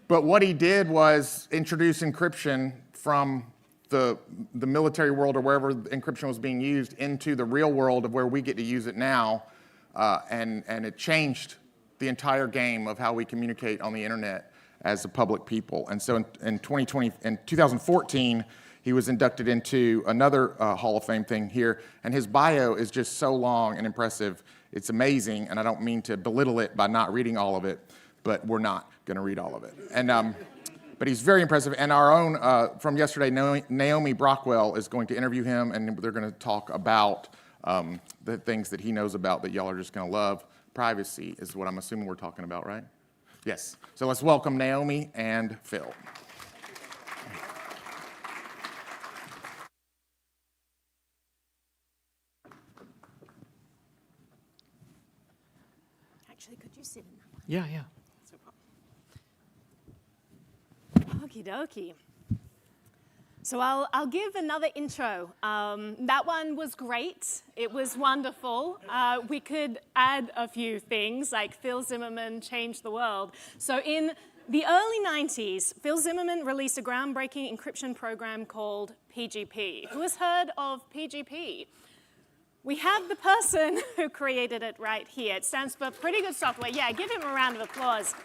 But what he did was introduce encryption from the military world or wherever encryption was being used into the real world of where we get to use it now, and it changed the entire game of how we communicate on the internet as a public people. And so in 2014, he was inducted into another Hall of Fame thing here, and his bio is just so long and impressive. It's amazing, and I don't mean to belittle it by not reading all of it, but we're not going to read all of it. And but he's very impressive, and our own, from yesterday, Naomi Brockwell is going to interview him, and they're going to talk about the things that he knows about that y'all are just going to love. Privacy is what I'm assuming we're talking about, right? Yes. So let's welcome Naomi and Phil. Actually, could you sit in that one? Yeah. Okie dokie. So I'll give another intro. That one was great. It was wonderful. We could add a few things, like Phil Zimmermann changed the world. So in the early 90s, Phil Zimmermann released a groundbreaking encryption program called PGP. Who has heard of PGP? We have the person who created it right here. It stands for Pretty Good Software. Yeah, give him a round of applause.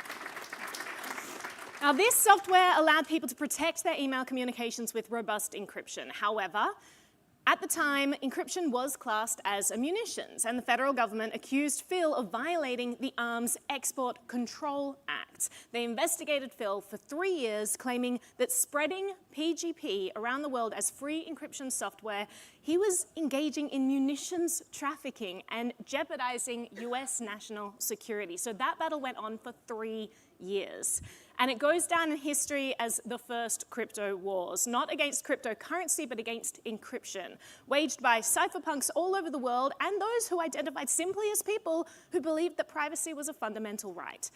Now, this software allowed people to protect their email communications with robust encryption. However, at the time, encryption was classed as a munitions, and the federal government accused Phil of violating the Arms Export Control Act. They investigated Phil for 3 years, claiming that spreading PGP around the world as free encryption software, he was engaging in munitions trafficking and jeopardizing US national security. So that battle went on for 3 years. And it goes down in history as the first crypto wars, not against cryptocurrency, but against encryption, waged by cypherpunks all over the world and those who identified simply as people who believed that privacy was a fundamental right.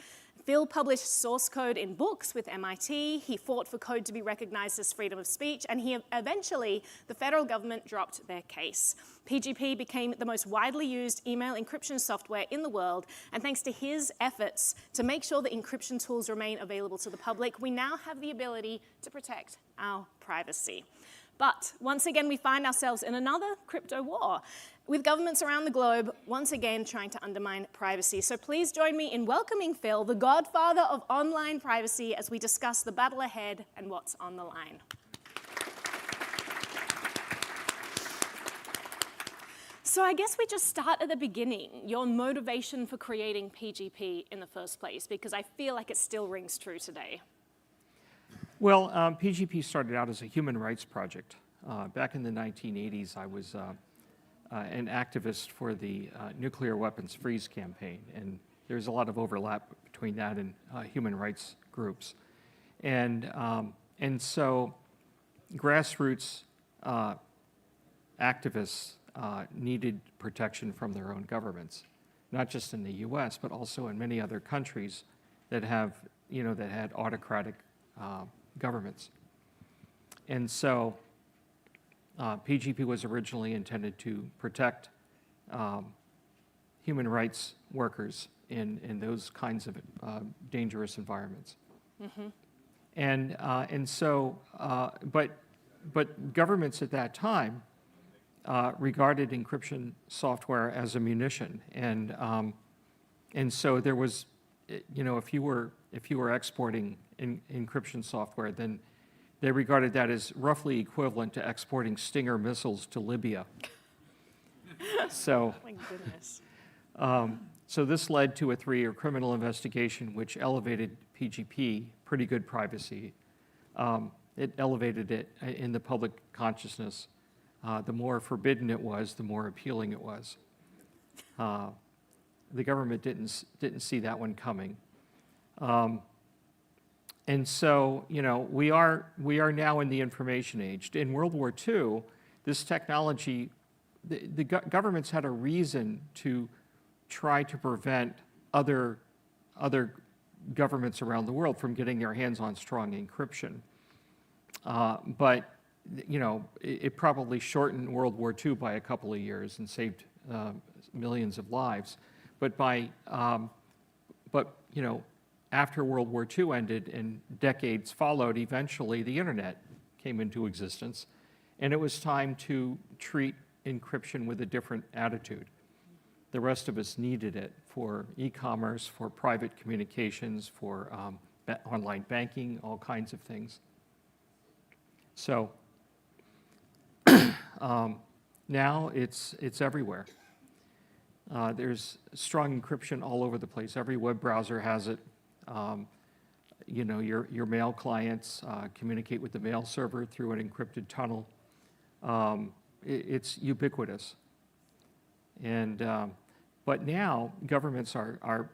Phil published source code in books with MIT. He fought for code to be recognized as freedom of speech, and eventually, the federal government dropped their case. PGP became the most widely used email encryption software in the world, and thanks to his efforts to make sure that encryption tools remain available to the public, we now have the ability to protect our privacy. But once again, we find ourselves in another crypto war, with governments around the globe once again trying to undermine privacy. So please join me in welcoming Phil, the godfather of online privacy, as we discuss the battle ahead and what's on the line. So I guess we just start at the beginning, your motivation for creating PGP in the first place, because I feel like it still rings true today. Well, PGP started out as a human rights project. Back in the 1980s, I was an activist for the nuclear weapons freeze campaign, and there's a lot of overlap between that and human rights groups. And so grassroots activists needed protection from their own governments, not just in the US, but also in many other countries that have, that had autocratic governments. And so PGP was originally intended to protect human rights workers in those kinds of dangerous environments. Mm-hmm. And so, but governments at that time regarded encryption software as a munition, and so there was, if you were exporting encryption software, then they regarded that as roughly equivalent to exporting Stinger missiles to Libya. So, my goodness. So this led to a 3-year criminal investigation, which elevated PGP, pretty good privacy. It elevated it in the public consciousness. The more forbidden it was, the more appealing it was. The government didn't see that one coming. And so, we are now in the information age. In World War II, this technology, the governments had a reason to try to prevent other governments around the world from getting their hands on strong encryption. But it probably shortened World War II by a couple of years and saved millions of lives. But after World War II ended and decades followed, eventually the internet came into existence, and it was time to treat encryption with a different attitude. The rest of us needed it for e-commerce, for private communications, for online banking, all kinds of things. So now it's everywhere. There's strong encryption all over the place. Every web browser has it. You know, your mail clients communicate with the mail server through an encrypted tunnel. It's ubiquitous. And but now governments are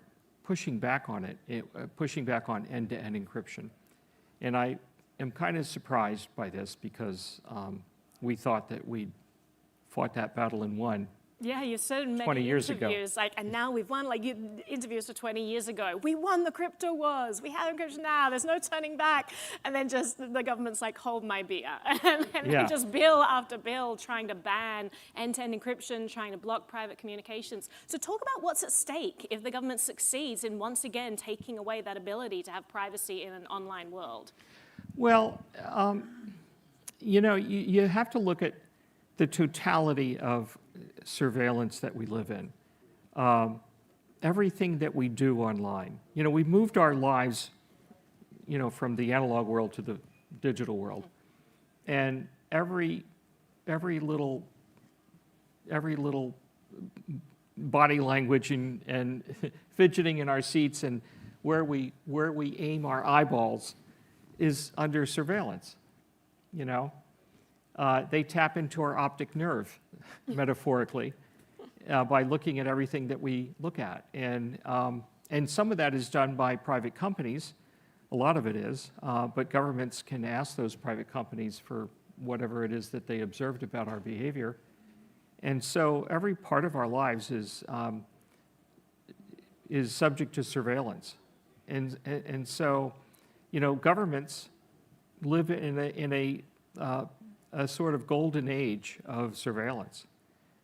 pushing back on it, pushing back on end-to-end encryption. And I am kind of surprised by this because we thought that we'd fought that battle and won. Yeah, you said in 20 many years ago. interviews, like, and now we've won, like, interviews for 20 years ago. We won the crypto wars. We have encryption now. There's no turning back. And then just the government's like, hold my beer. And Yeah. just bill after bill trying to ban end-to-end encryption, trying to block private communications. So talk about what's at stake if the government succeeds in once again taking away that ability to have privacy in an online world. Well, you know, you have to look at the totality of surveillance that we live in. Everything that we do online. You know, we've moved our lives, you know, from the analog world to the digital world. And every little body language and fidgeting in our seats and where we aim our eyeballs is under surveillance, you know. They tap into our optic nerve, metaphorically, by looking at everything that we look at. And some of that is done by private companies. A lot of it is. But governments can ask those private companies for whatever it is that they observed about our behavior. And so every part of our lives is subject to surveillance. And so, you know, governments live in a sort of golden age of surveillance.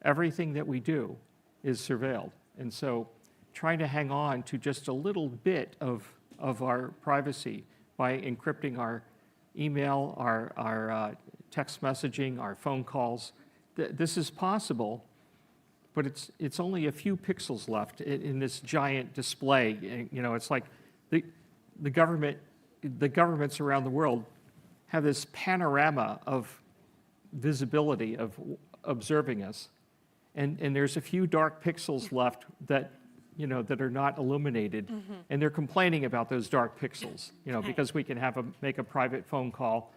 Everything that we do is surveilled. And so trying to hang on to just a little bit of our privacy by encrypting our email, our text messaging, our phone calls, this is possible, but it's only a few pixels left in this giant display. You know, it's like the governments around the world have this panorama of visibility of observing us, and there's a few dark pixels left that, you know, that are not illuminated, and they're complaining about those dark pixels, you know, because we can make a private phone call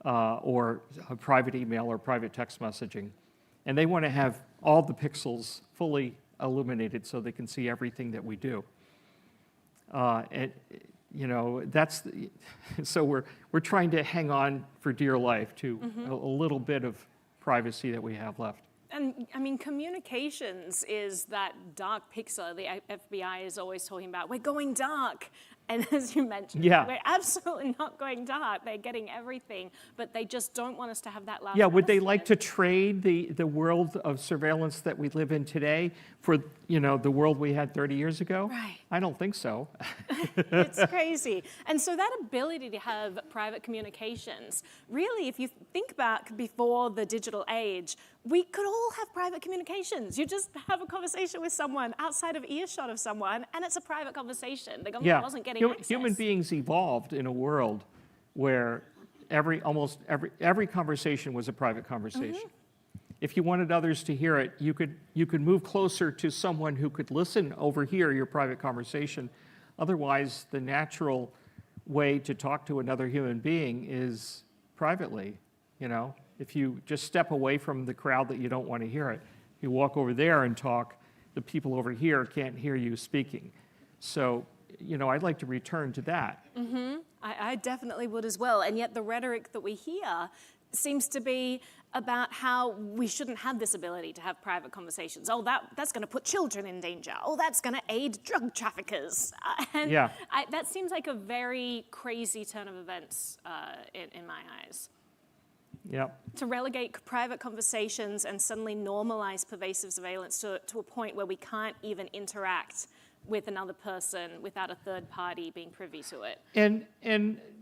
or a private email or private text messaging, and they want to have all the pixels fully illuminated so they can see everything that we do. And you know, so we're trying to hang on for dear life to a little bit of privacy that we have left. And I mean, communications is that dark pixel the FBI is always talking about. We're going dark. And as you mentioned, we're absolutely not going dark. They're getting everything, but they just don't want us to have that last. Yeah, would they like to trade the world of surveillance that we live in today for, you know, the world we had 30 years ago? Right. I don't think so. It's crazy. And so that ability to have private communications, really, if you think back before the digital age, we could all have private communications. You just have a conversation with someone outside of earshot of someone, and it's a private conversation. The government wasn't getting access. Human beings evolved in a world where almost every conversation was a private conversation. If you wanted others to hear it, you could move closer to someone who could overhear your private conversation. Otherwise, the natural way to talk to another human being is privately, you know. If you just step away from the crowd that you don't want to hear it, you walk over there and talk, the people over here can't hear you speaking. So, you know, I'd like to return to that. I definitely would as well. And yet the rhetoric that we hear seems to be about how we shouldn't have this ability to have private conversations. Oh, that's going to put children in danger. Oh, that's going to aid drug traffickers. That seems like a very crazy turn of events in my eyes. Yep. To relegate private conversations and suddenly normalize pervasive surveillance to a point where we can't even interact with another person without a third party being privy to it. And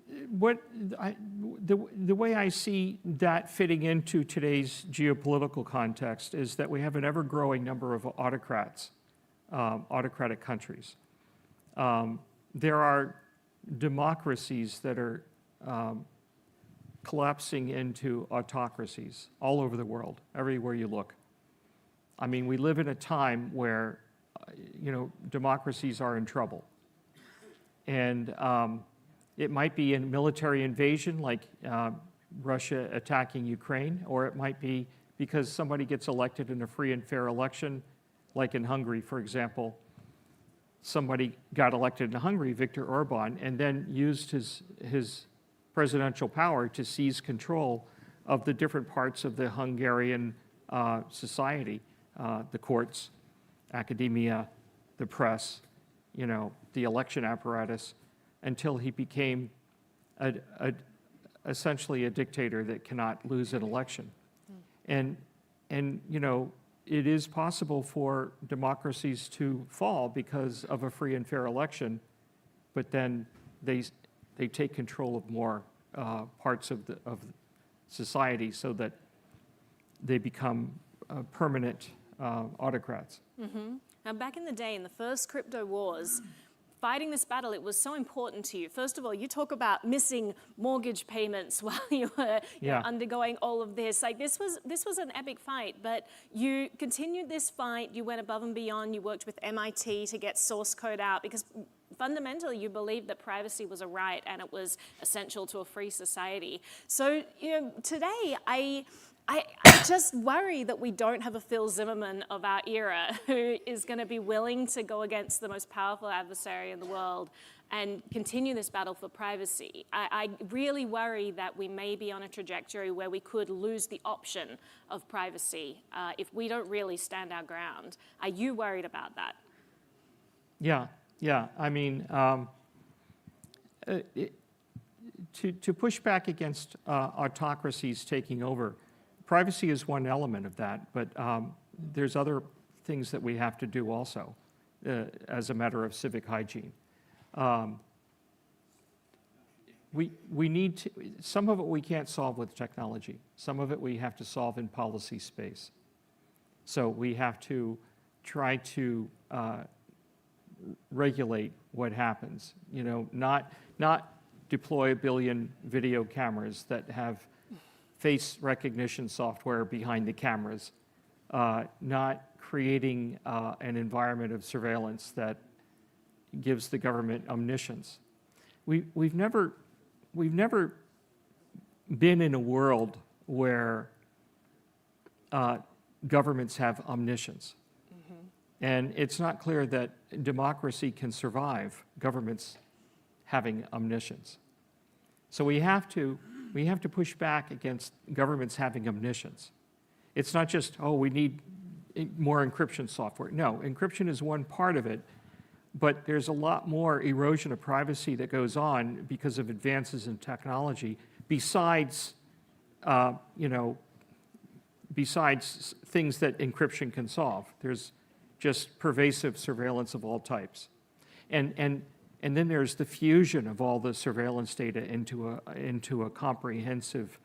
the way I see that fitting into today's geopolitical context is that we have an ever-growing number of autocrats, autocratic countries. There are democracies that are collapsing into autocracies all over the world, everywhere you look. I mean, we live in a time where, democracies are in trouble. And it might be a military invasion like Russia attacking Ukraine, or it might be because somebody gets elected in a free and fair election, like in Hungary, for example. Somebody got elected in Hungary, Viktor Orban, and then used his presidential power to seize control of the different parts of the Hungarian society, the courts, academia, the press, the election apparatus, until he became essentially a dictator that cannot lose an election. And it is possible for democracies to fall because of a free and fair election, but then they take control of more parts of society so that they become permanent autocrats. Mm-hmm. Now, back in the day, in the first crypto wars, fighting this battle, it was so important to you. First of all, you talk about missing mortgage payments while you were undergoing all of this. Like this was an epic fight, but you continued this fight. You went above and beyond. You worked with MIT to get source code out because fundamentally you believed that privacy was a right and it was essential to a free society. So today I just worry that we don't have a Phil Zimmermann of our era who is going to be willing to go against the most powerful adversary in the world and continue this battle for privacy. I really worry that we may be on a trajectory where we could lose the option of privacy if we don't really stand our ground. Are you worried about that? Yeah. I mean, to push back against autocracies taking over, privacy is one element of that, but there's other things that we have to do also as a matter of civic hygiene. We need to, some of it we can't solve with technology. Some of it we have to solve in policy space. So we have to try to regulate what happens. Not deploy 1 billion video cameras that have face recognition software behind the cameras, not creating an environment of surveillance that gives the government omniscience. We've never been in a world where governments have omniscience. Mm-hmm. And it's not clear that democracy can survive governments having omniscience. So we have to push back against governments having omniscience. It's not just, we need more encryption software. No, encryption is one part of it, but there's a lot more erosion of privacy that goes on because of advances in technology besides things that encryption can solve. There's just pervasive surveillance of all types. And then there's the fusion of all the surveillance data into a comprehensive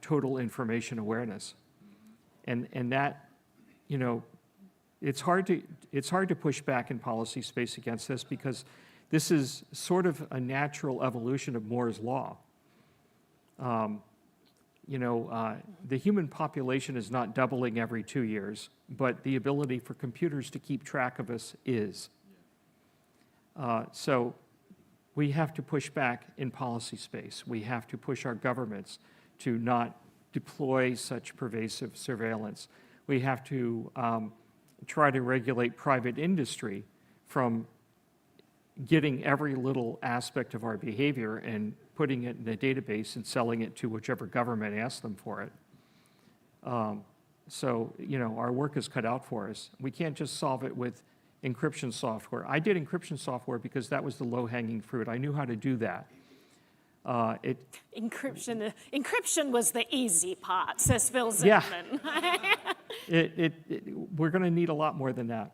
total information awareness. And that, it's hard to push back in policy space against this because this is sort of a natural evolution of Moore's law. The human population is not doubling every 2 years, but the ability for computers to keep track of us is. So we have to push back in policy space. We have to push our governments to not deploy such pervasive surveillance. We have to try to regulate private industry from getting every little aspect of our behavior and putting it in a database and selling it to whichever government asks them for it. So, our work is cut out for us. We can't just solve it with encryption software. I did encryption software because that was the low-hanging fruit. I knew how to do that. Encryption was the easy part, says Phil Zimmermann. Yeah. We're going to need a lot more than that.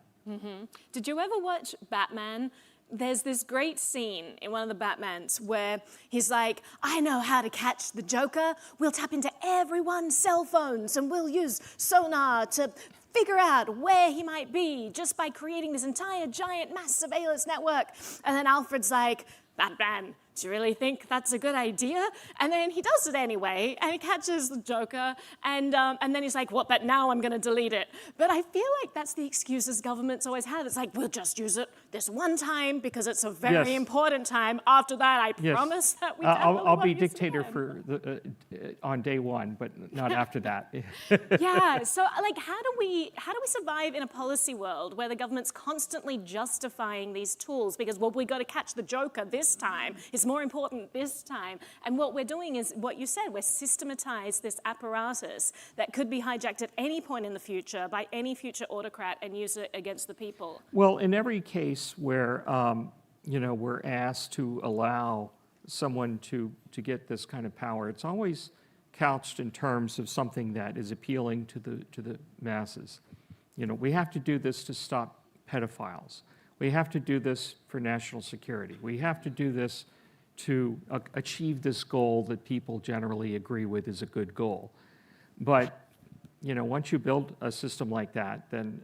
Did you ever watch Batman? There's this great scene in one of the Batmans where he's like, I know how to catch the Joker. We'll tap into everyone's cell phones and we'll use sonar to figure out where he might be just by creating this entire giant mass surveillance network. And then Alfred's like, Batman, do you really think that's a good idea? And then he does it anyway, and he catches the Joker, and then he's like, what, but now I'm gonna delete it. But I feel like that's the excuses governments always have. It's like, we'll just use it this one time because it's a very important time. After that, I promise that we definitely I'll be won't use it dictator again. for on day one, but not after that. Yeah, so like how do we survive in a policy world where the government's constantly justifying these tools because, well, we got to catch the Joker this time, it's more important this time. And what we're doing is what you said, we're systematized this apparatus that could be hijacked at any point in the future by any future autocrat and use it against the people. Well, in every case where we're asked to allow someone to get this kind of power, it's always couched in terms of something that is appealing to the masses. We have to do this to stop pedophiles. We have to do this for national security. We have to do this to achieve this goal that people generally agree with is a good goal. But once you build a system like that, then,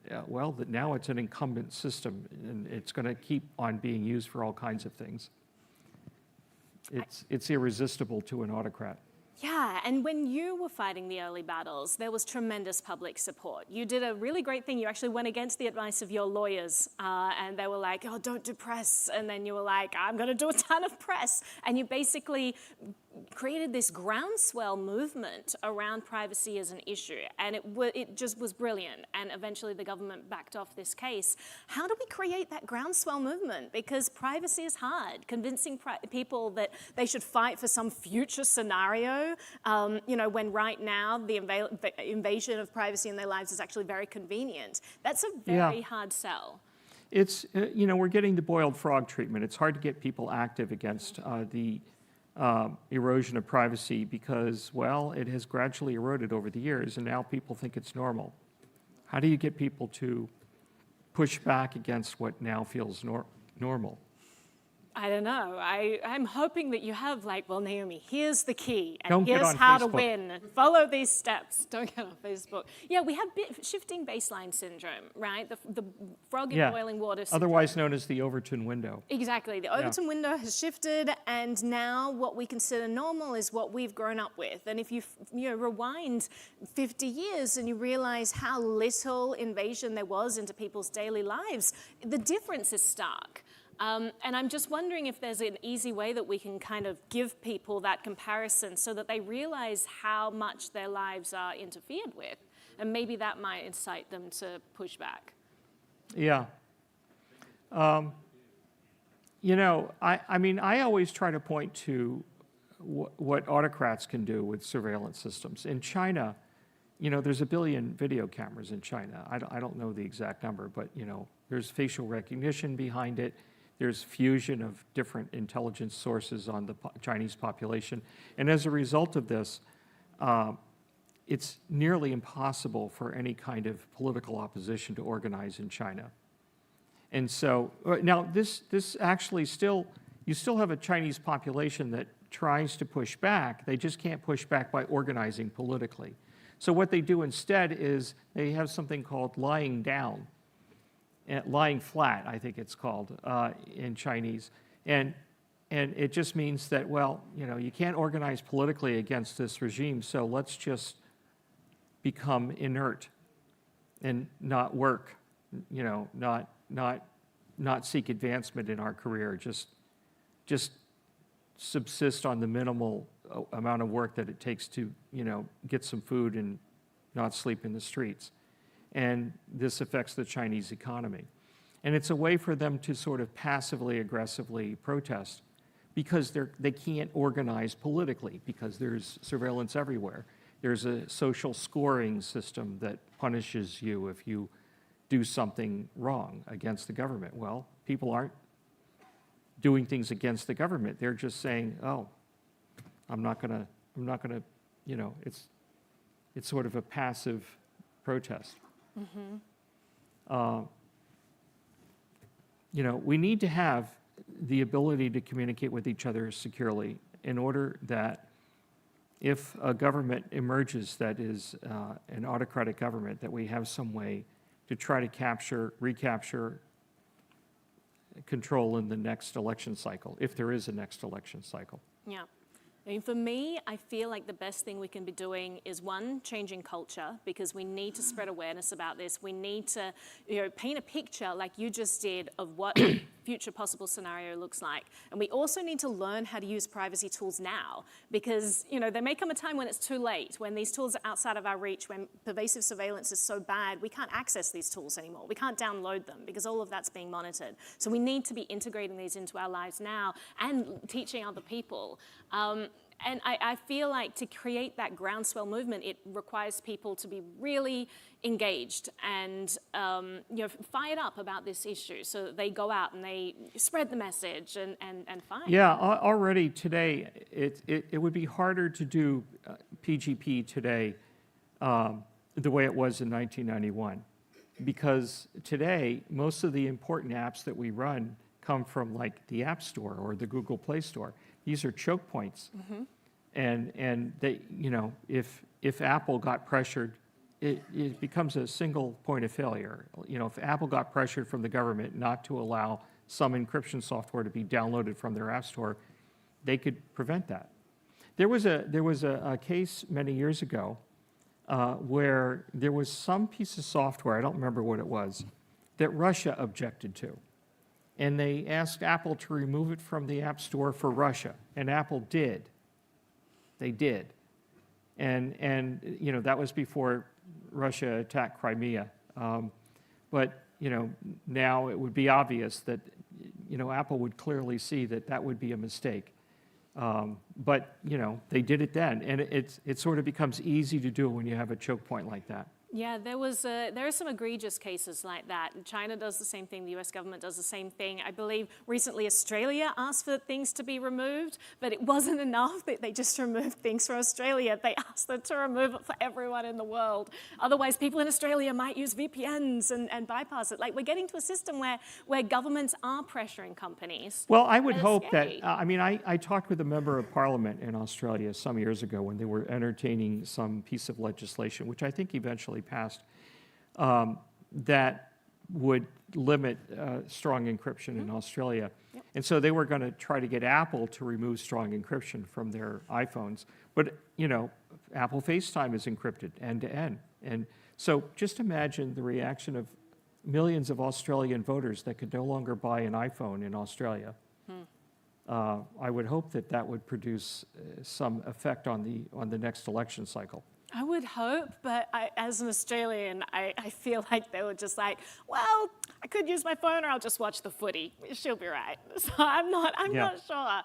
now it's an incumbent system, and it's going to keep on being used for all kinds of things. It's irresistible to an autocrat. Yeah, and when you were fighting the early battles, there was tremendous public support. You did a really great thing. You actually went against the advice of your lawyers, and they were like, oh, don't do press. And then you were like, I'm going to do a ton of press. And you basically created this groundswell movement around privacy as an issue, and it just was brilliant. And eventually the government backed off this case. How do we create that groundswell movement? Because privacy is hard. Convincing people that they should fight for some future scenario, when right now the invasion of privacy in their lives is actually very convenient. That's a very hard sell. It's, we're getting the boiled frog treatment. It's hard to get people active against the erosion of privacy because, it has gradually eroded over the years, and now people think it's normal. How do you get people to push back against what now feels normal? I don't know. I'm hoping that you have Naomi, here's the key, and Don't here's get on how to Facebook. win. Follow these steps. Don't get on Facebook. Yeah, we have shifting baseline syndrome, right? The frog in boiling water syndrome. Otherwise known as the Overton window. Exactly. The Overton window has shifted, and now what we consider normal is what we've grown up with. And if you rewind 50 years and you realize how little invasion there was into people's daily lives, the difference is stark. And I'm just wondering if there's an easy way that we can kind of give people that comparison so that they realize how much their lives are interfered with. And maybe that might incite them to push back. Yeah. I always try to point to what autocrats can do with surveillance systems. In China, there's 1 billion video cameras in China. I don't know the exact number, but, there's facial recognition behind it. There's fusion of different intelligence sources on the Chinese population. And as a result of this, it's nearly impossible for any kind of political opposition to organize in China. And so, now this actually you still have a Chinese population that tries to push back. They just can't push back by organizing politically. So what they do instead is they have something called lying down. Lying flat, I think it's called in Chinese. And it just means that, you can't organize politically against this regime, so let's just become inert and not work, not seek advancement in our career, just subsist on the minimal amount of work that it takes to, get some food and not sleep in the streets. And this affects the Chinese economy. And it's a way for them to sort of passively, aggressively protest because they can't organize politically because there's surveillance everywhere. There's a social scoring system that punishes you if you do something wrong against the government. Well, people aren't doing things against the government. They're just saying, oh, I'm not gonna, it's sort of a passive protest. we need to have the ability to communicate with each other securely in order that if a government emerges that is an autocratic government, that we have some way to try to recapture control in the next election cycle, if there is a next election cycle. Yeah. I mean, for me, I feel like the best thing we can be doing is, one, changing culture, because we need to spread awareness about this. We need to, paint a picture like you just did of what future possible scenario looks like. And we also need to learn how to use privacy tools now, because, there may come a time when it's too late, when these tools are outside of our reach, when pervasive surveillance is so bad, we can't access these tools anymore. We can't download them because all of that's being monitored. So we need to be integrating these into our lives now and teaching other people. And I feel like to create that groundswell movement, it requires people to be really engaged and fired up about this issue, so that they go out and they spread the message and fight. Yeah, already today, it would be harder to do PGP today the way it was in 1991, because today, most of the important apps that we run come from like the App Store or the Google Play Store. These are choke points. Mm-hmm. And they, if Apple got pressured, it becomes a single point of failure. If Apple got pressured from the government not to allow some encryption software to be downloaded from their App Store, they could prevent that. There was a case many years ago where there was some piece of software, I don't remember what it was, that Russia objected to. And they asked Apple to remove it from the App Store for Russia, and Apple did. They did. And that was before Russia attacked Crimea. But now it would be obvious that, Apple would clearly see that that would be a mistake. But they did it then, and it sort of becomes easy to do when you have a choke point like that. Yeah, there are some egregious cases like that. China does the same thing. The US government does the same thing. I believe recently Australia asked for things to be removed, but it wasn't enough that they just removed things for Australia. They asked them to remove it for everyone in the world. Otherwise, people in Australia might use VPNs and bypass it. Like, we're getting to a system where governments are pressuring companies. Well, I would hope that, I talked with a member of parliament in Australia some years ago when they were entertaining some piece of legislation, which I think eventually passed, that would limit strong encryption in Australia. Yep. And so they were going to try to get Apple to remove strong encryption from their iPhones. But, Apple FaceTime is encrypted end to end. And so just imagine the reaction of millions of Australian voters that could no longer buy an iPhone in Australia. I would hope that would produce some effect on the next election cycle. I would hope, but as an Australian, I feel like they were just like, well, I could use my phone or I'll just watch the footy. She'll be right. So I'm not sure.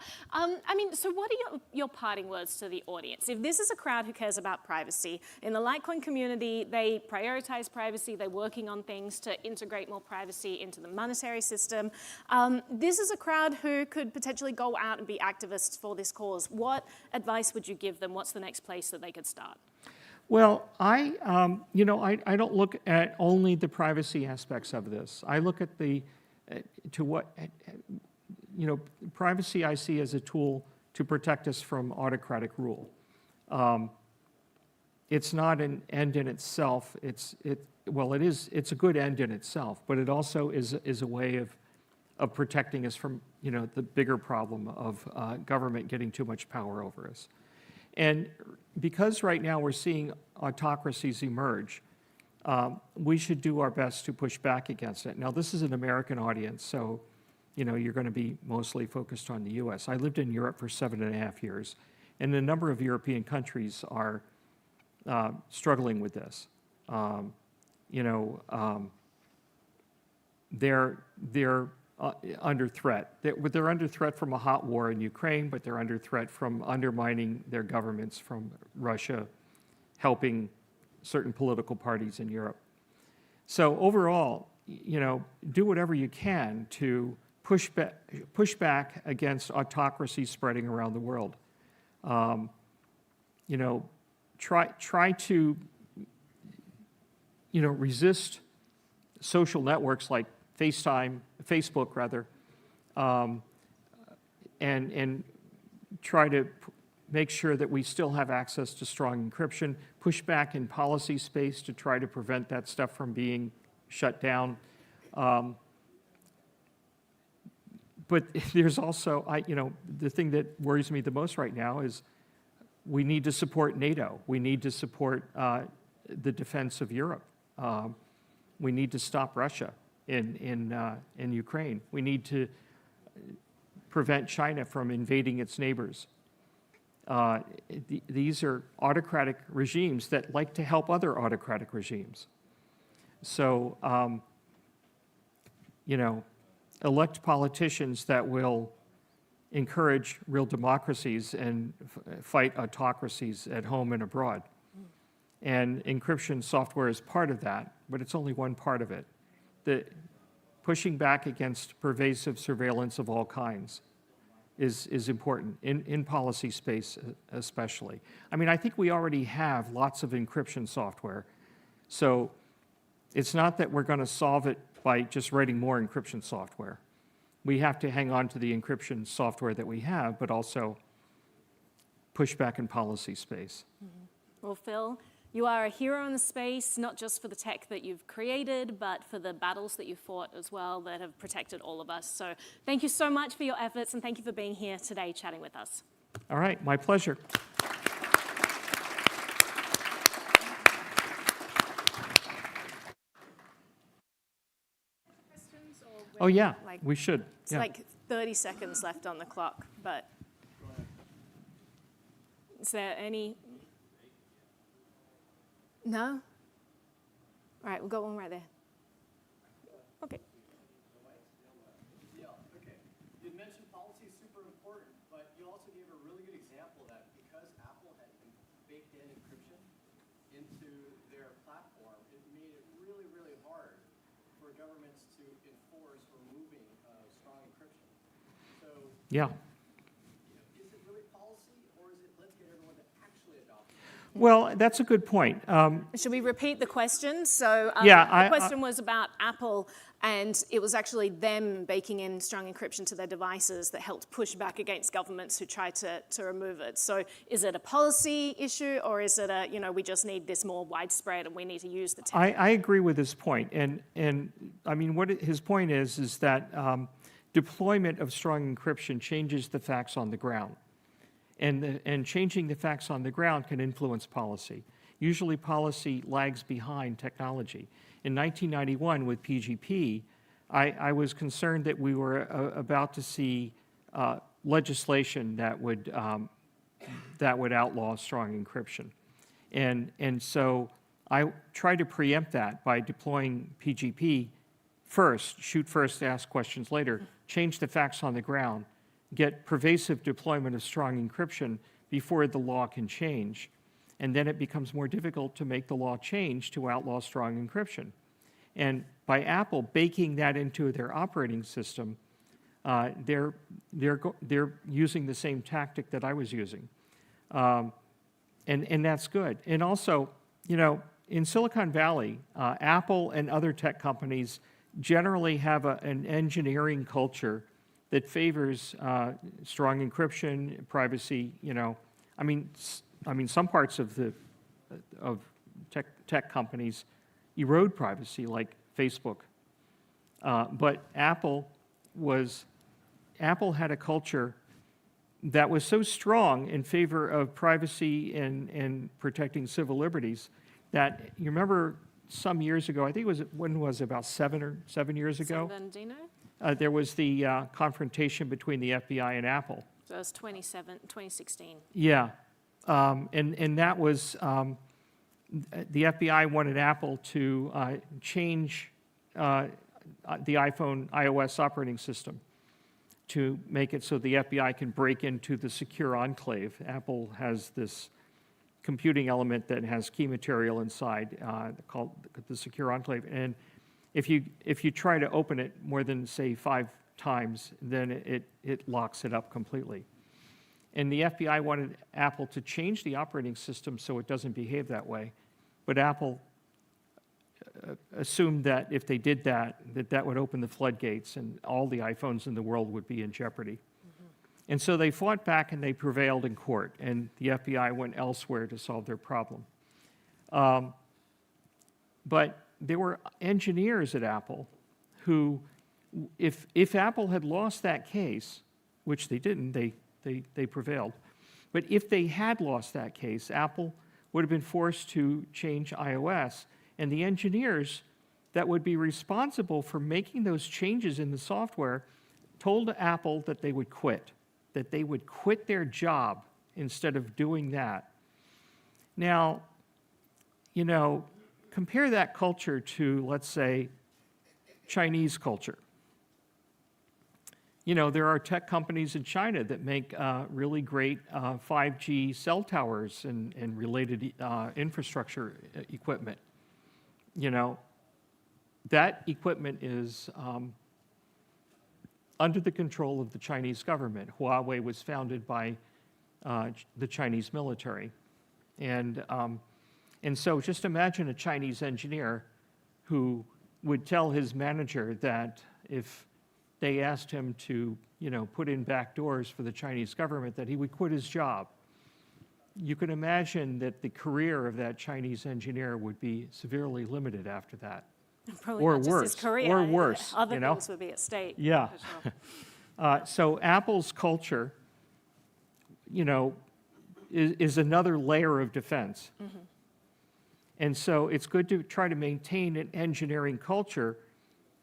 So what are your parting words to the audience? If this is a crowd who cares about privacy, in the Litecoin community, they prioritize privacy. They're working on things to integrate more privacy into the monetary system. This is a crowd who could potentially go out and be activists for this cause. What advice would you give them? What's the next place that they could start? Well, I don't look at only the privacy aspects of this. I look at privacy I see as a tool to protect us from autocratic rule. It's not an end in itself. It's a good end in itself, but it also is a way of protecting us from, the bigger problem of government getting too much power over us. And because right now we're seeing autocracies emerge, we should do our best to push back against it. Now, this is an American audience, so you're going to be mostly focused on the U.S. I lived in Europe for 7.5 years, and a number of European countries are struggling with this. They're under threat. They're under threat from a hot war in Ukraine, but they're under threat from undermining their governments from Russia, helping certain political parties in Europe. So overall, do whatever you can to push back against autocracy spreading around the world. Try to resist social networks like Facebook rather, and try to make sure that we still have access to strong encryption, push back in policy space to try to prevent that stuff from being shut down. But there's also, the thing that worries me the most right now is we need to support NATO. We need to support the defense of Europe. We need to stop Russia in Ukraine. We need to prevent China from invading its neighbors. These are autocratic regimes that like to help other autocratic regimes. So, elect politicians that will encourage real democracies and fight autocracies at home and abroad. And encryption software is part of that, but it's only one part of it. The pushing back against pervasive surveillance of all kinds is important, in policy space especially. I mean, I think we already have lots of encryption software, so it's not that we're going to solve it by just writing more encryption software. We have to hang on to the encryption software that we have, but also push back in policy space. Well, Phil, you are a hero in the space, not just for the tech that you've created, but for the battles that you've fought as well that have protected all of us. So thank you so much for your efforts, and thank you for being here today chatting with us. All right, my pleasure. Oh, yeah, we should. It's like 30 seconds left on the clock, but is there any? No? All right, we'll go one right there. Okay. Yeah, okay. You mentioned policy is super important, but you also gave a really good example that because Apple had baked in encryption into their platform, it made it really, really hard for governments to enforce removing strong encryption. So, Yeah. Is it really policy, or is it let's get everyone to actually adopt it? Well, that's a good point. Should we repeat the question? So Yeah, the question was about Apple, and it was actually them baking in strong encryption to their devices that helped push back against governments who tried to remove it. So is it a policy issue, or is it we just need this more widespread and we need to use the tech? I agree with his point, and I mean what his point is that deployment of strong encryption changes the facts on the ground. And changing the facts on the ground can influence policy. Usually policy lags behind technology. In 1991 with PGP, I was concerned that we were about to see legislation that would outlaw strong encryption. And so I tried to preempt that by deploying PGP first, shoot first, ask questions later, change the facts on the ground, get pervasive deployment of strong encryption before the law can change. And then it becomes more difficult to make the law change to outlaw strong encryption. And by Apple baking that into their operating system, they're using the same tactic that I was using. And that's good. And also, in Silicon Valley, Apple and other tech companies generally have an engineering culture that favors strong encryption, privacy. I mean, some parts of tech companies erode privacy, like Facebook. But Apple had a culture that was so strong in favor of privacy and protecting civil liberties that you remember some years ago. I think when was it, about 7 years ago? 7, do you know? There was the confrontation between the FBI and Apple. So it was 2016. Yeah, and that was, the FBI wanted Apple to change the iOS operating system to make it so the FBI can break into the secure enclave. Apple has this computing element that has key material inside called the secure enclave, and if you try to open it more than, say, 5 times, then it locks it up completely. And the FBI wanted Apple to change the operating system so it doesn't behave that way. But Apple assumed that if they did that, that would open the floodgates and all the iPhones in the world would be in jeopardy. And so they fought back and they prevailed in court, and the FBI went elsewhere to solve their problem. But there were engineers at Apple who, if Apple had lost that case, which they didn't, they prevailed, but if they had lost that case, Apple would have been forced to change iOS, and the engineers that would be responsible for making those changes in the software told Apple that they would quit their job instead of doing that. Now, compare that culture to, let's say, Chinese culture. There are tech companies in China that make really great 5G cell towers and related infrastructure equipment. That equipment is under the control of the Chinese government. Huawei was founded by the Chinese military. And so just imagine a Chinese engineer who would tell his manager that if they asked him to, put in back doors for the Chinese government, that he would quit his job. You can imagine that the career of that Chinese engineer would be severely limited after that. Probably Or not just worse, his career. or worse, Other things would be at stake. Yeah. for sure. So Apple's culture, is another layer of defense. Mm-hmm. And so it's good to try to maintain an engineering culture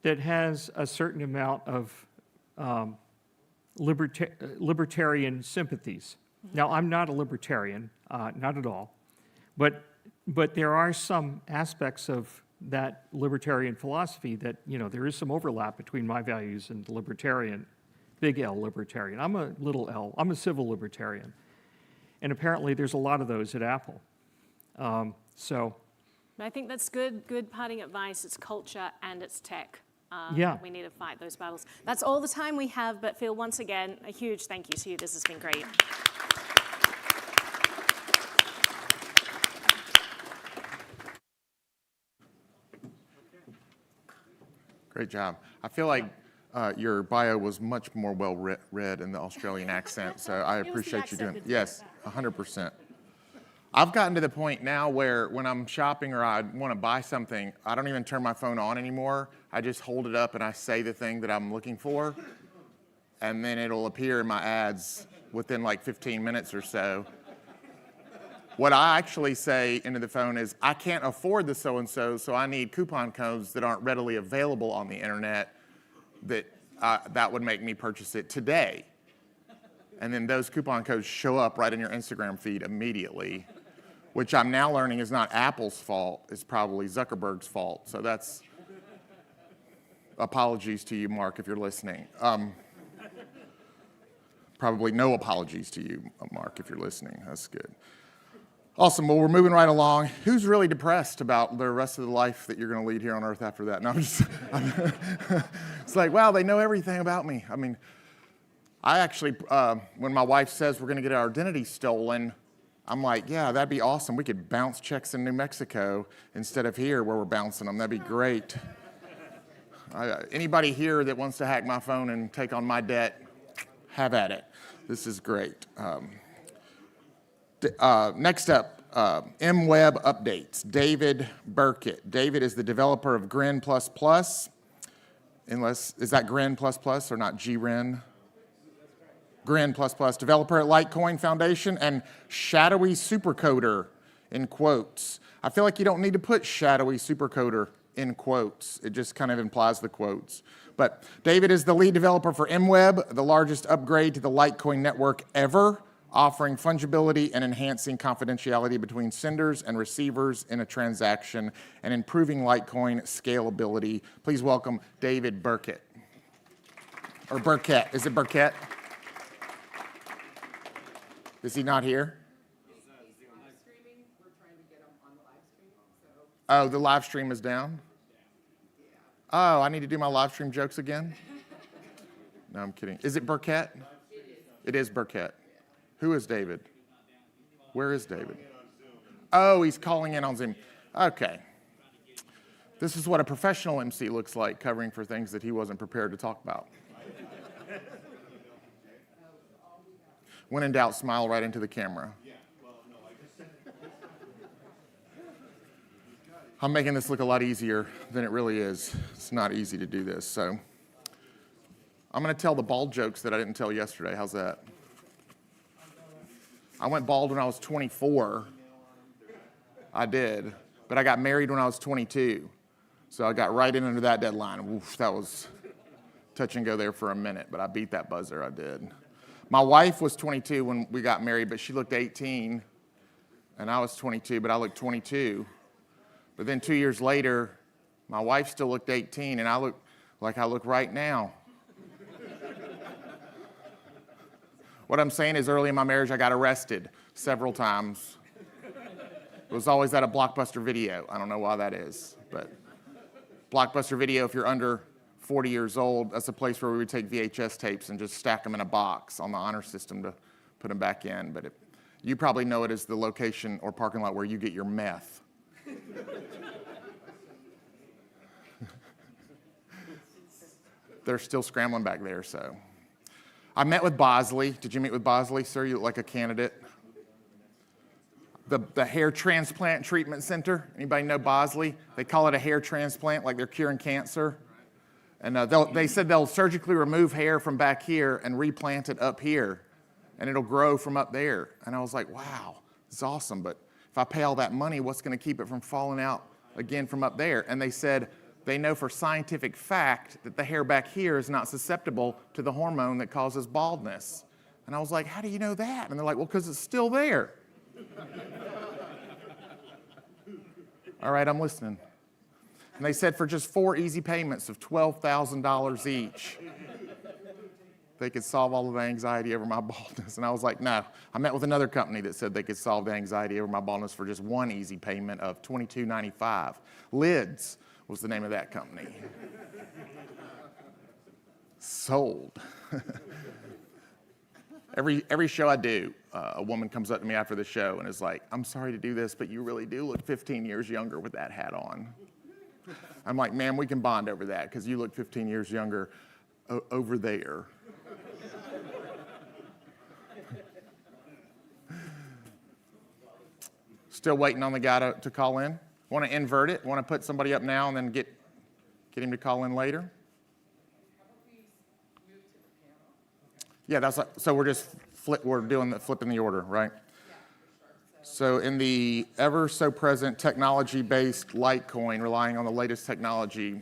that has a certain amount of libertarian sympathies. Mm-hmm. Now, I'm not a libertarian, not at all, but there are some aspects of that libertarian philosophy that, there is some overlap between my values and the libertarian, big L libertarian. I'm a little L, I'm a civil libertarian. And apparently there's a lot of those at Apple. I think that's good parting advice. It's culture and it's tech. Yeah. We need to fight those battles. That's all the time we have, but Phil, once again, a huge thank you to you. This has been great. Great job. I feel like your bio was much more well read in the Australian accent, so I appreciate you doing it. Yes, 100%. I've gotten to the point now where when I'm shopping or I want to buy something, I don't even turn my phone on anymore. I just hold it up and I say the thing that I'm looking for, and then it'll appear in my ads within like 15 minutes or so. What I actually say into the phone is, I can't afford the so-and-so, so I need coupon codes that aren't readily available on the internet that would make me purchase it today. And then those coupon codes show up right in your Instagram feed immediately, which I'm now learning is not Apple's fault, it's probably Zuckerberg's fault. So that's apologies to you, Mark, if you're listening. Probably no apologies to you, Mark, if you're listening. That's good. Awesome. Well, we're moving right along. Who's really depressed about the rest of the life that you're going to lead here on Earth after that? No, it's like, wow, they know everything about me. I mean, I actually, when my wife says we're going to get our identity stolen, I'm like, yeah, that'd be awesome. We could bounce checks in New Mexico instead of here where we're bouncing them. That'd be great. Anybody here that wants to hack my phone and take on my debt, have at it. This is great. Next up, MWEB updates. David Burkett. David is the developer of Grin++. Is that Grin++ or not GRIN? Grin++. Developer at Litecoin Foundation and shadowy supercoder in quotes. I feel like you don't need to put shadowy supercoder in quotes. It just kind of implies the quotes. But David is the lead developer for MWEB, the largest upgrade to the Litecoin network ever, offering fungibility and enhancing confidentiality between senders and receivers in a transaction and improving Litecoin scalability. Please welcome David Burkett. Or Burkett. Is it Burkett? Is he not here? He's live streaming. We're trying to get him on the live stream. Oh, the live stream is down? Oh, I need to do my live stream jokes again? No, I'm kidding. Is it Burkett? It is Burkett. Who is David? Where is David? Oh, he's calling in on Zoom. Okay. This is what a professional MC looks like, covering for things that he wasn't prepared to talk about. When in doubt, smile right into the camera. I'm making this look a lot easier than it really is. It's not easy to do this, so I'm going to tell the bald jokes that I didn't tell yesterday. How's that? I went bald when I was 24. I did, but I got married when I was 22, so I got right in under that deadline. Oof, that was touch and go there for a minute, but I beat that buzzer. I did. My wife was 22 when we got married, but she looked 18, and I was 22, but I looked 22. But then 2 years later, my wife still looked 18, and I look like I look right now. What I'm saying is early in my marriage, I got arrested several times. It was always at a Blockbuster Video. I don't know why that is, but Blockbuster Video, if you're under 40 years old, that's a place where we would take VHS tapes and just stack them in a box on the honor system to put them back in. But you probably know it as the location or parking lot where you get your meth. They're still scrambling back there, so. I met with Bosley. Did you meet with Bosley, sir? You look like a candidate. The hair transplant treatment center. Anybody know Bosley? They call it a hair transplant, like they're curing cancer. And they said they'll surgically remove hair from back here and replant it up here, and it'll grow from up there. And I was like, wow, it's awesome, but if I pay all that money, what's going to keep it from falling out again from up there? And they said they know for scientific fact that the hair back here is not susceptible to the hormone that causes baldness. And I was like, how do you know that? And they're like, well, because it's still there. All right, I'm listening. And they said for just 4 easy payments of $12,000 each, they could solve all of the anxiety over my baldness. And I was like, no. I met with another company that said they could solve the anxiety over my baldness for just 1 easy payment of $22.95. Lids was the name of that company. Sold. Every show I do, a woman comes up to me after the show and is like, I'm sorry to do this, but you really do look 15 years younger with that hat on. I'm like, ma'am, we can bond over that because you look 15 years younger over there. Still waiting on the guy to call in. Want to invert it? Want to put somebody up now and then get him to call in later? Yeah, so we're just flipping the order, right? So in the ever so present technology-based Litecoin, relying on the latest technology,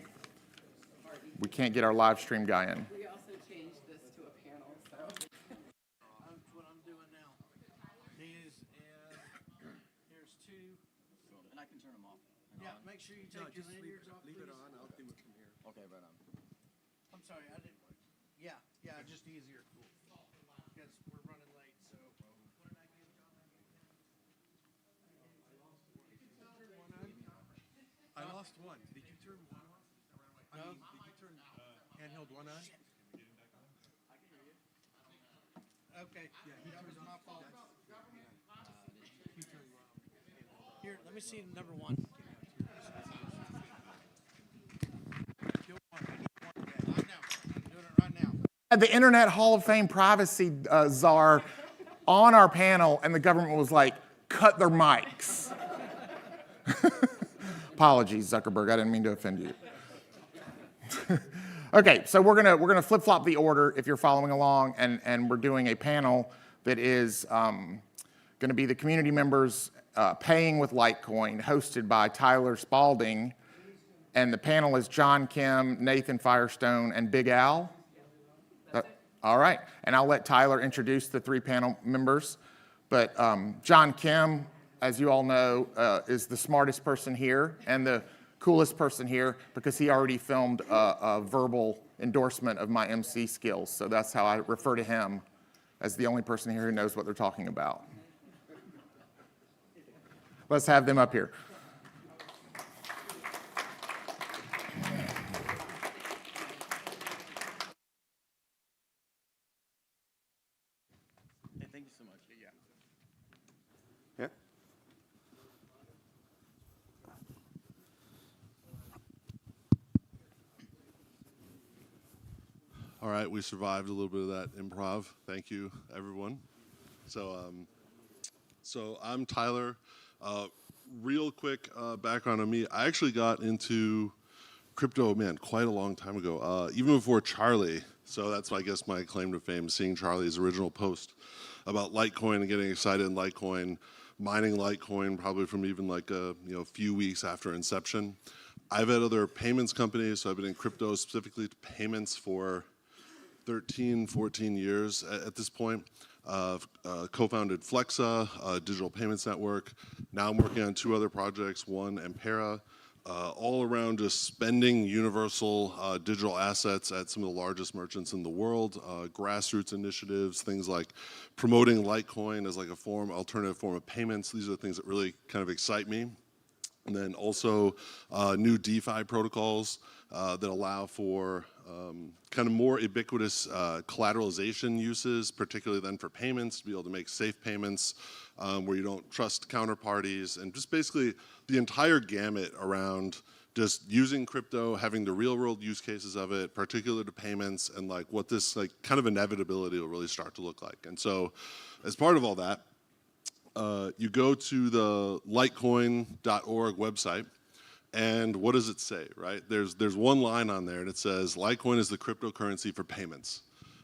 we can't get our live stream guy in. We also changed this to a panel, so. That's what I'm doing now. Here's two. And I can turn them off. Yeah, make sure you take your lanyards off, please. Leave it on, I'll do it from here. Okay, right on. I'm sorry, I didn't. Yeah, just easier. Because we're running late, so. I lost one. Did you turn one on? No. Did you turn handheld one on? Okay, that was my fault. Here, let me see number one. Right now. I'm doing it right now. The Internet Hall of Fame privacy czar on our panel, and the government was like, cut their mics. Apologies, Zuckerberg. I didn't mean to offend you. Okay, so we're gonna flip-flop the order if you're following along, and we're doing a panel that is gonna be the community members paying with Litecoin, hosted by Tyler Spalding, and the panel is John Kim, Nathan Firestone, and Big Al. All right, and I'll let Tyler introduce the 3 panel members, but John Kim, as you all know, is the smartest person here and the coolest person here because he already filmed a verbal endorsement of my MC skills. So that's how I refer to him as the only person here who knows what they're talking about. Let's have them up here. Hey, thank you so much. Yeah. All right, we survived a little bit of that improv. Thank you, everyone. So I'm Tyler. Real quick background on me. I actually got into crypto, man, quite a long time ago, even before Charlie. So that's, I guess, my claim to fame, seeing Charlie's original post about Litecoin and getting excited in Litecoin, mining Litecoin probably from even like a few weeks after inception. I've had other payments companies, so I've been in crypto, specifically payments for 13, 14 years at this point. Co-founded Flexa, a digital payments network. Now I'm working on 2 other projects, one Ampera, all around just spending universal digital assets at some of the largest merchants in the world, grassroots initiatives, things like promoting Litecoin as like a alternative form of payments. These are the things that really kind of excite me. And then also new DeFi protocols that allow for kind of more ubiquitous collateralization uses, particularly then for payments, to be able to make safe payments where you don't trust counterparties, and just basically the entire gamut around just using crypto, having the real world use cases of it, particular to payments, and like what this like kind of inevitability will really start to look like. And so as part of all that, you go to the litecoin.org website, and what does it say, right? There's one line on there, and it says, Litecoin is the cryptocurrency for payments.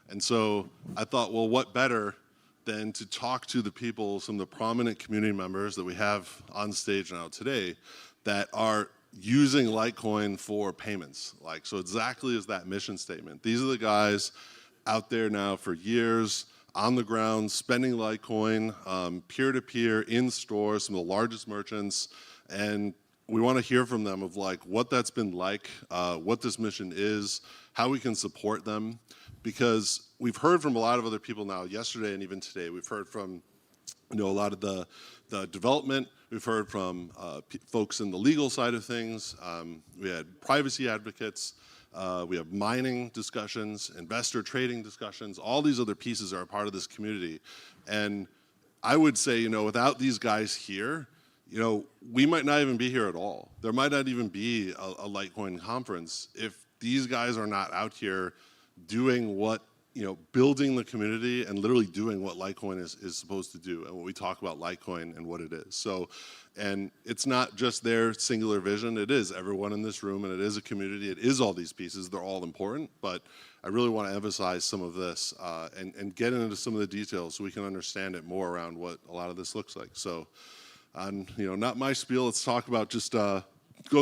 And so I thought, well, what better than to talk to the people, some of the prominent community members that we have on stage now today that are using Litecoin for payments. Like, so exactly as that mission statement. These are the guys out there now for years, on the ground, spending Litecoin, peer-to-peer, in stores, some of the largest merchants, and we want to hear from them of like what that's been like, what this mission is, how we can support them, because we've heard from a lot of other people now, yesterday and even today, we've heard from a lot of the development, we've heard from folks in the legal side of things, we had privacy advocates, we have mining discussions, investor trading discussions, all these other pieces are a part of this community. And I would say, without these guys here, we might not even be here at all. There might not even be a Litecoin conference if these guys are not out here doing what, building the community and literally doing what Litecoin is supposed to do and what we talk about Litecoin and what it is. So, and it's not just their singular vision, it is everyone in this room and it is a community, it is all these pieces, they're all important, but I really want to emphasize some of this and get into some of the details so we can understand it more around what a lot of this looks like. So, not my spiel, let's talk about just go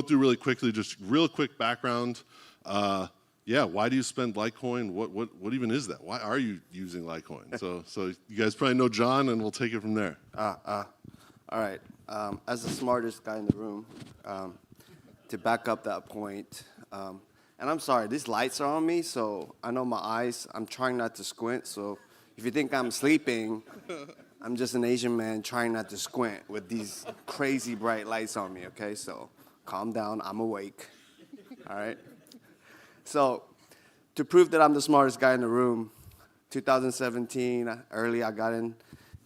through really quickly, just real quick background. Why do you spend Litecoin? What even is that? Why are you using Litecoin? So you guys probably know John, and we'll take it from there. All right. As the smartest guy in the room, to back up that point, and I'm sorry, these lights are on me, so I know my eyes, I'm trying not to squint, so if you think I'm sleeping, I'm just an Asian man trying not to squint with these crazy bright lights on me, okay? So calm down, I'm awake, all right? So to prove that I'm the smartest guy in the room, 2017, early I got in,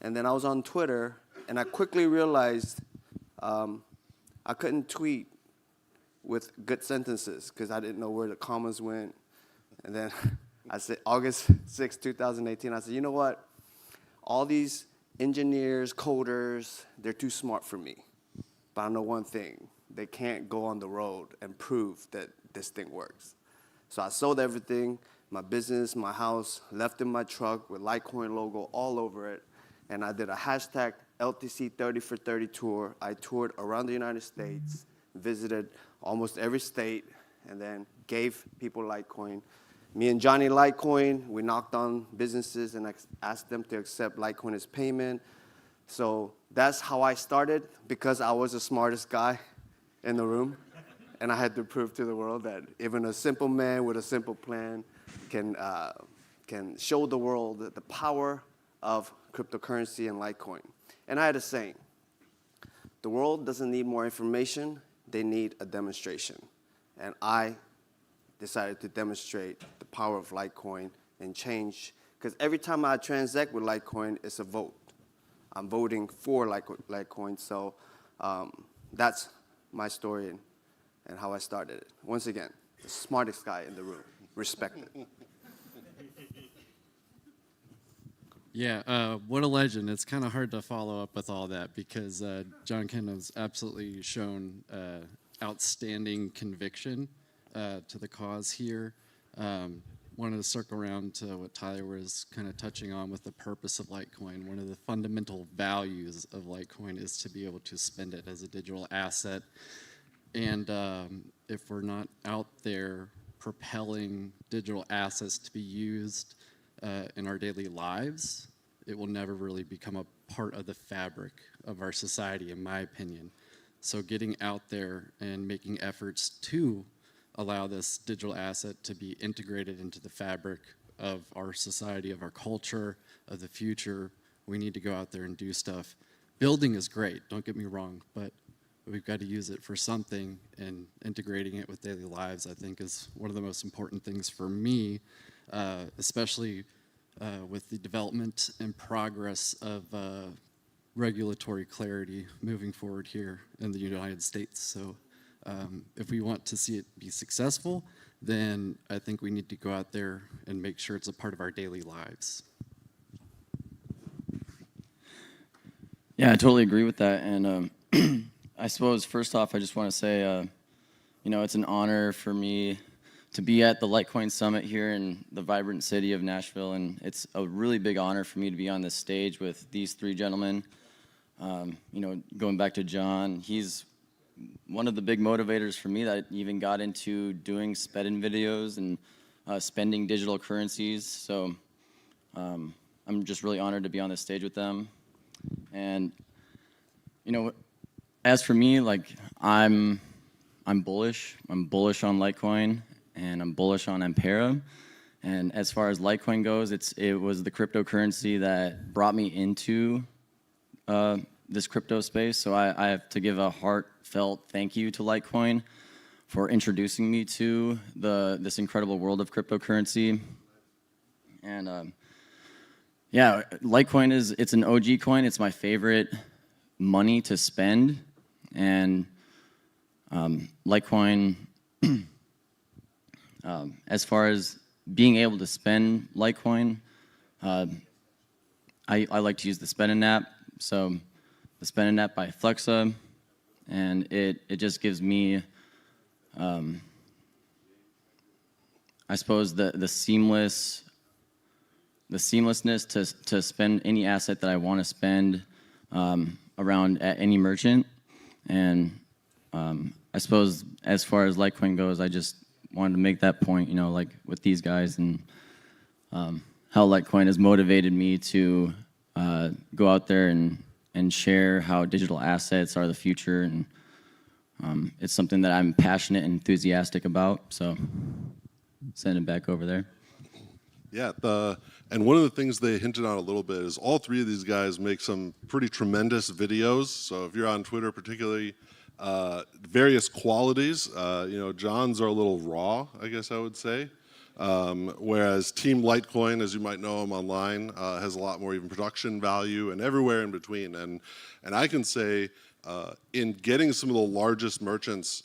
and then I was on Twitter, and I quickly realized I couldn't tweet with good sentences because I didn't know where the commas went. And then I said, August 6, 2018, I said, you know what? All these engineers, coders, they're too smart for me. But I know one thing, they can't go on the road and prove that this thing works. So I sold everything, my business, my house, left in my truck with Litecoin logo all over it, and I did a hashtag LTC 30 for 30 tour. I toured around the United States, visited almost every state, and then gave people Litecoin. Me and Johnny Litecoin, we knocked on businesses and asked them to accept Litecoin as payment. So that's how I started, because I was the smartest guy in the room. And I had to prove to the world that even a simple man with a simple plan can show the world the power of cryptocurrency and Litecoin. And I had a saying, the world doesn't need more information, they need a demonstration. And I decided to demonstrate the power of Litecoin and change, because every time I transact with Litecoin, it's a vote. I'm voting for Litecoin, so that's my story and how I started it. Once again, the smartest guy in the room. Respect it. Yeah, what a legend. It's kind of hard to follow up with all that because John Ken has absolutely shown outstanding conviction to the cause here. Wanted to circle around to what Tyler was kind of touching on with the purpose of Litecoin. One of the fundamental values of Litecoin is to be able to spend it as a digital asset. And if we're not out there propelling digital assets to be used in our daily lives, it will never really become a part of the fabric of our society, in my opinion. So getting out there and making efforts to allow this digital asset to be integrated into the fabric of our society, of our culture, of the future, we need to go out there and do stuff. Building is great, don't get me wrong, but we've got to use it for something, and integrating it with daily lives, I think, is one of the most important things for me, especially with the development and progress of regulatory clarity moving forward here in the United States. So if we want to see it be successful, then I think we need to go out there and make sure it's a part of our daily lives. Yeah, I totally agree with that. And I suppose, first off, I just want to say, you know, it's an honor for me to be at the Litecoin Summit here in the vibrant city of Nashville, and it's a really big honor for me to be on this stage with these three gentlemen. You know, going back to John, he's one of the big motivators for me that even got into doing spending videos and spending digital currencies. So I'm just really honored to be on this stage with them. And, you know, as for me, like, I'm bullish. I'm bullish on Litecoin, and I'm bullish on Ampera. And as far as Litecoin goes, it was the cryptocurrency that brought me into this crypto space. So I have to give a heartfelt thank you to Litecoin for introducing me to this incredible world of cryptocurrency. And yeah, Litecoin it's an OG coin. It's my favorite money to spend. And Litecoin, as far as being able to spend Litecoin, I like to use the Spending app. So the Spending app by Flexa, and it just gives me, I suppose, the seamlessness to spend any asset that I want to spend around at any merchant. And I suppose as far as Litecoin goes, I just wanted to make that point, you know, like with these guys, and how Litecoin has motivated me to go out there and share how digital assets are the future. And it's something that I'm passionate and enthusiastic about. So send it back over there. Yeah, and one of the things they hinted on a little bit is all three of these guys make some pretty tremendous videos. So if you're on Twitter particularly, various qualities, you know, John's are a little raw, I guess I would say. Whereas Team Litecoin, as you might know him online, has a lot more even production value and everywhere in between. And I can say, in getting some of the largest merchants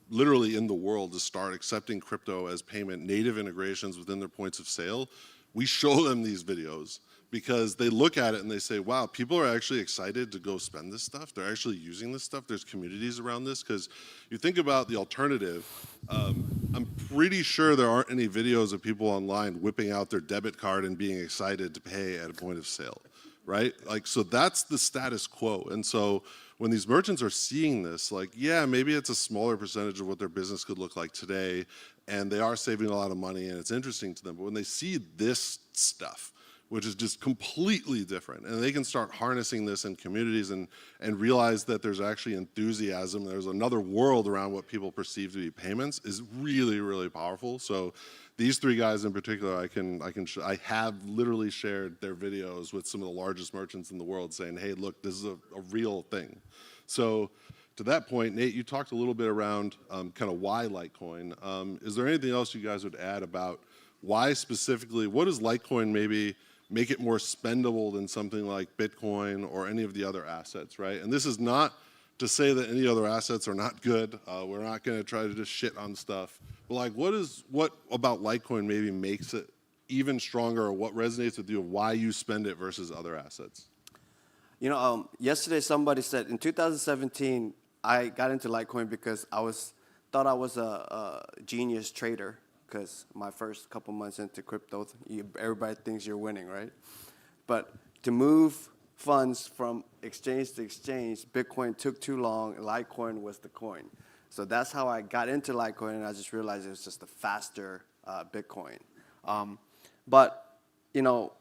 literally in the world to start accepting crypto as payment, native integrations within their points of sale, we show them these videos because they look at it and they say, wow, people are actually excited to go spend this stuff. They're actually using this stuff. There's communities around this, because you think about the alternative. I'm pretty sure there aren't any videos of people online whipping out their debit card and being excited to pay at a point of sale, right? Like, so that's the status quo. And so when these merchants are seeing this, like, yeah, maybe it's a smaller percentage of what their business could look like today, and they are saving a lot of money and it's interesting to them. But when they see this stuff, which is just completely different, and they can start harnessing this in communities and realize that there's actually enthusiasm, there's another world around what people perceive to be payments, is really, really powerful. So these three guys in particular, I have literally shared their videos with some of the largest merchants in the world saying, hey, look, this is a real thing. So to that point, Nate, you talked a little bit around kind of why Litecoin. Is there anything else you guys would add about why specifically, what does Litecoin maybe make it more spendable than something like Bitcoin or any of the other assets, right? And this is not to say that any other assets are not good. We're not going to try to just shit on stuff. But like, what about Litecoin maybe makes it even stronger, or what resonates with you of why you spend it versus other assets? You know, yesterday somebody said in 2017 I got into Litecoin because thought I was a genius trader, because my first couple months into crypto, everybody thinks you're winning, right? But to move funds from exchange to exchange, Bitcoin took too long, and Litecoin was the coin. So that's how I got into Litecoin, and I just realized it was just a faster Bitcoin. But, you know,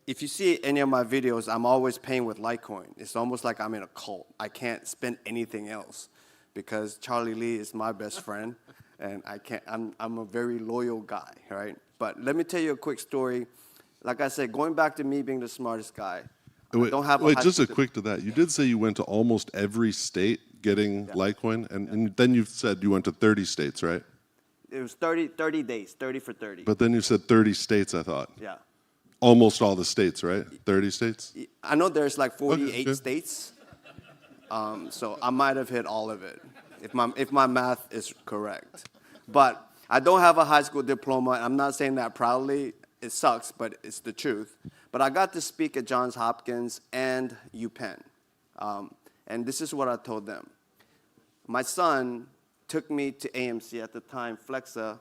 if you see any of my videos, I'm always paying with Litecoin. It's almost like I'm in a cult. I can't spend anything else because Charlie Lee is my best friend, and I'm a very loyal guy, right? But let me tell you a quick story. Like I said, going back to me being the smartest guy, I don't have Wait, just a quick to that. You did say you went to almost every state getting Litecoin, and then you said you went to 30 states, right? It was 30 days, 30 for 30. But then you said 30 states, I thought. Yeah. Almost all the states, right? 30 states? I know there's like 48 Okay. states, so I might have hit all of it, if my math is correct. But I don't have a high school diploma. I'm not saying that proudly. It sucks, but it's the truth. But I got to speak at Johns Hopkins and UPenn, and this is what I told them. My son took me to AMC at the time. Flexa,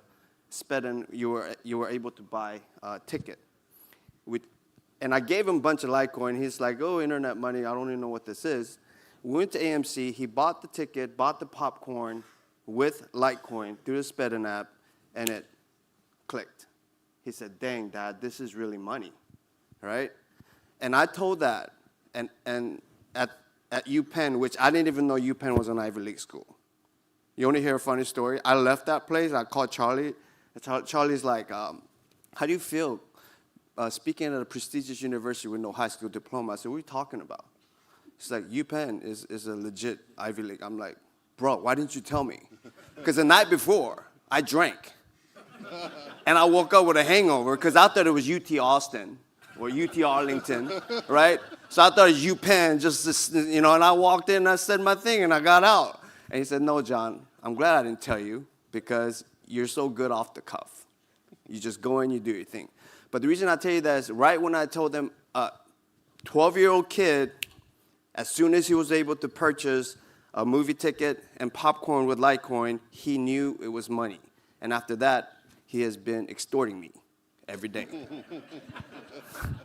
Spedden, you were able to buy a ticket. And I gave him a bunch of Litecoin. He's like, oh, internet money, I don't even know what this is. We went to AMC. He bought the ticket, bought the popcorn with Litecoin through the Spedden app, and it clicked. He said, dang, Dad, this is really money, right? And I told that, and at UPenn, which I didn't even know UPenn was an Ivy League school. You want to hear a funny story? I left that place. I called Charlie. Charlie's like, how do you feel speaking at a prestigious university with no high school diploma? I said, what are you talking about? He's like, UPenn is a legit Ivy League. I'm like, bro, why didn't you tell me? Because the night before, I drank. And I woke up with a hangover because I thought it was UT Austin or UT Arlington, right? So I thought it was UPenn, just, you know, and I walked in and I said my thing and I got out. And he said, no, John, I'm glad I didn't tell you because you're so good off the cuff. You just go in, you do your thing. But the reason I tell you that is right when I told them, 12-year-old kid, as soon as he was able to purchase a movie ticket and popcorn with Litecoin, he knew it was money. And after that, he has been extorting me every day.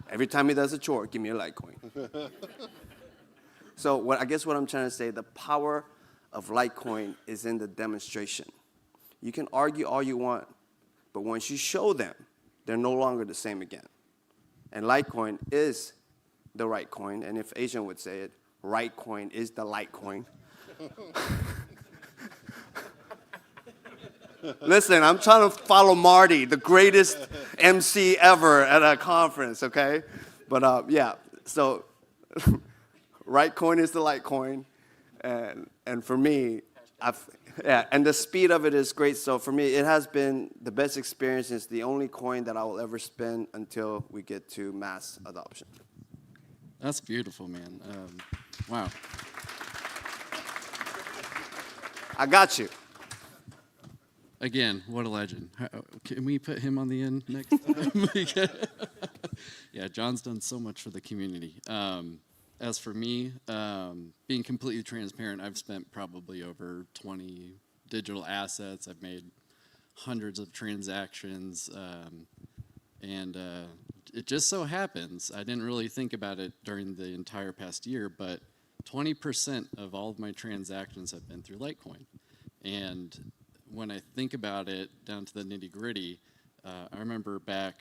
Every time he does a chore, give me a Litecoin. So I guess what I'm trying to say, the power of Litecoin is in the demonstration. You can argue all you want, but once you show them, they're no longer the same again. And Litecoin is the right coin, and if Asian would say it, right coin is the Litecoin. Listen, I'm trying to follow Marty, the greatest MC ever at a conference, okay? But yeah, so right coin is the Litecoin, and for me, and the speed of it is great. So for me, it has been the best experience. It's the only coin that I will ever spend until we get to mass adoption. That's beautiful, man. Wow. I got you. Again, what a legend. Can we put him on the end next time? Yeah, John's done so much for the community. As for me, being completely transparent, I've spent probably over 20 digital assets. I've made hundreds of transactions, and it just so happens, I didn't really think about it during the entire past year, but 20% of all of my transactions have been through Litecoin. And when I think about it down to the nitty gritty, I remember back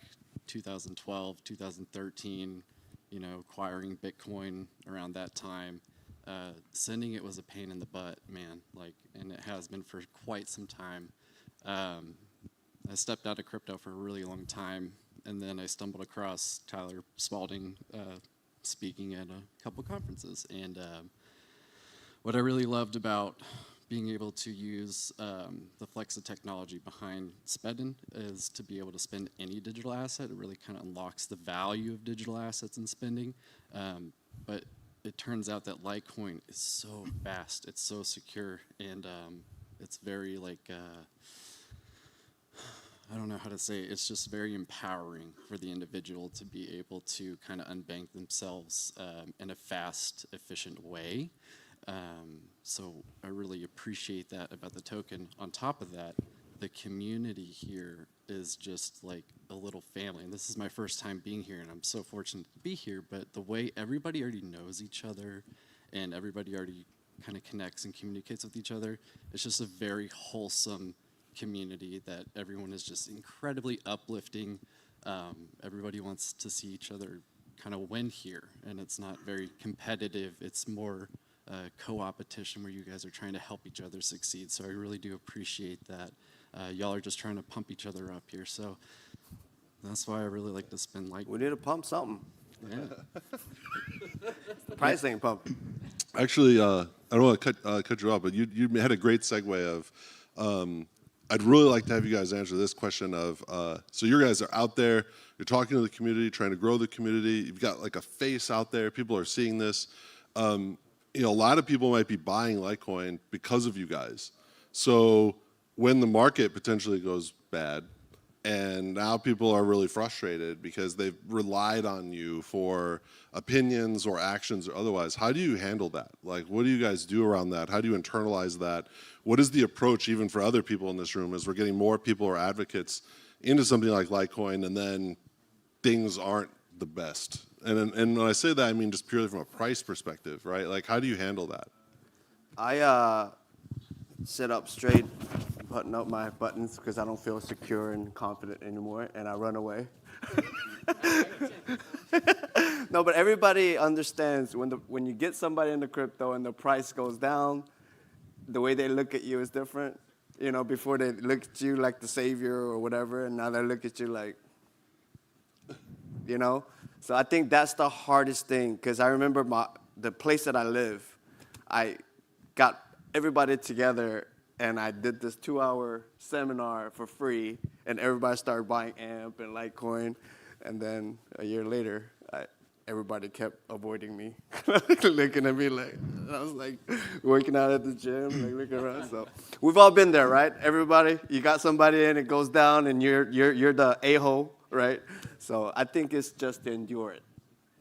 2012, 2013, you know, acquiring Bitcoin around that time. Sending it was a pain in the butt, man, like, and it has been for quite some time. I stepped out of crypto for a really long time, and then I stumbled across Tyler Spalding speaking at a couple conferences. And what I really loved about being able to use the Flexa technology behind Spedden is to be able to spend any digital asset. It really kind of unlocks the value of digital assets and spending. But it turns out that Litecoin is so fast, it's so secure, and it's very like, I don't know how to say it. It's just very empowering for the individual to be able to kind of unbank themselves in a fast, efficient way. So I really appreciate that about the token. On top of that, the community here is just like a little family. And this is my first time being here, and I'm so fortunate to be here. But the way everybody already knows each other and everybody already kind of connects and communicates with each other, it's just a very wholesome community that everyone is just incredibly uplifting. Everybody wants to see each other kind of win here, and it's not very competitive. It's more co-opetition where you guys are trying to help each other succeed. So I really do appreciate that. Y'all are just trying to pump each other up here. So that's why I really like to spend like. We need to pump something. Yeah. The price ain't pumping. Actually, I don't want to cut you off, but you had a great segue of. I'd really like to have you guys answer this question of, so you guys are out there, you're talking to the community, trying to grow the community, you've got like a face out there, people are seeing this. A lot of people might be buying Litecoin because of you guys. So when the market potentially goes bad, and now people are really frustrated because they've relied on you for opinions or actions or otherwise. How do you handle that? Like, what do you guys do around that? How do you internalize that? What is the approach even for other people in this room as we're getting more people or advocates into something like Litecoin and then things aren't the best? And when I say that, I mean just purely from a price perspective, right? Like, how do you handle that? I sit up straight, button up my buttons because I don't feel secure and confident anymore, and I run away. No, but everybody understands when you get somebody into crypto and the price goes down, the way they look at you is different. Before they look at you like the savior or whatever, and now they look at you like, So I think that's the hardest thing, because I remember the place that I live, I got everybody together and I did this 2-hour seminar for free, and everybody started buying AMP and Litecoin, and then a year later, everybody kept avoiding me, looking at me like, I was like working out at the gym, like looking around. So we've all been there, right? Everybody, you got somebody in, it goes down, and you're the a-hole, right? So I think it's just to endure it,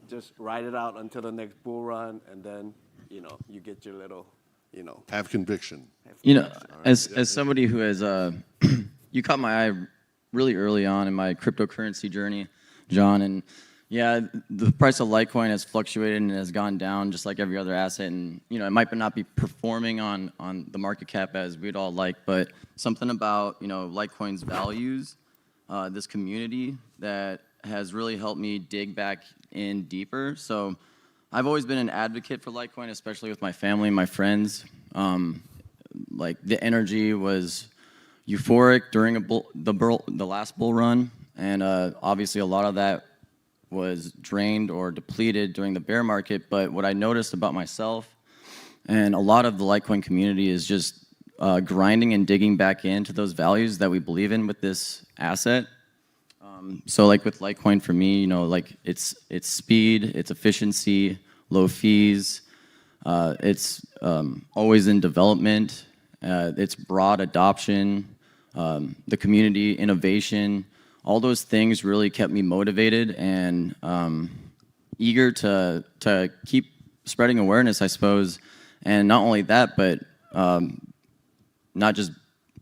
just ride it out until the next bull run, and then you get your little. Have conviction. As somebody who has, you caught my eye really early on in my cryptocurrency journey, John, and yeah, the price of Litecoin has fluctuated and has gone down just like every other asset, and it might not be performing on the market cap as we'd all like, but something about Litecoin's values, this community that has really helped me dig back in deeper. So I've always been an advocate for Litecoin, especially with my family and my friends. Like the energy was euphoric during the last bull run, and obviously a lot of that was drained or depleted during the bear market. But what I noticed about myself and a lot of the Litecoin community is just grinding and digging back into those values that we believe in with this asset. So like with Litecoin for me, like it's speed, it's efficiency, low fees, it's always in development, it's broad adoption, the community innovation, all those things really kept me motivated and eager to keep spreading awareness, I suppose. And not only that, but not just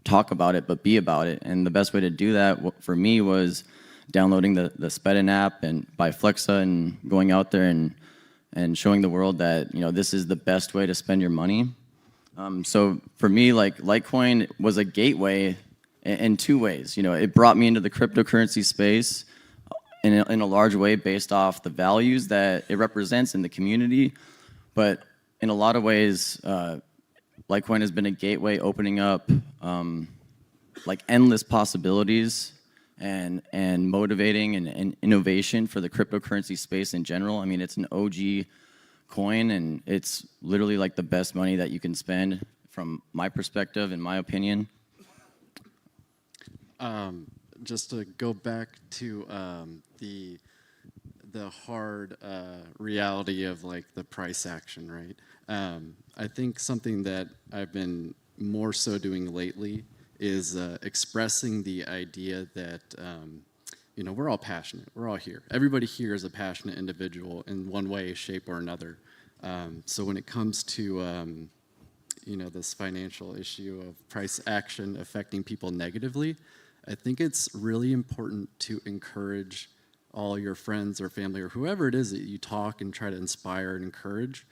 talk about it, but be about it. And the best way to do that for me was downloading the Spalding app and by Flexa and going out there and showing the world that this is the best way to spend your money. So for me, like Litecoin was a gateway in two ways. It brought me into the cryptocurrency space in a large way based off the values that it represents in the community, but in a lot of ways, Litecoin has been a gateway opening up like endless possibilities and motivating and innovation for the cryptocurrency space in general. I mean, it's an OG coin, and it's literally like the best money that you can spend from my perspective, in my opinion. Just to go back to the hard reality of like the price action, right? I think something that I've been more so doing lately is expressing the idea that we're all passionate. We're all here. Everybody here is a passionate individual in one way, shape, or another. So when it comes to this financial issue of price action affecting people negatively, I think it's really important to encourage all your friends or family or whoever it is that you talk and try to inspire and encourage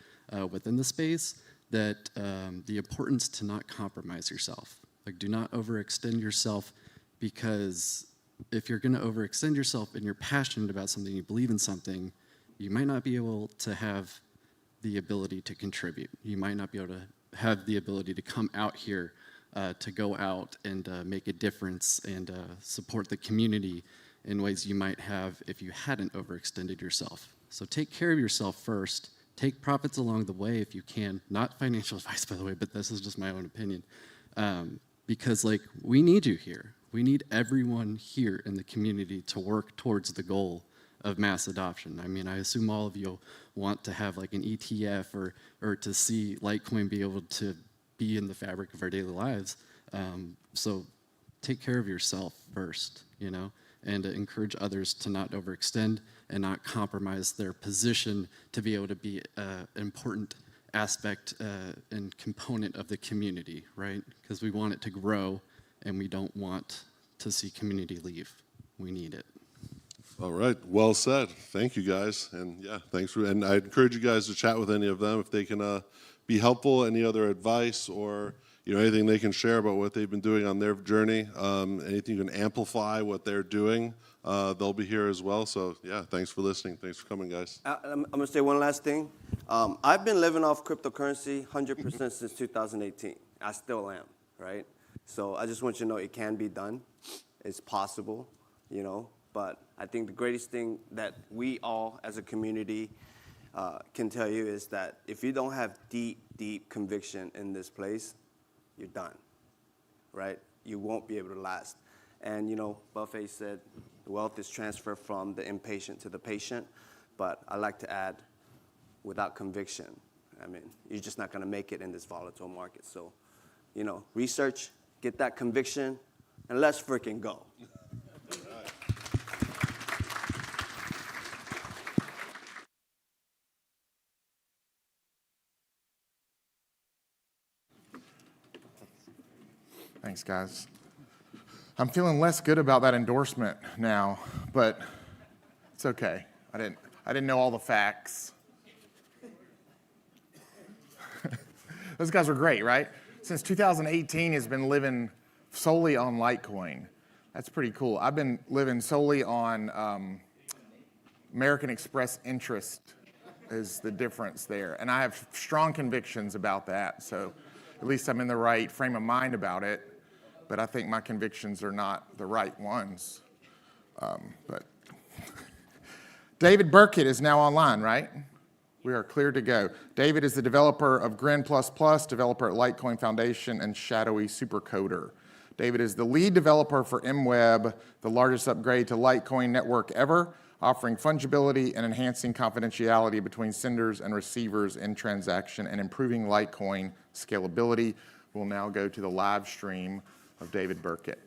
within the space that the importance to not compromise yourself. Like, do not overextend yourself, because if you're going to overextend yourself and you're passionate about something, you believe in something, you might not be able to have the ability to contribute. You might not be able to have the ability to come out here to go out and make a difference and support the community in ways you might have if you hadn't overextended yourself. So take care of yourself first. Take profits along the way if you can. Not financial advice, by the way, but this is just my own opinion. Because we need you here. We need everyone here in the community to work towards the goal of mass adoption. I mean, I assume all of you want to have an ETF or to see Litecoin be able to be in the fabric of our daily lives. So take care of yourself first, and to encourage others to not overextend and not compromise their position to be able to be an important aspect and component of the community, right? Because we want it to grow, and we don't want to see community leave. We need it. All right, well said. Thank you, guys, and yeah, thanks for. And I encourage you guys to chat with any of them if they can be helpful. Any other advice or anything they can share about what they've been doing on their journey. Anything you can amplify what they're doing. They'll be here as well. So yeah, thanks for listening. Thanks for coming, guys. I'm gonna say one last thing. I've been living off cryptocurrency 100% since 2018. I still am, right? So I just want you to know it can be done. It's possible, But I think the greatest thing that we all as a community can tell you is that if you don't have deep, deep conviction in this place, you're done, right? You won't be able to last. And, Buffett said, wealth is transferred from the impatient to the patient. But I like to add, without conviction, you're just not going to make it in this volatile market. So, research, get that conviction, and let's freaking go. Thanks, guys. I'm feeling less good about that endorsement now, but it's okay. I didn't know all the facts. Those guys were great, right? Since 2018, he's been living solely on Litecoin. That's pretty cool. I've been living solely on American Express interest is the difference there. And I have strong convictions about that, so at least I'm in the right frame of mind about it. But I think my convictions are not the right ones. But David Burkett is now online, right? We are clear to go. David is the developer of Grin++, developer at Litecoin Foundation, and Shadowy Supercoder. David is the lead developer for MWEB, the largest upgrade to Litecoin network ever, offering fungibility and enhancing confidentiality between senders and receivers in transaction and improving Litecoin scalability. We'll now go to the live stream of David Burkett.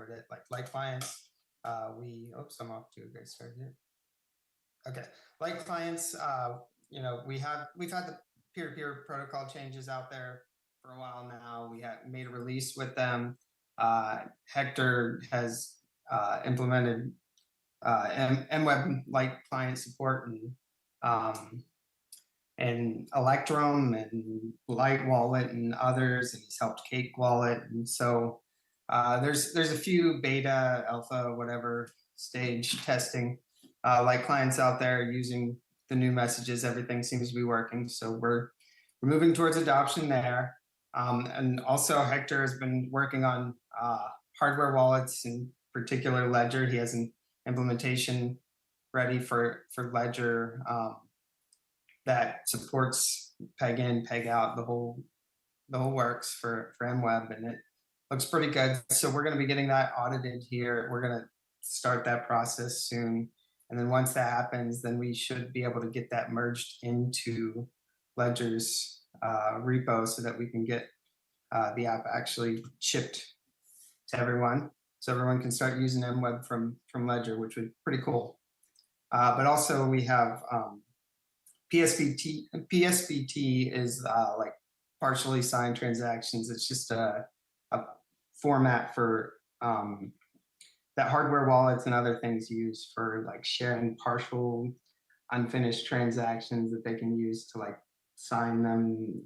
covered it. Like clients, oops, I'm off to a great start here. Okay, like clients, we've had the peer-to-peer protocol changes out there for a while now. We had made a release with them. Hector has implemented MWEB like client support and Electrum and Light Wallet and others, and he's helped Cake Wallet. And so there's a few beta, alpha, whatever stage testing like clients out there using the new messages. Everything seems to be working. So we're moving towards adoption there. And also Hector has been working on hardware wallets, in particular Ledger. He has an implementation ready for Ledger that supports peg in, peg out, the whole works for MWEB, and it looks pretty good. So we're going to be getting that audited here. We're going to start that process soon. And then once that happens, then we should be able to get that merged into Ledger's repo so that we can get the app actually shipped to everyone. So everyone can start using MWEB from Ledger, which would be pretty cool. But also we have PSBT. PSBT is like partially signed transactions. It's just a format for that hardware wallets and other things use for like sharing partial unfinished transactions that they can use to like sign them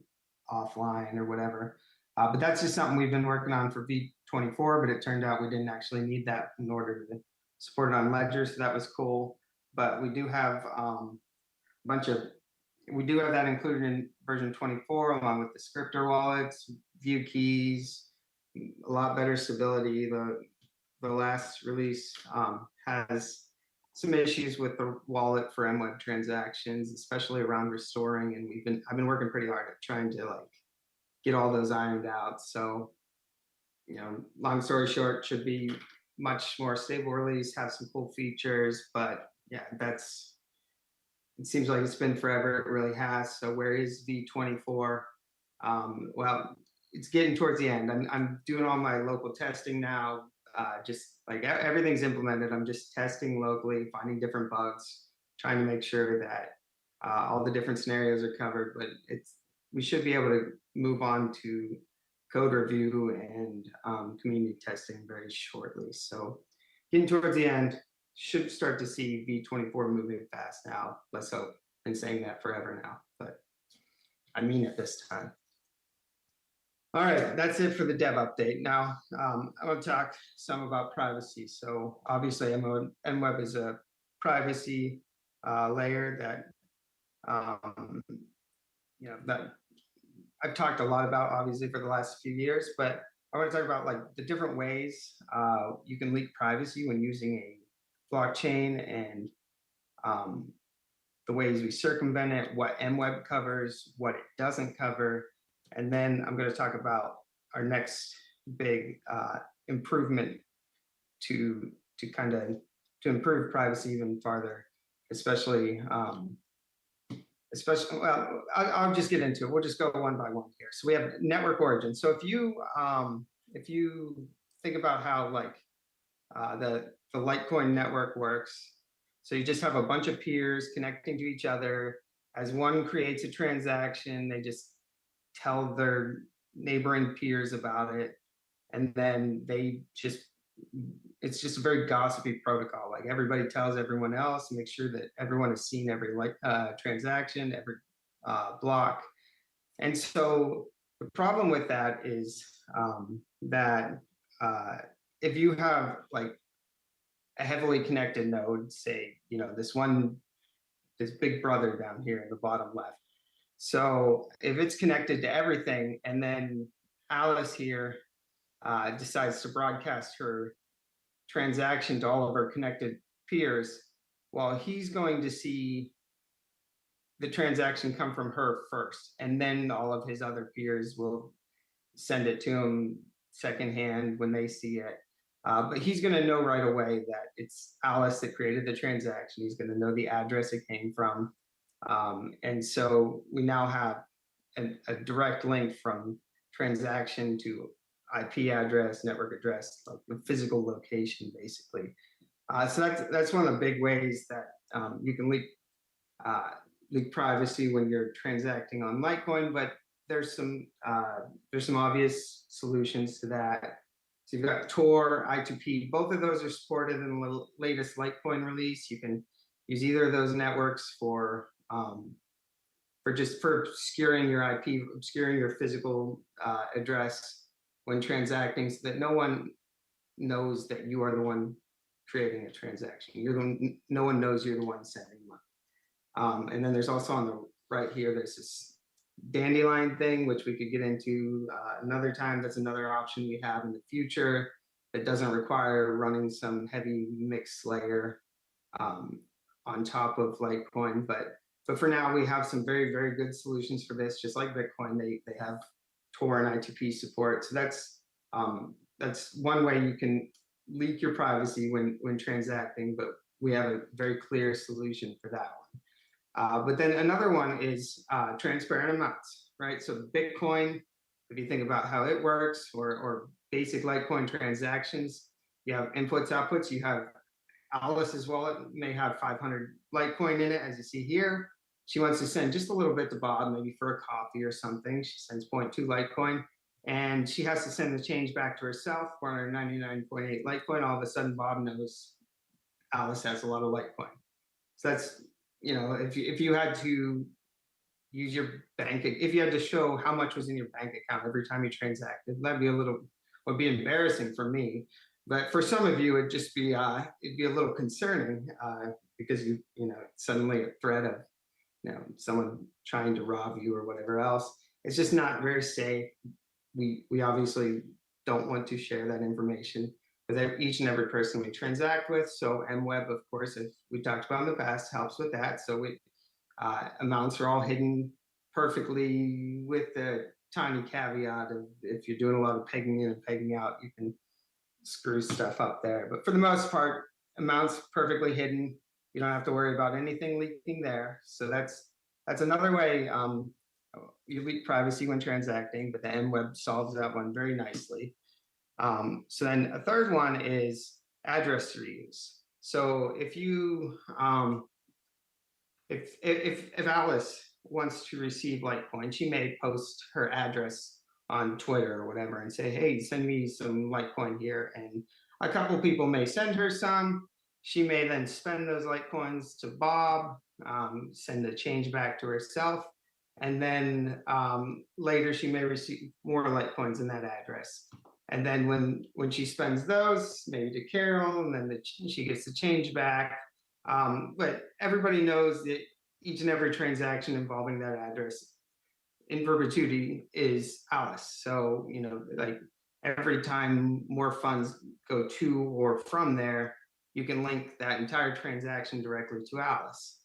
offline or whatever. But that's just something we've been working on for V24, but it turned out we didn't actually need that in order to support it on Ledger, so that was cool. But we do have we do have that included in version 24, along with the Scryptor wallets, view keys, a lot better stability. The last release has some issues with the wallet for MWEB transactions, especially around restoring, and I've been working pretty hard at trying to like get all those ironed out. So, long story short, should be much more stable release, have some cool features, but yeah, it seems like it's been forever. It really has. So where is V24? Well, it's getting towards the end. I'm doing all my local testing now. Just like everything's implemented. I'm just testing locally, finding different bugs, trying to make sure that all the different scenarios are covered. But we should be able to move on to code review and community testing very shortly. So getting towards the end, should start to see V24 moving fast now. Let's hope. Been saying that forever now, but I mean it this time. All right, that's it for the dev update. Now, I'm going to talk some about privacy. So obviously, MWEB is a privacy layer that that I've talked a lot about, obviously, for the last few years. But I want to talk about like the different ways you can leak privacy when using a blockchain, and the ways we circumvent it, what MWEB covers, what it doesn't cover. And then I'm going to talk about our next big improvement to improve privacy even farther, especially well, I'll just get into it. We'll just go one by one here. So we have network origin. So if you think about how like the Litecoin network works, so you just have a bunch of peers connecting to each other. As one creates a transaction, they just tell their neighboring peers about it, and then it's just a very gossipy protocol. Like everybody tells everyone else, make sure that everyone has seen every transaction, every block. And so the problem with that is that if you have like a heavily connected node, say, this big brother down here in the bottom left. So if it's connected to everything, and then Alice here decides to broadcast her transaction to all of her connected peers, well, he's going to see the transaction come from her first, and then all of his other peers will send it to him secondhand when they see it. But he's going to know right away that it's Alice that created the transaction. He's going to know the address it came from. And so we now have a direct link from transaction to IP address, network address, like the physical location, basically. So that's one of the big ways that you can leak privacy when you're transacting on Litecoin. But there's some obvious solutions to that. So you've got Tor, I2P. Both of those are supported in the latest Litecoin release. You can use either of those networks for obscuring your IP, obscuring your physical address when transacting, so that no one knows that you are the one creating a transaction. No one knows you're the one sending money. And then there's also on the right here, there's this Dandelion thing, which we could get into another time. That's another option we have in the future that doesn't require running some heavy mix layer on top of Litecoin. But for now, we have some very, very good solutions for this. Just like Bitcoin, they have Tor and I2P support. So that's one way you can leak your privacy when transacting, but we have a very clear solution for that one. But then another one is transparent amounts, right? So Bitcoin, if you think about how it works, or basic Litecoin transactions, you have inputs, outputs. You have Alice's wallet may have 500 Litecoin in it, as you see here. She wants to send just a little bit to Bob, maybe for a coffee or something. She sends 0.2 Litecoin, and she has to send the change back to herself, 499.8 Litecoin. All of a sudden, Bob knows Alice has a lot of Litecoin. So that's, if you had to use your bank, if you had to show how much was in your bank account every time you transacted, would be embarrassing for me. But for some of you, it'd just be it'd be a little concerning because suddenly a threat of someone trying to rob you or whatever else. It's just not very safe. We obviously don't want to share that information with each and every person we transact with. So MWEB, of course, as we talked about in the past, helps with that. So amounts are all hidden perfectly, with the tiny caveat of if you're doing a lot of pegging in and pegging out, you can screw stuff up there. But for the most part, amounts perfectly hidden. You don't have to worry about anything leaking there. So that's another way you leak privacy when transacting, but the MWEB solves that one very nicely. So then a third one is address reuse. So if you if Alice wants to receive Litecoin, she may post her address on Twitter or whatever and say, hey, send me some Litecoin here. And a couple people may send her some. She may then spend those Litecoins to Bob, send the change back to herself. And then later she may receive more Litecoins in that address. And then when she spends those, maybe to Carol, and then she gets the change back. But everybody knows that each and every transaction involving that address in perpetuity is Alice. So, like every time more funds go to or from there, you can link that entire transaction directly to Alice.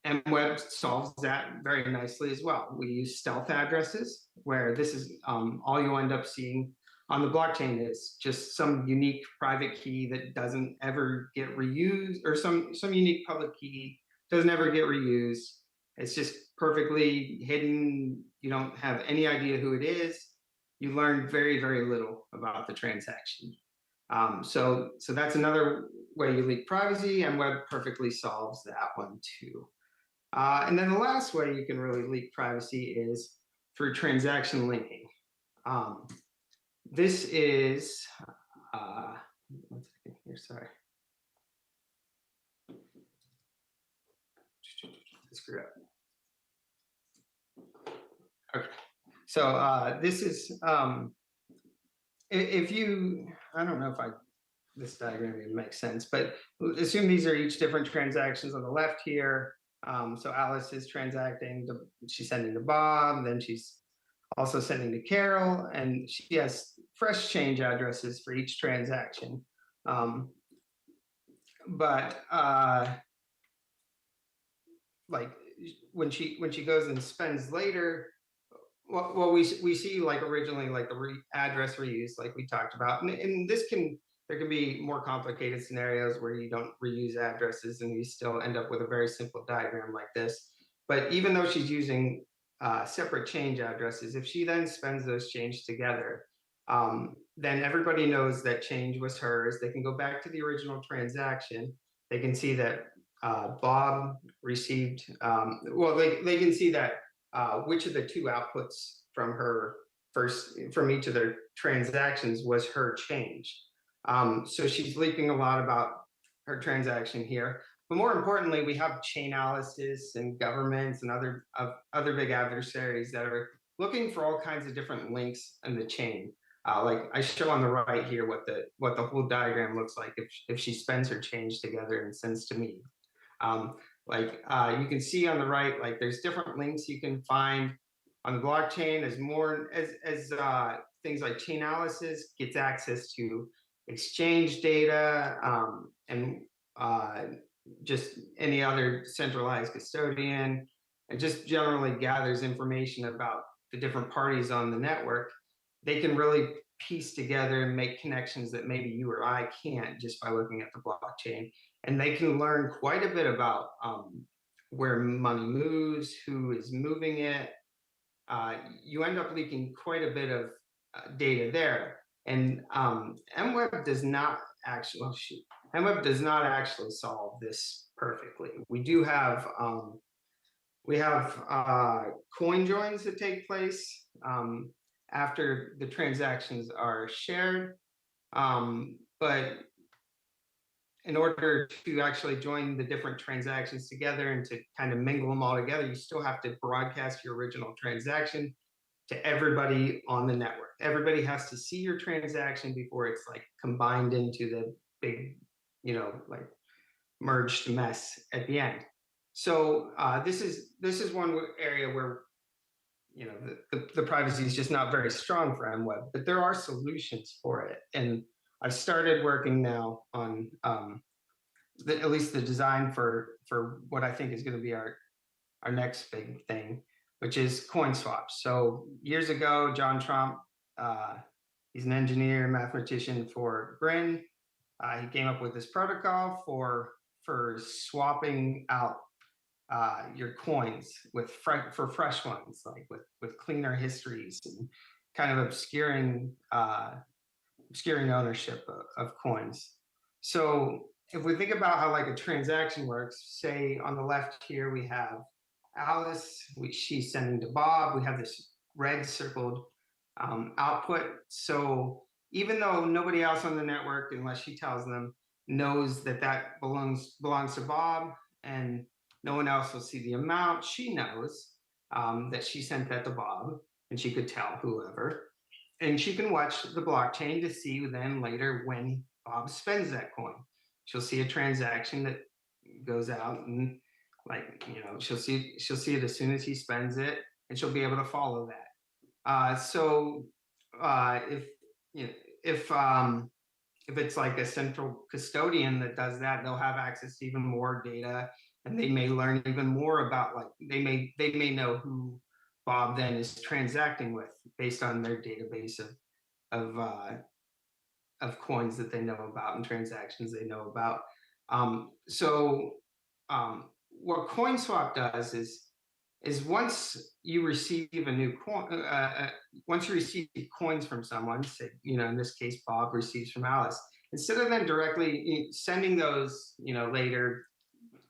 MWEB solves that very nicely as well. We use stealth addresses, where this is all you'll end up seeing on the blockchain is just some unique private key that doesn't ever get reused, or some unique public key doesn't ever get reused. It's just perfectly hidden. You don't have any idea who it is. You learn very, very little about the transaction. So that's another way you leak privacy, and MWEB perfectly solves that one too. And then the last way you can really leak privacy is through transaction linking. This is, 1 second here, sorry. Screw up. Okay, so this is, if you, I don't know if this diagram even makes sense, but assume these are each different transactions on the left here. So Alice is transacting, she's sending to Bob, then she's also sending to Carol, and she has fresh change addresses for each transaction. Like when she goes and spends later, well, we see like originally like the address reuse, like we talked about, and there can be more complicated scenarios where you don't reuse addresses and you still end up with a very simple diagram like this. But even though she's using separate change addresses. If she then spends those change together, then everybody knows that change was hers. They can go back to the original transaction. They can see that Bob received, they can see that which of the two outputs from her from each of their transactions was her change. So she's leaking a lot about her transaction here. But more importantly, we have Chainalysis and governments and other big adversaries that are looking for all kinds of different links in the chain. Like I show on the right here what the whole diagram looks like if she spends her change together and sends to me. You can see on the right, like there's different links you can find on the blockchain as things like Chainalysis gets access to exchange data and just any other centralized custodian, and just generally gathers information about the different parties on the network. They can really piece together and make connections that maybe you or I can't just by looking at the blockchain. And they can learn quite a bit about where money moves, who is moving it. You end up leaking quite a bit of data there. And MWEB does not actually solve this perfectly. We do have coin joins that take place after the transactions are shared, but in order to actually join the different transactions together and to kind of mingle them all together, you still have to broadcast your original transaction to everybody on the network. Everybody has to see your transaction before it's like combined into the big, like merged mess at the end. So this is one area where the privacy is just not very strong for MWEB, but there are solutions for it. And I've started working now on at least the design for what I think is going to be our next big thing, which is coin swaps. So years ago, John Trump, he's an engineer, mathematician for Grin. He came up with this protocol for swapping out your coins for fresh ones, like with cleaner histories and kind of obscuring ownership of coins. So if we think about how like a transaction works, say on the left here we have Alice, she's sending to Bob. We have this red circled output. So even though nobody else on the network, unless she tells them, knows that belongs to Bob, and no one else will see the amount, she knows that she sent that to Bob, and she could tell whoever. And she can watch the blockchain to see then later when Bob spends that coin. She'll see a transaction that goes out, and she'll see it as soon as he spends it, and she'll be able to follow that. If it's like a central custodian that does that, they'll have access to even more data, and they may learn even more about they may know who Bob then is transacting with based on their database of coins that they know about and transactions they know about. What CoinSwap does is once you receive a new coin, once you receive coins from someone, say, in this case, Bob receives from Alice, instead of then directly sending those, later,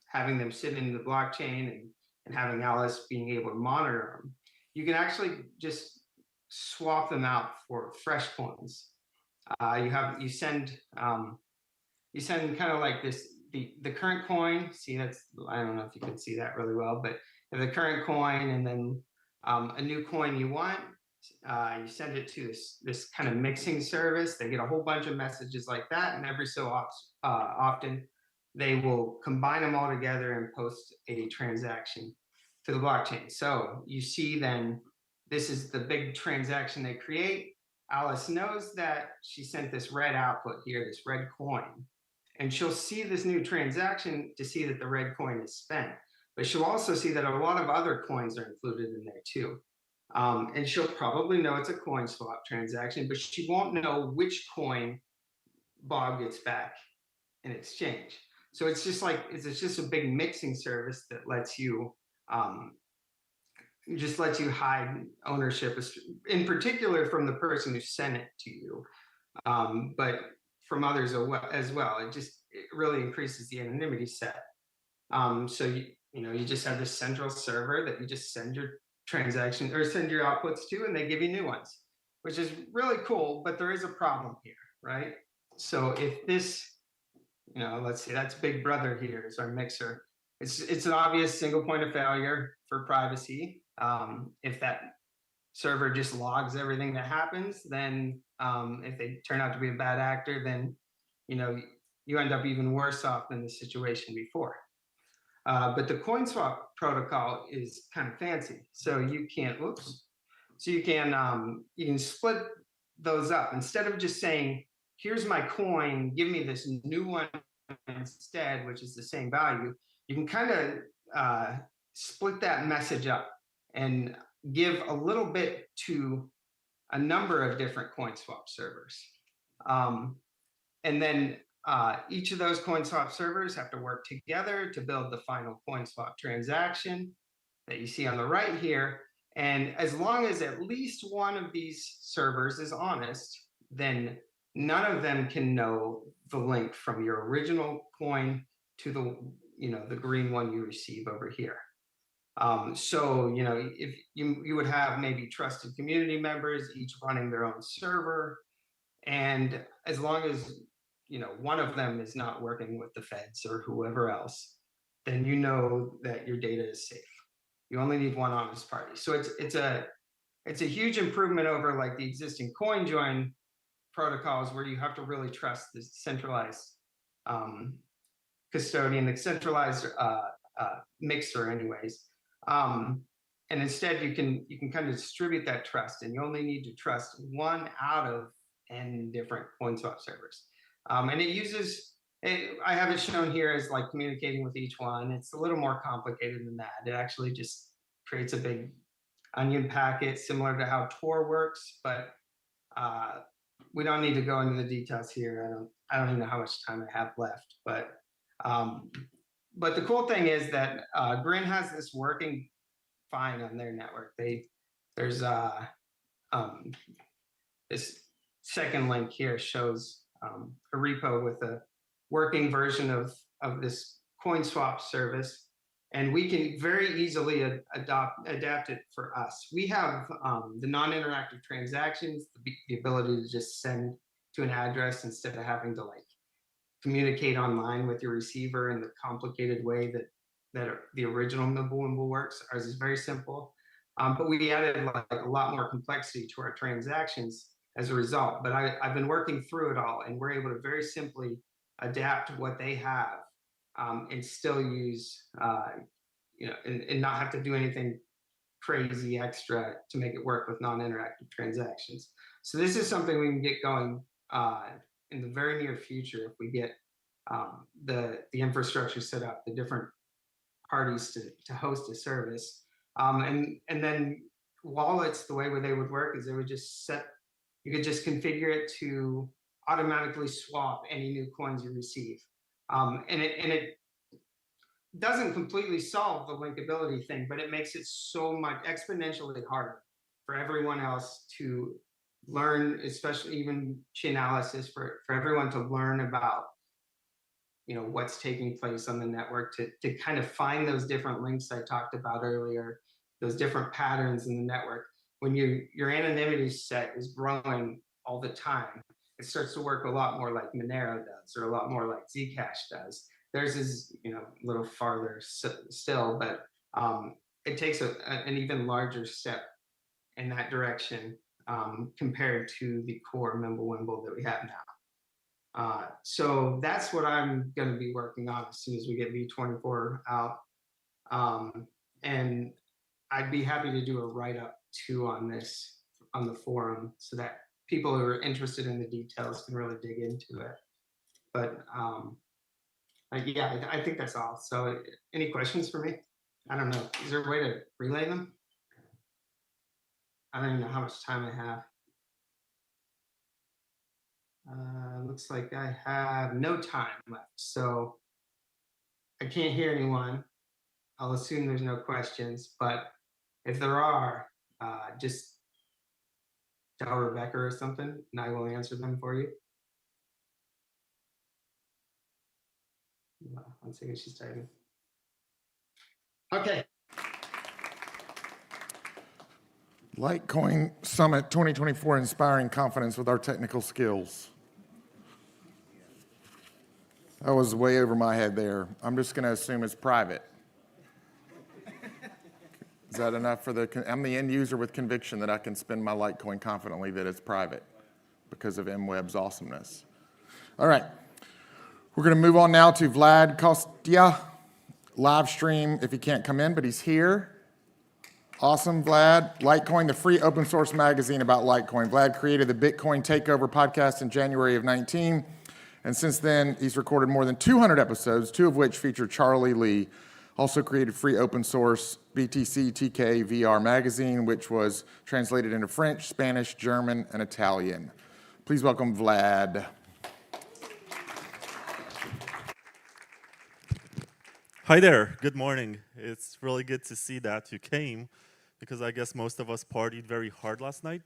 having them sit in the blockchain and having Alice being able to monitor them, you can actually just swap them out for fresh coins. You send kind of like this, the current coin. See, I don't know if you can see that really well, but the current coin, and then a new coin you want, you send it to this kind of mixing service. They get a whole bunch of messages like that, and every so often they will combine them all together and post a transaction to the blockchain. So you see then, this is the big transaction they create. Alice knows that she sent this red output here, this red coin, and she'll see this new transaction to see that the red coin is spent. But she'll also see that a lot of other coins are included in there too. And she'll probably know it's a coin swap transaction, but she won't know which coin Bob gets back in exchange. So it's just a big mixing service that lets you just lets you hide ownership, in particular from the person who sent it to you, but from others as well. It really increases the anonymity set. So you just have this central server that you just send your transaction or send your outputs to, and they give you new ones, which is really cool. But there is a problem here, right? So if this, let's say that's Big Brother here is our mixer. It's an obvious single point of failure for privacy. If that server just logs everything that happens, then if they turn out to be a bad actor, then you end up even worse off than the situation before. But the CoinSwap protocol is kind of fancy, so you can you can split those up instead of just saying, "Here's my coin, give me this new one instead," which is the same value. You can kind of split that message up and give a little bit to a number of different CoinSwap servers. And then each of those CoinSwap servers have to work together to build the final CoinSwap transaction that you see on the right here. And as long as at least one of these servers is honest, then none of them can know the link from your original coin to the green one you receive over here. So if you would have maybe trusted community members, each running their own server, and as long as one of them is not working with the feds or whoever else, then you know that your data is safe. You only need one honest party. So it's a huge improvement over like the existing CoinJoin protocols where you have to really trust the centralized custodian, the centralized mixer anyways. And instead you can kind of distribute that trust, and you only need to trust one out of n different CoinSwap servers. And it uses, I have it shown here as like communicating with each one. It's a little more complicated than that. It actually just creates a big onion packet similar to how Tor works, but we don't need to go into the details here. I don't even know how much time I have left, but the cool thing is that Grin has this working fine on their network. There's this second link here shows a repo with a working version of this CoinSwap service, and we can very easily adapt it for us. We have the non-interactive transactions, the ability to just send to an address instead of having to like communicate online with your receiver in the complicated way that the original MWEB works. Ours is very simple, but we added like a lot more complexity to our transactions as a result. But I've been working through it all, and we're able to very simply adapt what they have and still use, and not have to do anything crazy extra to make it work with non-interactive transactions. So this is something we can get going in the very near future if we get the infrastructure set up, the different parties to host a service. And then wallets, the way they would work is they would just you could just configure it to automatically swap any new coins you receive. And it doesn't completely solve the linkability thing, but it makes it so much exponentially harder for everyone else to learn, especially even Chainalysis, for everyone to learn about what's taking place on the network, to kind of find those different links I talked about earlier, those different patterns in the network. When your anonymity set is growing all the time, it starts to work a lot more like Monero does, or a lot more like Zcash does. Theirs is a little farther still, but it takes an even larger step in that direction compared to the core Mimblewimble that we have now. So that's what I'm going to be working on as soon as we get V24 out. And I'd be happy to do a write-up too on this on the forum, so that people who are interested in the details can really dig into it. But yeah, I think that's all. So any questions for me? I don't know. Is there a way to relay them? I don't even know how much time I have. Looks like I have no time left, so I can't hear anyone. I'll assume there's no questions, but If there are, just tell Rebecca or something, and I will answer them for you. 1 second, she's typing. Okay. Litecoin Summit 2024, inspiring confidence with our technical skills. That was way over my head there. I'm just going to assume it's private. Is that enough for I'm the end user with conviction that I can spend my Litecoin confidently that it's private because of MWEB's awesomeness. All right. We're going to move on now to Vlad Costea, live stream if he can't come in, but he's here. Awesome, Vlad. Litecoin, the free open source magazine about Litecoin. Vlad created the Bitcoin Takeover podcast in January of 19, and since then, he's recorded more than 200 episodes, 2 of which feature Charlie Lee. Also created free open source BTCTKVR magazine, which was translated into French, Spanish, German, and Italian. Please welcome Vlad. Hi there, good morning. It's really good to see that you came because I guess most of us partied very hard last night.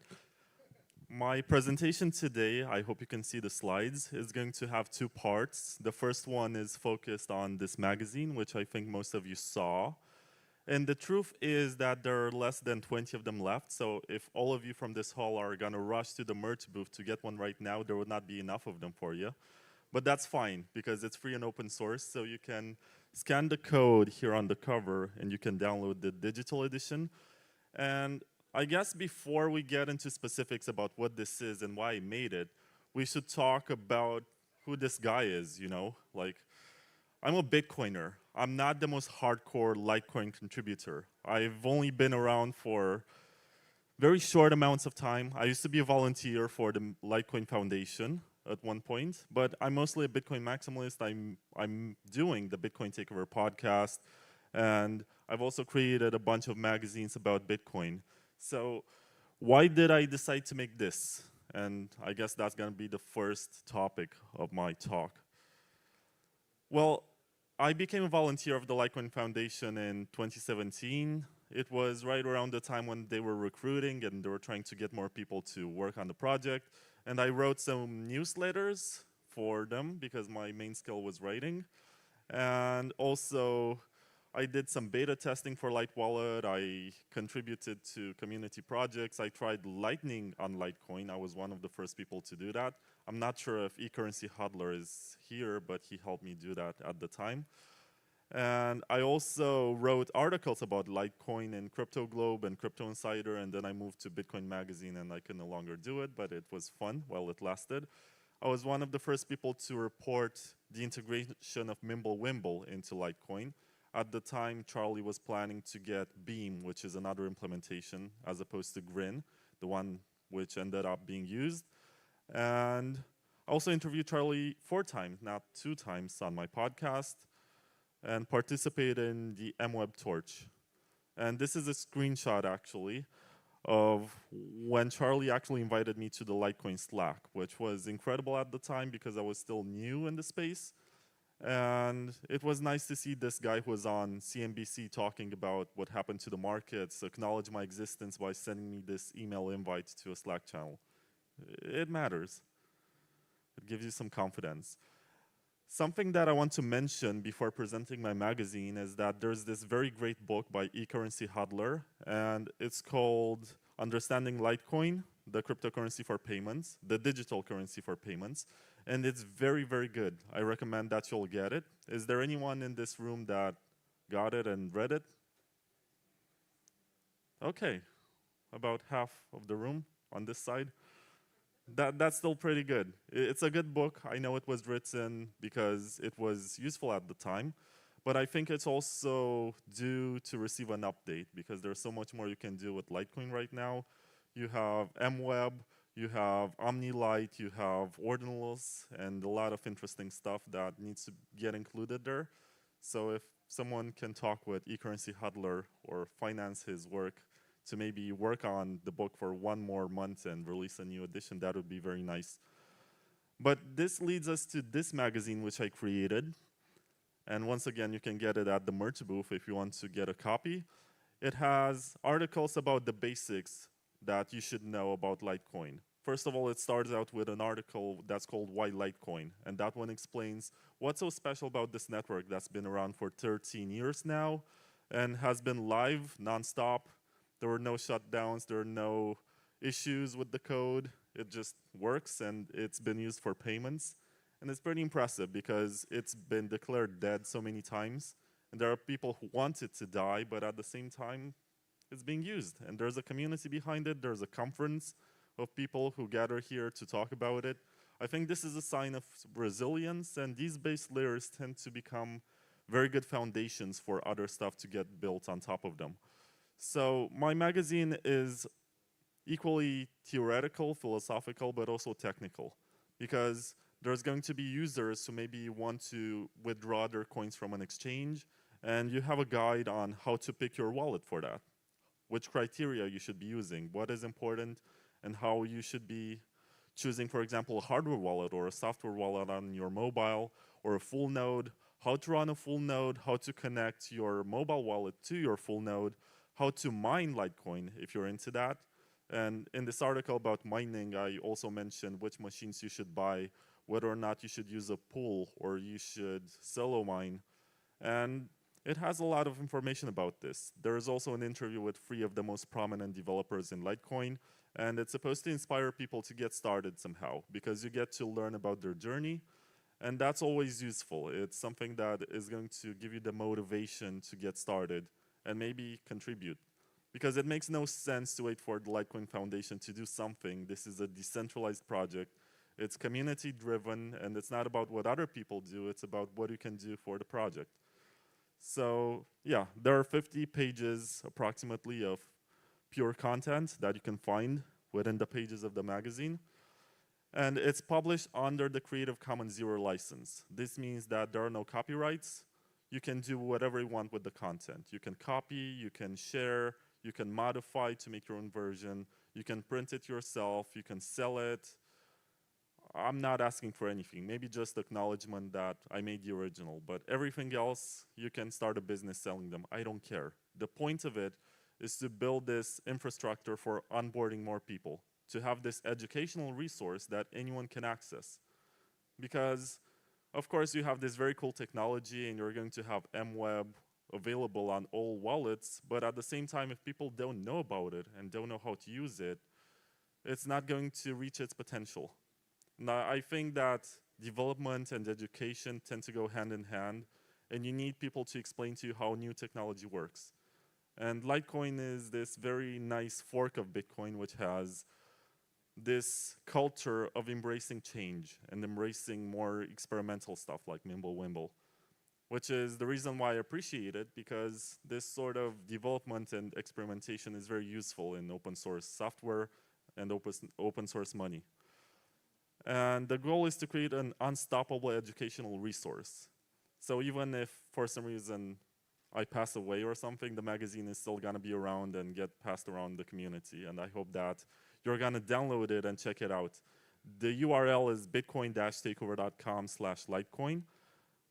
My presentation today, I hope you can see the slides, is going to have 2 parts. The first one is focused on this magazine, which I think most of you saw. And the truth is that there are less than 20 of them left, so if all of you from this hall are gonna rush to the merch booth to get one right now, there would not be enough of them for you. But that's fine, because it's free and open source, so you can scan the code here on the cover and you can download the digital edition. And I guess before we get into specifics about what this is and why I made it, we should talk about who this guy is, you know? Like, I'm a Bitcoiner. I'm not the most hardcore Litecoin contributor. I've only been around for very short amounts of time. I used to be a volunteer for the Litecoin Foundation at one point, but I'm mostly a Bitcoin maximalist. I'm doing the Bitcoin Takeover podcast, and I've also created a bunch of magazines about Bitcoin. So why did I decide to make this? And I guess that's gonna be the first topic of my talk. Well, I became a volunteer of the Litecoin Foundation in 2017. It was right around the time when they were recruiting and they were trying to get more people to work on the project. And I wrote some newsletters for them because my main skill was writing. And also, I did some beta testing for Lite Wallet. I contributed to community projects. I tried Lightning on Litecoin. I was one of the first people to do that. I'm not sure if eCurrency Hodler is here, but he helped me do that at the time. And I also wrote articles about Litecoin in Crypto Globe and Crypto Insider, and then I moved to Bitcoin Magazine and I can no longer do it, but it was fun while it lasted. I was one of the first people to report the integration of Mimblewimble into Litecoin. At the time, Charlie was planning to get Beam, which is another implementation, as opposed to Grin, the one which ended up being used. And I also interviewed Charlie 4 times, not 2 times, on my podcast, and participated in the MWEB torch. And this is a screenshot, actually, of when Charlie actually invited me to the Litecoin Slack, which was incredible at the time because I was still new in the space. And it was nice to see this guy who was on CNBC talking about what happened to the markets, acknowledge my existence by sending me this email invite to a Slack channel. It matters. It gives you some confidence. Something that I want to mention before presenting my magazine is that there's this very great book by eCurrency Hodler, and it's called Understanding Litecoin, the Cryptocurrency for Payments, the Digital Currency for Payments, and it's very, very good. I recommend that you'll get it. Is there anyone in this room that got it and read it? Okay, about half of the room on this side. That's still pretty good. It's a good book. I know it was written because it was useful at the time, but I think it's also due to receive an update because there's so much more you can do with Litecoin right now. You have MWEB, you have OmniLite, you have Ordinals, and a lot of interesting stuff that needs to get included there. So if someone can talk with eCurrency Hodler or finance his work to maybe work on the book for 1 more month and release a new edition, that would be very nice. But this leads us to this magazine, which I created. And once again, you can get it at the merch booth if you want to get a copy. It has articles about the basics that you should know about Litecoin. First of all, it starts out with an article that's called Why Litecoin, and that one explains what's so special about this network that's been around for 13 years now and has been live nonstop. There were no shutdowns, there are no issues with the code. It just works, and it's been used for payments. And it's pretty impressive because it's been declared dead so many times. And there are people who want it to die, but at the same time, it's being used. And there's a community behind it. There's a conference of people who gather here to talk about it. I think this is a sign of resilience, and these base layers tend to become very good foundations for other stuff to get built on top of them. So my magazine is equally theoretical, philosophical, but also technical, because there's going to be users who maybe want to withdraw their coins from an exchange, and you have a guide on how to pick your wallet for that, which criteria you should be using, what is important, and how you should be choosing, for example, a hardware wallet or a software wallet on your mobile, or a full node, how to run a full node, how to connect your mobile wallet to your full node, how to mine Litecoin if you're into that. And in this article about mining, I also mentioned which machines you should buy, whether or not you should use a Poole or you should solo mine. And it has a lot of information about this. There is also an interview with 3 of the most prominent developers in Litecoin, and it's supposed to inspire people to get started somehow, because you get to learn about their journey, and that's always useful. It's something that is going to give you the motivation to get started and maybe contribute. Because it makes no sense to wait for the Litecoin Foundation to do something. This is a decentralized project. It's community driven, and it's not about what other people do, it's about what you can do for the project. So yeah, there are 50 pages approximately of pure content that you can find within the pages of the magazine. And it's published under the Creative Commons Zero license. This means that there are no copyrights. You can do whatever you want with the content. You can copy, you can share, you can modify to make your own version, you can print it yourself, you can sell it. I'm not asking for anything, maybe just acknowledgement that I made the original, but everything else, you can start a business selling them. I don't care. The point of it is to build this infrastructure for onboarding more people, to have this educational resource that anyone can access. Because, of course, you have this very cool technology and you're going to have MWEB available on all wallets, but at the same time, if people don't know about it and don't know how to use it, it's not going to reach its potential. Now, I think that development and education tend to go hand in hand, and you need people to explain to you how new technology works. And Litecoin is this very nice fork of Bitcoin, which has this culture of embracing change and embracing more experimental stuff like Mimblewimble, which is the reason why I appreciate it, because this sort of development and experimentation is very useful in open source software and open source money. And the goal is to create an unstoppable educational resource. So even if for some reason I pass away or something, the magazine is still gonna be around and get passed around the community. And I hope that you're gonna download it and check it out. The URL is bitcoin-takeover.com/Litecoin.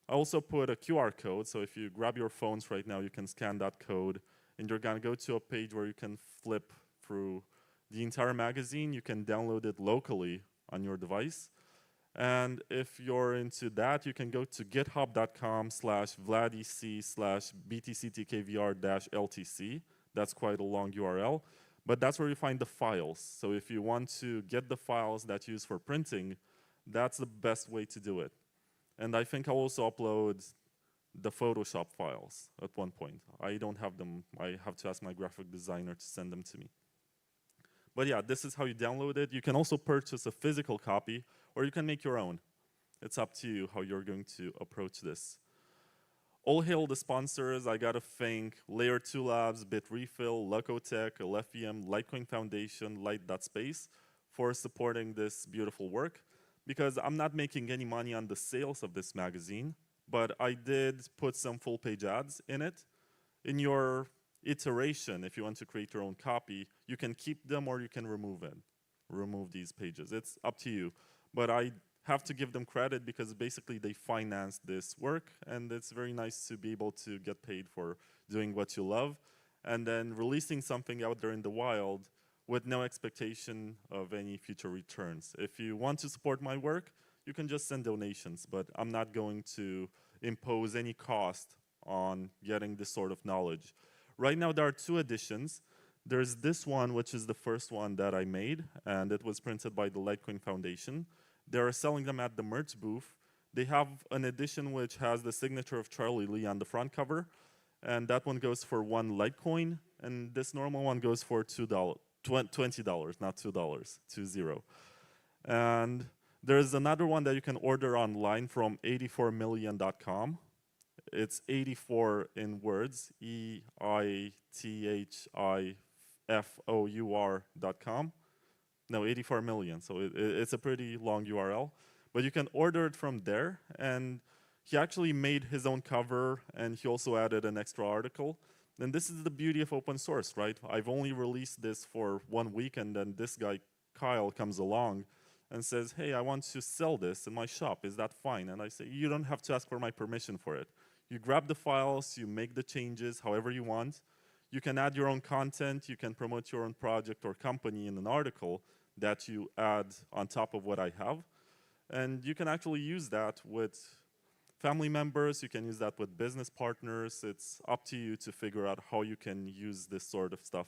I also put a QR code, so if you grab your phones right now, you can scan that code, and you're gonna go to a page where you can flip through the entire magazine. You can download it locally on your device. And if you're into that, you can go to github.com/vladec/BTCTKVR-LTC. That's quite a long URL, but that's where you find the files. So if you want to get the files that you use for printing, that's the best way to do it. And I think I'll also upload the Photoshop files at one point. I don't have them. I have to ask my graphic designer to send them to me. But yeah, this is how you download it. You can also purchase a physical copy, or you can make your own. It's up to you how you're going to approach this. All hail the sponsors. I gotta thank Layer 2 Labs, Bitrefill, Locotech, LFVM, Litecoin Foundation, Light.space for supporting this beautiful work, because I'm not making any money on the sales of this magazine, but I did put some full page ads in it. In your iteration, if you want to create your own copy, you can keep them or you can remove these pages. It's up to you. But I have to give them credit because basically they financed this work, and it's very nice to be able to get paid for doing what you love. and then releasing something out there in the wild with no expectation of any future returns. If you want to support my work, you can just send donations, but I'm not going to impose any cost on getting this sort of knowledge. Right now, there are 2 editions. There's this one, which is the first one that I made, and it was printed by the Litecoin Foundation. They are selling them at the merch booth. They have an edition which has the signature of Charlie Lee on the front cover, and that one goes for 1 Litecoin, and this normal one goes for $20, not $2, 20. And there's another one that you can order online from 84million.com. It's 84 in words, EITHIFOUR.com. No, 84 million, so it's a pretty long URL. But you can order it from there, and he actually made his own cover, and he also added an extra article. And this is the beauty of open source, right? I've only released this for 1 week, and then this guy, Kyle, comes along and says, hey, I want to sell this in my shop, is that fine? And I say, you don't have to ask for my permission for it. You grab the files, you make the changes however you want. You can add your own content, you can promote your own project or company in an article that you add on top of what I have. And you can actually use that with family members, you can use that with business partners. It's up to you to figure out how you can use this sort of stuff.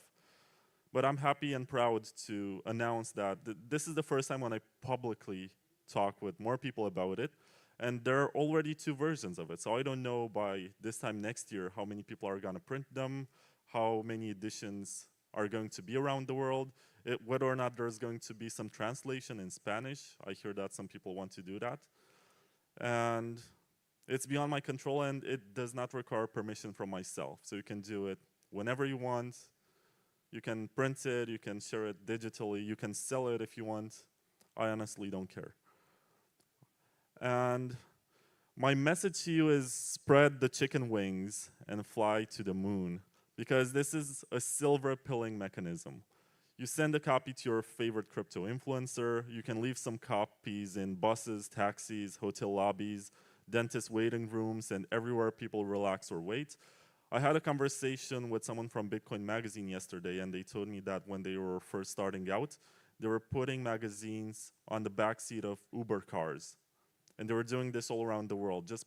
But I'm happy and proud to announce that this is the first time when I publicly talk with more people about it. And there are already 2 versions of it. So I don't know by this time next year how many people are going to print them, how many editions are going to be around the world, whether or not there's going to be some translation in Spanish. I hear that some people want to do that. And it's beyond my control, and it does not require permission from myself. So you can do it whenever you want. You can print it, you can share it digitally, you can sell it if you want. I honestly don't care. And my message to you is spread the chicken wings and fly to the moon, because this is a silver pilling mechanism. You send a copy to your favorite crypto influencer, you can leave some copies in buses, taxis, hotel lobbies, dentist waiting rooms, and everywhere people relax or wait. I had a conversation with someone from Bitcoin Magazine yesterday, and they told me that when they were first starting out, they were putting magazines on the backseat of Uber cars. And they were doing this all around the world, just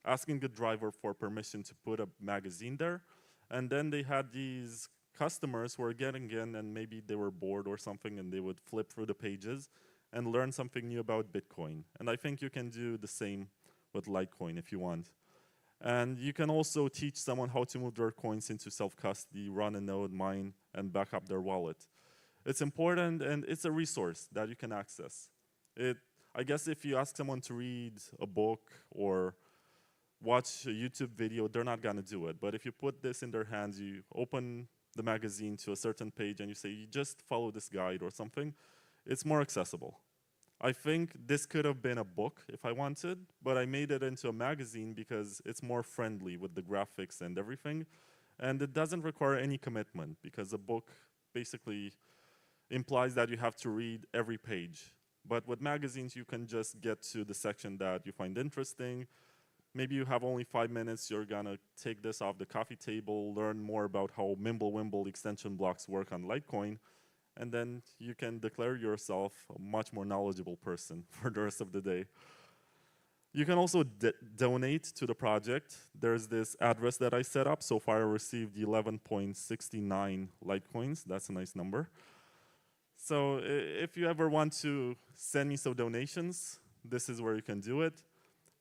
asking the driver for permission to put a magazine there. And then they had these customers who were getting in, and maybe they were bored or something, and they would flip through the pages and learn something new about Bitcoin. And I think you can do the same with Litecoin if you want. And you can also teach someone how to move their coins into self-custody, run a node, mine, and back up their wallet. It's important, and it's a resource that you can access. I guess if you ask someone to read a book or watch a YouTube video, they're not gonna do it. But if you put this in their hands, you open the magazine to a certain page and you say, you just follow this guide or something, it's more accessible. I think this could have been a book if I wanted, but I made it into a magazine because it's more friendly with the graphics and everything. And it doesn't require any commitment, because a book basically implies that you have to read every page. But with magazines, you can just get to the section that you find interesting. Maybe you have only 5 minutes, you're gonna take this off the coffee table, learn more about how Mimblewimble extension blocks work on Litecoin, and then you can declare yourself a much more knowledgeable person for the rest of the day. You can also donate to the project. There's this address that I set up. So far I received 11.69 Litecoins, that's a nice number. So if you ever want to send me some donations, this is where you can do it.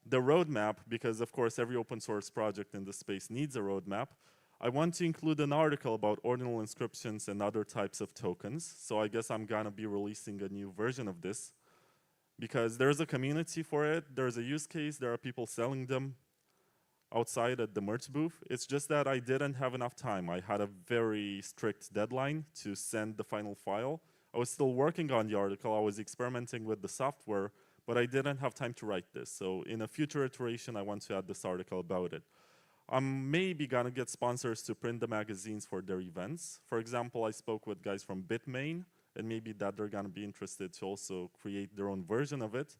The roadmap, because of course every open source project in the space needs a roadmap, I want to include an article about ordinal inscriptions and other types of tokens. So I guess I'm gonna be releasing a new version of this, because there's a community for it, there's a use case, there are people selling them outside at the merch booth. It's just that I didn't have enough time. I had a very strict deadline to send the final file. I was still working on the article, I was experimenting with the software, but I didn't have time to write this. So in a future iteration, I want to add this article about it. I'm maybe gonna get sponsors to print the magazines for their events. For example, I spoke with guys from Bitmain, and maybe that they're gonna be interested to also create their own version of it.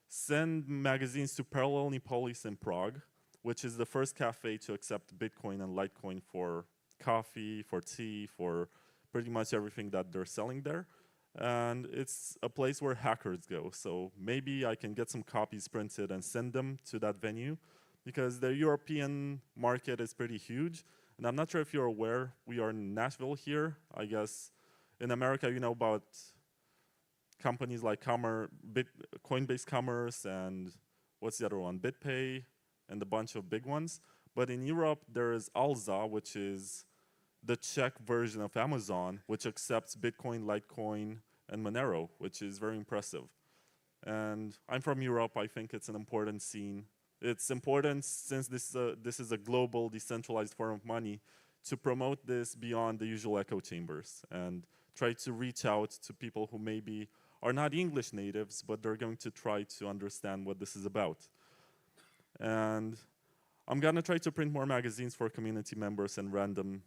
Send magazines to Parallel Neapolis in Prague, which is the first cafe to accept Bitcoin and Litecoin for coffee, for tea, for pretty much everything that they're selling there. And it's a place where hackers go. So maybe I can get some copies printed and send them to that venue, because the European market is pretty huge. And I'm not sure if you're aware, we are in Nashville here. I guess in America, you know about companies like Coinbase Commerce and what's the other one, BitPay, and a bunch of big ones. But in Europe, there is Alza, which is the Czech version of Amazon, which accepts Bitcoin, Litecoin, and Monero, which is very impressive. And I'm from Europe. I think it's an important scene. It's important, since this is a global, decentralized form of money, to promote this beyond the usual echo chambers and try to reach out to people who maybe are not English natives, but they're going to try to understand what this is about. And I'm going to try to print more magazines for community members and random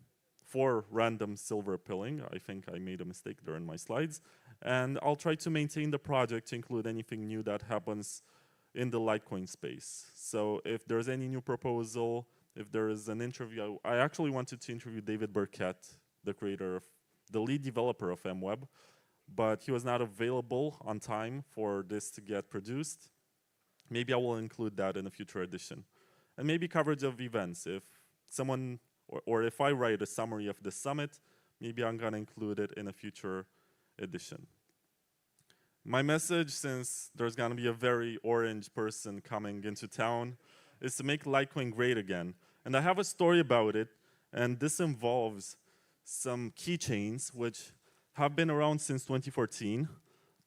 silver pilling. I think I made a mistake there in my slides. And I'll try to maintain the project to include anything new that happens in the Litecoin space. So if there's any new proposal, if there is an interview, I actually wanted to interview David Burkett, the lead developer of MWEB, but he was not available on time for this to get produced. Maybe I will include that in a future edition. And maybe coverage of events. If someone, or if I write a summary of the summit, maybe I'm gonna include it in a future edition. My message, since there's gonna be a very orange person coming into town, is to make Litecoin great again. And I have a story about it, and this involves some keychains, which have been around since 2014.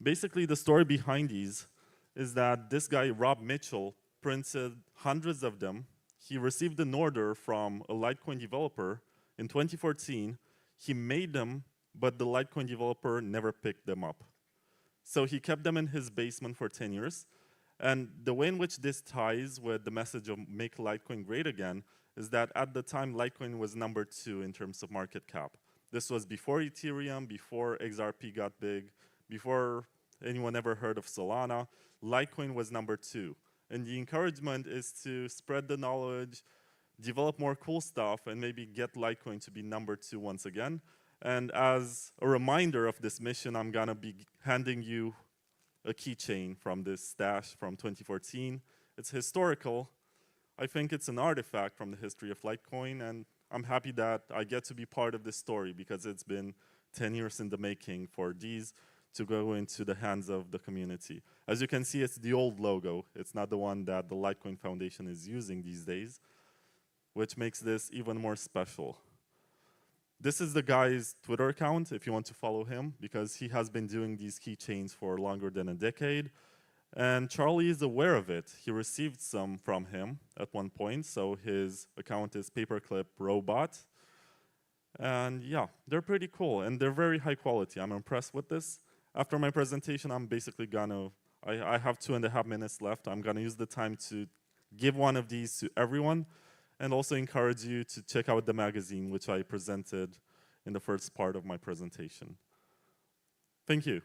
Basically, the story behind these is that this guy, Rob Mitchell, printed hundreds of them. He received an order from a Litecoin developer in 2014. He made them, but the Litecoin developer never picked them up. So he kept them in his basement for 10 years. And the way in which this ties with the message of make Litecoin great again is that at the time, Litecoin was #2 in terms of market cap. This was before Ethereum, before XRP got big, before anyone ever heard of Solana. Litecoin was #2. And the encouragement is to spread the knowledge, develop more cool stuff, and maybe get Litecoin to be #2 once again. And as a reminder of this mission, I'm gonna be handing you a keychain from this stash from 2014. It's historical. I think it's an artifact from the history of Litecoin, and I'm happy that I get to be part of this story, because it's been 10 years in the making for these to go into the hands of the community. As you can see, it's the old logo. It's not the one that the Litecoin Foundation is using these days, which makes this even more special. This is the guy's Twitter account, if you want to follow him, because he has been doing these keychains for longer than a decade. And Charlie is aware of it. He received some from him at one point, so his account is Paperclip Robot. And yeah, they're pretty cool, and they're very high quality. I'm impressed with this. After my presentation, I'm basically gonna, I have 2.5 minutes left. I'm gonna use the time to give one of these to everyone, and also encourage you to check out the magazine, which I presented in the first part of my presentation. Thank you.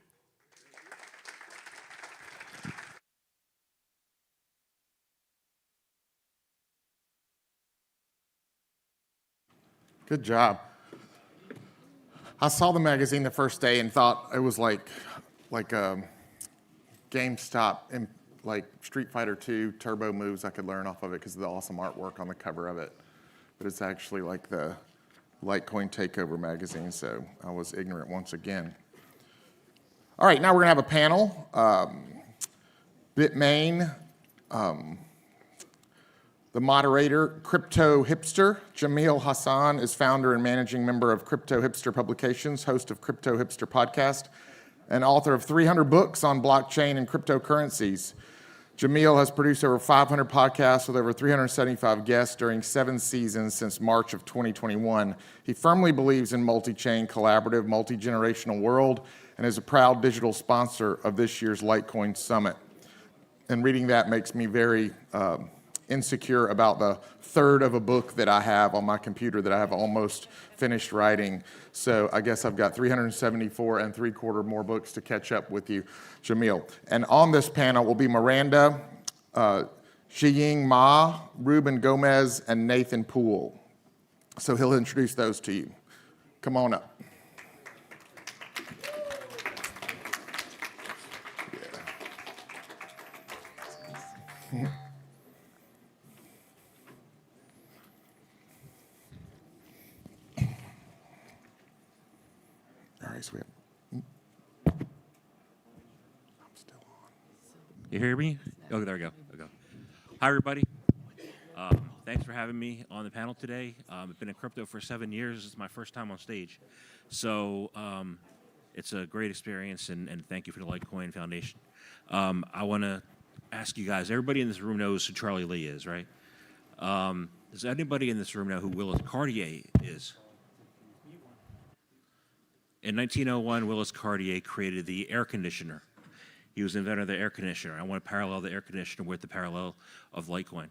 Good job. I saw the magazine the first day and thought it was like GameStop and like Street Fighter 2 turbo moves I could learn off of it because of the awesome artwork on the cover of it. But it's actually like the Litecoin Takeover magazine, so I was ignorant once again. All right, now we're gonna have a panel. Bitmain, the moderator, Crypto Hipster. Jamil Hasan is founder and managing member of Crypto Hipster Publications, host of Crypto Hipster Podcast, and author of 300 books on blockchain and cryptocurrencies. Jamil has produced over 500 podcasts with over 375 guests during 7 seasons since March of 2021. He firmly believes in multi-chain, collaborative, multi-generational world, and is a proud digital sponsor of this year's Litecoin Summit. And reading that makes me very insecure about the third of a book that I have on my computer that I have almost finished writing. So I guess I've got 374 3/4 more books to catch up with you, Jamil. And on this panel will be Miranda, Jieying Ma, Ruben Gomez, and Nathan Poole. So he'll introduce those to you. Come on up. Yeah. All right, so we have. I'm still on. You hear me? Oh, there we go. Hi, everybody. Thanks for having me on the panel today. I've been in crypto for 7 years. It's my first time on stage. So it's a great experience, and thank you for the Litecoin Foundation. I want to ask you guys, everybody in this room knows who Charlie Lee is, right? Does anybody in this room know who Willis Cartier is? In 1901, Willis Cartier created the air conditioner. He was the inventor of the air conditioner. I want to parallel the air conditioner with the parallel of Litecoin.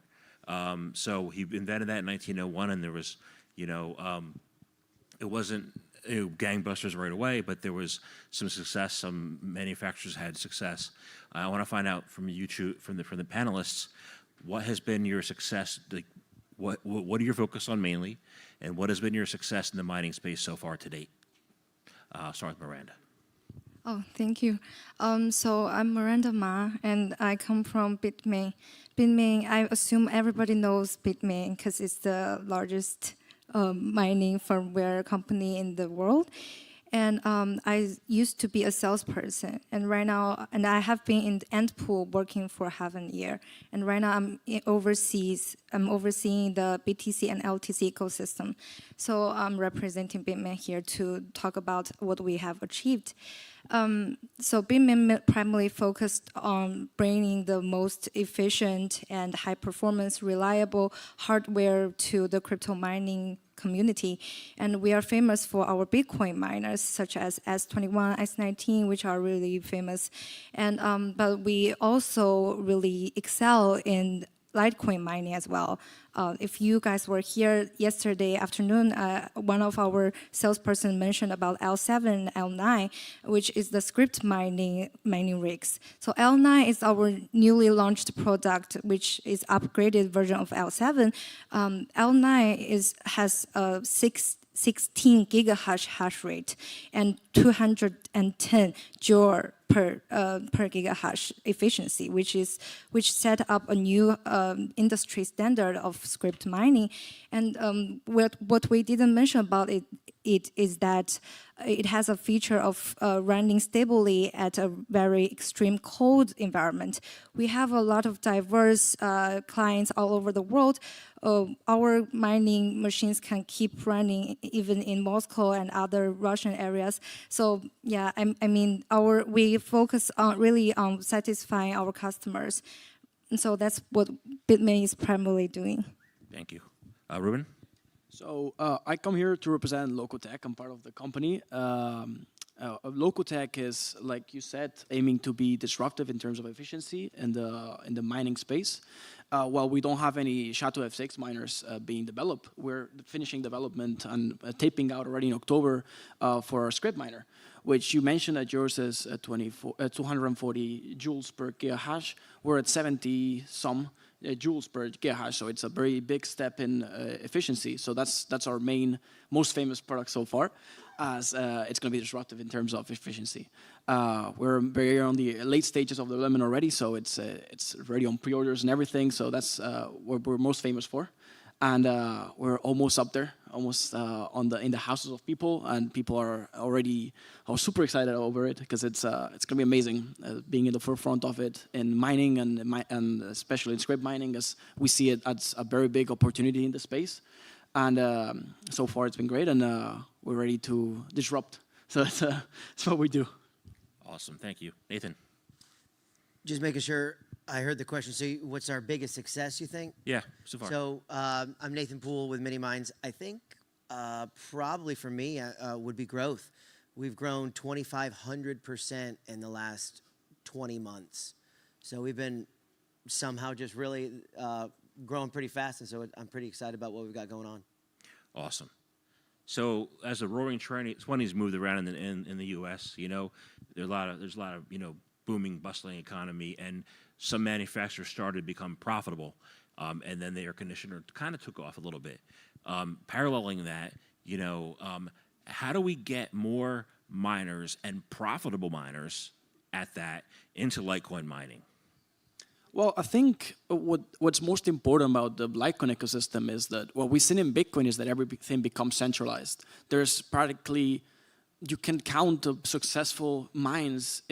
So he invented that in 1901, and there was, it wasn't gangbusters right away, but there was some success. Some manufacturers had success. I want to find out from you two, from the panelists, what has been your success? What are your focus on mainly, and what has been your success in the mining space so far to date? Start with Miranda. Oh, thank you. So I'm Miranda Ma, and I come from Bitmain. Bitmain, I assume everybody knows Bitmain because it's the largest mining firmware company in the world. And I used to be a salesperson, and right now, and I have been in Poole working for half a year. And right now, I'm overseeing the BTC and LTC ecosystem. So I'm representing Bitmain here to talk about what we have achieved. So Bitmain primarily focused on bringing the most efficient and high-performance, reliable hardware to the crypto mining community. And we are famous for our Bitcoin miners, such as S21, S19, which are really famous. And but we also really excel in Litecoin mining as well. If you guys were here yesterday afternoon, one of our salesperson mentioned about L7 and L9, which is the Scrypt mining rigs. So L9 is our newly launched product, which is upgraded version of L7. L9 has a 16 gigahash hash rate and 210 joule per gigahash efficiency, which set up a new industry standard of Scrypt mining. And what we didn't mention about it is that it has a feature of running stably at a very extreme cold environment. We have a lot of diverse clients all over the world. Our mining machines can keep running even in Moscow and other Russian areas. So yeah, I mean, we focus really on satisfying our customers. And so that's what Bitmain is primarily doing. Thank you. Ruben? So I come here to represent Locotech. I'm part of the company. Locotech is, like you said, aiming to be disruptive in terms of efficiency in the mining space. While we don't have any Chateau F6 miners being developed, we're finishing development and taping out already in October for our Scrypt miner, which you mentioned that yours is 240 joules per gigahash. We're at 70 some joules per gigahash, so it's a very big step in efficiency. So that's our most famous product so far, as it's going to be disruptive in terms of efficiency. We're very on the late stages of development already, so it's already on pre-orders and everything. So that's what we're most famous for, and we're almost up there, almost in the houses of people, and people are super excited over it because it's going to be amazing being in the forefront of it in mining and especially in Scrypt mining, as we see it as a very big opportunity in the space. And so far it's been great, and we're ready to disrupt. So that's what we do. Awesome, thank you. Nathan? Just making sure I heard the question. So what's our biggest success, you think? Yeah, so far. So I'm Nathan Poole with Mini Minds. I think probably for me would be growth. We've grown 2,500% in the last 20 months. So we've been somehow just really growing pretty fast, and so I'm pretty excited about what we've got going on. Awesome. So as the roaring 20s moved around in the U.S., there's a lot of booming, bustling economy, and some manufacturers started to become profitable, and then the air conditioner kind of took off a little bit. paralleling that, how do we get more miners and profitable miners at that into Litecoin mining? Well, I think what's most important about the Litecoin ecosystem is that what we've seen in Bitcoin is that everything becomes centralized. There's practically, you can count the successful mines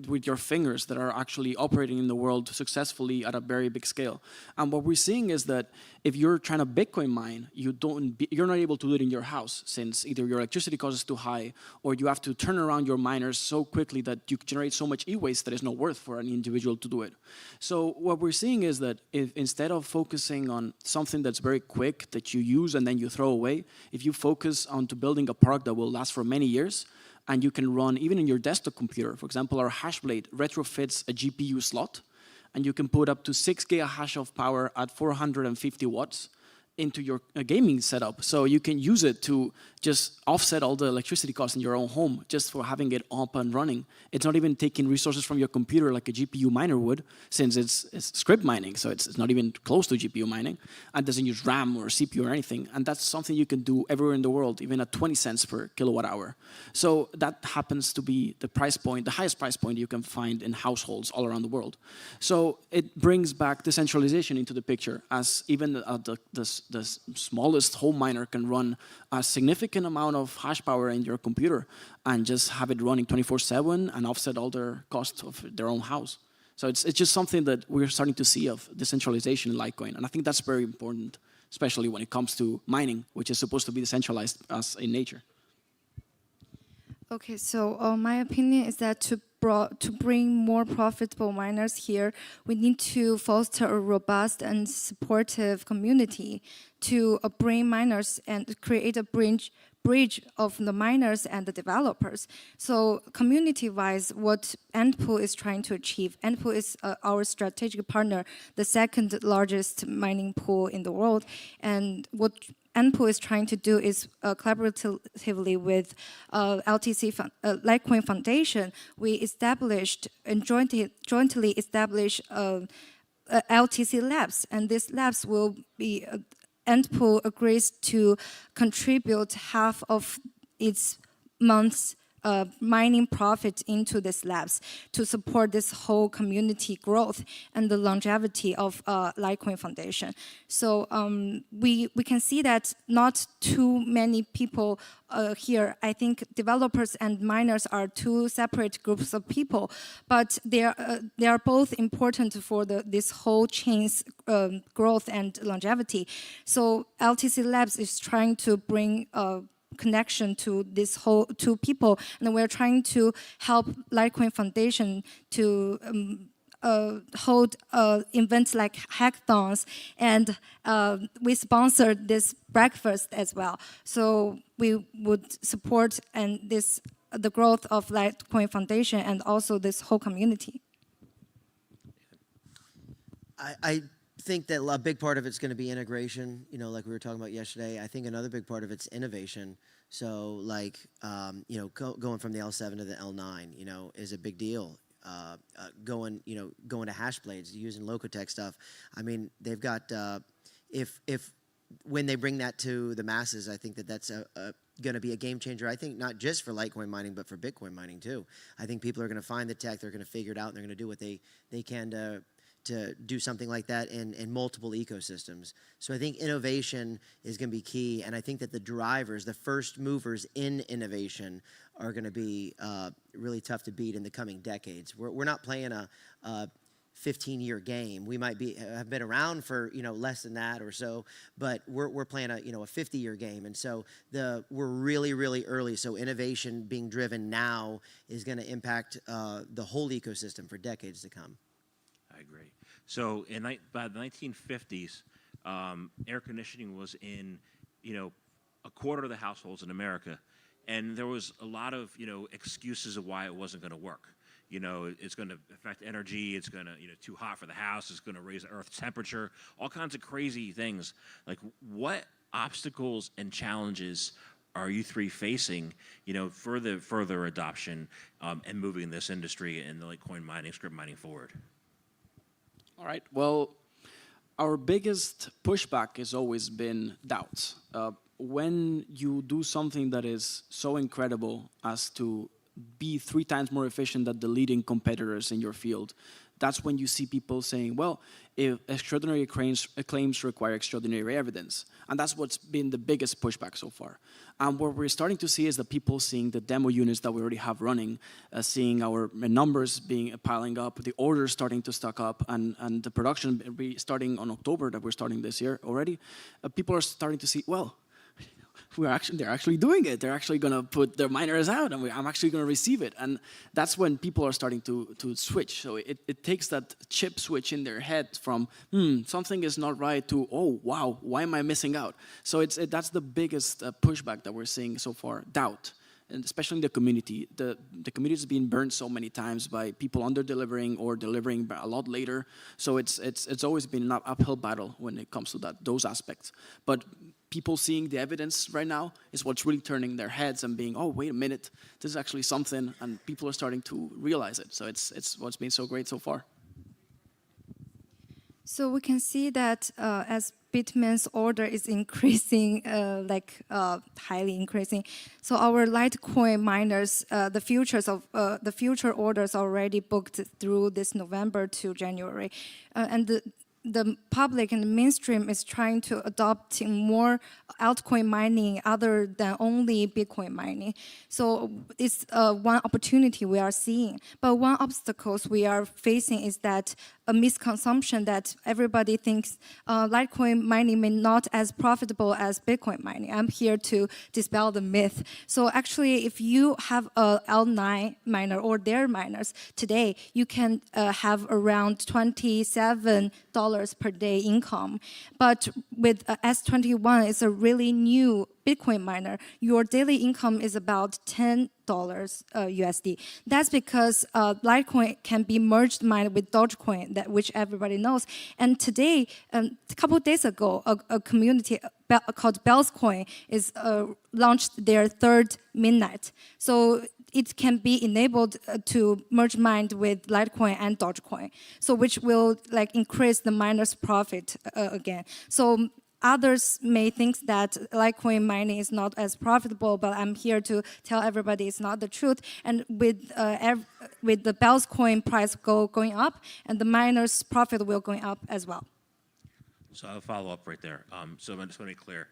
with your fingers that are actually operating in the world successfully at a very big scale. And what we're seeing is that if you're trying to Bitcoin mine, you're not able to do it in your house, since either your electricity cost is too high, or you have to turn around your miners so quickly that you generate so much e-waste that it's not worth for an individual to do it. So what we're seeing is that if instead of focusing on something that's very quick that you use and then you throw away, if you focus on to building a product that will last for many years, and you can run even in your desktop computer. For example, our Hashblade retrofits a GPU slot, and you can put up to 6 gigahash of power at 450 watts into your gaming setup. So you can use it to just offset all the electricity costs in your own home just for having it up and running. It's not even taking resources from your computer like a GPU miner would, since it's Scrypt mining, so it's not even close to GPU mining, and doesn't use RAM or CPU or anything. And that's something you can do everywhere in the world, even at 20 cents per kilowatt hour. So that happens to be the price point, the highest price point you can find in households all around the world. So it brings back decentralization into the picture, as even the smallest home miner can run a significant amount of hash power in your computer and just have it running 24/7 and offset all their costs of their own house. So it's just something that we're starting to see of decentralization in Litecoin. And I think that's very important, especially when it comes to mining, which is supposed to be decentralized as in nature. Okay, so my opinion is that to bring more profitable miners here, we need to foster a robust and supportive community to bring miners and create a bridge of the miners and the developers. So community-wise, what Poole is trying to achieve, Poole is our strategic partner, the second largest mining pool in the world, and what Poole is trying to do is collaboratively with Litecoin Foundation, we established and jointly established LTC Labs, and these labs will be, Poole agrees to contribute half of its month's mining profit into these labs to support this whole community growth and the longevity of Litecoin Foundation. So we can see that not too many people here, I think developers and miners are two separate groups of people, but they are both important for this whole chain's growth and longevity. So LTC Labs is trying to bring connection to this whole two people, and we're trying to help Litecoin Foundation to hold events like hackathons, and we sponsored this breakfast as well. So we would support the growth of Litecoin Foundation and also this whole community. I think that a big part of it's going to be integration, like we were talking about yesterday. I think another big part of it's innovation. So like, going from the L7 to the L9, is a big deal. Going to Hashblades, using Locotech stuff. I mean, they've got, when they bring that to the masses, I think that's going to be a game changer. I think not just for Litecoin mining, but for Bitcoin mining too. I think people are going to find the tech, they're going to figure it out, and they're going to do what they can to do something like that in multiple ecosystems. So I think innovation is going to be key, and I think that the drivers, the first movers in innovation, are going to be really tough to beat in the coming decades. We're not playing a 15-year game. We might have been around for less than that or so, but we're playing a 50-year game, and so we're really early. So innovation being driven now is going to impact the whole ecosystem for decades to come. I agree. So by the 1950s, air conditioning was in, a quarter of the households in America, and there was a lot of, excuses of why it wasn't going to work. It's going to affect energy. It's going to, too hot for the house. It's going to raise the Earth's temperature. All kinds of crazy things. Like, what obstacles and challenges are you three facing, for the further adoption and moving this industry and the Litecoin mining, Scrypt mining forward? All right. Well, Our biggest pushback has always been doubts. When you do something that is so incredible as to be 3 times more efficient than the leading competitors in your field, that's when you see people saying, well, if extraordinary claims require extraordinary evidence. And that's what's been the biggest pushback so far. And what we're starting to see is that people seeing the demo units that we already have running, seeing our numbers piling up, the orders starting to stock up, and the production starting on October that we're starting this year already, people are starting to see, well, they're actually doing it. They're actually going to put their miners out, and I'm actually going to receive it. And that's when people are starting to switch. So it takes that chip switch in their head from, something is not right, to, oh, wow, why am I missing out? So that's the biggest pushback that we're seeing so far, doubt. And especially in the community. The community is being burned so many times by people under-delivering or delivering a lot later. So it's always been an uphill battle when it comes to those aspects. But people seeing the evidence right now is what's really turning their heads and being, oh, wait a minute, this is actually something, and people are starting to realize it. So it's what's been so great so far. So we can see that as Bitmain's order is increasing, highly increasing. So our Litecoin miners, the future orders already booked through this November to January, and the public and the mainstream is trying to adopt more altcoin mining other than only Bitcoin mining. So it's one opportunity we are seeing. But one obstacle we are facing is that a misconception that everybody thinks Litecoin mining may not as profitable as Bitcoin mining. I'm here to dispel the myth. So actually, if you have a L9 miner or their miners today, you can have around $27 per day income. But with S21, it's a really new Bitcoin miner, your daily income is about $10 USD. That's because Litecoin can be merged mined with Dogecoin, which everybody knows. And today, a couple of days ago, a community called Bellscoin is launched their 3rd mainnet. So it can be enabled to merge mined with Litecoin and Dogecoin, so which will increase the miner's profit again. So others may think that Litecoin mining is not as profitable, but I'm here to tell everybody it's not the truth. And with the Bellscoin price going up, and the miner's profit will going up as well. So I'll follow up right there. So I just want to be clear.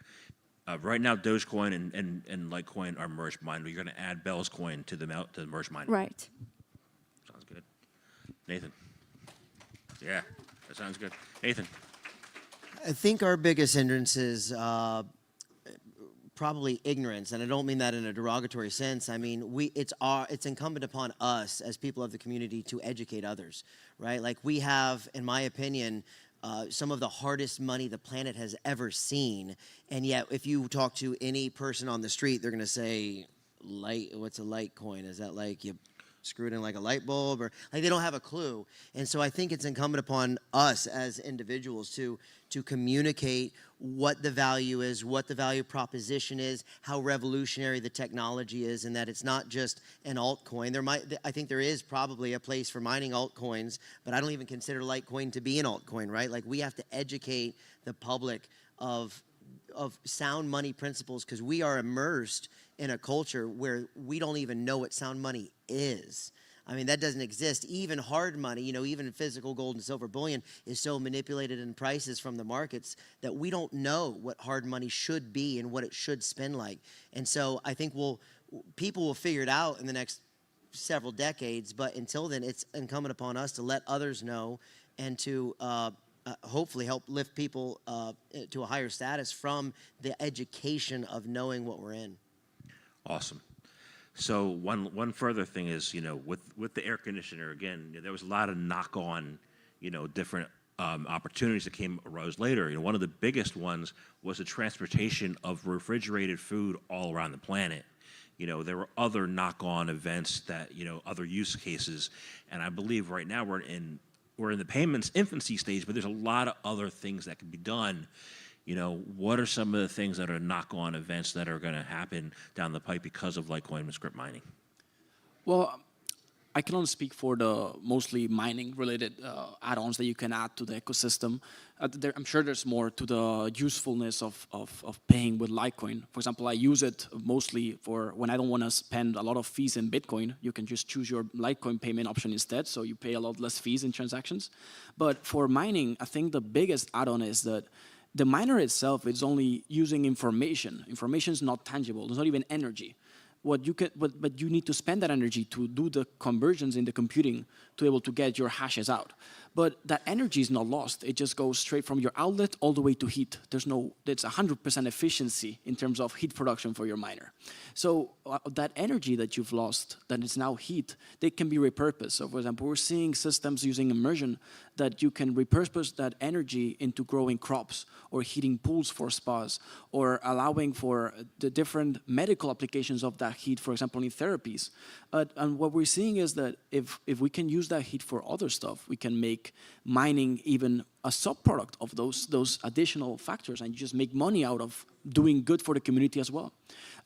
Right now, Dogecoin and Litecoin are merged mined. You're going to add Bellscoin to the merged mine. Right. Sounds good. Nathan. Yeah, that sounds good. Nathan. I think our biggest hindrance is probably ignorance, and I don't mean that in a derogatory sense. I mean, it's incumbent upon us as people of the community to educate others, right? Like, we have, in my opinion, some of the hardest money the planet has ever seen, and yet if you talk to any person on the street, they're going to say, what's a Litecoin? Is that like you screw it in like a light bulb, or like they don't have a clue? And so I think it's incumbent upon us as individuals to communicate what the value is, what the value proposition is, how revolutionary the technology is, and that it's not just an altcoin. I think there is probably a place for mining altcoins, but I don't even consider Litecoin to be an altcoin, right? Like, we have to educate the public of sound money principles, because we are immersed in a culture where we don't even know what sound money is. I mean, that doesn't exist. Even hard money, even physical gold and silver bullion is so manipulated in prices from the markets that we don't know what hard money should be and what it should spend like. And so I think people will figure it out in the next several decades, but until then, it's incumbent upon us to let others know and to hopefully help lift people to a higher status from the education of knowing what we're in. Awesome. So one further thing is, with the air conditioner, again, there was a lot of knock-on, different opportunities that arose later. One of the biggest ones was the transportation of refrigerated food all around the planet. There were other knock-on events that, other use cases, and I believe right now we're in the payments infancy stage, but there's a lot of other things that can be done. What are some of the things that are knock-on events that are going to happen down the pipe because of Litecoin and Scrypt mining? Well, I can only speak for the mostly mining-related add-ons that you can add to the ecosystem. I'm sure there's more to the usefulness of paying with Litecoin. For example, I use it mostly for when I don't want to spend a lot of fees in Bitcoin. You can just choose your Litecoin payment option instead, so you pay a lot less fees in transactions. But for mining, I think the biggest add-on is that the miner itself is only using information. Information is not tangible. There's not even energy. But you need to spend that energy to do the conversions in the computing to be able to get your hashes out. But that energy is not lost. It just goes straight from your outlet all the way to heat. It's 100% efficiency in terms of heat production for your miner. So that energy that you've lost, that is now heat, they can be repurposed. So for example, we're seeing systems using immersion that you can repurpose that energy into growing crops or heating pools for spas or allowing for the different medical applications of that heat, for example, in therapies. And what we're seeing is that if we can use that heat for other stuff, we can make mining even a sub-product of those additional factors, and you just make money out of doing good for the community as well.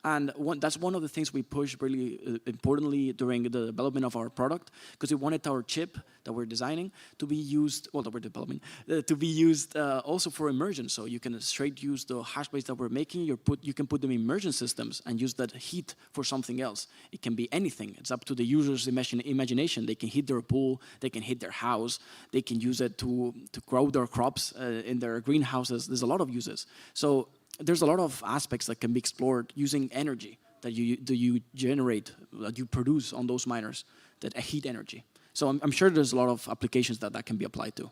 And that's one of the things we pushed really importantly during the development of our product, because we wanted our chip that we're designing to be used, well, that we're developing, to be used also for immersion. So you can straight use the hash blades that we're making, you can put them in immersion systems and use that heat for something else. It can be anything. It's up to the user's imagination. They can heat their pool, they can heat their house, they can use it to grow their crops in their greenhouses. There's a lot of uses. So there's a lot of aspects that can be explored using energy that you generate, that you produce on those miners, that heat energy. So I'm sure there's a lot of applications that can be applied to.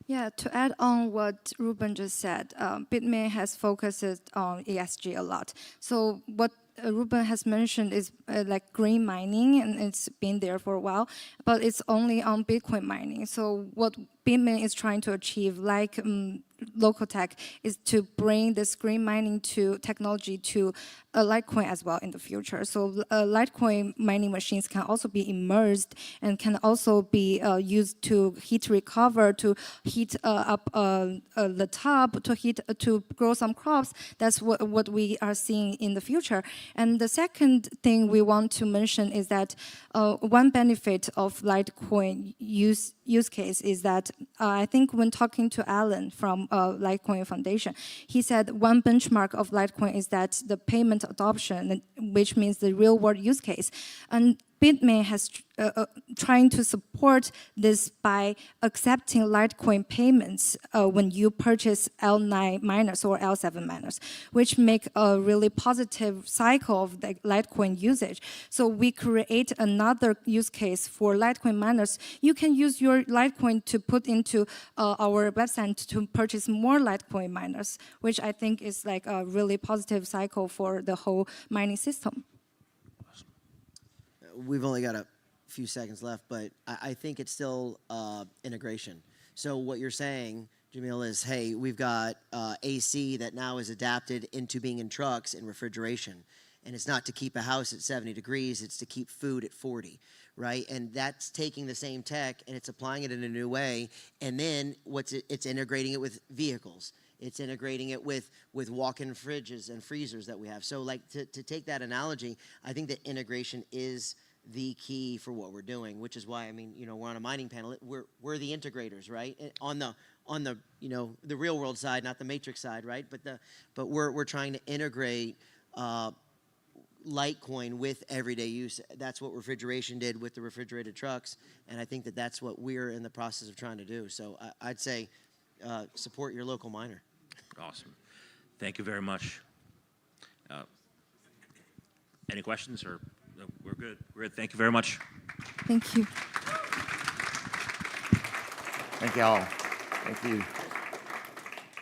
Yeah, to add on what Ruben just said, Bitmain has focused on ESG a lot. So what Ruben has mentioned is like green mining, and it's been there for a while, but it's only on Bitcoin mining. So what Bitmain is trying to achieve, like local tech, is to bring this green mining technology to Litecoin as well in the future. So Litecoin mining machines can also be immersed and can also be used to heat recover, to heat up the tub, to grow some crops. That's what we are seeing in the future. And the second thing we want to mention is that one benefit of Litecoin use case is that I think when talking to Alan from Litecoin Foundation, he said one benchmark of Litecoin is that the payment adoption, which means the real world use case. And Bitmain has trying to support this by accepting Litecoin payments when you purchase L9 miners or L7 miners, which make a really positive cycle of the Litecoin usage. So we create another use case for Litecoin miners. You can use your Litecoin to put into our website to purchase more Litecoin miners, which I think is like a really positive cycle for the whole mining system. We've only got a few seconds left, but I think it's still integration. So what you're saying, Jamil, is, hey, we've got AC that now is adapted into being in trucks and refrigeration. And it's not to keep a house at 70 degrees, it's to keep food at 40, right? And that's taking the same tech and it's applying it in a new way. And then it's integrating it with vehicles. It's integrating it with walk-in fridges and freezers that we have. So like to take that analogy, I think that integration is the key for what we're doing, which is why, I mean, you know, we're on a mining panel. We're the integrators, right? On the you know, the real world side, not the matrix side, right? But we're trying to integrate Litecoin with everyday use. That's what refrigeration did with the refrigerated trucks, and I think that that's what we're in the process of trying to do. So I'd say support your local miner. Awesome. Thank you very much. Any questions or? No, we're good. We're good. Thank you very much. Thank you. Thank y'all. Thank you.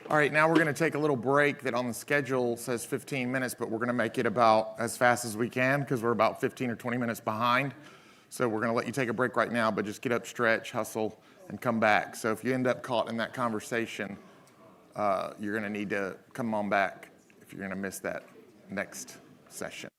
All right, now we're going to take a little break that on the schedule says 15 minutes, but we're going to make it about as fast as we can because we're about 15 or 20 minutes behind. So we're going to let you take a break right now, but just get up, stretch, hustle, and come back. So if you end up caught in that conversation, you're going to need to come on back if you're going to miss that next session.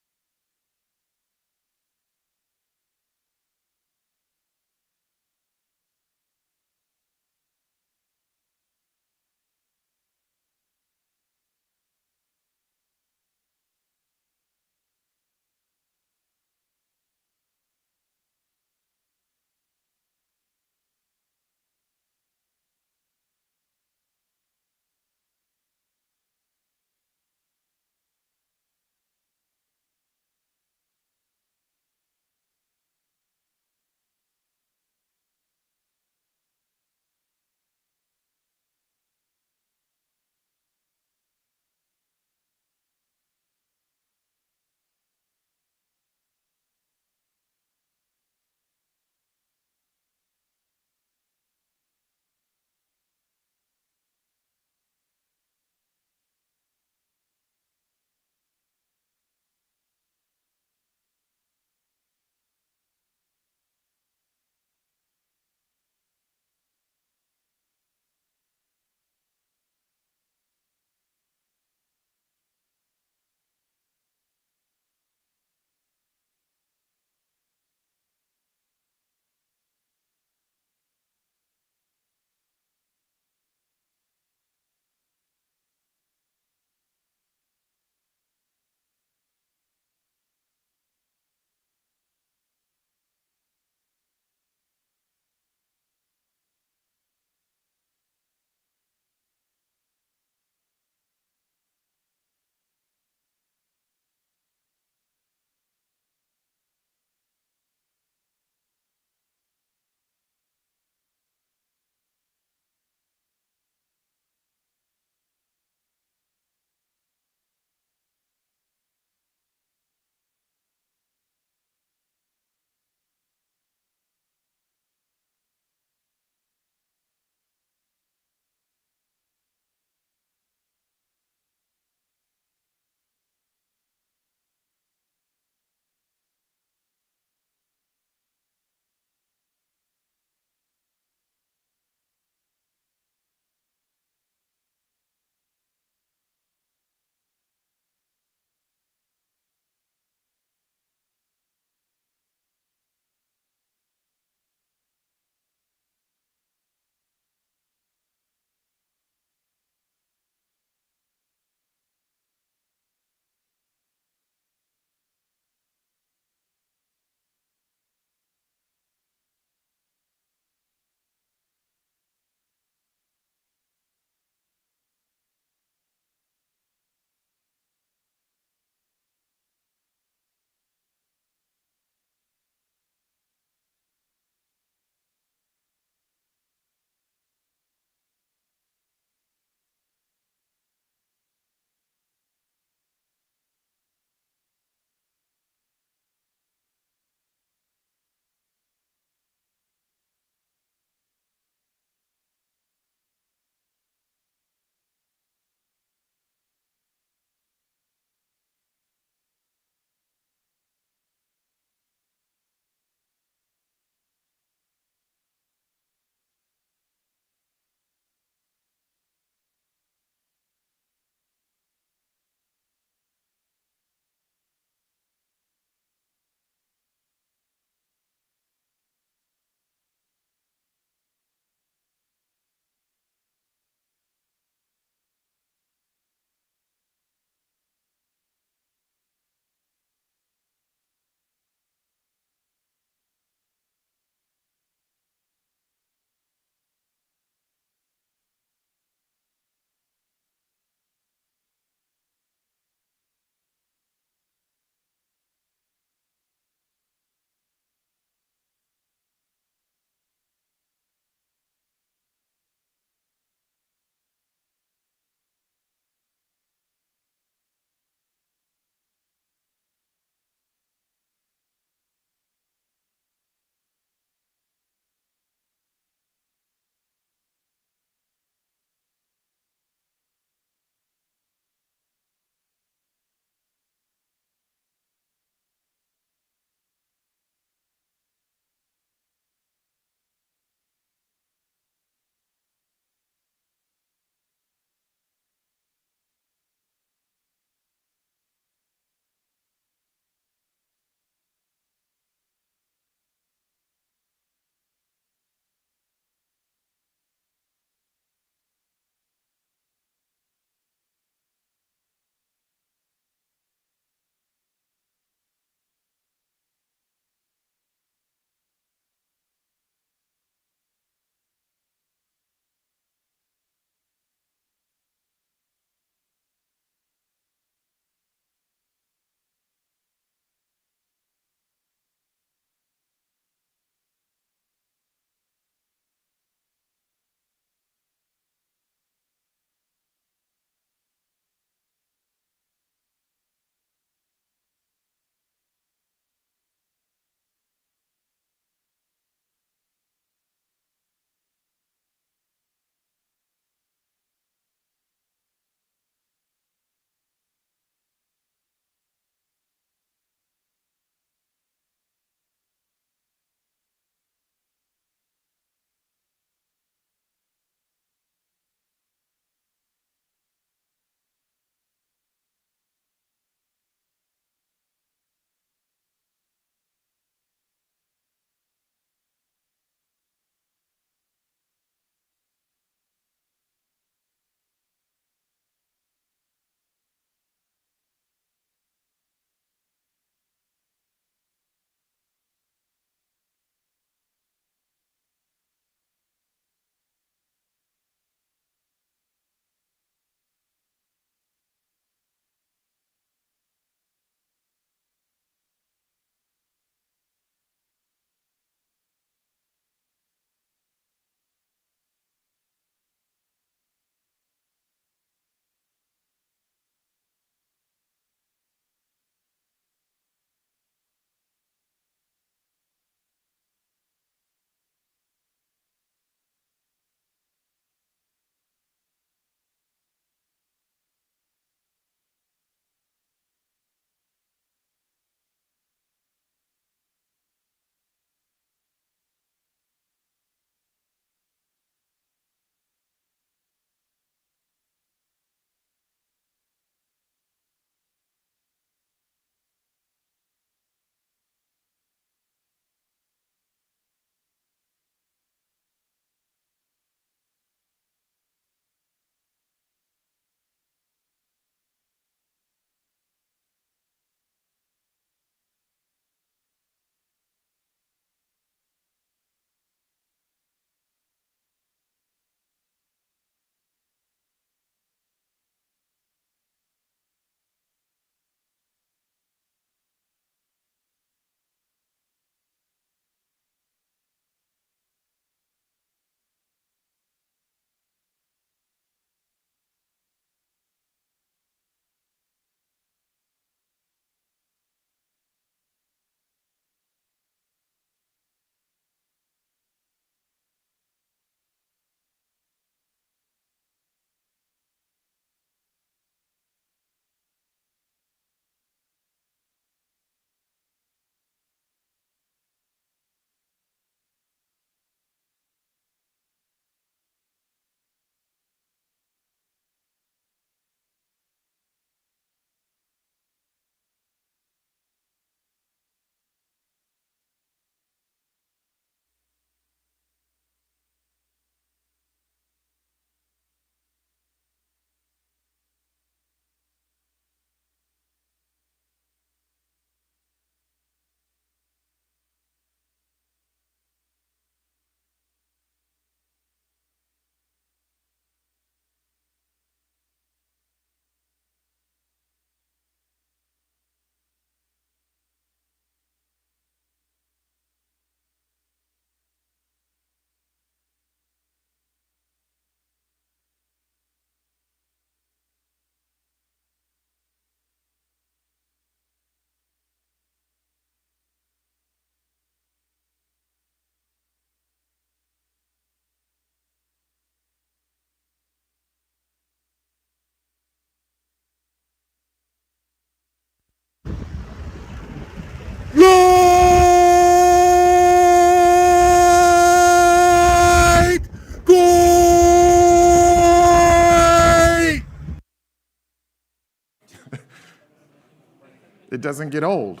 It doesn't get old.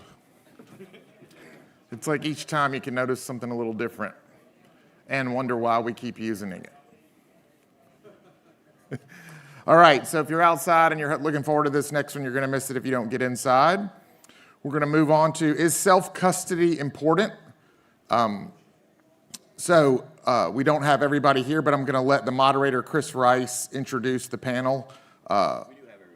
It's like each time you can notice something a little different and wonder why we keep using it. All right, so if you're outside and you're looking forward to this next one, you're going to miss it if you don't get inside. We're going to move on to, is self-custody important? We don't have everybody here, but I'm going to let the moderator, Chris Rice, introduce the panel.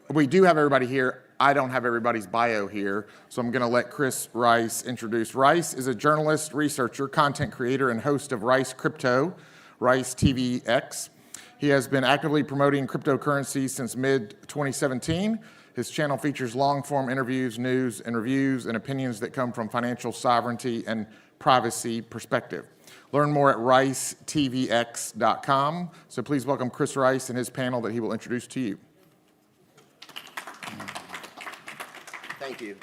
We do have everybody here. I don't have everybody's bio here, so I'm going to let Chris Rice introduce. Rice is a journalist, researcher, content creator, and host of Rice Crypto, Rice TVX. He has been actively promoting cryptocurrency since mid-2017. His channel features long-form interviews, news, and reviews, and opinions that come from financial sovereignty and privacy perspective. Learn more at ricetvx.com. So please welcome Chris Rice and his panel that he will introduce to you. Thank you.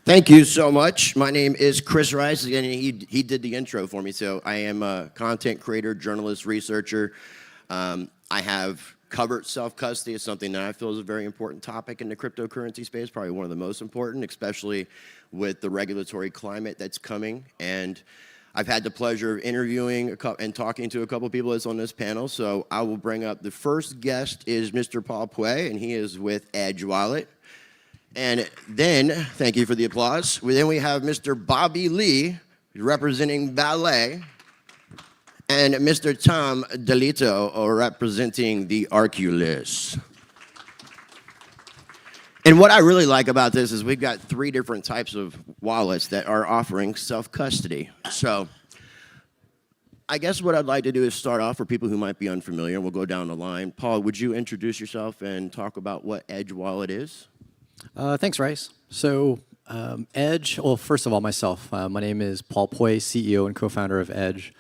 Thank you so much. My name is Chris Rice, and he did the intro for me. So I am a content creator, journalist, researcher. I have covered self-custody as something that I feel is a very important topic in the cryptocurrency space, probably one of the most important, especially with the regulatory climate that's coming. And I've had the pleasure of interviewing and talking to a couple of people that's on this panel. So I will bring up the first guest is Mr. Puey, and he is with Edge Wallet. And then, thank you for the applause. Then we have Mr. Bobby Lee, representing Ballet, and Mr. Tom Delito, representing the Arculus. And what I really like about this is we've got 3 different types of wallets that are offering self-custody. So I guess what I'd like to do is start off for people who might be unfamiliar. We'll go down the line. Paul, would you introduce yourself and talk about what Edge Wallet is? Thanks, Rice. So Edge, well, first of all, myself. My name is Paul Puey, CEO and co-founder of Edge.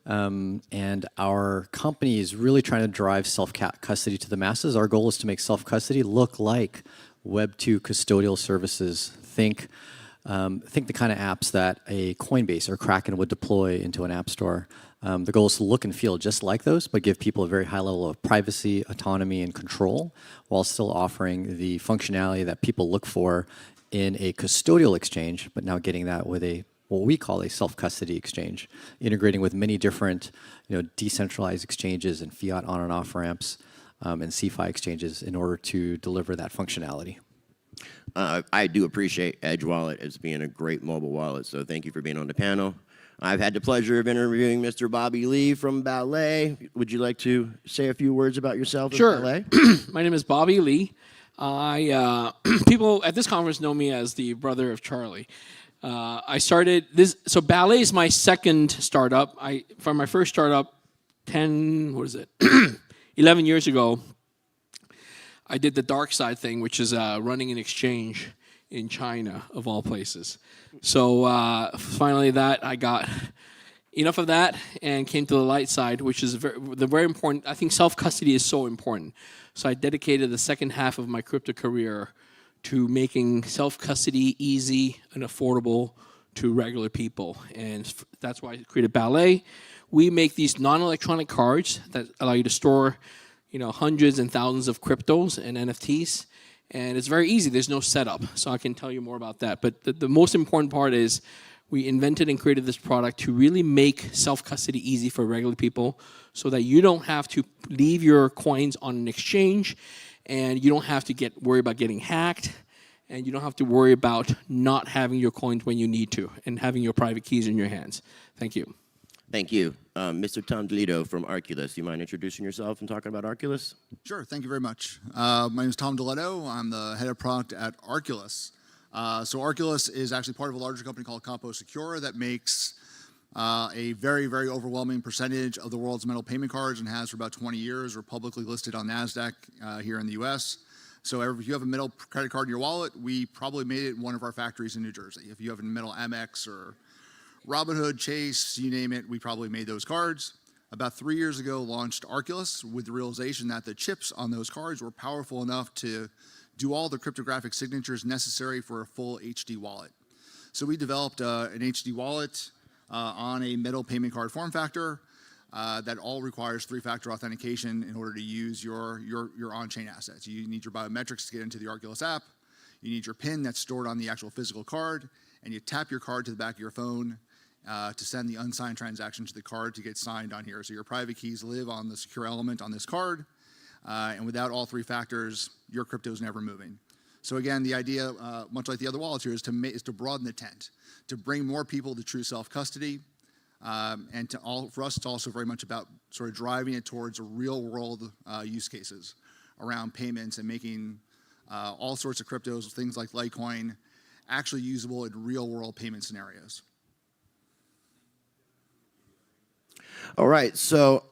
And our company is really trying to drive self-custody to the masses. Our goal is to make self-custody look like Web 2 custodial services. Think the kind of apps that a Coinbase or Kraken would deploy into an app store. The goal is to look and feel just like those, but give people a very high level of privacy, autonomy, and control, while still offering the functionality that people look for in a custodial exchange, but now getting that with what we call a self-custody exchange, integrating with many different decentralized exchanges and fiat on and off ramps and CeFi exchanges in order to deliver that functionality. I do appreciate Edge Wallet as being a great mobile wallet, so thank you for being on the panel. I've had the pleasure of interviewing Mr. Bobby Lee from Ballet. Would you like to say a few words about yourself? Sure. Ballet? My name is Bobby Lee. People at this conference know me as the brother of Charlie. I started this, so Ballet is my second startup. For my first startup 11 years ago, I did the dark side thing, which is running an exchange in China, of all places. So finally I got enough of that and came to the light side, which is very important. I think self-custody is so important. So I dedicated the second half of my crypto career to making self-custody easy and affordable to regular people. And that's why I created Ballet. We make these non-electronic cards that allow you to store hundreds and thousands of cryptos and NFTs. And it's very easy. There's no setup. So I can tell you more about that. But the most important part is we invented and created this product to really make self-custody easy for regular people so that you don't have to leave your coins on an exchange, and you don't have to worry about getting hacked, and you don't have to worry about not having your coins when you need to and having your private keys in your hands. Thank you. Thank you. Mr. Tom Delito from Arculus. Do you mind introducing yourself and talking about Arculus? Sure, thank you very much. My name is Tom Delito. I'm the head of product at Arculus. So Arculus is actually part of a larger company called Compo Secure that makes a very, very overwhelming percentage of the world's metal payment cards and has for about 20 years. We're publicly listed on NASDAQ here in the US. So if you have a metal credit card in your wallet, we probably made it in one of our factories in New Jersey. If you have a metal Amex or Robinhood, Chase, you name it, we probably made those cards. About 3 years ago, launched Arculus with the realization that the chips on those cards were powerful enough to do all the cryptographic signatures necessary for a full HD wallet. So we developed an HD wallet on a metal payment card form factor that all requires 3-factor authentication in order to use your on-chain assets. You need your biometrics to get into the Arculus app. You need your PIN that's stored on the actual physical card, and you tap your card to the back of your phone to send the unsigned transaction to the card to get signed on here. So your private keys live on the secure element on this card, and without all three factors, your crypto is never moving. So again, the idea, much like the other wallets here, is to broaden the tent, to bring more people to true self-custody, and for us, it's also very much about sort of driving it towards real-world use cases around payments and making all sorts of cryptos, things like Litecoin, actually usable in real-world payment scenarios. All right, so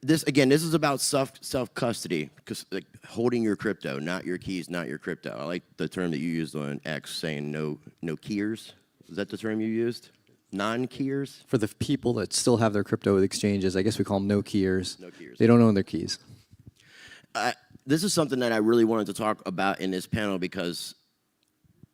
this is about self-custody, because like, holding your crypto, not your keys, not your crypto. I like the term that you used on X, saying no keyers. Is that the term you used? Non-keyers? For the people that still have their crypto with exchanges, I guess we call them no-keyers. No-keyers. They don't own their keys. This is something that I really wanted to talk about in this panel because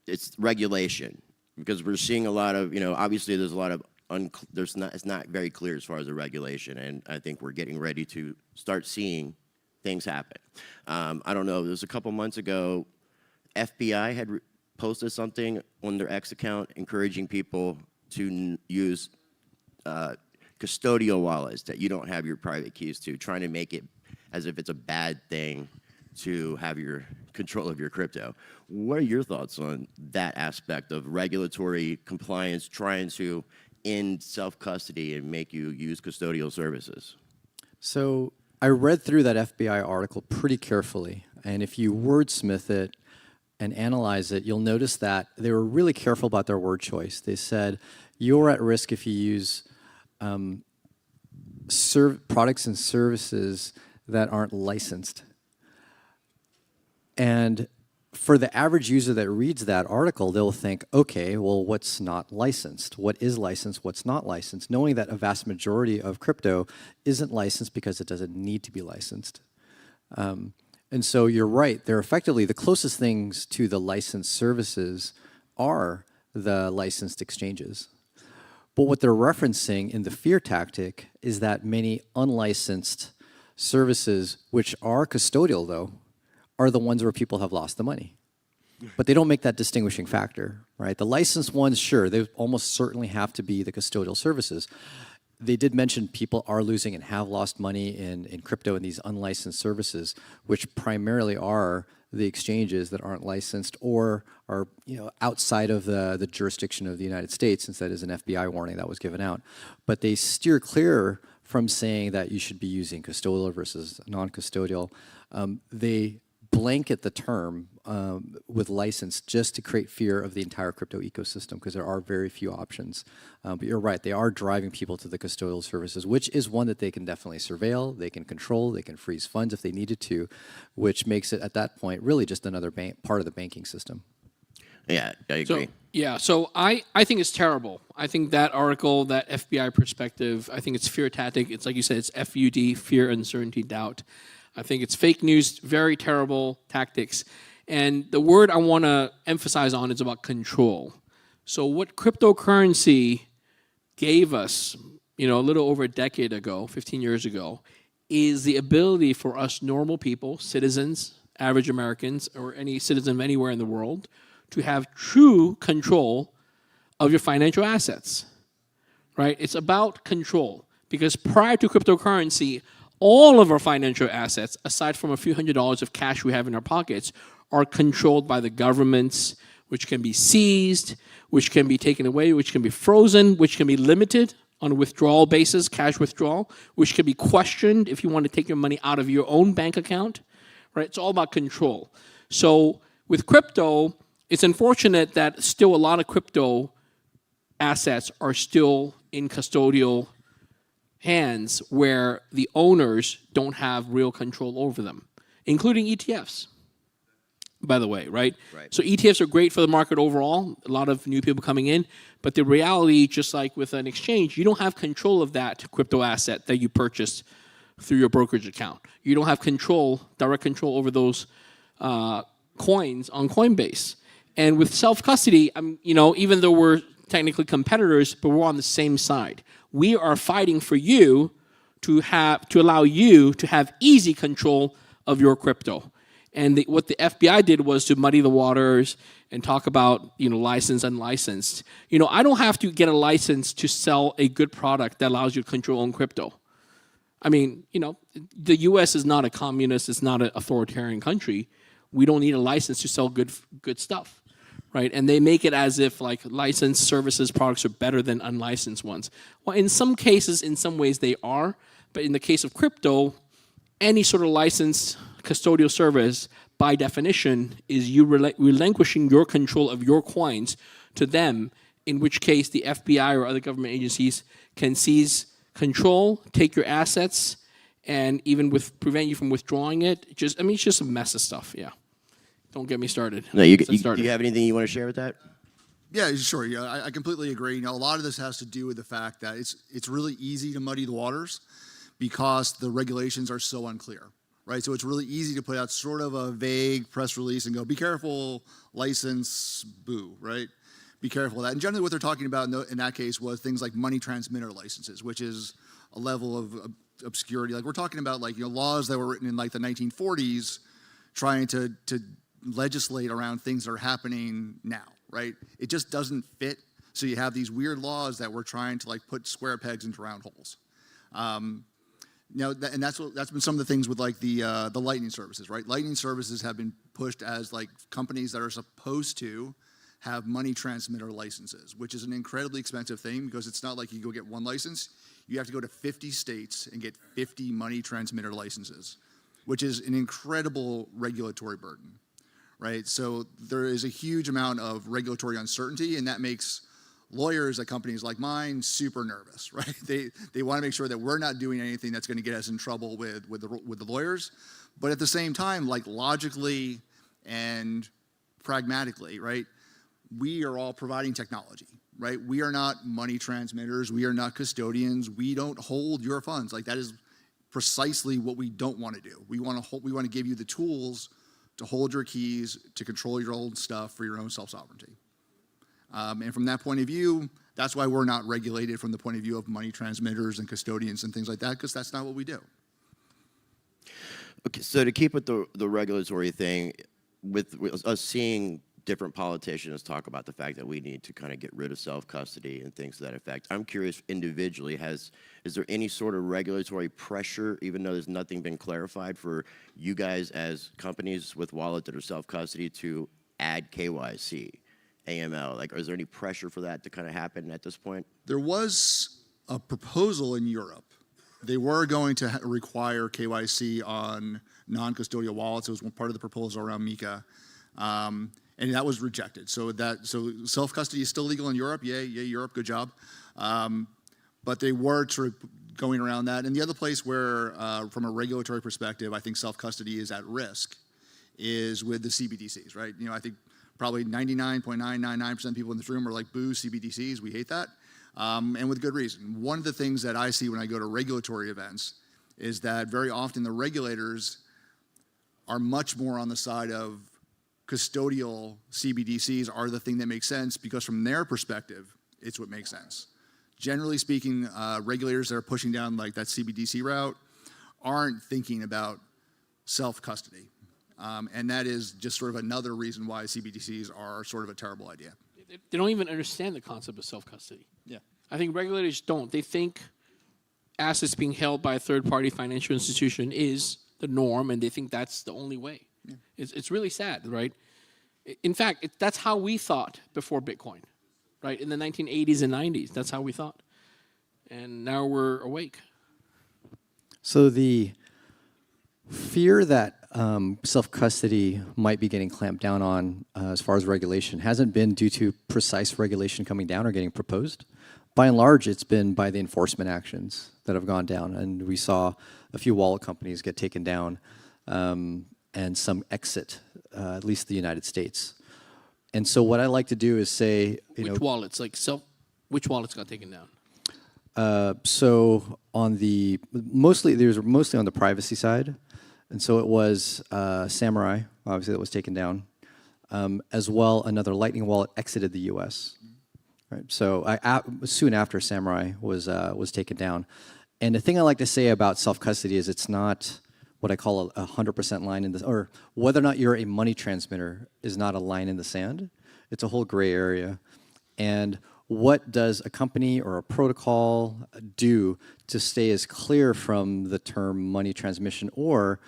it's regulation. Because we're seeing a lot of, obviously there's a lot of it's not very clear as far as the regulation, and I think we're getting ready to start seeing things happen. I don't know, there's a couple months ago, FBI had posted something on their X account encouraging people to use custodial wallets that you don't have your private keys to, trying to make it as if it's a bad thing to have your control of your crypto. What are your thoughts on that aspect of regulatory compliance, trying to end self-custody and make you use custodial services? So I read through that FBI article pretty carefully, and if you wordsmith it and analyze it, you'll notice that they were really careful about their word choice. They said, you're at risk if you use products and services that aren't licensed. And for the average user that reads that article, they'll think, okay, well, what's not licensed? What is licensed? What's not licensed? Knowing that a vast majority of crypto isn't licensed because it doesn't need to be licensed. And so you're right, they're effectively the closest things to the licensed services are the licensed exchanges. But what they're referencing in the fear tactic is that many unlicensed services, which are custodial though, are the ones where people have lost the money. But they don't make that distinguishing factor, right? The licensed ones, sure, they almost certainly have to be the custodial services. They did mention people are losing and have lost money in crypto in these unlicensed services, which primarily are the exchanges that aren't licensed or are outside of the jurisdiction of the United States, since that is an FBI warning that was given out. But they steer clear from saying that you should be using custodial versus non-custodial. They blanket the term with license just to create fear of the entire crypto ecosystem, because there are very few options. But you're right, they are driving people to the custodial services, which is one that they can definitely surveil, they can control, they can freeze funds if they needed to, which makes it at that point really just another part of the banking system. Yeah, I agree. So I think it's terrible. I think that article, that FBI perspective, I think it's fear tactic. It's like you said, it's FUD, fear, uncertainty, doubt. I think it's fake news, very terrible tactics. And the word I want to emphasize on is about control. So what cryptocurrency gave us, a little over a decade ago, 15 years ago, is the ability for us normal people, citizens, average Americans, or any citizen anywhere in the world, to have true control of your financial assets, right? It's about control, because prior to cryptocurrency, all of our financial assets, aside from a few $100s of cash we have in our pockets, are controlled by the governments, which can be seized, which can be taken away, which can be frozen, which can be limited on a withdrawal basis, cash withdrawal, which can be questioned if you want to take your money out of your own bank account, right? It's all about control. So with crypto, it's unfortunate that still a lot of crypto assets are still in custodial hands where the owners don't have real control over them, including ETFs, by the way, right? So ETFs are great for the market overall, a lot of new people coming in, but the reality, just like with an exchange, you don't have control of that crypto asset that you purchased through your brokerage account. You don't have control, direct control over those coins on Coinbase. And with self-custody, even though we're technically competitors, but we're on the same side. We are fighting for you to allow you to have easy control of your crypto. And what the FBI did was to muddy the waters and talk about, licensed, unlicensed. I don't have to get a license to sell a good product that allows you to control your own crypto. I mean, the U.S. is not a communist, it's not an authoritarian country. We don't need a license to sell good stuff, right? And they make it as if like licensed services products are better than unlicensed ones. Well, in some cases, in some ways they are, but in the case of crypto, any sort of licensed custodial service, by definition, is you relinquishing your control of your coins to them, in which case the FBI or other government agencies can seize control, take your assets, and even prevent you from withdrawing it. It's just a mess of stuff, yeah. Don't get me started. No, do you have anything you want to share with that? Yeah, sure. Yeah, I completely agree. A lot of this has to do with the fact that it's really easy to muddy the waters because the regulations are so unclear, right? So it's really easy to put out sort of a vague press release and go, be careful, license, boo, right? Be careful of that. And generally what they're talking about in that case was things like money transmitter licenses, which is a level of obscurity. Like we're talking about laws that were written in like the 1940s trying to legislate around things that are happening now, right? It just doesn't fit. So you have these weird laws that we're trying to put square pegs into round holes. And that's been some of the things with the Lightning services, right? Lightning services have been pushed as companies that are supposed to have money transmitter licenses, which is an incredibly expensive thing because it's not like you go get one license. You have to go to 50 states and get 50 money transmitter licenses, which is an incredible regulatory burden, right? So there is a huge amount of regulatory uncertainty, and that makes lawyers at companies like mine super nervous, right? They want to make sure that we're not doing anything that's going to get us in trouble with the lawyers, but at the same time, logically and pragmatically, right? We are all providing technology, right? We are not money transmitters. We are not custodians. We don't hold your funds. That is precisely what we don't want to do. We want to give you the tools to hold your keys, to control your own stuff for your own self-sovereignty. And from that point of view, that's why we're not regulated from the point of view of money transmitters and custodians and things like that, because that's not what we do. Okay, so to keep with the regulatory thing, with us seeing different politicians talk about the fact that we need to kind of get rid of self-custody and things to that effect, I'm curious individually, is there any sort of regulatory pressure, even though there's nothing been clarified, for you guys as companies with wallets that are self-custody to add KYC, AML? Is there any pressure for that to kind of happen at this point? There was a proposal in Europe. They were going to require KYC on non-custodial wallets. It was one part of the proposal around MiCA. And that was rejected. So self-custody is still legal in Europe. Yay, Europe, good job. But they were sort of going around that. And the other place where, from a regulatory perspective, I think self-custody is at risk is with the CBDCs, right? I think probably 99.999% of people in this room are like, boo, CBDCs, we hate that. And with good reason. One of the things that I see when I go to regulatory events is that very often the regulators are much more on the side of custodial CBDCs are the thing that makes sense because from their perspective, it's what makes sense. Generally speaking, regulators that are pushing down that CBDC route aren't thinking about self-custody. And that is just sort of another reason why CBDCs are sort of a terrible idea. They don't even understand the concept of self-custody. Yeah. I think regulators don't. They think assets being held by a third-party financial institution is the norm, and they think that's the only way. Yeah. It's really sad, right? In fact, that's how we thought before Bitcoin, right? In the 1980s and 90s, that's how we thought. And now we're awake. So the fear that self-custody might be getting clamped down on as far as regulation hasn't been due to precise regulation coming down or getting proposed. By and large, it's been by the enforcement actions that have gone down. And we saw a few wallet companies get taken down and some exit, at least the United States. And so what I like to do is say, which wallets? Which wallets got taken down? So on the mostly on the privacy side, and so it was Samurai, obviously, that was taken down, as well. Another Lightning wallet exited the U.S. Right. So soon after Samurai was taken down, and the thing I like to say about self-custody is it's not what I call a 100% line in the, or whether or not you're a money transmitter is not a line in the sand. It's a whole gray area. And what does a company or a protocol do to stay as clear from the term money transmission, or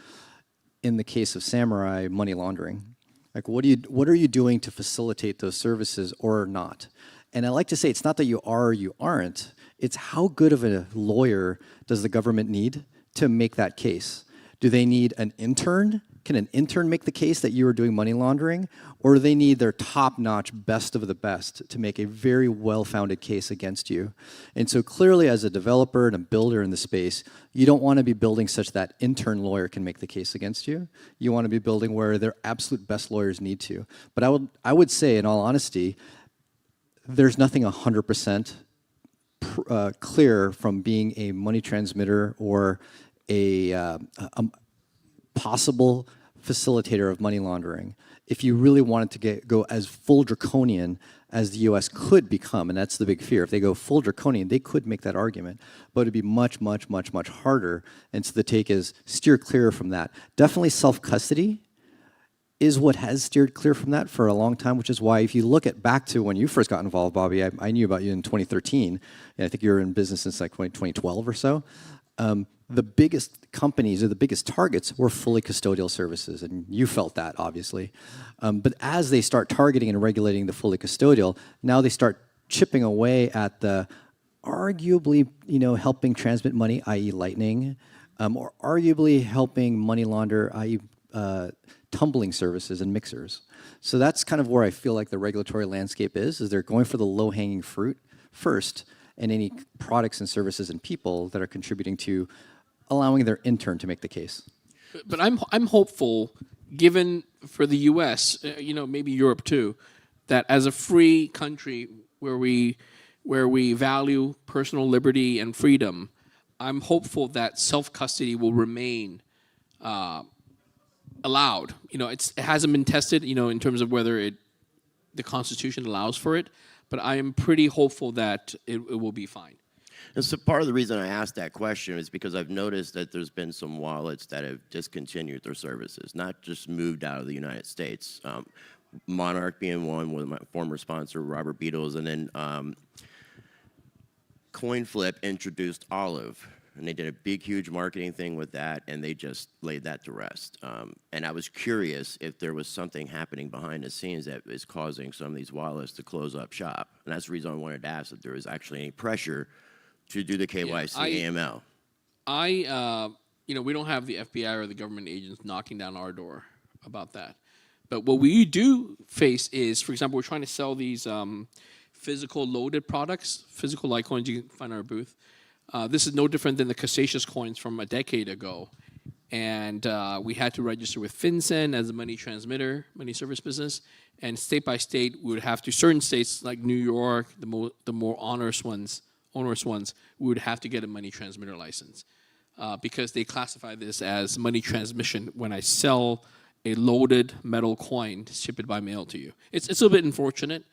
in the case of Samurai, money laundering? Like, what are you doing to facilitate those services or not? And I like to say it's not that you are or you aren't, it's how good of a lawyer does the government need to make that case? Do they need an intern? Can an intern make the case that you are doing money laundering? Or do they need their top-notch best of the best to make a very well-founded case against you? And so clearly, as a developer and a builder in the space, you don't want to be building such that intern lawyer can make the case against you. You want to be building where their absolute best lawyers need to. But I would say, in all honesty, there's nothing 100% clear from being a money transmitter or a possible facilitator of money laundering. If you really wanted to go as full draconian as the US could become, and that's the big fear, if they go full draconian, they could make that argument, but it'd be much, much, much, much harder. And so the take is steer clear from that. Definitely self-custody is what has steered clear from that for a long time, which is why if you look at back to when you first got involved, Bobby, I knew about you in 2013, and I think you were in business since like 2012 or so. The biggest companies or the biggest targets were fully custodial services, and you felt that, obviously. But as they start targeting and regulating the fully custodial, now they start chipping away at the arguably, helping transmit money, i.e. Lightning, or arguably helping money launder, i.e. Tumbling services and mixers. So that's kind of where I feel like the regulatory landscape is they're going for the low-hanging fruit first, and any products and services and people that are contributing to allowing their intern to make the case. But I'm hopeful, given for the U.S., maybe Europe too, that as a free country where we value personal liberty and freedom, I'm hopeful that self-custody will remain allowed. It hasn't been tested, in terms of whether the Constitution allows for it, but I am pretty hopeful that it will be fine. And so part of the reason I asked that question is because I've noticed that there's been some wallets that have discontinued their services, not just moved out of the United States. Monarch being one with my former sponsor, Robert Beatles, and then CoinFlip introduced Olive, and they did a big, huge marketing thing with that, and they just laid that to rest. And I was curious if there was something happening behind the scenes that is causing some of these wallets to close up shop. And that's the reason I wanted to ask if there was actually any pressure to do the KYC AML. We don't have the FBI or the government agents knocking down our door about that. But what we do face is, for example, we're trying to sell these physical loaded products, physical Litecoins you can find in our booth. This is no different than the Costea coins from a decade ago. And we had to register with FinCEN as a money transmitter, money service business. And state by state, we would have to, certain states like New York, the more onerous ones, we would have to get a money transmitter license because they classify this as money transmission when I sell a loaded metal coin to ship it by mail to you. It's a little bit unfortunate,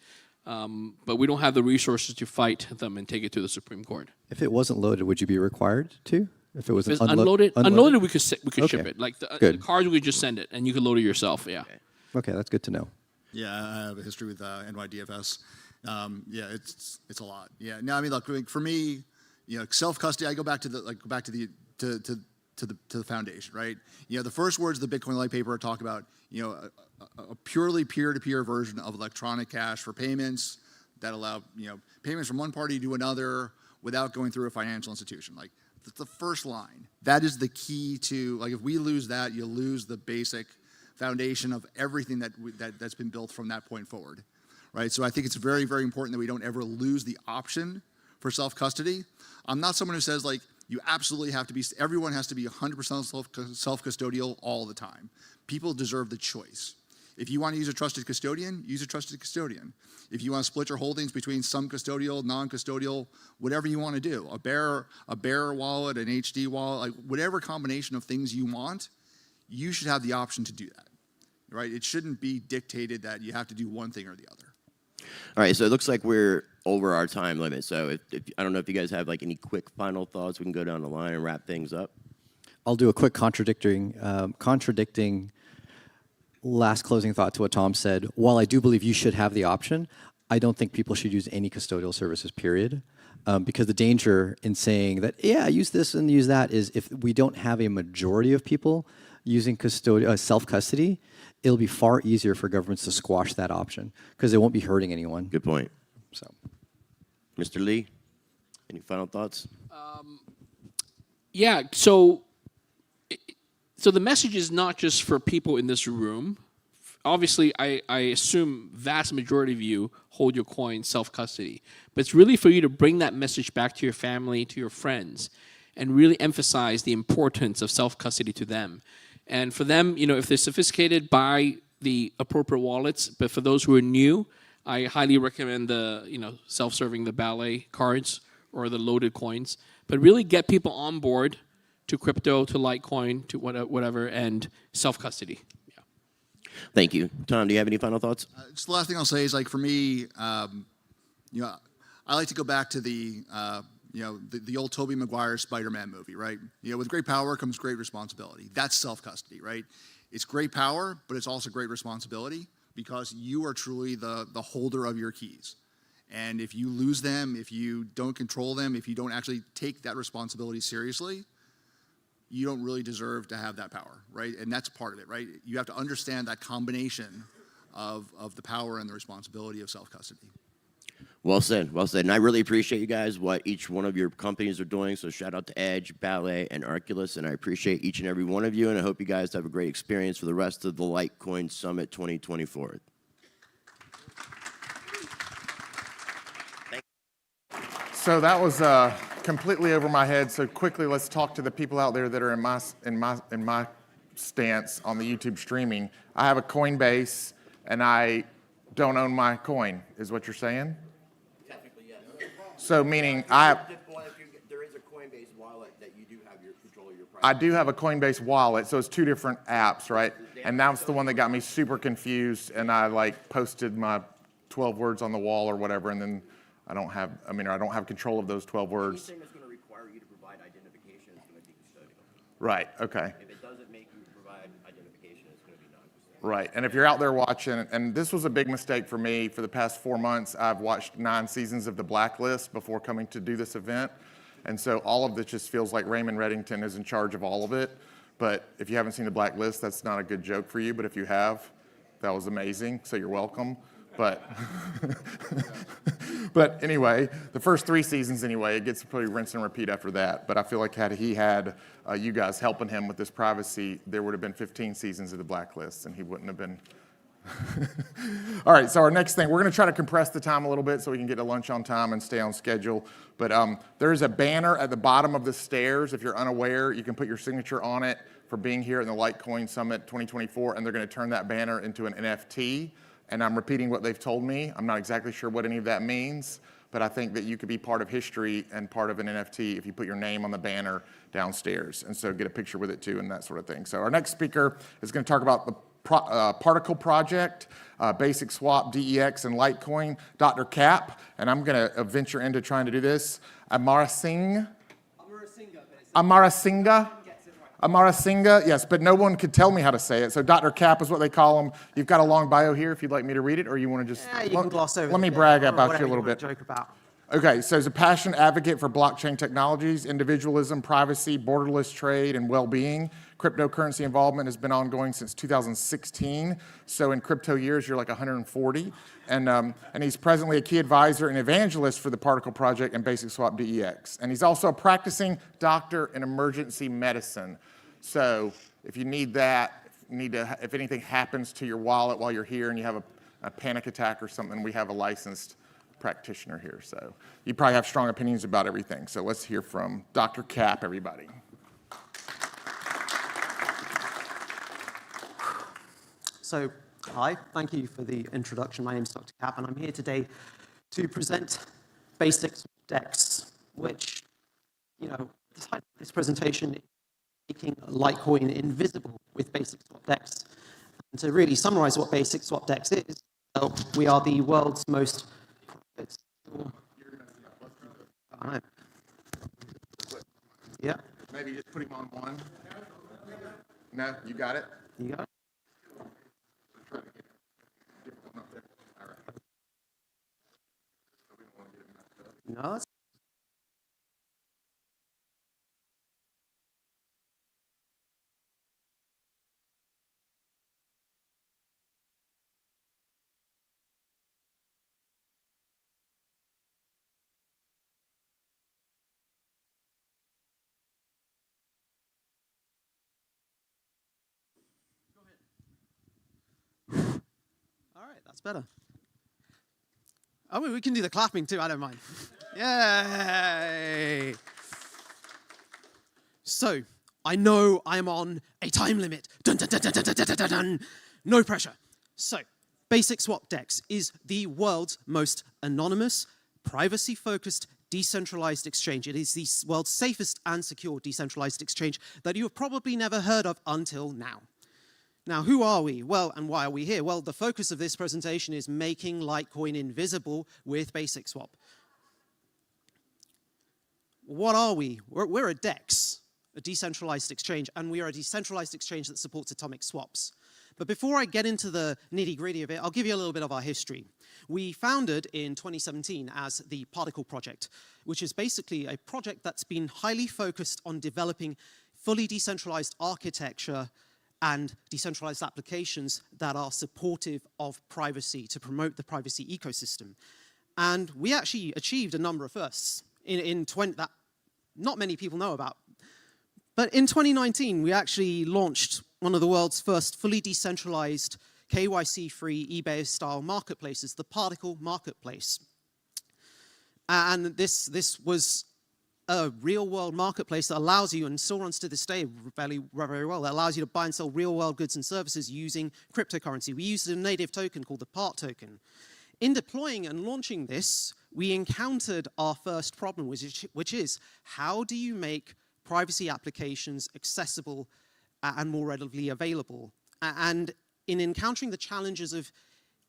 but we don't have the resources to fight them and take it to the Supreme Court. If it wasn't loaded, would you be required to? If it was unloaded, we could ship it. Like the cards, we could just send it, and you could load it yourself. Yeah. Okay, that's good to know. Yeah, I have a history with NYDFS. It's a lot. Yeah. No, I mean, look, for me, self custody. I go back to the foundation, right? The first words of the Bitcoin Light Paper talk about a purely peer-to-peer version of electronic cash for payments that allow payments from one party to another without going through a financial institution. Like that's the first line. That is the key to if we lose that, you lose the basic foundation of everything that's been built from that point forward. Right, so I think it's very, very important that we don't ever lose the option for self-custody. I'm not someone who says you absolutely have to be, everyone has to be 100% self-custodial all the time. People deserve the choice. If you want to use a trusted custodian, use a trusted custodian. If you want to split your holdings between some custodial, non-custodial, whatever you want to do, a bearer wallet, an HD wallet, whatever combination of things you want, you should have the option to do that. Right? It shouldn't be dictated that you have to do one thing or the other. All right, so it looks like we're over our time limit. So if I don't know if you guys have any quick final thoughts, we can go down the line and wrap things up. I'll do a quick contradicting last closing thought to what Tom said. While I do believe you should have the option, I don't think people should use any custodial services, period. Because the danger in saying that, yeah, use this and use that is if we don't have a majority of people using self-custody, it'll be far easier for governments to squash that option because it won't be hurting anyone. Good point. So, Mr. Lee, any final thoughts? Yeah, so the message is not just for people in this room. Obviously, I assume vast majority of you hold your coin self-custody. But it's really for you to bring that message back to your family, to your friends, and really emphasize the importance of self-custody to them. And for them, if they're sophisticated, buy the appropriate wallets. But for those who are new, I highly recommend the, self-serving, the ballet cards or the loaded coins. But really get people on board to crypto, to Litecoin, to whatever, and self-custody. Thank you. Tom, do you have any final thoughts? Just the last thing I'll say is, like, for me, I like to go back to the old Tobey Maguire Spider-Man movie, right? With great power comes great responsibility. That's self-custody, right? It's great power, but it's also great responsibility because you are truly the holder of your keys. And if you lose them, if you don't control them, if you don't actually take that responsibility seriously, you don't really deserve to have that power, right? And that's part of it, right? You have to understand that combination of the power and the responsibility of self-custody. Well said, well said. And I really appreciate you guys, what each one of your companies are doing. So shout out to Edge, Ballet, and Arculus. And I appreciate each and every one of you. And I hope you guys have a great experience for the rest of the Litecoin Summit 2024. So that was completely over my head. So quickly, let's talk to the people out there that are in my stance on the YouTube streaming. I have a Coinbase, and I don't own my coin, is what you're saying? Technically, yes. So meaning there is a Coinbase wallet that you do have your control of your price. I do have a Coinbase wallet, so it's two different apps, right? And that's the one that got me super confused, and I posted my 12 words on the wall or whatever, and then I don't have control of those 12 words. Anything that's going to require you to provide identification is going to be custodial. Right, okay. If it doesn't make you provide identification, it's going to be non-custodial. Right, and if you're out there watching, and this was a big mistake for me, for the past 4 months, I've watched 9 seasons of The Blacklist before coming to do this event, and so all of this just feels like Raymond Reddington is in charge of all of it, but if you haven't seen The Blacklist, that's not a good joke for you, but if you have, that was amazing, so you're welcome. But anyway, the first 3 seasons anyway, it gets pretty rinse and repeat after that. But I feel like had he had you guys helping him with this privacy, there would have been 15 seasons of The Blacklist, and he wouldn't have been. All right, so our next thing, we're going to try to compress the time a little bit so we can get to lunch on time and stay on schedule. But there's a banner at the bottom of the stairs. If you're unaware, you can put your signature on it for being here in the Litecoin Summit 2024, and they're going to turn that banner into an NFT. And I'm repeating what they've told me. I'm not exactly sure what any of that means, but I think that you could be part of history and part of an NFT if you put your name on the banner downstairs. And so get a picture with it too and that sort of thing. So our next speaker is going to talk about the Particle Project, BasicSwap, DEX, and Litecoin, Dr. Cap. And I'm going to venture into trying to do this. Amarasinghe, yes, but no one could tell me how to say it. So Dr. Cap is what they call him. You've got a long bio here if you'd like me to read it, or you want to just... Yeah, you can gloss over Let me it, brag or about whatever you a little bit. Joke about. Okay, so he's a passionate advocate for blockchain technologies, individualism, privacy, borderless trade, and well-being. Cryptocurrency involvement has been ongoing since 2016. So in crypto years, you're like 140. And he's presently a key advisor and evangelist for the Particle Project and BasicSwap DEX. And he's also a practicing doctor in emergency medicine. So if you need that, if anything happens to your wallet while you're here and you have a panic attack or something, we have a licensed practitioner here. So you probably have strong opinions about everything. So let's hear from Dr. Cap, everybody. So, hi, thank you for the introduction. My name is Dr. Cap, and I'm here today to present BasicSwap, which, this presentation is making Litecoin invisible with BasicSwap. And to really summarize what BasicSwap is, we are the world's most Yeah. Maybe just put him on one. No, you got it? You got it? No, that's all right, that's better. Oh, we can do the clapping too, I don't mind. Yay! So, I know I'm on a time limit. Dun, dun, dun, dun, dun, dun, dun, dun, dun. No pressure. So, BasicSwap DEX is the world's most anonymous, privacy-focused, decentralized exchange. It is the world's safest and secure decentralized exchange that you have probably never heard of until now. Now, who are we? Well, and why are we here? Well, the focus of this presentation is making Litecoin invisible with BasicSwap. What are we? We're a DEX, a decentralized exchange, and we are a decentralized exchange that supports atomic swaps. But before I get into the nitty-gritty of it, I'll give you a little bit of our history. We founded in 2017 as the Particle Project, which is basically a project that's been highly focused on developing fully decentralized architecture and decentralized applications that are supportive of privacy to promote the privacy ecosystem. And we actually achieved a number of firsts that not many people know about. But in 2019, we actually launched one of the world's first fully decentralized KYC-free eBay-style marketplaces, the Particle Marketplace. And this was a real-world marketplace that allows you, and still runs to this day very, very well, that allows you to buy and sell real-world goods and services using cryptocurrency. We used a native token called the PART token. In deploying and launching this, we encountered our first problem, which is, how do you make privacy applications accessible and more readily available? And in encountering the challenges of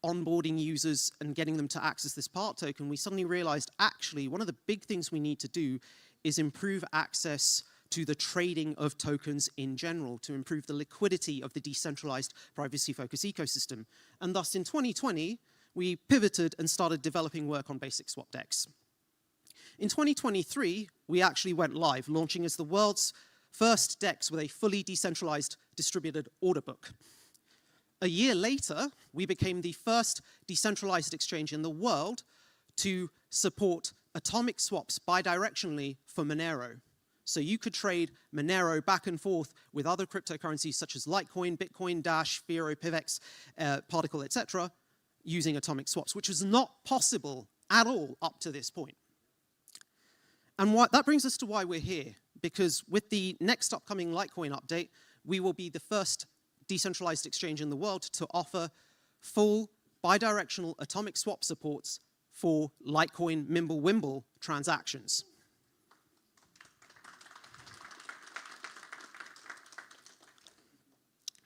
onboarding users and getting them to access this PART token, we suddenly realized, actually, one of the big things we need to do is improve access to the trading of tokens in general, to improve the liquidity of the decentralized privacy-focused ecosystem. And thus, in 2020, we pivoted and started developing work on BasicSwap DEX. In 2023, we actually went live, launching as the world's first DEX with a fully decentralized distributed order book. A year later, we became the first decentralized exchange in the world to support atomic swaps bidirectionally for Monero. So you could trade Monero back and forth with other cryptocurrencies such as Litecoin, Bitcoin, Dash, Firo, PivX, Particle, etc., using atomic swaps, which was not possible at all up to this point. And that brings us to why we're here, because with the next upcoming Litecoin update, we will be the first decentralized exchange in the world to offer full bidirectional atomic swap supports for Litecoin Mimblewimble transactions.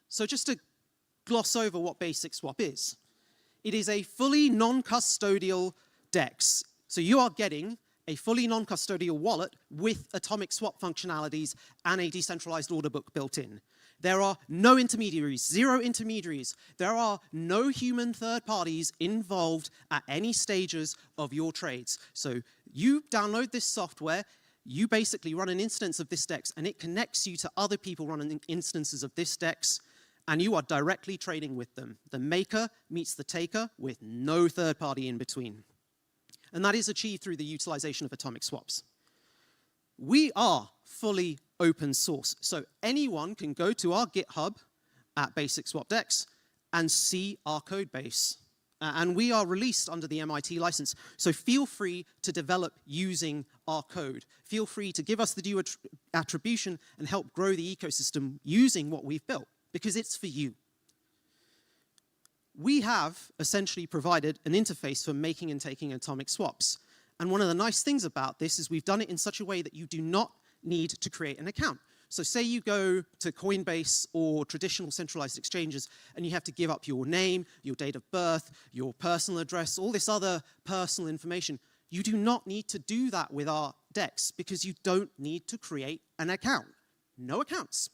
So just to gloss over what BasicSwap is, it is a fully non-custodial DEX. So you are getting a fully non-custodial wallet with atomic swap functionalities and a decentralized order book built in. There are no intermediaries, zero intermediaries. There are no human third parties involved at any stages of your trades. So you download this software, you basically run an instance of this DEX, and it connects you to other people running instances of this DEX, and you are directly trading with them. The maker meets the taker with no third party in between. And that is achieved through the utilization of atomic swaps. We are fully open source, so anyone can go to our GitHub at BasicSwap DEX and see our code base. And we are released under the MIT license, so feel free to develop using our code. Feel free to give us the due attribution and help grow the ecosystem using what we've built, because it's for you. We have essentially provided an interface for making and taking atomic swaps. And one of the nice things about this is we've done it in such a way that you do not need to create an account. So say you go to Coinbase or traditional centralized exchanges and you have to give up your name, your date of birth, your personal address, all this other personal information. You do not need to do that with our DEX because you don't need to create an account. No accounts.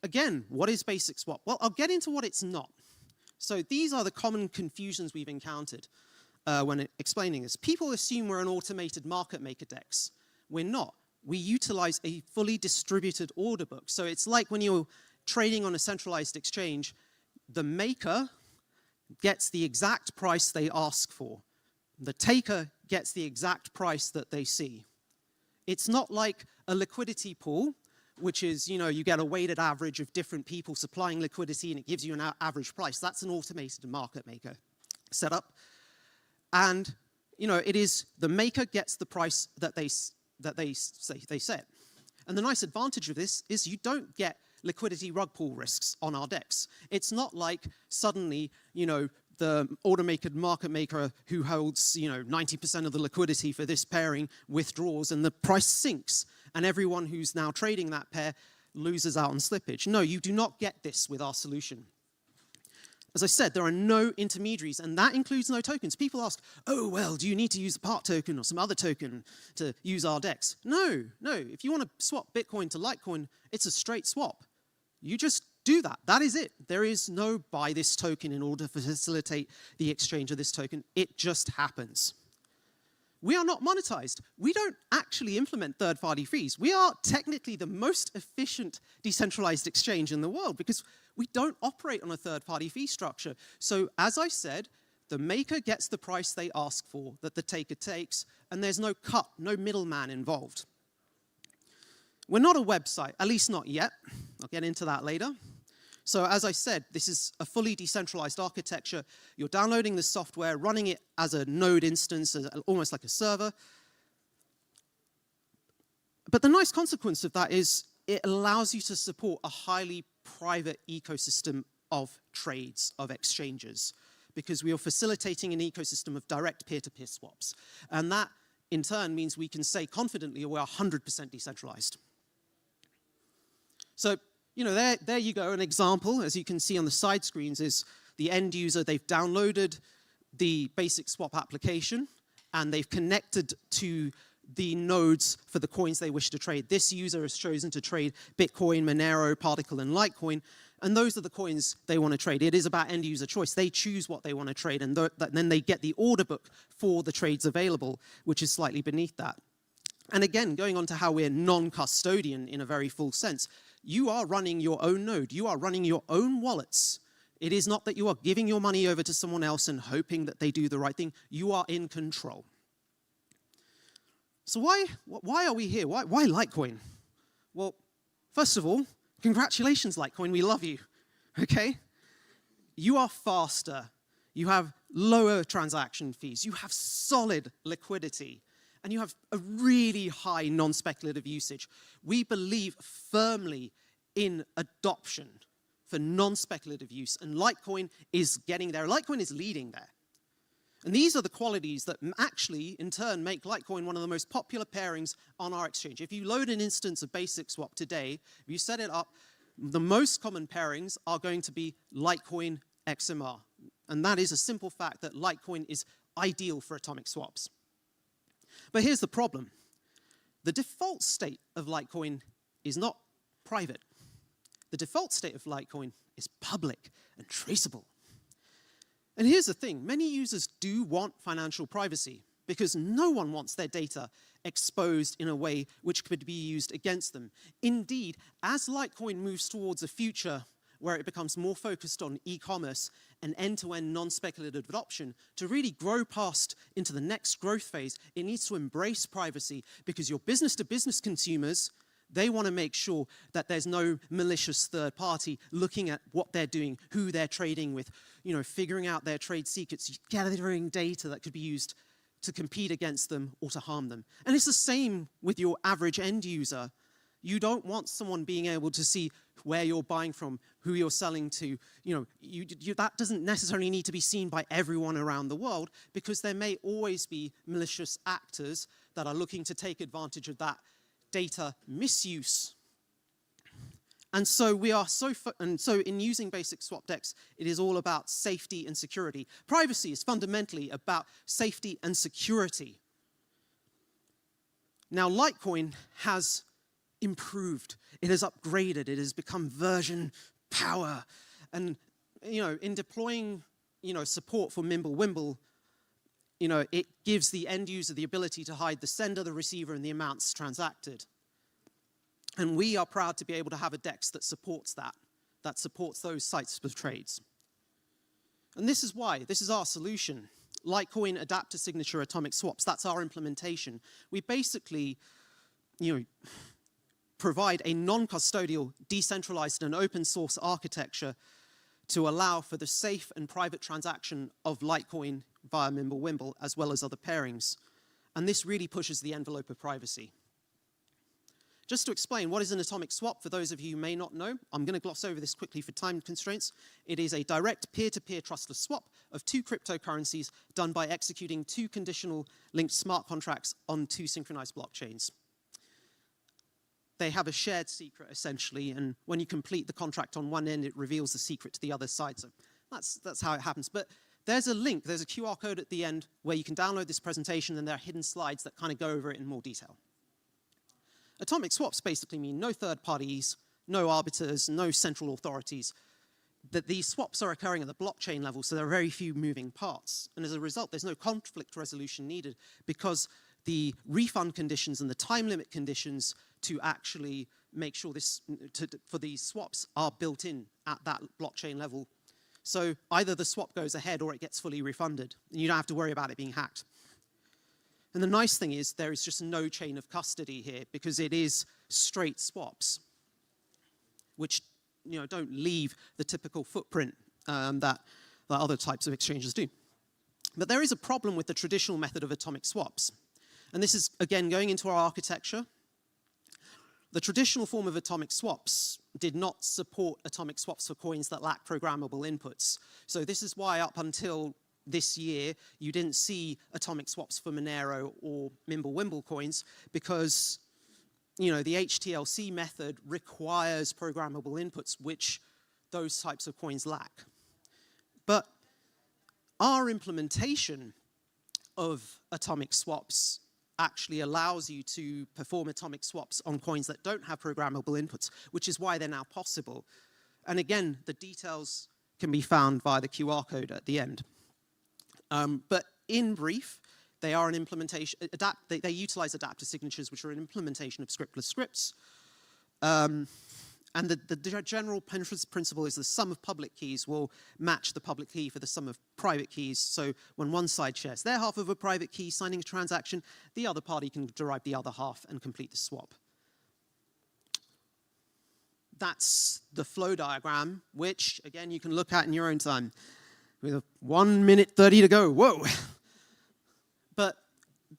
again, what is BasicSwap? Well, I'll get into what it's not. So these are the common confusions we've encountered when explaining this. People assume we're an automated market maker DEX. We're not. We utilize a fully distributed order book. So it's like when you're trading on a centralized exchange, the maker gets the exact price they ask for. The taker gets the exact price that they see. It's not like a liquidity pool, which is, you get a weighted average of different people supplying liquidity and it gives you an average price. That's an automated market maker setup. And, it is the maker gets the price that they set. And the nice advantage of this is you don't get liquidity rug pull risks on our DEX. It's not like suddenly, the automated market maker who holds, 90% of the liquidity for this pairing withdraws and the price sinks and everyone who's now trading that pair loses out on slippage. No, you do not get this with our solution. As I said, there are no intermediaries, and that includes no tokens. People ask, oh, well, do you need to use the part token or some other token to use our DEX? No. If you want to swap Bitcoin to Litecoin, it's a straight swap. You just do that. That is it. There is no buy this token in order to facilitate the exchange of this token. It just happens. We are not monetized. We don't actually implement third-party fees. We are technically the most efficient decentralized exchange in the world because we don't operate on a third-party fee structure. So as I said, the maker gets the price they ask for that the taker takes, and there's no cut, no middleman involved. We're not a website, at least not yet. I'll get into that later. So as I said, this is a fully decentralized architecture. You're downloading the software, running it as a node instance, almost like a server. But the nice consequence of that is it allows you to support a highly private ecosystem of trades, of exchanges, because we are facilitating an ecosystem of direct peer-to-peer swaps. And that, in turn, means we can say confidently we're 100% decentralized. So, there you go. An example, as you can see on the side screens, is the end user. They've downloaded the BasicSwap application, and they've connected to the nodes for the coins they wish to trade. This user has chosen to trade Bitcoin, Monero, Particle, and Litecoin, and those are the coins they want to trade. It is about end user choice. They choose what they want to trade, and then they get the order book for the trades available, which is slightly beneath that. And again, going on to how we're non-custodian in a very full sense, you are running your own node. You are running your own wallets. It is not that you are giving your money over to someone else and hoping that they do the right thing. You are in control. So why are we here? Why Litecoin? Well, first of all, congratulations, Litecoin. We love you. Okay? You are faster. You have lower transaction fees. You have solid liquidity. And you have a really high non-speculative usage. We believe firmly in adoption for non-speculative use, and Litecoin is getting there. Litecoin is leading there. And these are the qualities that actually, in turn, make Litecoin one of the most popular pairings on our exchange. If you load an instance of BasicSwap today, if you set it up, the most common pairings are going to be Litecoin XMR. And that is a simple fact that Litecoin is ideal for atomic swaps. But here's the problem. The default state of Litecoin is not private. The default state of Litecoin is public and traceable. And here's the thing. Many users do want financial privacy because no one wants their data exposed in a way which could be used against them. Indeed, as Litecoin moves towards a future where it becomes more focused on e-commerce and end-to-end non-speculative adoption, to really grow past into the next growth phase, it needs to embrace privacy because your business-to-business consumers, they want to make sure that there's no malicious third party looking at what they're doing, who they're trading with, figuring out their trade secrets, gathering data that could be used to compete against them or to harm them. And it's the same with your average end user. You don't want someone being able to see where you're buying from, who you're selling to. That doesn't necessarily need to be seen by everyone around the world because there may always be malicious actors that are looking to take advantage of that data misuse. And so in using BasicSwap DEX, it is all about safety and security. Privacy is fundamentally about safety and security. Now, Litecoin has improved, it has upgraded, it has become version power. And, in deploying, support for Mimblewimble, it gives the end user the ability to hide the sender, the receiver, and the amounts transacted. And we are proud to be able to have a DEX that supports that supports those sites for trades. And this is why, this is our solution. Litecoin adapter signature atomic swaps, that's our implementation. We basically, provide a non-custodial, decentralized, and open source architecture to allow for the safe and private transaction of Litecoin via Mimblewimble, as well as other pairings. And this really pushes the envelope of privacy. Just to explain, what is an atomic swap, for those of you who may not know, I'm going to gloss over this quickly for time constraints. It is a direct peer-to-peer trustless swap of two cryptocurrencies done by executing two conditional linked smart contracts on two synchronized blockchains. They have a shared secret, essentially, and when you complete the contract on one end, it reveals the secret to the other side. So that's how it happens. But there's a link, there's a QR code at the end where you can download this presentation, and there are hidden slides that kind of go over it in more detail. Atomic swaps basically mean no third parties, no arbiters, no central authorities. That these swaps are occurring at the blockchain level, so there are very few moving parts. And as a result, there's no conflict resolution needed, because the refund conditions and the time limit conditions to actually make sure for these swaps are built in at that blockchain level. So either the swap goes ahead or it gets fully refunded, and you don't have to worry about it being hacked. And the nice thing is there is just no chain of custody here, because it is straight swaps, which don't leave the typical footprint that other types of exchanges do. But there is a problem with the traditional method of atomic swaps. And this is, again, going into our architecture. The traditional form of atomic swaps did not support atomic swaps for coins that lack programmable inputs. So this is why up until this year, you didn't see atomic swaps for Monero or Mimblewimble coins, because the HTLC method requires programmable inputs, which those types of coins lack. But our implementation of atomic swaps actually allows you to perform atomic swaps on coins that don't have programmable inputs, which is why they're now possible. And again, the details can be found via the QR code at the end. But in brief, they are an implementation, they utilize adapter signatures, which are an implementation of scriptless scripts. And the general principle is the sum of public keys will match the public key for the sum of private keys. So when one side shares their half of a private key signing a transaction, the other party can derive the other half and complete the swap. That's the flow diagram, which, again, you can look at in your own time. With 1 minute 30 to go, whoa. But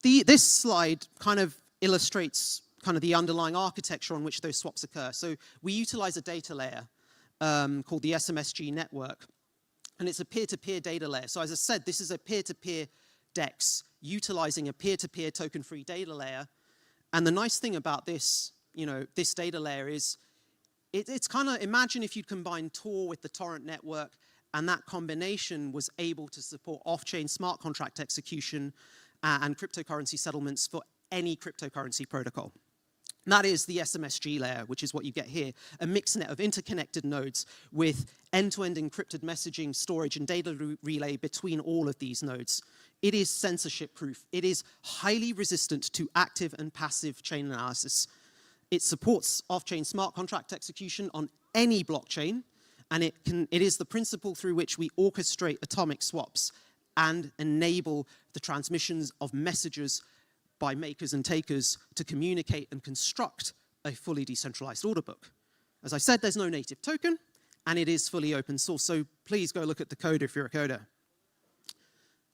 this slide kind of illustrates kind of the underlying architecture on which those swaps occur. So we utilize a data layer called the SMSG network, and it's a peer-to-peer data layer. So as I said, this is a peer-to-peer DEX utilizing a peer-to-peer token-free data layer. And the nice thing about this, this data layer is it's kind of, imagine if you'd combine Tor with the torrent network, and that combination was able to support off-chain smart contract execution and cryptocurrency settlements for any cryptocurrency protocol. And that is the SMSG layer, which is what you get here, a mixnet of interconnected nodes with end-to-end encrypted messaging, storage, and data relay between all of these nodes. It is censorship-proof. It is highly resistant to active and passive chain analysis. It supports off-chain smart contract execution on any blockchain, and it is the principle through which we orchestrate atomic swaps and enable the transmissions of messages by makers and takers to communicate and construct a fully decentralized order book. As I said, there's no native token, and it is fully open source, so please go look at the code if you're a coder.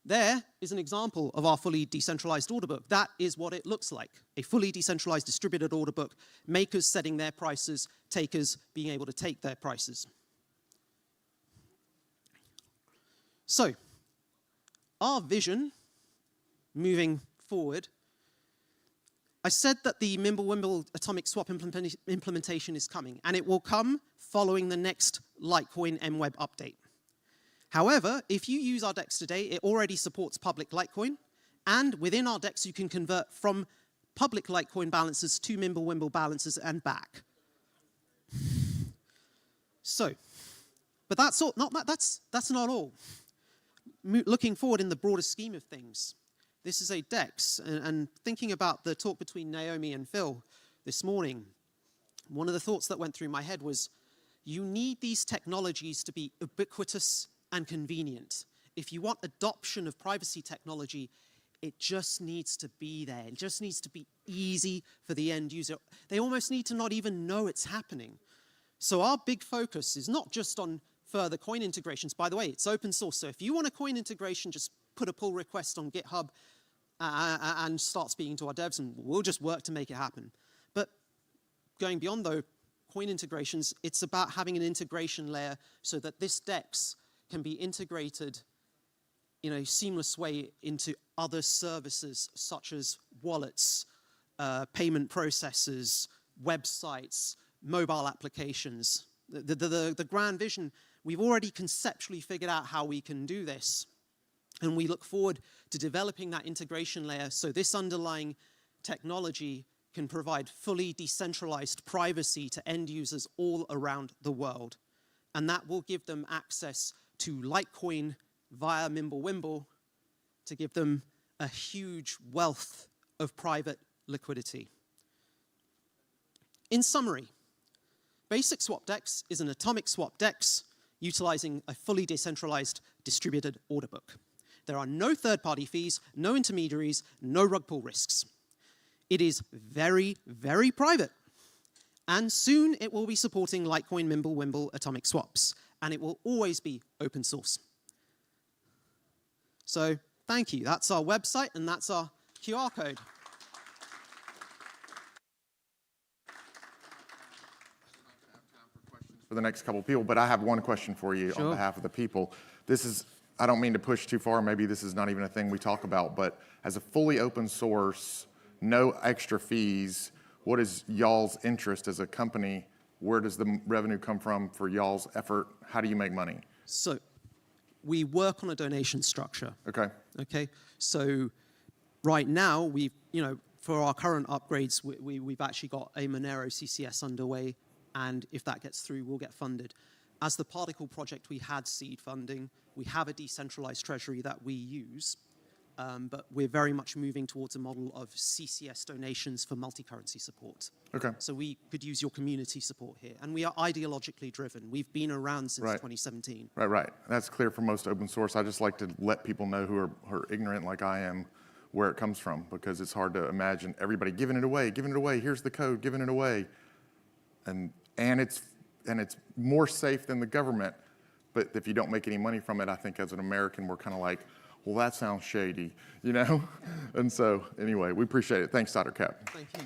There is an example of our fully decentralized order book. That is what it looks like, a fully decentralized distributed order book, makers setting their prices, takers being able to take their prices. So, our vision moving forward, I said that the Mimblewimble atomic swap implementation is coming, and it will come following the next Litecoin MWEB update. However, if you use our DEX today, it already supports public Litecoin, and within our DEX you can convert from public Litecoin balances to Mimblewimble balances and back. So, but that's not all. Looking forward in the broader scheme of things, this is a DEX, and thinking about the talk between Naomi and Phil this morning, one of the thoughts that went through my head was, you need these technologies to be ubiquitous and convenient. If you want adoption of privacy technology, it just needs to be there. It just needs to be easy for the end user. They almost need to not even know it's happening. So our big focus is not just on further coin integrations. By the way, it's open source. So if you want a coin integration, just put a pull request on GitHub and start speaking to our devs, and we'll just work to make it happen. But going beyond, though, coin integrations, it's about having an integration layer so that this DEX can be integrated in a seamless way into other services such as wallets, payment processors, websites, mobile applications. The grand vision, we've already conceptually figured out how we can do this. And we look forward to developing that integration layer so this underlying technology can provide fully decentralized privacy to end users all around the world. And that will give them access to Litecoin via Mimblewimble to give them a huge wealth of private liquidity. In summary, BasicSwap DEX is an atomic swap DEX utilizing a fully decentralized distributed order book. There are no third-party fees, no intermediaries, no rug pull risks. It is very, very private. And soon it will be supporting Litecoin Mimblewimble atomic swaps. And it will always be open source. So thank you. That's our website and that's our QR code. For the next couple of people, but I have one question for you on behalf of the people. This is, I don't mean to push too far, maybe this is not even a thing we talk about, but as a fully open source, no extra fees, what is y'all's interest as a company? Where does the revenue come from for y'all's effort? How do you make money? So we work on a donation structure. Okay. Okay. So right now, for our current upgrades, we've actually got a Monero CCS underway. And if that gets through, we'll get funded. As the Particle project, we had seed funding. We have a decentralized treasury that we use. But we're very much moving towards a model of CCS donations for multi-currency support. Okay. So we could use your community support here. And we are ideologically driven. We've been around since 2017. Right. That's clear for most open source. I just like to let people know who are ignorant like I am where it comes from, because it's hard to imagine everybody giving it away, here's the code, giving it away. And it's more safe than the government. But if you don't make any money from it, I think as an American, we're kind of like, well, that sounds shady, you know? And so, anyway, we appreciate it. Thanks, Dr. Cap. Thank you.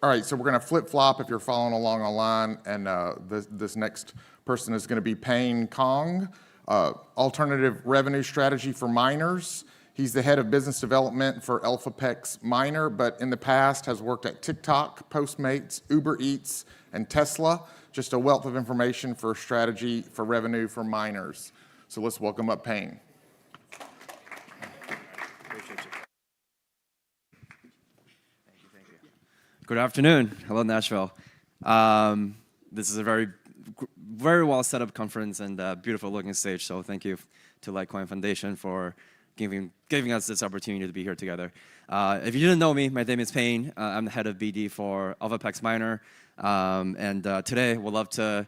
All right, so we're going to flip-flop if you're following along online, and this next person is going to be Payne Cong, Alternative Revenue Strategy for Miners. He's the head of business development for AlphaPex Miner, but in the past has worked at TikTok, Postmates, Uber Eats, and Tesla. Just a wealth of information for strategy for revenue for miners. So let's welcome up Payne. Good afternoon. Hello, Nashville. This is a very well set up conference and a beautiful looking stage. So thank you to Litecoin Foundation for giving us this opportunity to be here together. If you didn't know me, my name is Payne. I'm the head of BD for AlphaPex Miner. And today we'll love to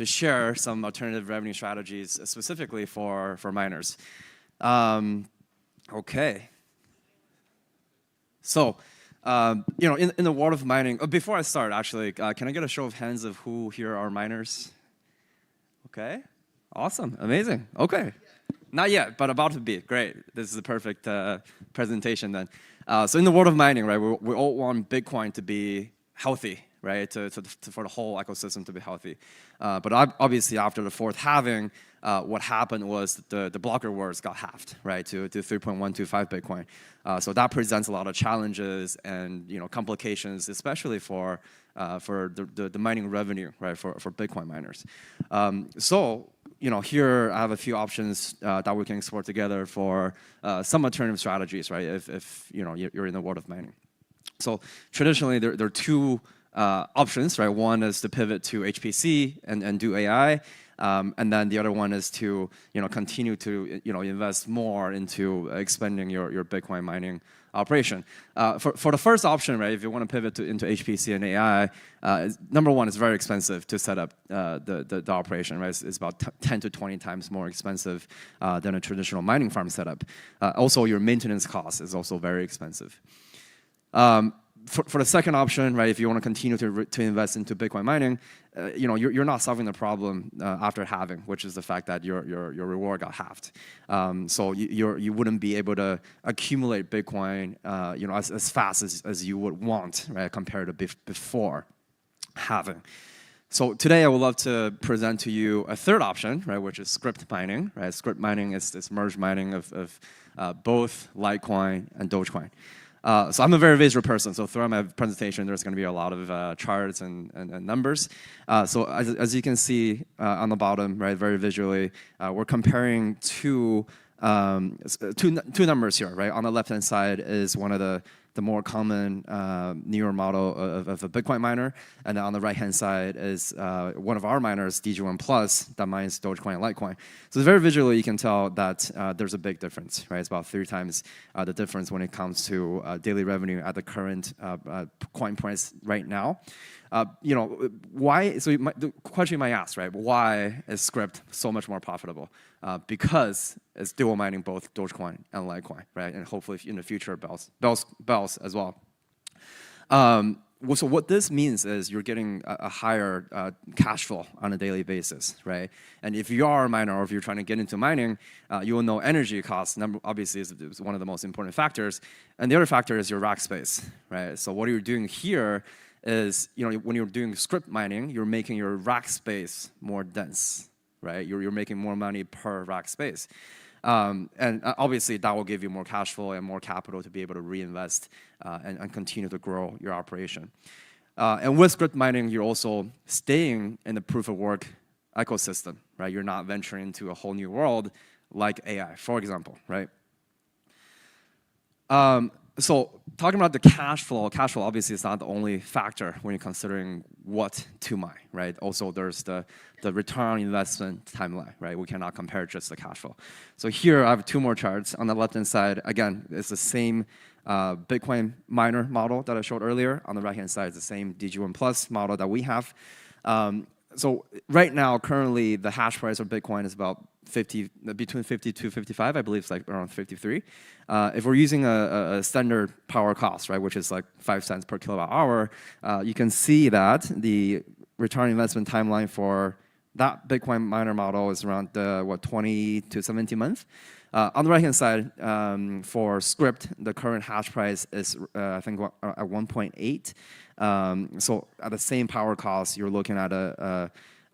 share some alternative revenue strategies specifically for miners. Okay. So, in the world of mining, before I start, actually, can I get a show of hands of who here are miners? Okay. Awesome. Amazing. Okay. Not yet, but about to be. Great. This is a perfect presentation then. So in the world of mining, right, we all want Bitcoin to be healthy, right, for the whole ecosystem to be healthy. But obviously after the fourth halving, what happened was the blocker words got halved, right, to 3.125 Bitcoin. So that presents a lot of challenges and complications, especially for the mining revenue, right, for Bitcoin miners. So here I have a few options that we can explore together for some alternative strategies, right? If you're in the world of mining. So traditionally, there are two options, right? One is to pivot to HPC and do AI, and then the other one is to continue to invest more into expanding your Bitcoin mining operation. For the first option, right? If you want to pivot into HPC and AI, number one, it's very expensive to set up the operation, right? It's about 10 to 20 times more expensive than a traditional mining farm setup. Also, your maintenance cost is also very expensive. For the second option, right, if you want to continue to invest into Bitcoin mining, you're not solving the problem after halving, which is the fact that your reward got halved. So you wouldn't be able to accumulate Bitcoin, as fast as you would want, right, compared to before halving. So today I would love to present to you a third option, right, which is Scrypt mining. Right, Scrypt mining is this merge mining of both Litecoin and Dogecoin. So I'm a very visual person, so throughout my presentation, there's going to be a lot of charts and numbers. So as you can see on the bottom, right, very visually, we're comparing two numbers here, right? On the left-hand side is one of the more common newer model of a Bitcoin miner, and then on the right-hand side is one of our miners, DG1 Plus, that mines Dogecoin and Litecoin. So very visually, you can tell that there's a big difference, right? It's about 3 times the difference when it comes to daily revenue at the current coin price right now. Why? So the question you might ask, right? Why is Scrypt so much more profitable? Because it's dual mining both Dogecoin and Litecoin, right? And hopefully in the future, bells as well. So what this means is you're getting a higher cash flow on a daily basis, right? And if you are a miner or if you're trying to get into mining, you will know energy costs, obviously, is one of the most important factors. And the other factor is your rack space, right? So what you're doing here is, when you're doing Scrypt mining, you're making your rack space more dense, right? You're making more money per rack space. And obviously, that will give you more cash flow and more capital to be able to reinvest and continue to grow your operation. And with Scrypt mining, you're also staying in the proof-of-work ecosystem, right? You're not venturing into a whole new world like AI, for example, right? So talking about the cash flow obviously is not the only factor when you're considering what to mine, right? Also, there's the return on investment timeline, right? We cannot compare just the cash flow. So here I have 2 more charts. On the left-hand side, again, it's the same Bitcoin miner model that I showed earlier. On the right-hand side, it's the same DG1 Plus model that we have. So right now, currently, the hash price of Bitcoin is about between 50 to 55. I believe it's like around 53. If we're using a standard power cost, right, which is like 5 cents per kilowatt hour, you can see that the return on investment timeline for that Bitcoin miner model is around 20 to 17 months. On the right-hand side, for Scrypt, the current hash price is I think at 1.8. So at the same power cost, you're looking at a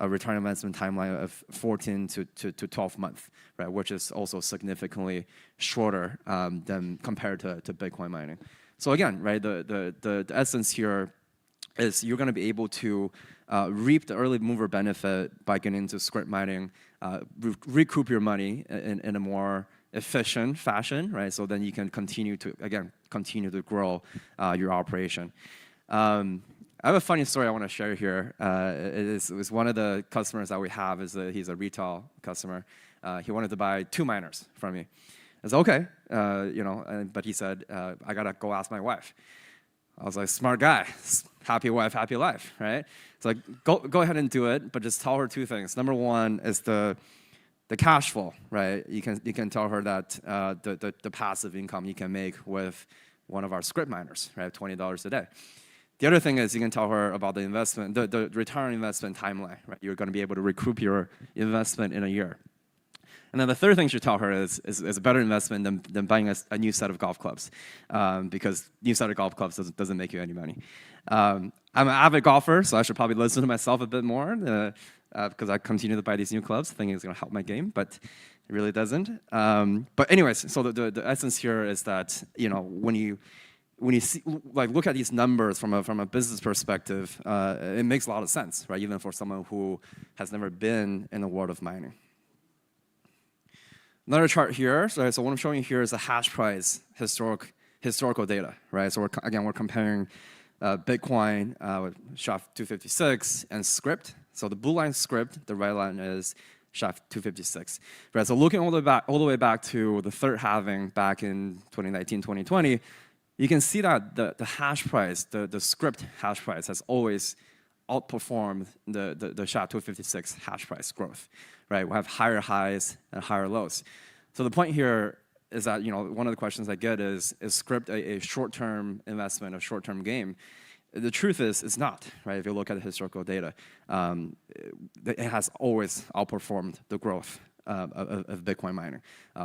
return on investment timeline of 14 to 12 months, right? Which is also significantly shorter than compared to Bitcoin mining. So again, right, the essence here is you're going to be able to reap the early mover benefit by getting into Scrypt mining, recoup your money in a more efficient fashion, right? So then you can continue to grow your operation. I have a funny story I want to share here. It was one of the customers that we have. He's a retail customer. He wanted to buy 2 miners from me. I said, okay, but he said, I gotta go ask my wife. I was like, smart guy, happy wife, happy life, right? It's like, go ahead and do it, but just tell her 2 things. Number one is the cash flow, right? You can tell her that the passive income you can make with one of our Scrypt miners, right? $20 a day. The other thing is you can tell her about the investment, the return on investment timeline, right? You're going to be able to recoup your investment in a year. And then the third thing you should tell her is a better investment than buying a new set of golf clubs, because new set of golf clubs doesn't make you any money. I'm an avid golfer, so I should probably listen to myself a bit more because I continue to buy these new clubs, thinking it's going to help my game, but it really doesn't. But anyways, so the essence here is that when you see, look at these numbers from a business perspective, it makes a lot of sense, right? Even for someone who has never been in the world of mining. Another chart here. So what I'm showing you here is the hash price historical data, right? So we're comparing Bitcoin with SHA-256 and Scrypt. So the blue line is Scrypt, the right line is SHA-256. Right. So looking all the way back to the third halving back in 2019, 2020, you can see that the hash price, the Scrypt hash price, has always outperformed the SHA-256 hash price growth. Right. We have higher highs and higher lows. So the point here is that, one of the questions I get is Scrypt a short-term investment, a short-term game? The truth is, it's not, right? If you look at the historical data, it has always outperformed the growth of Bitcoin mining.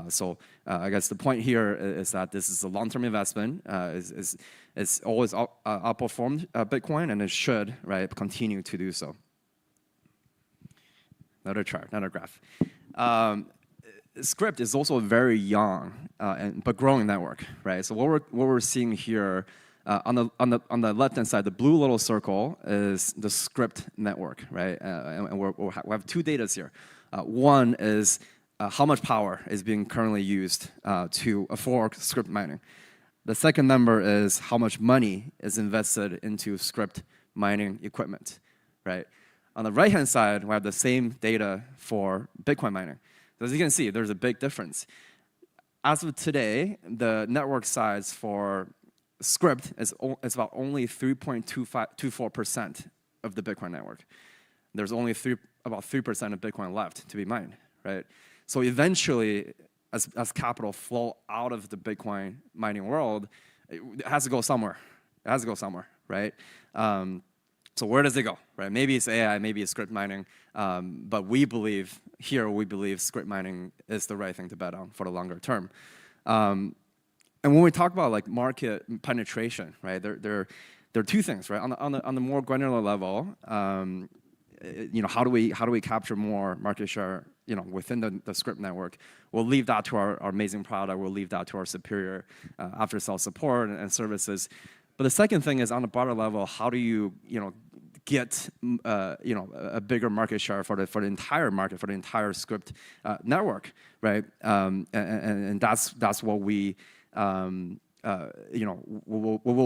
So I guess the point here is that this is a long-term investment. It's always outperformed Bitcoin, and it should, right, continue to do so. Another chart, another graph. Scrypt is also a very young but growing network, right? So what we're seeing here on the left-hand side, the blue little circle is the Scrypt network, right? And we have two data here. One is how much power is being currently used for Scrypt mining. The second number is how much money is invested into Scrypt mining equipment, right? On the right-hand side, we have the same data for Bitcoin mining. So as you can see, there's a big difference. As of today, the network size for Scrypt is about only 3.24% of the Bitcoin network. There's only about 3% of Bitcoin left to be mined, right? So eventually, as capital flow out of the Bitcoin mining world, it has to go somewhere. It has to go somewhere, right? So where does it go, right? Maybe it's AI, maybe it's Scrypt mining, but we believe Scrypt mining is the right thing to bet on for the longer term. And when we talk about like market penetration, right? There are two things, right? On the more granular level, how do we capture more market share, within the Scrypt network? We'll leave that to our amazing product. We'll leave that to our superior after-sales support and services. But the second thing is on the broader level, how do you, get a bigger market share for the entire market, for the entire Scrypt network, right? And that's what we we'll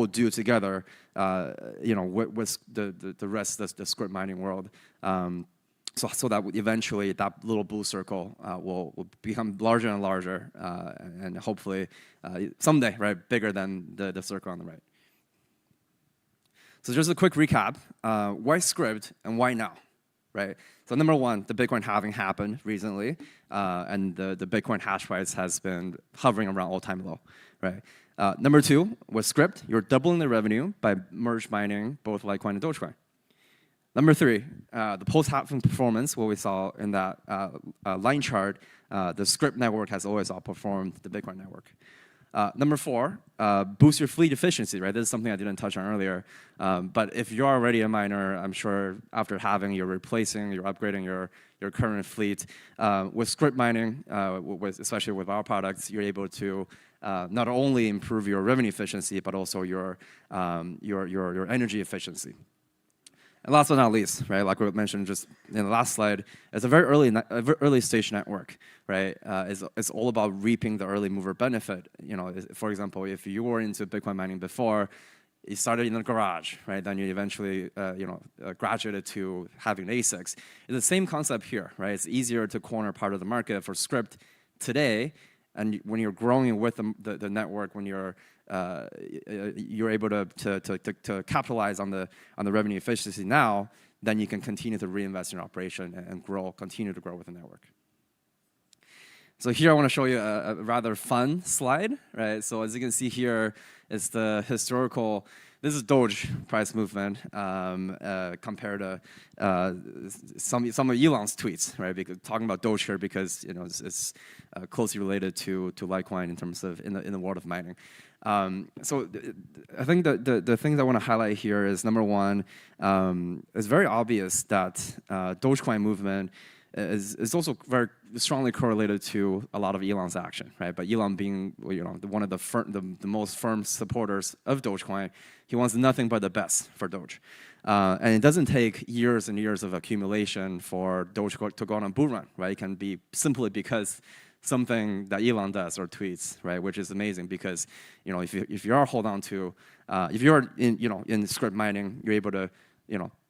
do together, with the rest of the Scrypt mining world, so that eventually that little blue circle will become larger and larger, and hopefully someday, right, bigger than the circle on the right. So just a quick recap: why Scrypt and why now, right? So number one, the Bitcoin halving happened recently, and the Bitcoin hash price has been hovering around all-time low, right? Number two, with Scrypt, you're doubling the revenue by merge mining both Litecoin and Dogecoin. Number three, the post-halving performance, what we saw in that line chart, the Scrypt network has always outperformed the Bitcoin network. Number four, boost your fleet efficiency, right? This is something I didn't touch on earlier. But if you're already a miner, I'm sure after halving, you're upgrading your current fleet. With Scrypt mining, especially with our products, you're able to not only improve your revenue efficiency, but also your energy efficiency. And last but not least, right, like we mentioned just in the last slide, it's a very early stage network, right? It's all about reaping the early mover benefit. For example, if you were into Bitcoin mining before, you started in the garage, right? Then you eventually, graduated to having ASICs. It's the same concept here, right? It's easier to corner part of the market for Scrypt today, and when you're growing with the network, when you're able to capitalize on the revenue efficiency now, then you can continue to reinvest in your operation and continue to grow with the network. So here I want to show you a rather fun slide, right? So as you can see here, it's the historical. This is Doge price movement compared to some of Elon's tweets, right? Because talking about Doge here because it's closely related to Litecoin in terms of in the world of mining. So I think the things I want to highlight here is number one, it's very obvious that Dogecoin movement is also very strongly correlated to a lot of Elon's action, right? But Elon being one of the most firm supporters of Dogecoin, he wants nothing but the best for Doge. And it doesn't take years and years of accumulation for Doge to go on a bull run, right? It can be simply because something that Elon does or tweets, right? Which is amazing because, if you are hold on to, if you're in Scrypt mining, you're able to,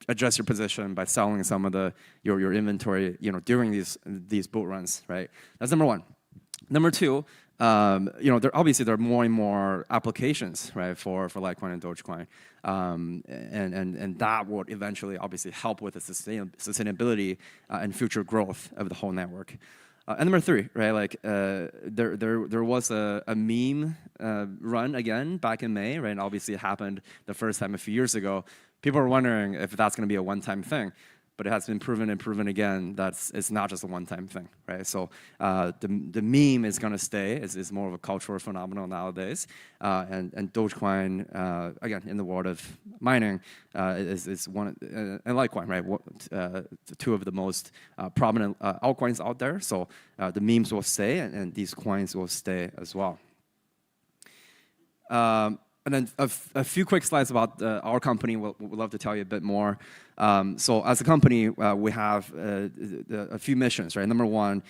adjust your position by selling some of your inventory, during these bull runs, right? That's number one. Number two, obviously there are more and more applications, right, for Litecoin and Dogecoin, and that would eventually obviously help with the sustainability and future growth of the whole network. And number three, right, like there was a meme run again back in May, right, and obviously it happened the first time a few years ago. People are wondering if that's going to be a one-time thing. But it has been proven and proven again that it's not just a one-time thing, right? So the meme is going to stay. It's more of a cultural phenomenon nowadays. And Dogecoin, again, in the world of mining, is one, and Litecoin, right? Two of the most prominent altcoins out there. So the memes will stay, and these coins will stay as well. And then a few quick slides about our company. We'd love to tell you a bit more. So as a company, we have a few missions, right? Number one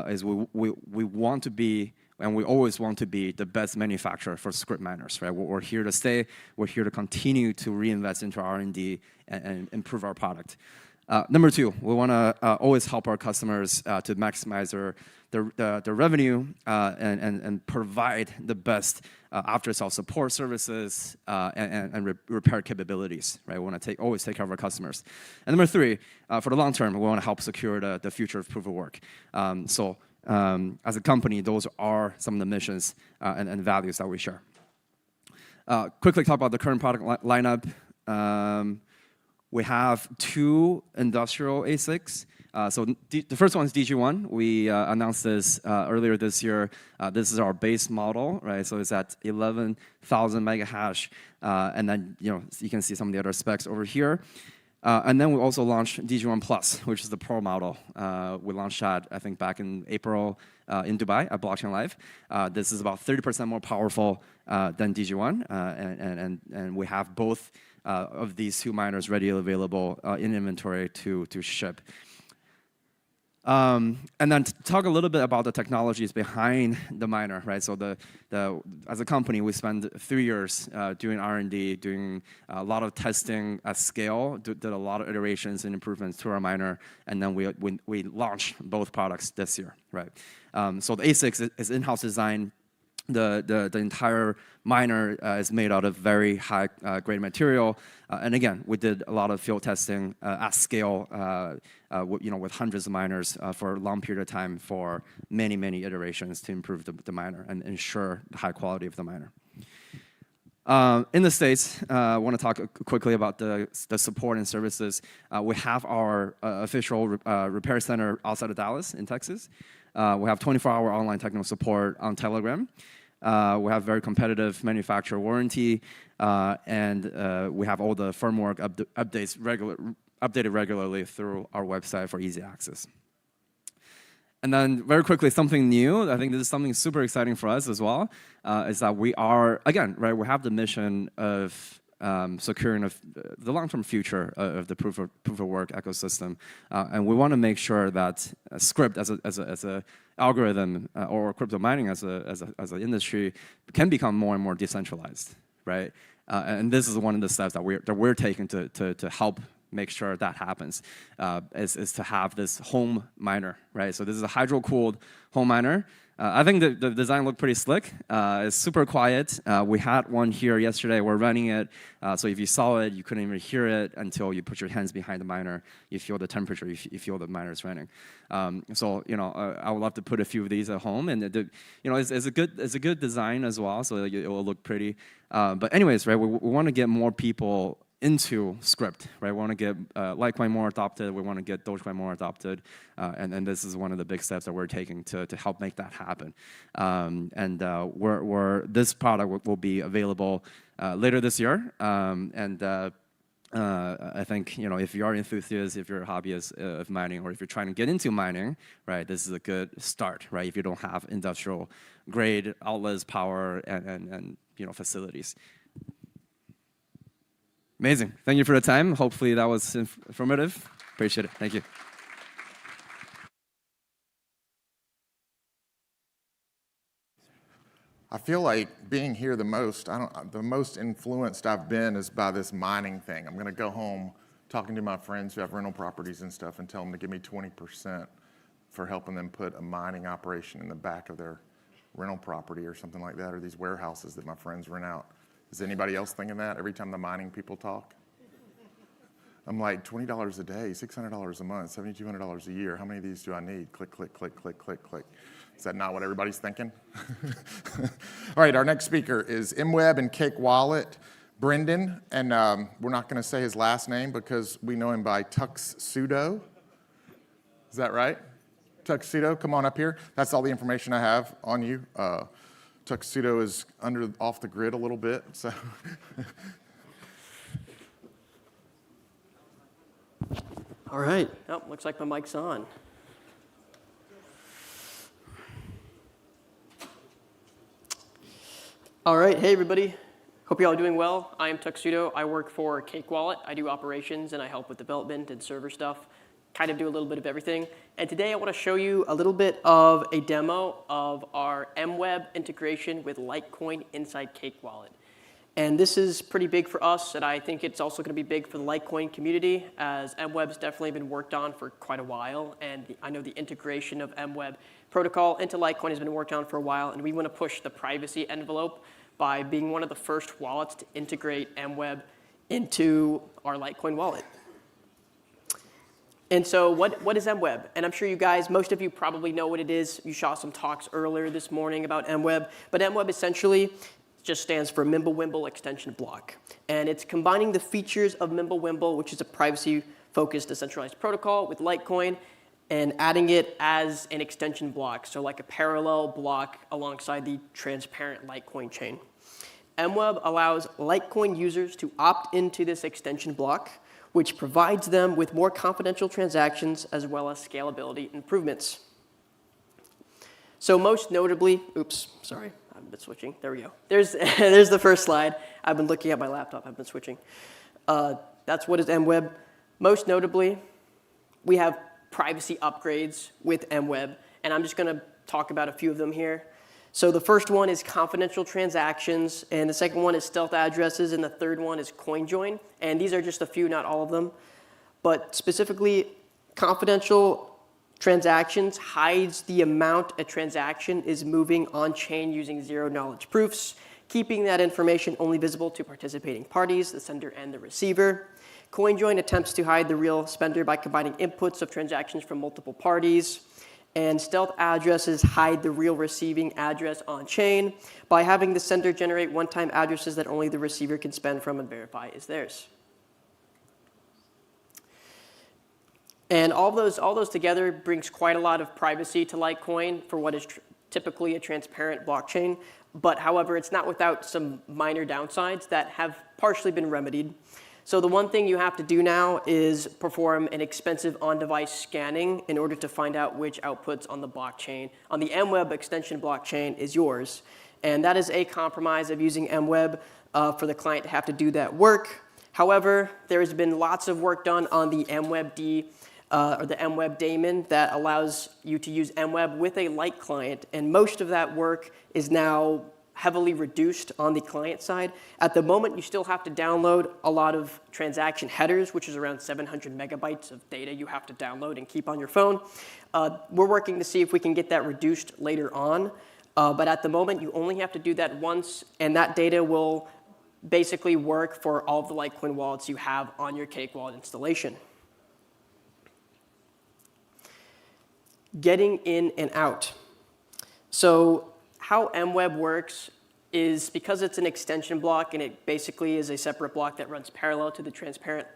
is we want to be, and we always want to be, the best manufacturer for Scrypt miners, right? We're here to stay. We're here to continue to reinvest into R&D and improve our product. Number two, we want to always help our customers to maximize their revenue and provide the best after-sale support services and repair capabilities, right? We want to always take care of our customers. And number three, for the long term, we want to help secure the future of proof of work. So as a company, those are some of the missions and values that we share. Quickly talk about the current product lineup. We have two industrial ASICs. So the first one is DG1. We announced this earlier this year. This is our base model, right? So it's at 11,000 mega hash. And then you can see some of the other specs over here. And then we also launched DG1 Plus, which is the Pro model. We launched that, I think, back in April in Dubai at Blockchain Live. This is about 30% more powerful than DG1. And we have both of these two miners ready and available in inventory to ship. And then to talk a little bit about the technologies behind the miner, right? So as a company, we spend 3 years doing R&D, doing a lot of testing at scale, did a lot of iterations and improvements to our miner, and then we launched both products this year, right? So the ASIC is in-house design. The entire miner is made out of very high grade material, and again, we did a lot of field testing at scale, with hundreds of miners for a long period of time for many iterations to improve the miner and ensure the high quality of the miner. In the States, I want to talk quickly about the support and services. We have our official repair center outside of Dallas in Texas. We have 24-hour online technical support on Telegram. We have very competitive manufacturer warranty, and we have all the firmware updates updated regularly through our website for easy access. And then very quickly, something new, I think this is something super exciting for us as well, is that we are, again, right, we have the mission of securing the long-term future of the proof of work ecosystem, and we want to make sure that Scrypt as a algorithm or crypto mining as an industry can become more and more decentralized, right? And this is one of the steps that we're taking to help make sure that happens, is to have this home miner, right? So this is a hydro-cooled home miner. I think the design looked pretty slick. It's super quiet. We had one here yesterday. We're running it. So if you saw it, you couldn't even hear it until you put your hands behind the miner. You feel the temperature. You feel the miner is running. So I would love to put a few of these at home, and it's a good design as well. So it will look pretty. But anyways, right? We want to get more people into Scrypt, right? We want to get Litecoin more adopted. We want to get Dogecoin more adopted, and this is one of the big steps that we're taking to help make that happen. This product will be available later this year, I think if you are enthusiasts, if you're a hobbyist of mining, or if you're trying to get into mining, right, this is a good start, right? If you don't have industrial grade outlets, power, and facilities. Amazing. Thank you for the time. Hopefully that was informative. Appreciate it. Thank you. I feel like being here the most, the most influenced I've been is by this mining thing. I'm gonna go home talking to my friends who have rental properties and stuff and tell them to give me 20% for helping them put a mining operation in the back of their rental property or something like that, or these warehouses that my friends rent out. Is anybody else thinking that every time the mining people talk? I'm like, $20 a day, $600 a month, $7,200 a year. How many of these do I need? Click, click, click, click, click, click. Is that not what everybody's thinking? All right, our next speaker is MWEB and Cake Wallet, Brendan, and we're not going to say his last name because we know him by Tuxsudo. Is that right? Tuxsudo, come on up here. That's all the information I have on you. Tuxsudo is off the grid a little bit, so. All right. Oh, looks like my mic's on. All right. Hey, everybody. Hope you all are doing well. I am Tuxsudo. I work for Cake Wallet. I do operations, and I help with development and server stuff. Kind of do a little bit of everything. And today I want to show you a little bit of a demo of our MWEB integration with Litecoin inside Cake Wallet. And this is pretty big for us, and I think it's also going to be big for the Litecoin community, as MWEB's definitely been worked on for quite a while. And I know the integration of MWEB protocol into Litecoin has been worked on for a while, and we want to push the privacy envelope by being one of the first wallets to integrate MWEB into our Litecoin wallet. And so what is MWEB? And I'm sure you guys, most of you probably know what it is. You saw some talks earlier this morning about MWEB. But MWEB essentially just stands for Mimblewimble Extension Block. And it's combining the features of Mimblewimble, which is a privacy-focused decentralized protocol, with Litecoin, and adding it as an extension block, so like a parallel block alongside the transparent Litecoin chain. MWEB allows Litecoin users to opt into this extension block, which provides them with more confidential transactions as well as scalability improvements. So most notably, oops, sorry, I've been switching. There we go. There's the first slide. I've been looking at my laptop. I've been switching. That's what is MWEB. Most notably, we have privacy upgrades with MWEB, and I'm just going to talk about a few of them here. So the first one is confidential transactions, and the second one is stealth addresses, and the third one is CoinJoin. And these are just a few, not all of them. But specifically, confidential transactions hides the amount a transaction is moving on-chain using zero-knowledge proofs, keeping that information only visible to participating parties, the sender and the receiver. CoinJoin attempts to hide the real spender by combining inputs of transactions from multiple parties. And stealth addresses hide the real receiving address on-chain by having the sender generate one-time addresses that only the receiver can spend from and verify is theirs. And all those together brings quite a lot of privacy to Litecoin for what is typically a transparent blockchain. But however, it's not without some minor downsides that have partially been remedied. So the one thing you have to do now is perform an expensive on-device scanning in order to find out which outputs on the blockchain, on the MWEB extension blockchain, is yours. And that is a compromise of using MWEB for the client to have to do that work. However, there has been lots of work done on the MWEB or the MWEB daemon that allows you to use MWEB with a light client, and most of that work is now heavily reduced on the client side. At the moment, you still have to download a lot of transaction headers, which is around 700 megabytes of data you have to download and keep on your phone. We're working to see if we can get that reduced later on. But at the moment, you only have to do that once, and that data will basically work for all of the Litecoin wallets you have on your Cake Wallet installation. Getting in and out. So how MWEB works is because it's an extension block and it basically is a separate block that runs parallel to the transparent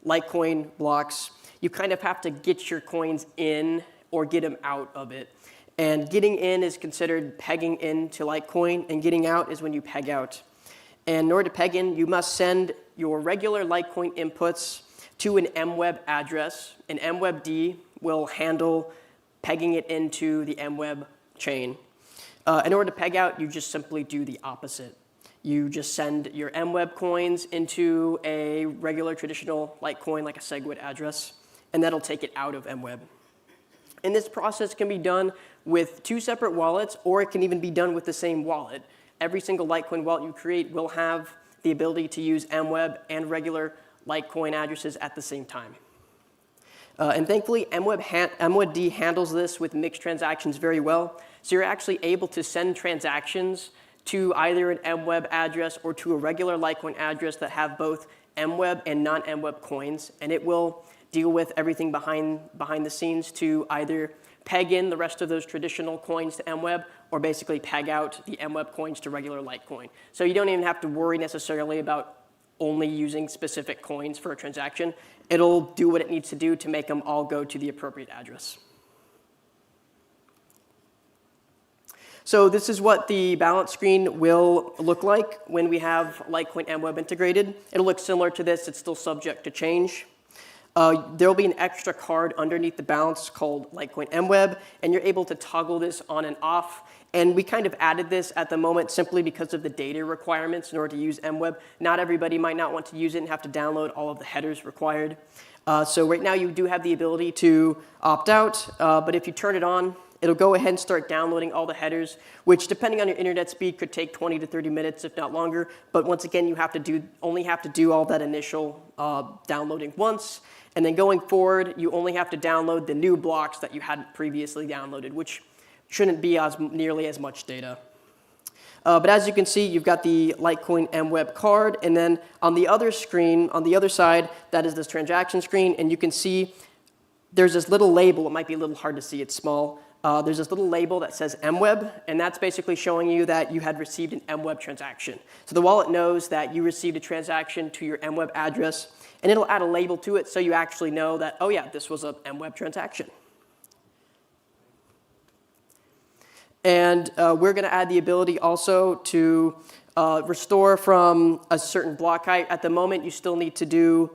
Litecoin blocks, you kind of have to get your coins in or get them out of it. And getting in is considered pegging into Litecoin, and getting out is when you peg out. And in order to peg in, you must send your regular Litecoin inputs to an MWEB address. An MWEBD will handle pegging it into the MWEB chain. In order to peg out, you just simply do the opposite. You just send your MWEB coins into a regular traditional Litecoin, like a SegWit address, and that'll take it out of MWEB. And this process can be done with two separate wallets, or it can even be done with the same wallet. every single Litecoin wallet you create will have the ability to use MWEB and regular Litecoin addresses at the same time. And thankfully, MWEB handles this with mixed transactions very well. So you're actually able to send transactions to either an MWEB address or to a regular Litecoin address that have both MWEB and non-MWEB coins. And it will deal with everything behind the scenes to either peg in the rest of those traditional coins to MWEB or basically peg out the MWEB coins to regular Litecoin. So you don't even have to worry necessarily about only using specific coins for a transaction. It'll do what it needs to do to make them all go to the appropriate address. So this is what the balance screen will look like when we have Litecoin MWEB integrated. It'll look similar to this. It's still subject to change. There will be an extra card underneath the balance called Litecoin MWEB, and you're able to toggle this on and off. And we kind of added this at the moment simply because of the data requirements in order to use MWEB. Not everybody might not want to use it and have to download all of the headers required. So right now you do have the ability to opt out, but if you turn it on, it'll go ahead and start downloading all the headers, which depending on your internet speed could take 20 to 30 minutes, if not longer. But once again, you only have to do all that initial downloading once. And then going forward, you only have to download the new blocks that you hadn't previously downloaded, which shouldn't be nearly as much data. But as you can see, you've got the Litecoin MWEB card. And then on the other screen, on the other side, that is this transaction screen. And you can see there's this little label. It might be a little hard to see. It's small. There's this little label that says MWEB, and that's basically showing you that you had received an MWEB transaction. So the wallet knows that you received a transaction to your MWEB address, and it'll add a label to it so you actually know that, oh yeah, this was a MWEB transaction. And we're going to add the ability also to restore from a certain block height. At the moment, you still need to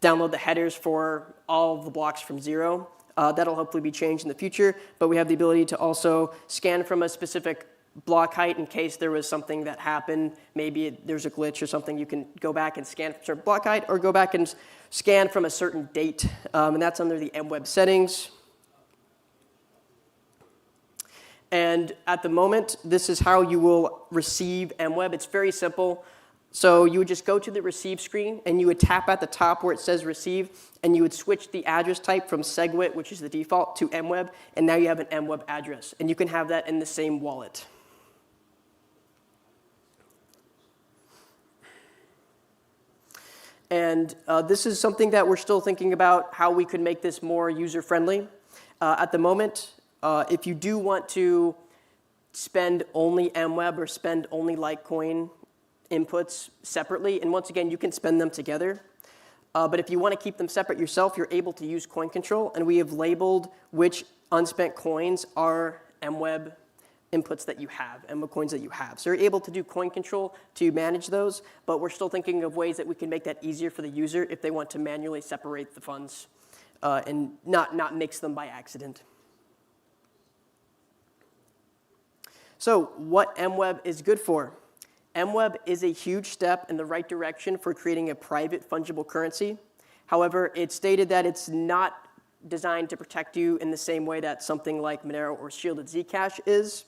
download the headers for all of the blocks from 0. That'll hopefully be changed in the future, but we have the ability to also scan from a specific block height in case there was something that happened. Maybe there's a glitch or something. You can go back and scan from a certain block height or go back and scan from a certain date, and that's under the MWEB settings. And at the moment, this is how you will receive MWEB. It's very simple. So you would just go to the receive screen, and you would tap at the top where it says receive, and you would switch the address type from SegWit, which is the default, to MWEB, and now you have an MWEB address. And you can have that in the same wallet. And this is something that we're still thinking about how we could make this more user-friendly. At the moment, if you do want to spend only MWEB or spend only Litecoin inputs separately, and once again, you can spend them together. But if you want to keep them separate yourself, you're able to use coin control, and we have labeled which unspent coins are MWEB inputs that you have, MWEB coins that you have. So you're able to do coin control to manage those, but we're still thinking of ways that we can make that easier for the user if they want to manually separate the funds and not mix them by accident. So what MWEB is good for? MWEB is a huge step in the right direction for creating a private fungible currency. However, it's stated that it's not designed to protect you in the same way that something like Monero or shielded Zcash is,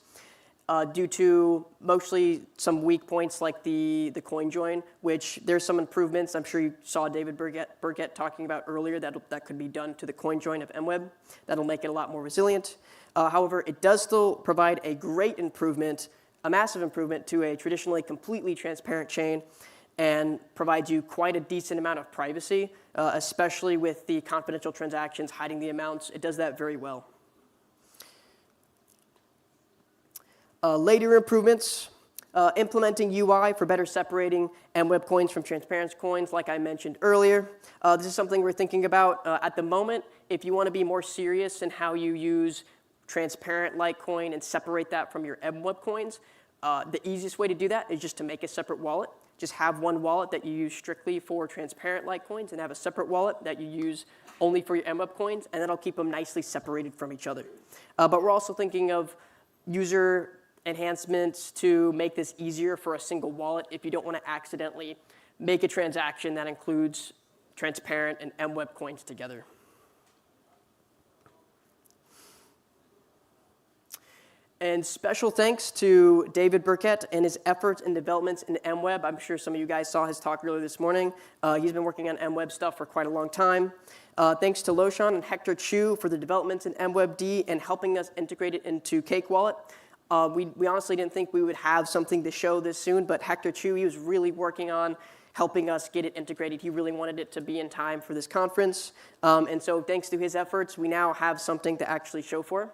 due to mostly some weak points like the coin join, which there's some improvements. I'm sure you saw David Burkett talking about earlier that could be done to the coin join of MWEB. That'll make it a lot more resilient. However, it does still provide a great improvement, a massive improvement to a traditionally completely transparent chain, and provides you quite a decent amount of privacy, especially with the confidential transactions hiding the amounts. It does that very well. Later improvements, implementing UI for better separating MWEB coins from transparent coins, like I mentioned earlier. This is something we're thinking about at the moment. If you want to be more serious in how you use transparent Litecoin and separate that from your MWEB coins, the easiest way to do that is just to make a separate wallet. Just have one wallet that you use strictly for transparent Litecoins and have a separate wallet that you use only for your MWEB coins, and that'll keep them nicely separated from each other. But we're also thinking of user enhancements to make this easier for a single wallet if you don't want to accidentally make a transaction that includes transparent and MWEB coins together. And special thanks to David Burkett and his efforts and developments in MWEB. I'm sure some of you guys saw his talk earlier this morning. He's been working on MWEB stuff for quite a long time. Thanks to Loshan and Hector Chu for the developments in MWEB-D and helping us integrate it into Cake Wallet. We honestly didn't think we would have something to show this soon, but Hector Chu, he was really working on helping us get it integrated. He really wanted it to be in time for this conference. And so thanks to his efforts, we now have something to actually show for.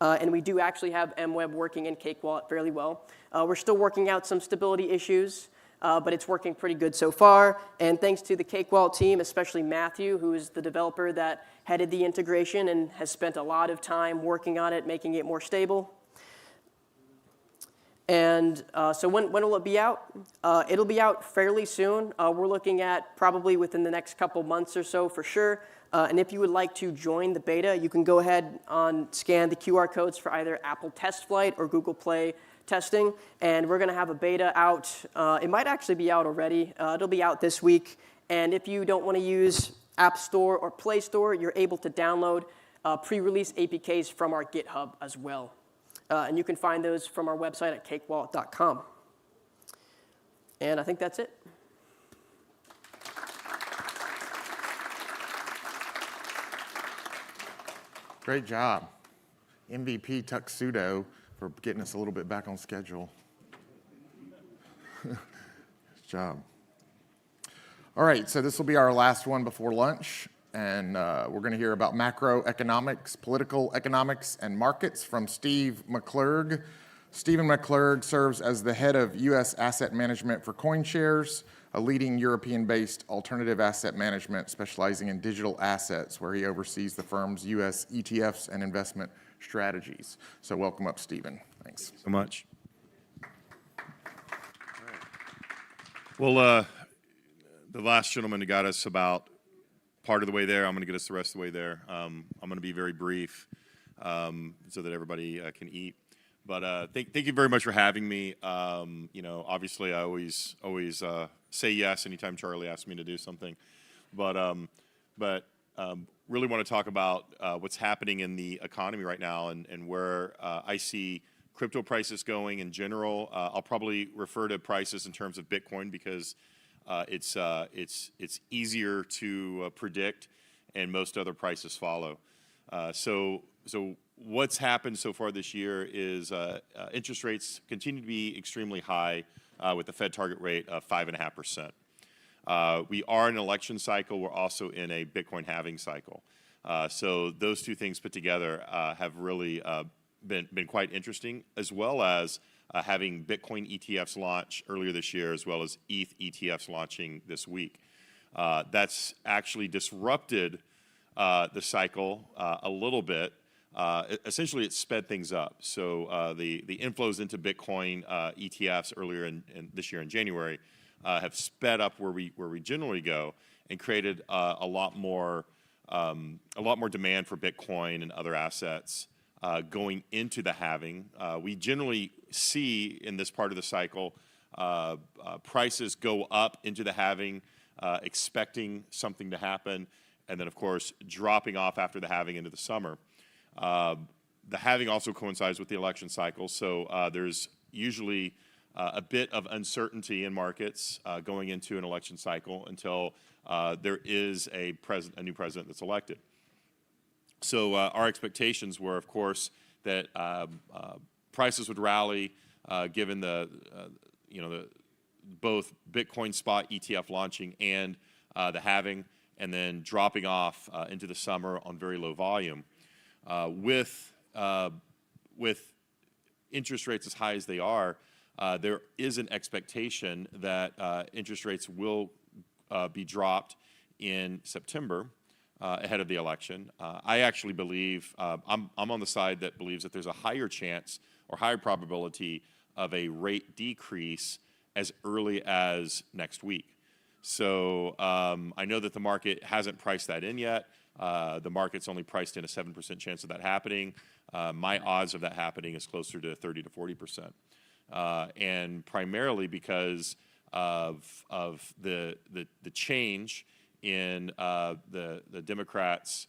And we do actually have MWEB working in Cake Wallet fairly well. We're still working out some stability issues, but it's working pretty good so far. And thanks to the Cake Wallet team, especially Matthew, who is the developer that headed the integration and has spent a lot of time working on it, making it more stable. And so when will it be out? It'll be out fairly soon. We're looking at probably within the next couple months or so for sure. And if you would like to join the beta, you can go ahead and scan the QR codes for either Apple Test Flight or Google Play testing. And we're going to have a beta out. It might actually be out already. It'll be out this week. And if you don't want to use App Store or Play Store, you're able to download pre-release APKs from our GitHub as well. And you can find those from our website at cakewallet.com. And I think that's it. Great job. MVP Tuxsudo for getting us a little bit back on schedule. Good job. All right, so this will be our last one before lunch. And we're going to hear about macroeconomics, political economics, and markets from Steve McClurg. Stephen McClurg serves as the head of U.S. asset management for CoinShares, a leading European-based alternative asset management specializing in digital assets, where he oversees the firm's U.S. ETFs and investment strategies. So welcome up, Stephen. Thanks so much. Well, the last gentleman got us about part of the way there. I'm going to get us the rest of the way there. I'm going to be very brief so that everybody can eat. But thank you very much for having me. You know, obviously I always say yes anytime Charlie asks me to do something. But really want to talk about what's happening in the economy right now and where I see crypto prices going in general. I'll probably refer to prices in terms of Bitcoin because it's easier to predict, and most other prices follow. So what's happened so far this year is interest rates continue to be extremely high with the Fed target rate of 5.5%. We are in an election cycle. We're also in a Bitcoin halving cycle. So those two things put together have really been quite interesting, as well as having Bitcoin ETFs launch earlier this year, as well as ETH ETFs launching this week. That's actually disrupted the cycle a little bit. Essentially, it sped things up. So the inflows into Bitcoin ETFs earlier in this year in January have sped up where we generally go, and created a lot more demand for Bitcoin and other assets going into the halving. We generally see in this part of the cycle prices go up into the halving, expecting something to happen, and then of course dropping off after the halving into the summer. The halving also coincides with the election cycle, so there's usually a bit of uncertainty in markets going into an election cycle until there is a new president that's elected. So our expectations were, of course, that prices would rally given both Bitcoin spot ETF launching and the halving, and then dropping off into the summer on very low volume. With interest rates as high as they are, there is an expectation that interest rates will be dropped in September ahead of the election. I actually believe, I'm on the side that believes that there's a higher chance or higher probability of a rate decrease as early as next week. So I know that the market hasn't priced that in yet. The market's only priced in a 7% chance of that happening. My odds of that happening is closer to 30 to 40%. And primarily because of the change in the Democrats'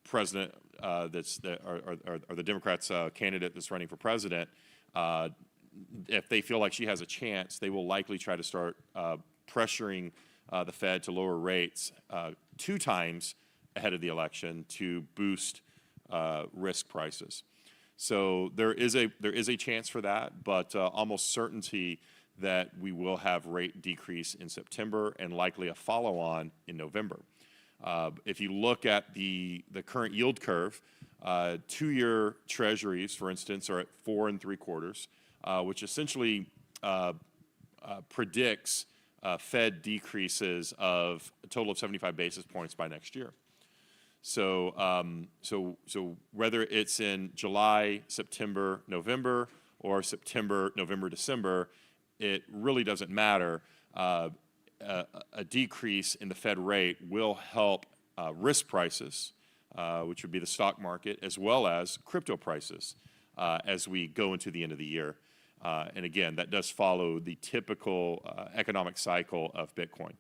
president or the Democrats' candidate that's running for president, if they feel like she has a chance, they will likely try to start pressuring the Fed to lower rates 2 times ahead of the election to boost risk prices. So there is a chance for that, but almost certainty that we will have rate decrease in September and likely a follow-on in November. If you look at the current yield curve, 2-year treasuries, for instance, are at 4 3/4, which essentially predicts Fed decreases of a total of 75 basis points by next year. So, so whether it's in July, September, November, or September, November, December, it really doesn't matter. A decrease in the Fed rate will help risk prices, which would be the stock market, as well as crypto prices as we go into the end of the year. And again, that does follow the typical economic cycle of Bitcoin.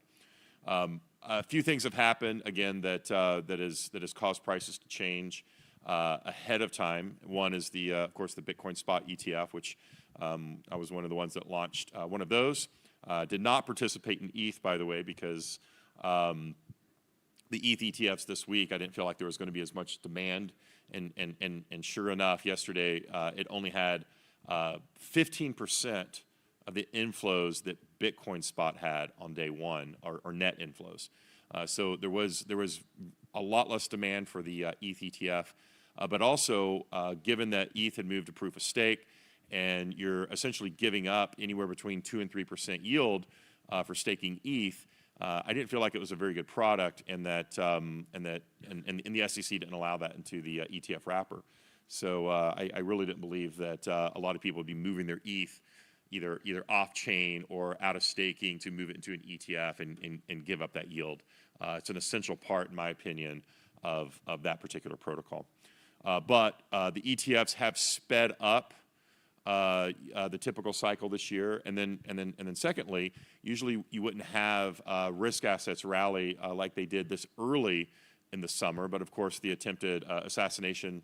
A few things have happened, again, that has caused prices to change ahead of time. One is, of course, the Bitcoin spot ETF, which I was one of the ones that launched one of those. Did not participate in ETH, by the way, because the ETH ETFs this week, I didn't feel like there was going to be as much demand. And sure enough, yesterday, it only had 15% of the inflows that Bitcoin spot had on day one, or net inflows. So there was a lot less demand for the ETH ETF, but also given that ETH had moved to proof of stake, and you're essentially giving up anywhere between 2 and 3% yield for staking ETH, I didn't feel like it was a very good product, and that the SEC didn't allow that into the ETF wrapper. So I really didn't believe that a lot of people would be moving their ETH either off chain or out of staking to move it into an ETF and give up that yield. It's an essential part, in my opinion, of that particular protocol. But the ETFs have sped up the typical cycle this year, and then secondly, usually you wouldn't have risk assets rally like they did this early in the summer. But of course, the attempted assassination,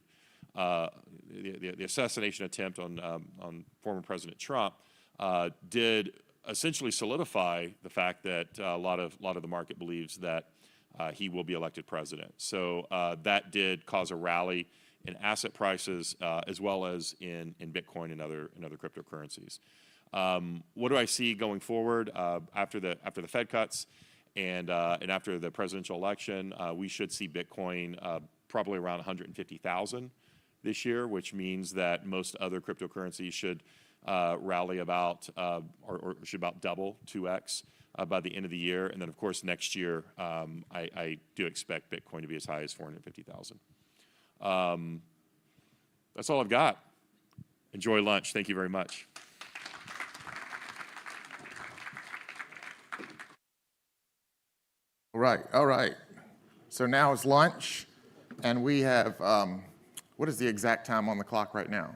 the assassination attempt on former President Trump did essentially solidify the fact that a lot of the market believes that he will be elected president. So that did cause a rally in asset prices, as well as in Bitcoin and other cryptocurrencies. What do I see going forward after the Fed cuts and after the presidential election? We should see Bitcoin probably around 150,000 this year, which means that most other cryptocurrencies should rally about or should about double, 2x by the end of the year. And then of course next year, I do expect Bitcoin to be as high as 450,000. That's all I've got. Enjoy lunch. Thank you very much. All right. So now it's lunch, and we have, what is the exact time on the clock right now?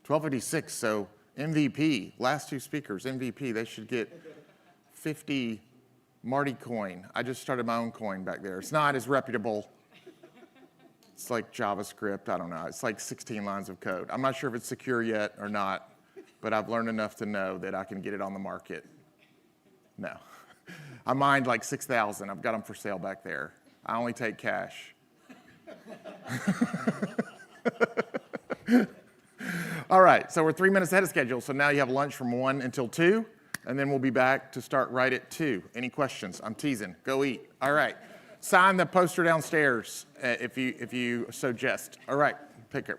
12:56. So MVP, last 2 speakers, MVP, they should get 50 Marty coin. I just started my own coin back there. It's not as reputable. It's like JavaScript, I don't know. It's like 16 lines of code. I'm not sure if it's secure yet or not, but I've learned enough to know that I can get it on the market. No. I mined like 6,000. I've got them for sale back there. I only take cash. All right, so we're 3 minutes ahead of schedule. So now you have lunch from 1 until 2, and then we'll be back to start right at 2. Any questions? I'm teasing. Go eat. All right. Sign the poster downstairs if you so jest. All right, pick it.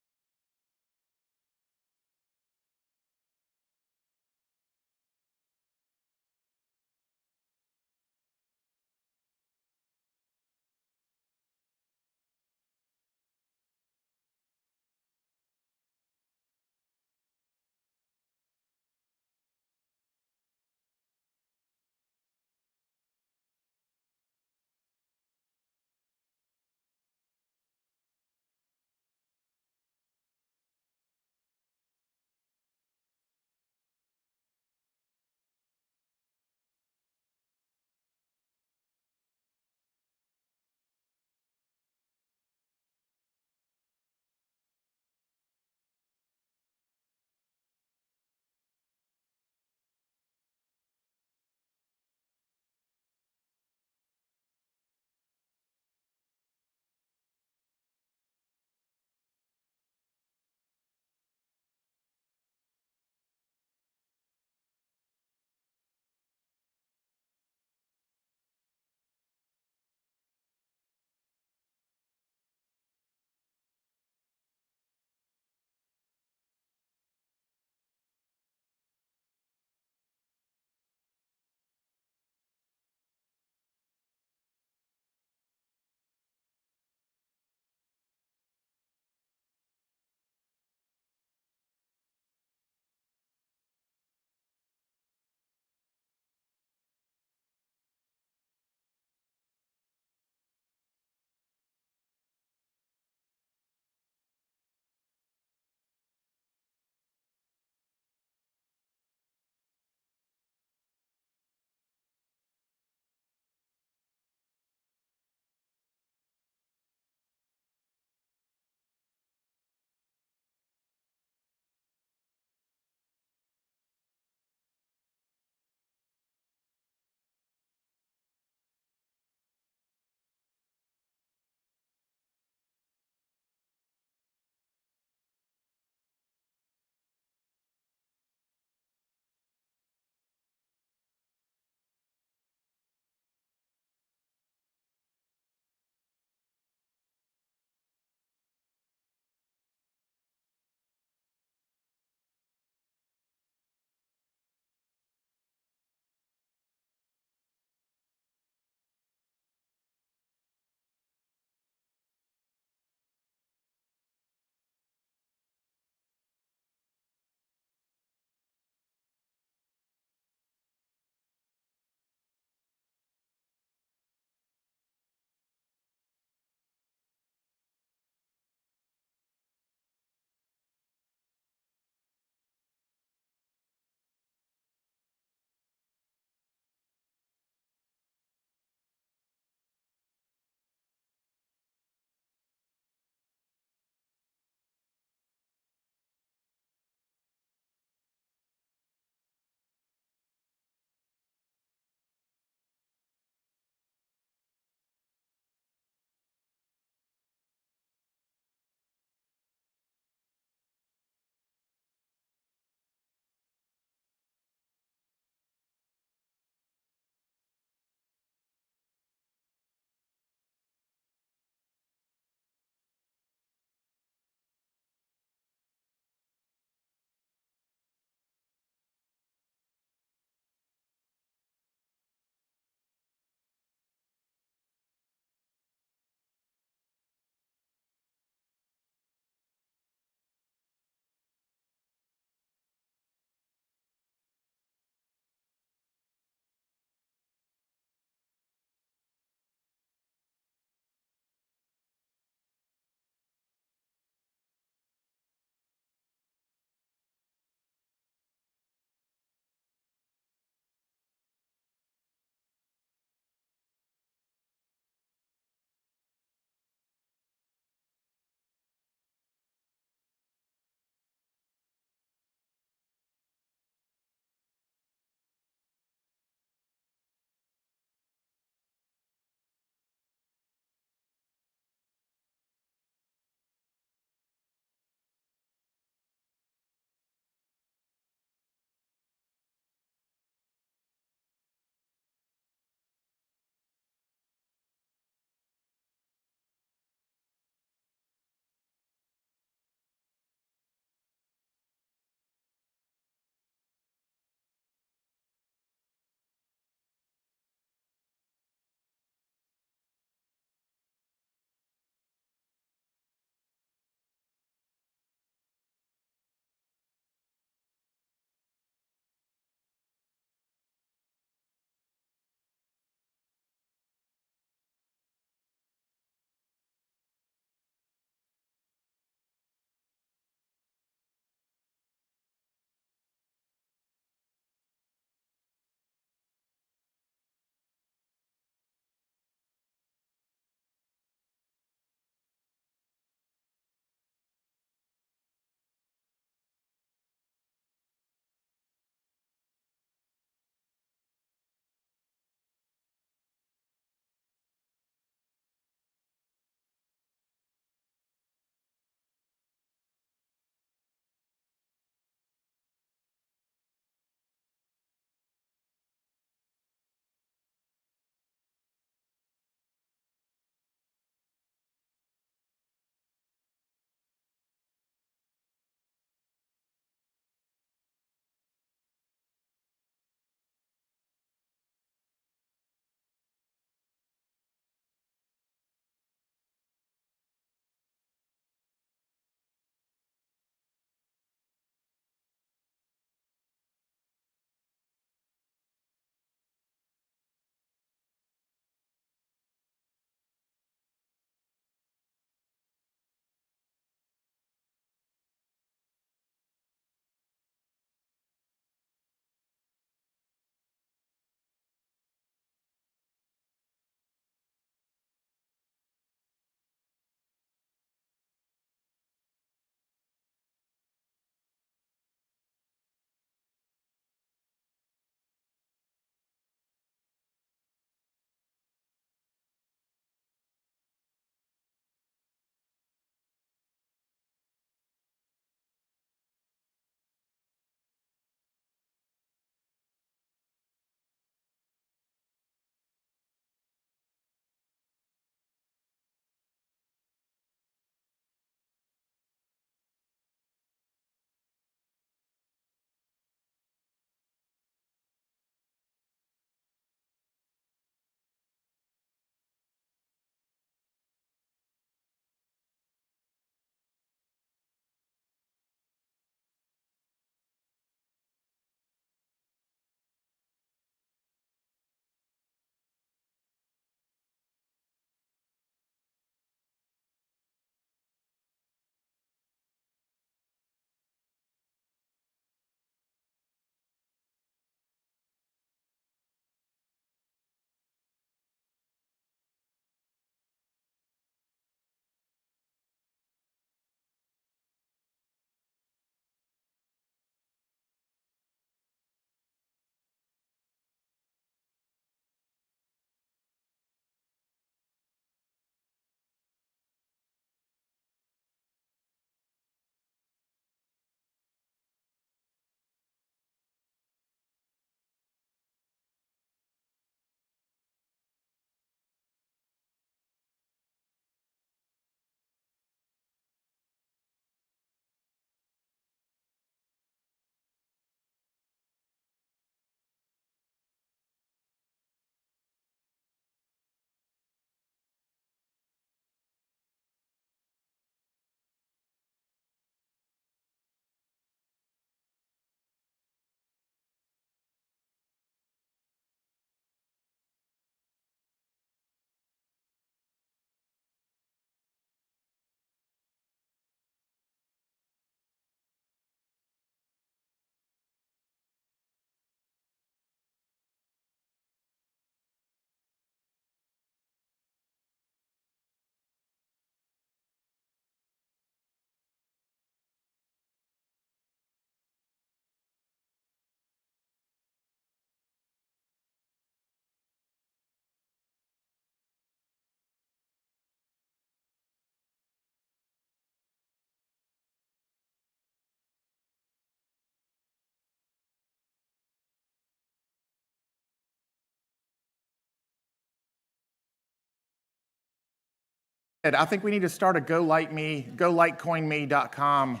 I think we need to start a golitecoinme.com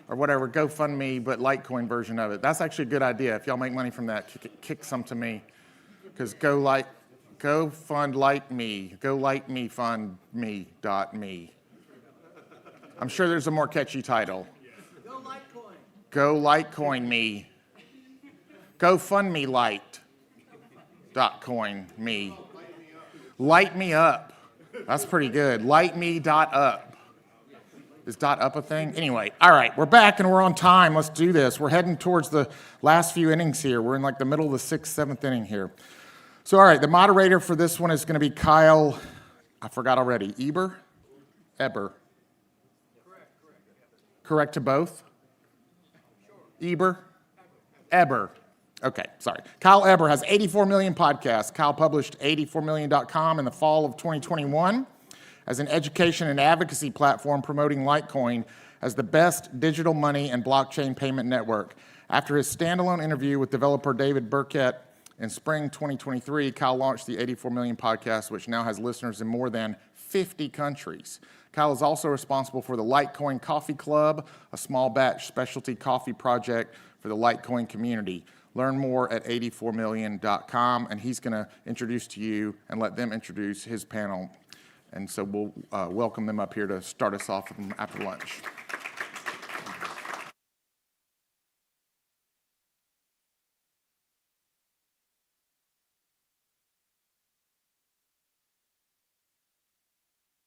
or whatever, GoFundMe, but Litecoin version of it. That's actually a good idea. If y'all make money from that, kick some to me. Because go fund light me, go light me fund me.me. I'm sure there's a more catchy title. Go Litecoin. Go Litecoin me. Go fund me light.coin me. Light me up. That's pretty good. Lightme.up. Is .up a thing? Anyway, all right, we're back and we're on time. Let's do this. We're heading towards the last few innings here. We're in like the middle of the 6th, 7th inning here. So, all right, the moderator for this one is going to be Kyle, I forgot already, Eber? Correct to both? Eber. Okay, sorry. Kyle Eber has 84 million podcasts. Kyle published 84million.com in the fall of 2021 as an education and advocacy platform promoting Litecoin as the best digital money and blockchain payment network. After his standalone interview with developer David Burkett in spring 2023, Kyle launched the 84 Million podcast, which now has listeners in more than 50 countries. Kyle is also responsible for the Litecoin Coffee Club, a small batch specialty coffee project for the Litecoin community. Learn more at 84million.com, and he's going to introduce to you and let them introduce his panel. And so we'll welcome them up here to start us off after lunch.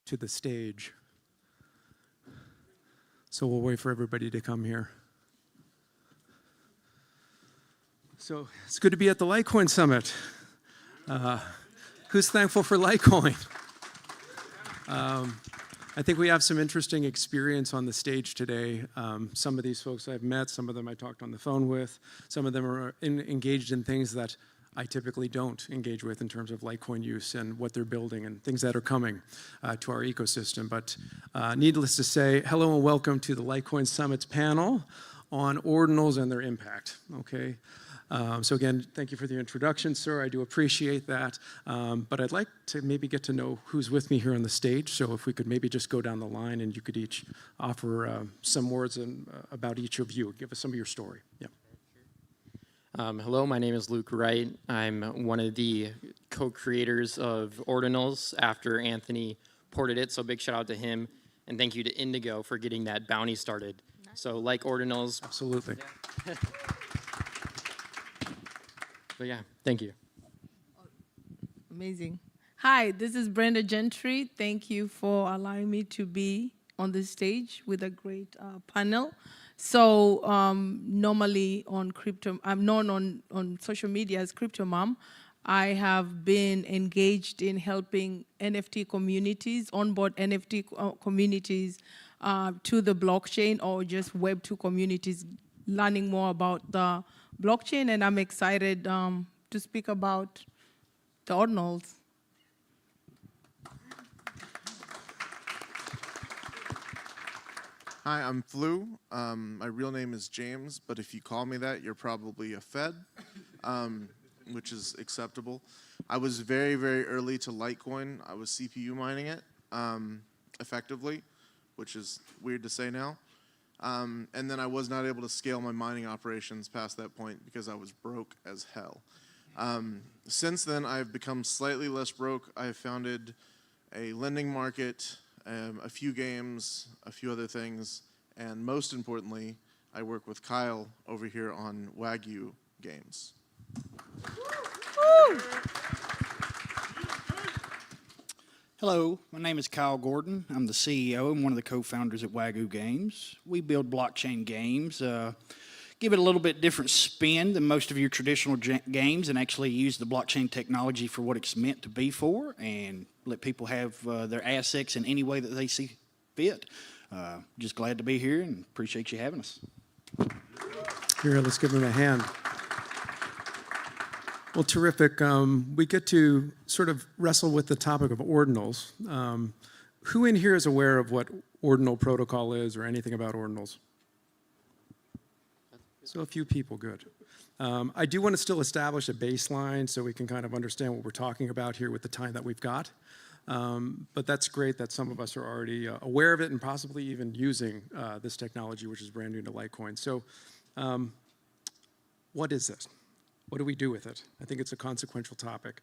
To the stage. So we'll wait for everybody to come here. So it's good to be at the Litecoin Summit. Who's thankful for Litecoin? I think we have some interesting experience on the stage today. Some of these folks I've met, some of them I talked on the phone with, some of them are engaged in things that I typically don't engage with in terms of Litecoin use and what they're building and things that are coming to our ecosystem. But needless to say, hello and welcome to the Litecoin Summit's panel on ordinals and their impact, okay? So again, thank you for the introduction, sir. I do appreciate that. But I'd like to maybe get to know who's with me here on the stage. So if we could maybe just go down the line and you could each offer some words about each of you. Give us some of your story. Yeah. Hello, my name is Luke Wright. I'm one of the co-creators of Ordinals after Anthony ported it. So big shout out to him. And thank you to Indigo for getting that bounty started. So like Ordinals. Absolutely. Yeah. But yeah, thank you. Amazing. Hi, this is Brenda Gentry. Thank you for allowing me to be on the stage with a great panel. So normally on crypto, I'm known on social media as Crypto Mom. I have been engaged in helping NFT communities, onboard NFT communities to the blockchain or just Web2 communities, learning more about the blockchain, and I'm excited to speak about the ordinals. Hi, I'm Flu. My real name is James, but if you call me that, you're probably a Fed, which is acceptable. I was very, very early to Litecoin. I was CPU mining it effectively, which is weird to say now. And then I was not able to scale my mining operations past that point because I was broke as hell. Since then, I've become slightly less broke. I have founded a lending market, a few games, a few other things, and most importantly, I work with Kyle over here on Wagyu games. Hello, my name is Kyle Gordon. I'm the CEO and one of the co-founders at Wagyu Games. We build blockchain games, give it a little bit different spin than most of your traditional games and actually use the blockchain technology for what it's meant to be for and let people have their assets in any way that they see fit. Just glad to be here and appreciate you having us. Here, let's give them a hand. Well, terrific. We get to sort of wrestle with the topic of ordinals. Who in here is aware of what ordinal protocol is or anything about ordinals? So a few people, good. I do want to still establish a baseline so we can kind of understand what we're talking about here with the time that we've got. But that's great that some of us are already aware of it and possibly even using this technology, which is brand new to Litecoin. So what is this? What do we do with it? I think it's a consequential topic.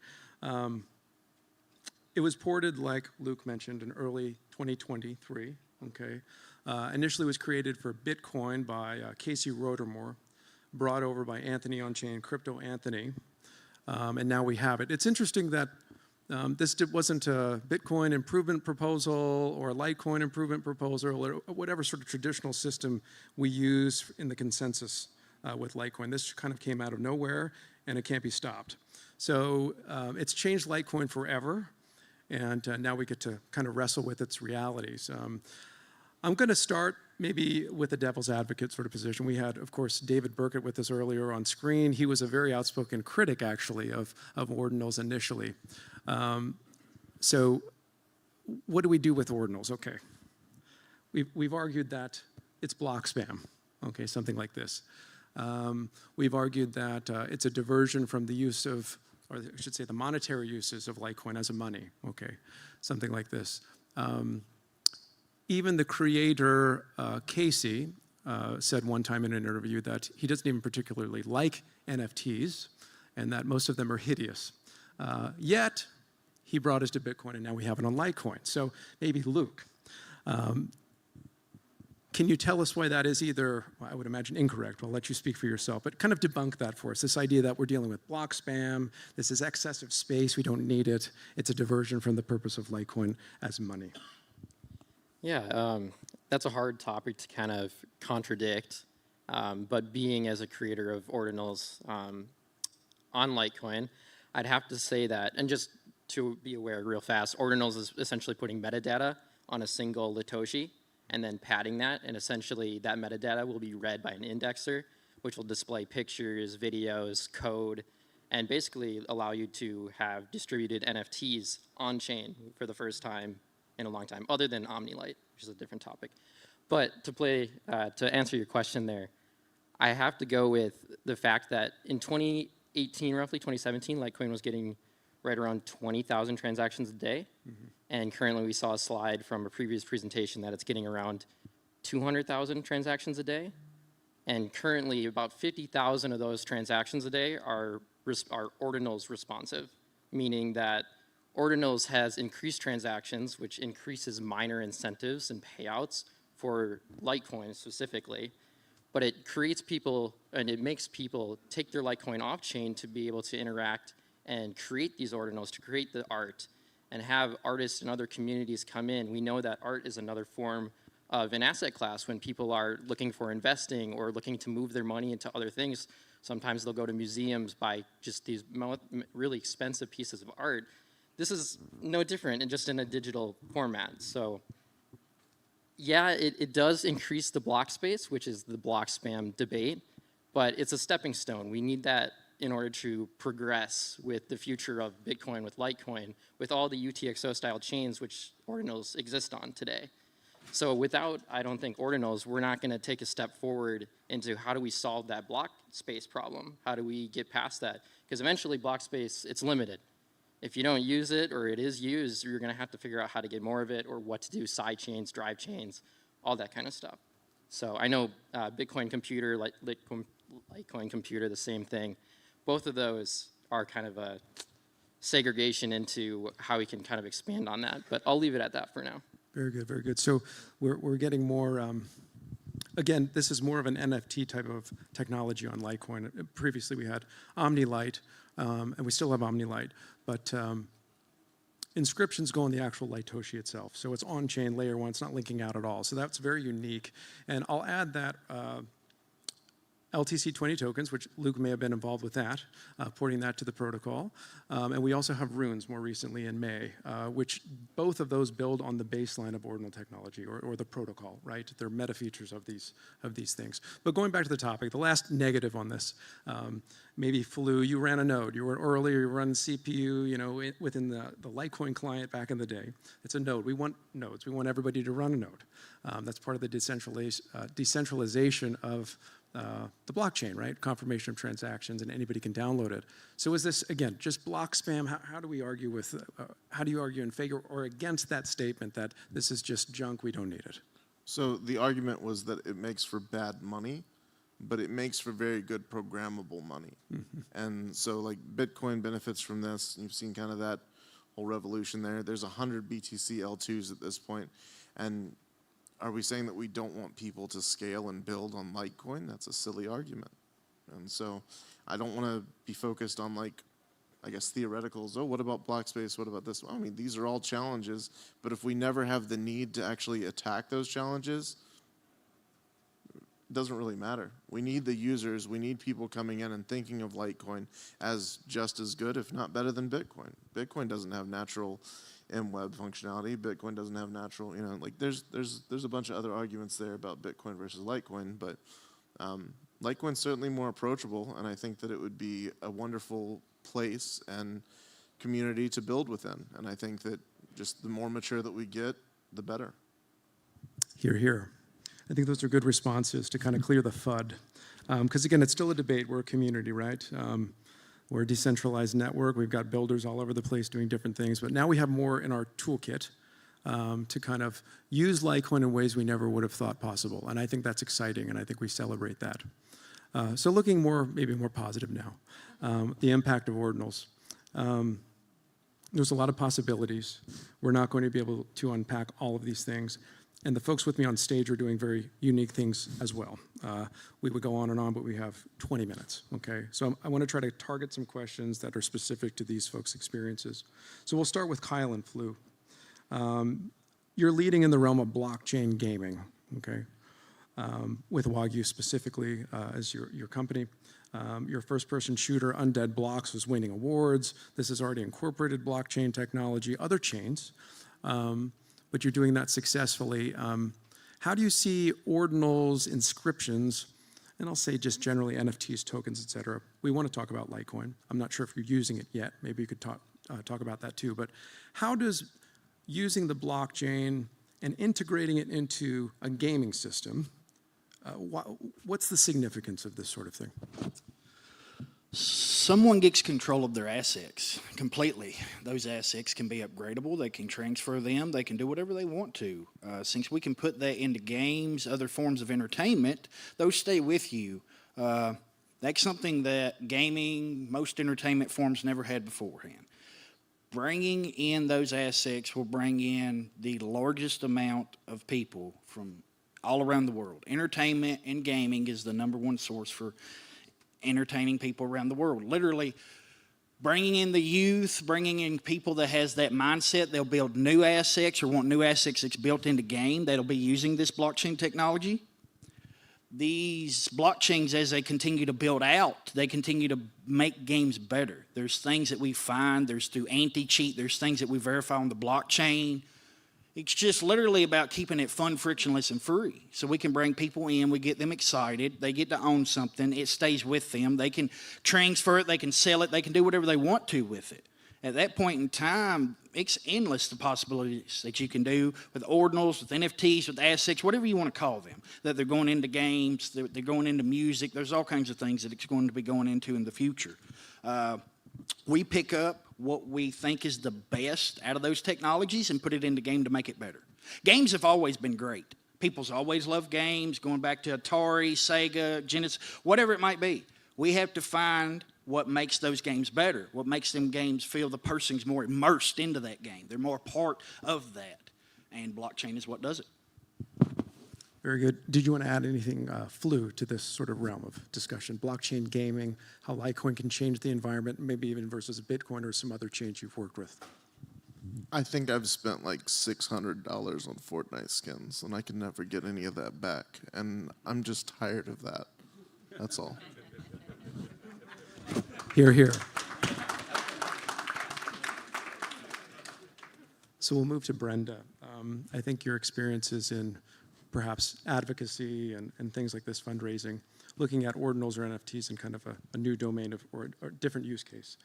It was ported, like Luke mentioned, in early 2023, okay? Initially was created for Bitcoin by Casey Rodermore, brought over by Anthony on-chain, Crypto Anthony, and now we have it. It's interesting that this wasn't a Bitcoin improvement proposal or a Litecoin improvement proposal or whatever sort of traditional system we use in the consensus with Litecoin. This kind of came out of nowhere, and it can't be stopped. So it's changed Litecoin forever, and now we get to kind of wrestle with its realities. I'm going to start maybe with a devil's advocate sort of position. We had, of course, David Burkett with us earlier on screen. He was a very outspoken critic, actually, of Ordinals initially. So what do we do with Ordinals? Okay. We've argued that it's block spam, okay, something like this. We've argued that it's a diversion from the use of, or I should say the monetary uses of Litecoin as a money, okay, something like this. Even the creator, Casey, said one time in an interview that he doesn't even particularly like NFTs and that most of them are hideous. Yet, he brought us to Bitcoin and now we have it on Litecoin. So maybe Luke, can you tell us why that is either, well, I would imagine incorrect, I'll let you speak for yourself, but kind of debunk that for us, this idea that we're dealing with block spam, this is excessive space, we don't need it, it's a diversion from the purpose of Litecoin as money. Yeah, that's a hard topic to kind of contradict, but being as a creator of Ordinals on Litecoin, I'd have to say that, and just to be aware real fast, Ordinals is essentially putting metadata on a single Litoshi and then padding that, and essentially that metadata will be read by an indexer, which will display pictures, videos, code, and basically allow you to have distributed NFTs on-chain for the first time in a long time, other than OmniLite, which is a different topic. But to answer your question there, I have to go with the fact that in 2018, roughly 2017, Litecoin was getting right around 20,000 transactions a day. Mm-hmm. And currently we saw a slide from a previous presentation that it's getting around 200,000 transactions a day. And currently about 50,000 of those transactions a day are Ordinals responsive, meaning that Ordinals has increased transactions, which increases miner incentives and payouts for Litecoin specifically, but it creates people and it makes people take their Litecoin off-chain to be able to interact and create these Ordinals, to create the art, and have artists and other communities come in. We know that art is another form of an asset class when people are looking for investing or looking to move their money into other things. Sometimes they'll go to museums, buy just these really expensive pieces of art. This is no different and just in a digital format. So yeah, it does increase the block space, which is the block spam debate, but it's a stepping stone. We need that in order to progress with the future of Bitcoin, with Litecoin, with all the UTXO style chains which Ordinals exist on today. So without, I don't think, Ordinals, we're not gonna take a step forward into how do we solve that block space problem? How do we get past that? Because eventually block space, it's limited. If you don't use it or it is used, you're going to have to figure out how to get more of it or what to do, side chains, drive chains, all that kind of stuff. So I know Bitcoin Computer, Litecoin Computer, the same thing. Both of those are kind of a segregation into how we can kind of expand on that, but I'll leave it at that for now. Very good, very good. So we're getting more, again, this is more of an NFT type of technology on Litecoin. Previously we had OmniLite, and we still have OmniLite, but inscriptions go on the actual Litoshi itself. So it's on-chain layer one, it's not linking out at all. So that's very unique. And I'll add that LTC20 tokens, which Luke may have been involved with that, porting that to the protocol. And we also have runes more recently in May, which both of those build on the baseline of ordinal technology or the protocol, right? They're meta features of these things. But going back to the topic, the last negative on this, maybe Flu, you ran a node. You were earlier, you were running CPU, within the Litecoin client back in the day. It's a node. We want nodes. We want everybody to run a node. That's part of the decentralization of the blockchain, right? Confirmation of transactions, and anybody can download it. So is this, again, just block spam? How do we argue with, how do you argue in favor or against that statement that this is just junk, we don't need it? So the argument was that it makes for bad money, but it makes for very good programmable money. And so like Bitcoin benefits from this. You've seen kind of that whole revolution there. There's 100 BTC L2s at this point. And are we saying that we don't want people to scale and build on Litecoin? That's a silly argument. And so I don't want to be focused on like, I guess, theoreticals. Oh, what about block space? What about this? Well, I mean, these are all challenges, but if we never have the need to actually attack those challenges, it doesn't really matter. We need the users. We need people coming in and thinking of Litecoin as just as good, if not better than Bitcoin. Bitcoin doesn't have natural MWEB functionality. Bitcoin doesn't have natural, you know, like there's a bunch of other arguments there about Bitcoin versus Litecoin, but Litecoin's certainly more approachable, and I think that it would be a wonderful place and community to build within. And I think that just the more mature that we get, the better. Hear, hear. I think those are good responses to kind of clear the FUD. Because again, it's still a debate. We're a community, right? We're a decentralized network. We've got builders all over the place doing different things. But now we have more in our toolkit to kind of use Litecoin in ways we never would have thought possible. And I think that's exciting, and I think we celebrate that. So looking maybe more positive now, the impact of Ordinals. There's a lot of possibilities. We're not going to be able to unpack all of these things. And the folks with me on stage are doing very unique things as well. We would go on and on, but we have 20 minutes, okay? So I want to try to target some questions that are specific to these folks' experiences. So we'll start with Kyle and Flu. You're leading in the realm of blockchain gaming, okay? With Wagyu specifically as your company. Your first-person shooter, Undead Blocks, was winning awards. This has already incorporated blockchain technology, other chains. But you're doing that successfully. How do you see ordinals, inscriptions, and I'll say just generally NFTs, tokens, et cetera? We want to talk about Litecoin. I'm not sure if you're using it yet. Maybe you could talk about that too. But how does using the blockchain and integrating it into a gaming system, what's the significance of this sort of thing? Someone gets control of their assets completely. Those assets can be upgradable. They can transfer them. They can do whatever they want to. Since we can put that into games, other forms of entertainment, those stay with you. That's something that gaming, most entertainment forms never had beforehand. Bringing in those assets will bring in the largest amount of people from all around the world. Entertainment and gaming is the #1 source for entertaining people around the world. Literally, bringing in the youth, bringing in people that has that mindset, they'll build new assets or want new assets that's built into game that'll be using this blockchain technology. These blockchains, as they continue to build out, they continue to make games better. There's things that we find, there's through anti-cheat, there's things that we verify on the blockchain. It's just literally about keeping it fun, frictionless, and free. So we can bring people in, we get them excited, they get to own something, it stays with them, they can transfer it, they can sell it, they can do whatever they want to with it. At that point in time, it's endless the possibilities that you can do with ordinals, with NFTs, with assets, whatever you want to call them. That they're going into games, they're going into music, there's all kinds of things that it's going to be going into in the future. We pick up what we think is the best out of those technologies and put it into game to make it better. Games have always been great. People's always loved games, going back to Atari, Sega, Genesis, whatever it might be. We have to find what makes those games better, what makes them games feel the person's more immersed into that game. They're more part of that, and blockchain is what does it. Very good. Did you want to add anything, Flu, to this sort of realm of discussion? Blockchain gaming, how Litecoin can change the environment, maybe even versus Bitcoin or some other chains you've worked with? I think I've spent like $600 on Fortnite skins, and I can never get any of that back. And I'm just tired of that. That's all. Hear, hear. So we'll move to Brenda. I think your experiences in perhaps advocacy and things like this, fundraising, looking at ordinals or NFTs in kind of a new domain or different use case.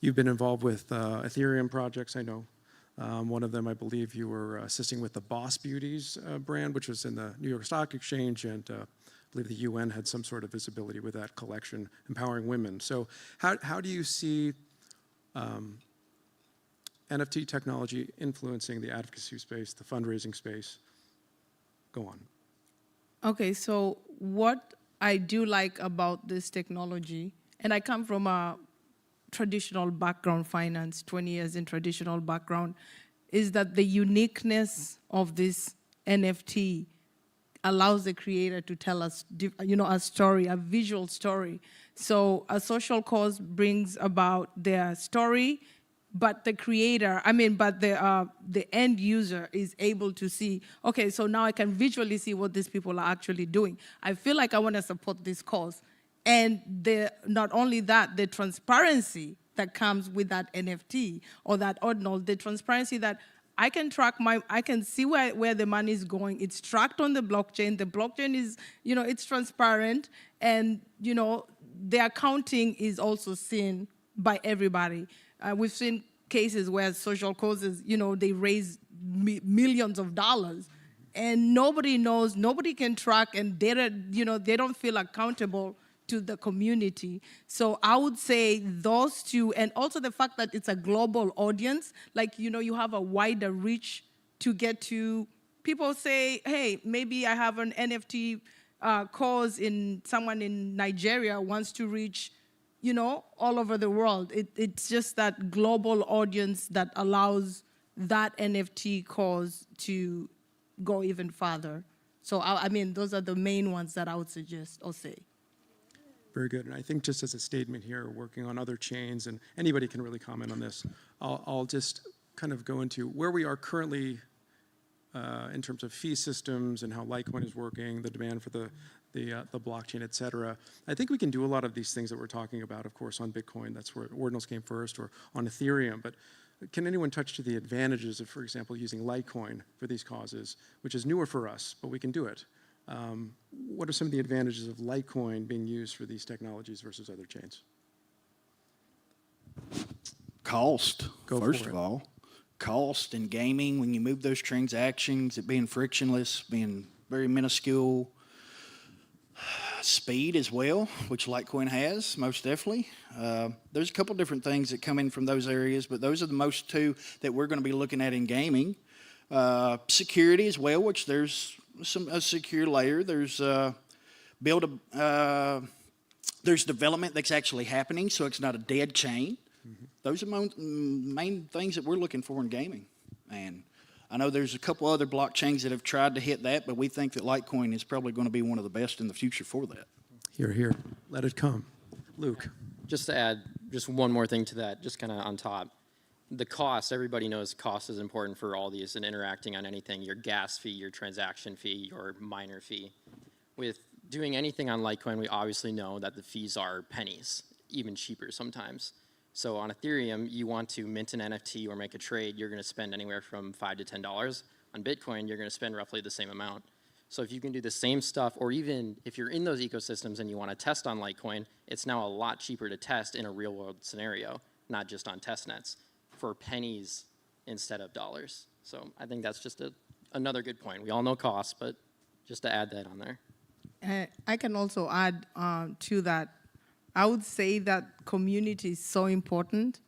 You've been involved with Ethereum projects, I know. One of them, I believe you were assisting with the Boss Beauties brand, which was in the New York Stock Exchange, and believe the UN had some sort of visibility with that collection, empowering women. So how do you see NFT technology influencing the advocacy space, the fundraising space? Go on. Okay, so what I do like about this technology, and I come from a traditional background, finance, 20 years in traditional background, is that the uniqueness of this NFT allows the creator to tell us, a story, a visual story. So a social cause brings about their story, but the creator, but the end user is able to see, okay, so now I can visually see what these people are actually doing. I feel like I want to support this cause. And not only that, the transparency that comes with that NFT or that ordinal, the transparency that I can track I can see where the money is going. It's tracked on the blockchain. The blockchain is, it's transparent, and, the accounting is also seen by everybody. We've seen cases where social causes, they raise millions of dollars, and nobody knows, nobody can track, and they don't feel accountable to the community. So I would say those two, and also the fact that it's a global audience, like, you have a wider reach to get to people. Say, hey, maybe I have an NFT cause someone in Nigeria wants to reach, all over the world. It's just that global audience that allows that NFT cause to go even farther. So, those are the main ones that I would suggest or say. Very good. And I think just as a statement here, working on other chains, and anybody can really comment on this, I'll just kind of go into where we are currently in terms of fee systems and how Litecoin is working, the demand for the blockchain, et cetera. I think we can do a lot of these things that we're talking about, of course, on Bitcoin. That's where Ordinals came first, or on Ethereum. But can anyone touch to the advantages of, for example, using Litecoin for these causes, which is newer for us, but we can do it? What are some of the advantages of Litecoin being used for these technologies versus other chains? Cost, first of all. Cost in gaming, when you move those transactions, it being frictionless, being very minuscule. Speed as well, which Litecoin has, most definitely. There's a couple different things that come in from those areas, but those are the most two that we're going to be looking at in gaming. Security as well, which there's a secure layer. There's there's development that's actually happening, so it's not a dead chain. Mm-hmm. Those are main things that we're looking for in gaming. And I know there's a couple other blockchains that have tried to hit that, but we think that Litecoin is probably going to be one of the best in the future for that. Here, here. Let it come. Luke. Just to add just one more thing to that, just kind of on top. The cost, everybody knows cost is important for all these and interacting on anything, your gas fee, your transaction fee, your miner fee. With doing anything on Litecoin, we obviously know that the fees are pennies, even cheaper sometimes. So on Ethereum, you want to mint an NFT or make a trade, you're going to spend anywhere from $5 to $10. On Bitcoin, you're going to spend roughly the same amount. So if you can do the same stuff, or even if you're in those ecosystems and you want to test on Litecoin, it's now a lot cheaper to test in a real-world scenario, not just on testnets, for pennies instead of dollars. So I think that's just another good point. We all know costs, but just to add that on there. I can also add to that. I would say that community is so important,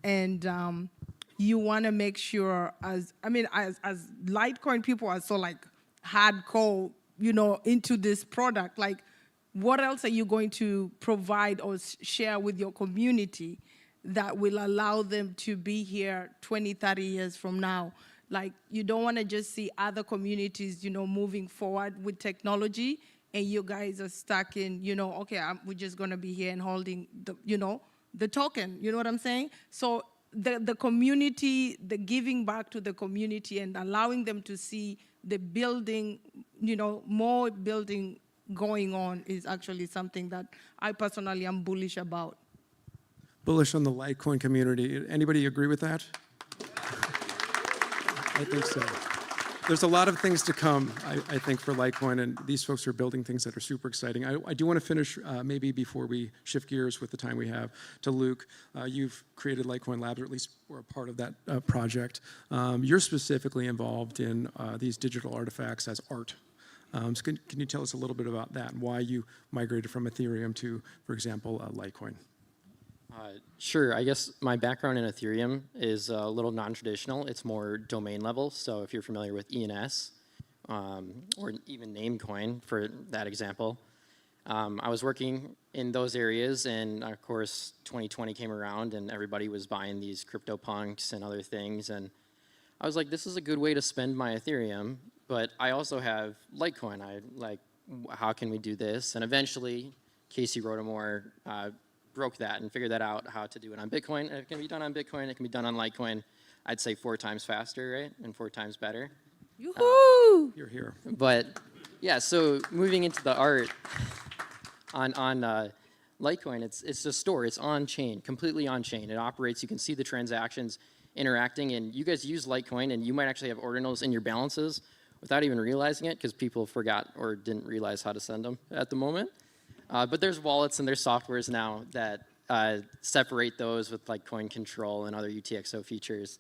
and you want to make sure, as Litecoin people are so like hardcore, into this product. Like, what else are you going to provide or share with your community that will allow them to be here 20, 30 years from now? Like, you don't want to just see other communities, moving forward with technology, and you guys are stuck in, okay, we're just going to be here and holding the token. You know what I'm saying? So the community, the giving back to the community and allowing them to see the building, more building going on is actually something that I personally am bullish about. Bullish on the Litecoin community. Anybody agree with that? I think so. There's a lot of things to come, I think, for Litecoin, and these folks are building things that are super exciting. I do want to finish, maybe before we shift gears with the time we have, to Luke. You've created Litecoin Labs, or at least were a part of that project. You're specifically involved in these digital artifacts as art. So can you tell us a little bit about that and why you migrated from Ethereum to, for example, Litecoin? Sure. I guess my background in Ethereum is a little non-traditional. It's more domain level. So if you're familiar with ENS or even Namecoin, for that example, I was working in those areas, and of course 2020 came around and everybody was buying these CryptoPunks and other things, and I was like, this is a good way to spend my Ethereum, but I also have Litecoin. How can we do this? And eventually Casey Rotomore broke that and figured that out, how to do it on Bitcoin. And if it can be done on Bitcoin, it can be done on Litecoin. I'd say 4 times faster, right? And 4 times better. Yoo-hoo! You're here. But yeah, so moving into the art on Litecoin, it's a store. It's on chain, completely on chain. It operates. You can see the transactions interacting, and you guys use Litecoin, and you might actually have ordinals in your balances without even realizing it because people forgot or didn't realize how to send them at the moment. But there's wallets and there's softwares now that separate those with like coin control and other UTXO features.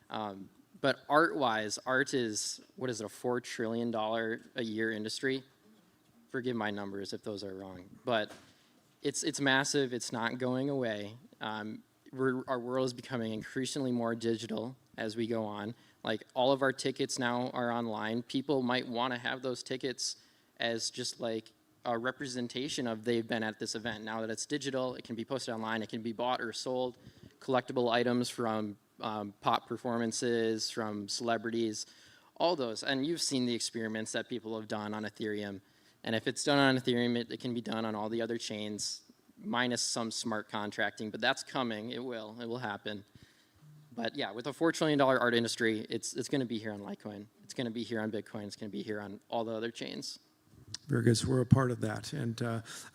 But art-wise, art is, what is it, a $4 trillion a year industry? Forgive my numbers if those are wrong. But it's massive. It's not going away. Our world is becoming increasingly more digital as we go on. Like all of our tickets now are online. People might want to have those tickets as just like a representation of they've been at this event. Now that it's digital, it can be posted online. It can be bought or sold. Collectible items from pop performances, from celebrities, all those. And you've seen the experiments that people have done on Ethereum. And if it's done on Ethereum, it can be done on all the other chains, minus some smart contracting. But that's coming. It will happen. But yeah, with a $4 trillion art industry, it's going to be here on Litecoin. It's going to be here on Bitcoin. It's going to be here on all the other chains. Very good. So we're a part of that. And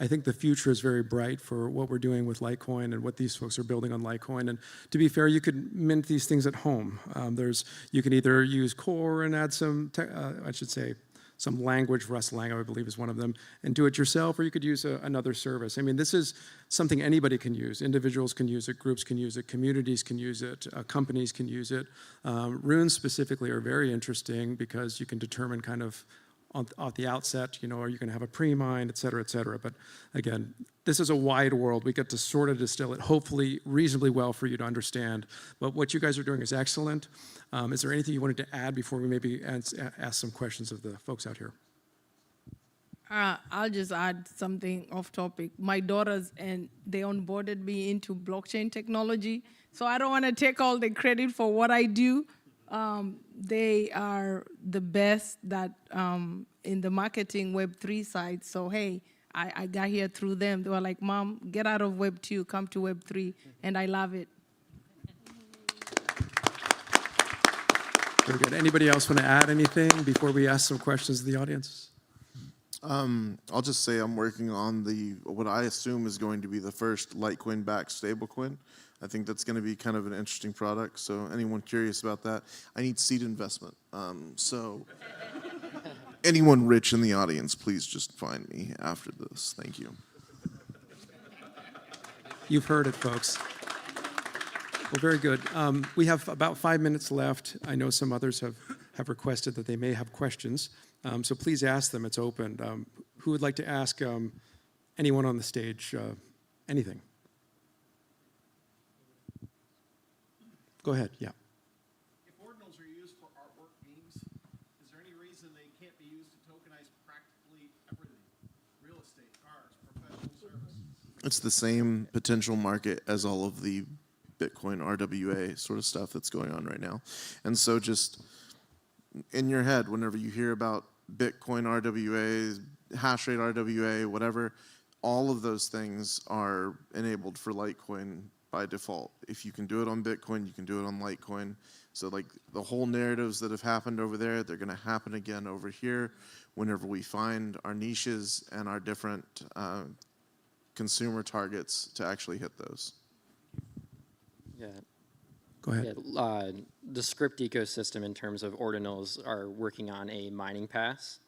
I think the future is very bright for what we're doing with Litecoin and what these folks are building on Litecoin. And to be fair, you could mint these things at home. You can either use Core and add some, some language, Rust-Lang, I believe is one of them, and do it yourself, or you could use another service. I mean, this is something anybody can use. Individuals can use it, groups can use it, communities can use it, companies can use it. Runes specifically are very interesting because you can determine kind of at the outset, are you going to have a pre-mine, et cetera, et cetera. But again, this is a wide world. We get to sort of distill it, hopefully reasonably well for you to understand. But what you guys are doing is excellent. Is there anything you wanted to add before we maybe ask some questions of the folks out here? I'll just add something off topic. My daughters, and they onboarded me into blockchain technology. So I don't want to take all the credit for what I do. They are the best that in the marketing Web3 side. So, hey, I got here through them. They were like, Mom, get out of Web2, come to Web3. And I love it. Very good. Anybody else want to add anything before we ask some questions of the audience? I'll just say I'm working on what I assume is going to be the first Litecoin-backed stablecoin. I think that's going to be kind of an interesting product. So anyone curious about that, I need seed investment. So anyone rich in the audience, please just find me after this. Thank you. You've heard it, folks. Well, very good. We have about 5 minutes left. I know some others have requested that they may have questions. So please ask them. It's open. Who would like to ask anyone on the stage anything? Go ahead, yeah. If ordinals are used for artwork games, is there any reason they can't be used to tokenize practically everything? Real estate, cars, professional services? It's the same potential market as all of the Bitcoin RWA sort of stuff that's going on right now. And so just in your head, whenever you hear about Bitcoin RWA, hash rate RWA, whatever, all of those things are enabled for Litecoin by default. If you can do it on Bitcoin, you can do it on Litecoin. So like the whole narratives that have happened over there, they're going to happen again over here whenever we find our niches and our different consumer targets to actually hit those. Yeah. Go ahead. Yeah, the Scrypt ecosystem in terms of ordinals are working on a mining pass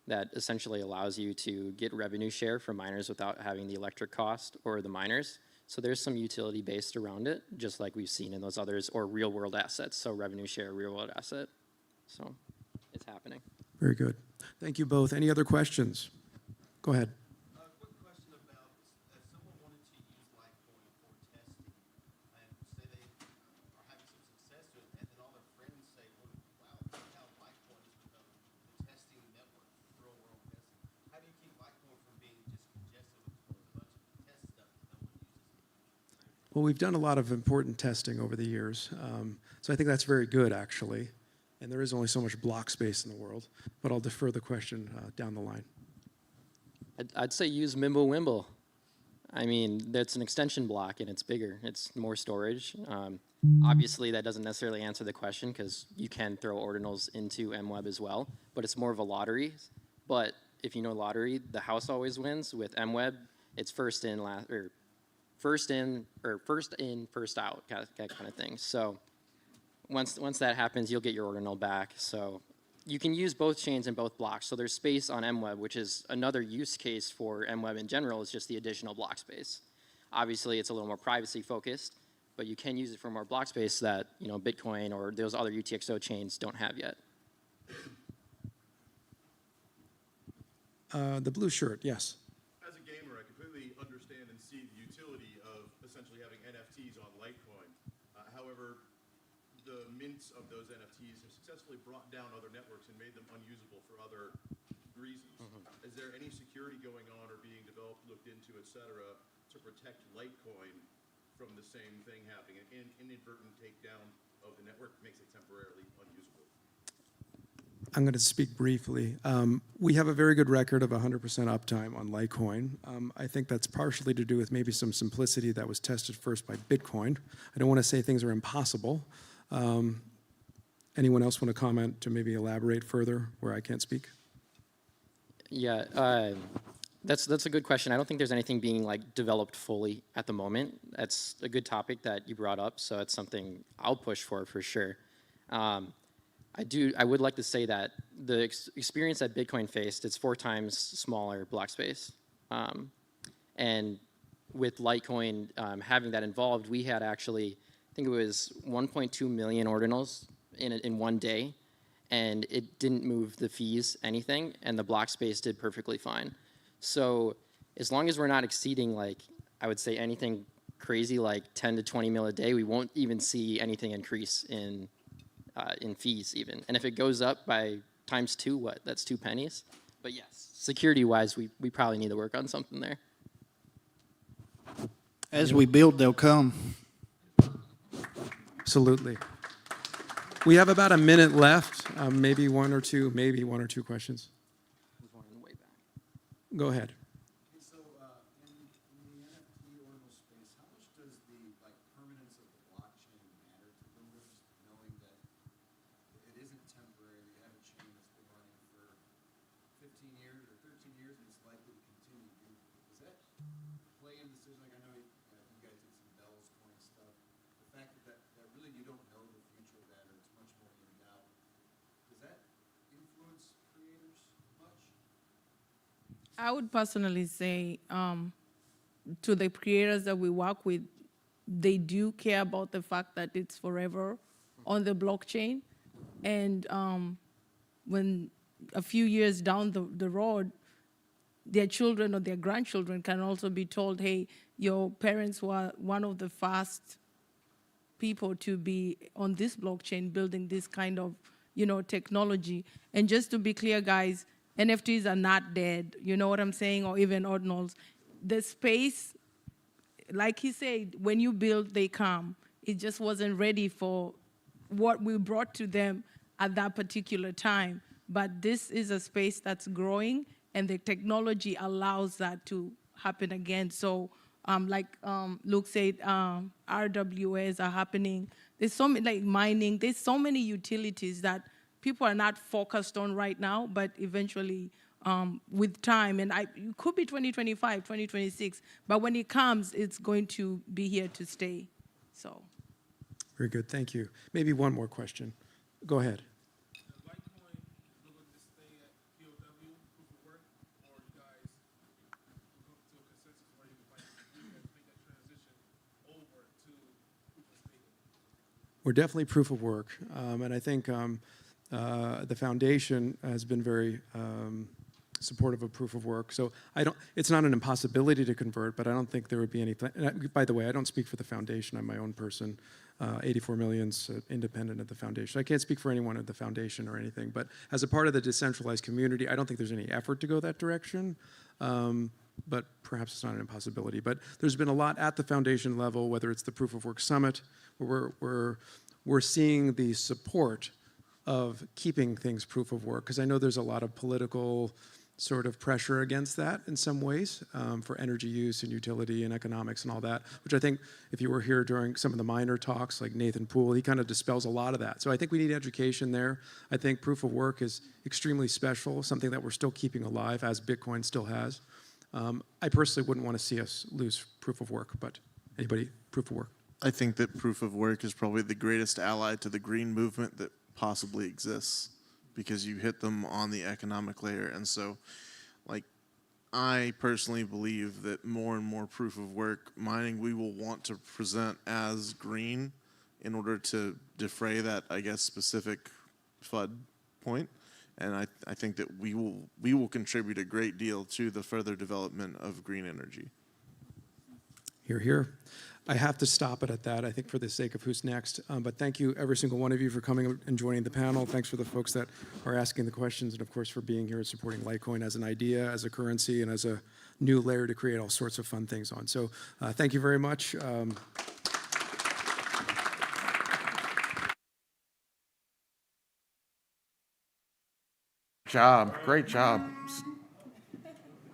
that essentially allows you to get revenue share from miners without having the electric cost or the miners. So there's some utility based around it, just like we've seen in those others, or real world assets. So revenue share, real world asset. So it's happening. Very good. Thank you both. Any other questions? Go ahead. Well, we've done a lot of important testing over the years, so I think that's very good, actually. And there is only so much block space in the world, but I'll defer the question down the line. I'd say use Mimblewimble. I mean, that's an extension block and it's bigger. It's more storage. Obviously, that doesn't necessarily answer the question because you can throw ordinals into MWEB as well, but it's more of a lottery. But if you know lottery, the house always wins. With MWEB, it's first in, first in, first out, that kind of thing. So once that happens, you'll get your ordinal back. So you can use both chains and both blocks. So there's space on MWEB, which is another use case for MWEB in general, is just the additional block space. Obviously, it's a little more privacy focused, but you can use it for more block space that Bitcoin or those other UTXO chains don't have yet. The blue shirt, yes. As a gamer, I completely understand and see the utility of essentially having NFTs on Litecoin. However, the mints of those NFTs have successfully brought down other networks and made them unusable for other reasons. Is there any security going on or being developed, looked into, et cetera, to protect Litecoin from the same thing happening? An inadvertent takedown of the network makes it temporarily unusable. I'm going to speak briefly. We have a very good record of 100% uptime on Litecoin. I think that's partially to do with maybe some simplicity that was tested first by Bitcoin. I don't want to say things are impossible. Anyone else want to comment to maybe elaborate further where I can't speak? Yeah, that's a good question. I don't think there's anything being developed fully at the moment. That's a good topic that you brought up, so it's something I'll push for sure. I would like to say that the experience that Bitcoin faced, it's 4 times smaller block space. And with Litecoin having that involved, we had actually, I think it was 1.2 million ordinals in one day, and it didn't move the fees anything, and the block space did perfectly fine. So as long as we're not exceeding, I would say anything crazy like 10 to 20 mil a day, we won't even see anything increase in fees even. And if it goes up by times 2, what? That's 2 pennies. But yes, security-wise, we probably need to work on something there. As we build, they'll come. Absolutely. We have about a minute left. Maybe one or two questions. Go ahead. So in the NFT ordinal space, how much does the permanence of the blockchain matter to builders, knowing that it isn't temporary? You have a chain that's been running for 15 years or 13 years, and it's likely to continue. Does that play in decision? I know you guys did some Bell's coin stuff. The fact that really you don't know the future of that, or it's much more in doubt. Does that influence creators much? I would personally say to the creators that we work with, they do care about the fact that it's forever on the blockchain. And when a few years down the road, their children or their grandchildren can also be told, hey, your parents were one of the first people to be on this blockchain building this kind of technology. And just to be clear, guys, NFTs are not dead, you know what I'm saying, or even ordinals. The space, like he said, when you build, they come. It just wasn't ready for what we brought to them at that particular time. But this is a space that's growing, and the technology allows that to happen again. So like Luke said, RWAs are happening. There's so many, mining, there's so many utilities that people are not focused on right now, but eventually with time, and it could be 2025, 2026, but when it comes, it's going to be here to stay, so. Very good, thank you. Maybe one more question. Go ahead. We're definitely proof of work, and I think the foundation has been very supportive of proof of work. So it's not an impossibility to convert, but I don't think there would be any, by the way, I don't speak for the foundation, I'm my own person. 84 million's independent of the foundation. I can't speak for anyone at the foundation or anything, but as a part of the decentralized community, I don't think there's any effort to go that direction. But perhaps it's not an impossibility. But there's been a lot at the foundation level, whether it's the Proof of Work Summit, where we're seeing the support of keeping things proof of work, because I know there's a lot of political sort of pressure against that in some ways for energy use and utility and economics and all that, which I think if you were here during some of the minor talks, like Nathan Poole, he kind of dispels a lot of that. So I think we need education there. I think proof of work is extremely special, something that we're still keeping alive, as Bitcoin still has. I personally wouldn't want to see us lose proof of work, but anybody, proof of work? I think that proof of work is probably the greatest ally to the green movement that possibly exists, because you hit them on the economic layer. And so, like, I personally believe that more and more proof of work mining we will want to present as green in order to defray that, I guess, specific FUD point. And I think that we will contribute a great deal to the further development of green energy. Hear, hear. I have to stop it at that, I think, for the sake of who's next. But thank you, every single one of you, for coming and joining the panel. Thanks for the folks that are asking the questions, and of course for being here and supporting Litecoin as an idea, as a currency, and as a new layer to create all sorts of fun things on. So thank you very much. Great job.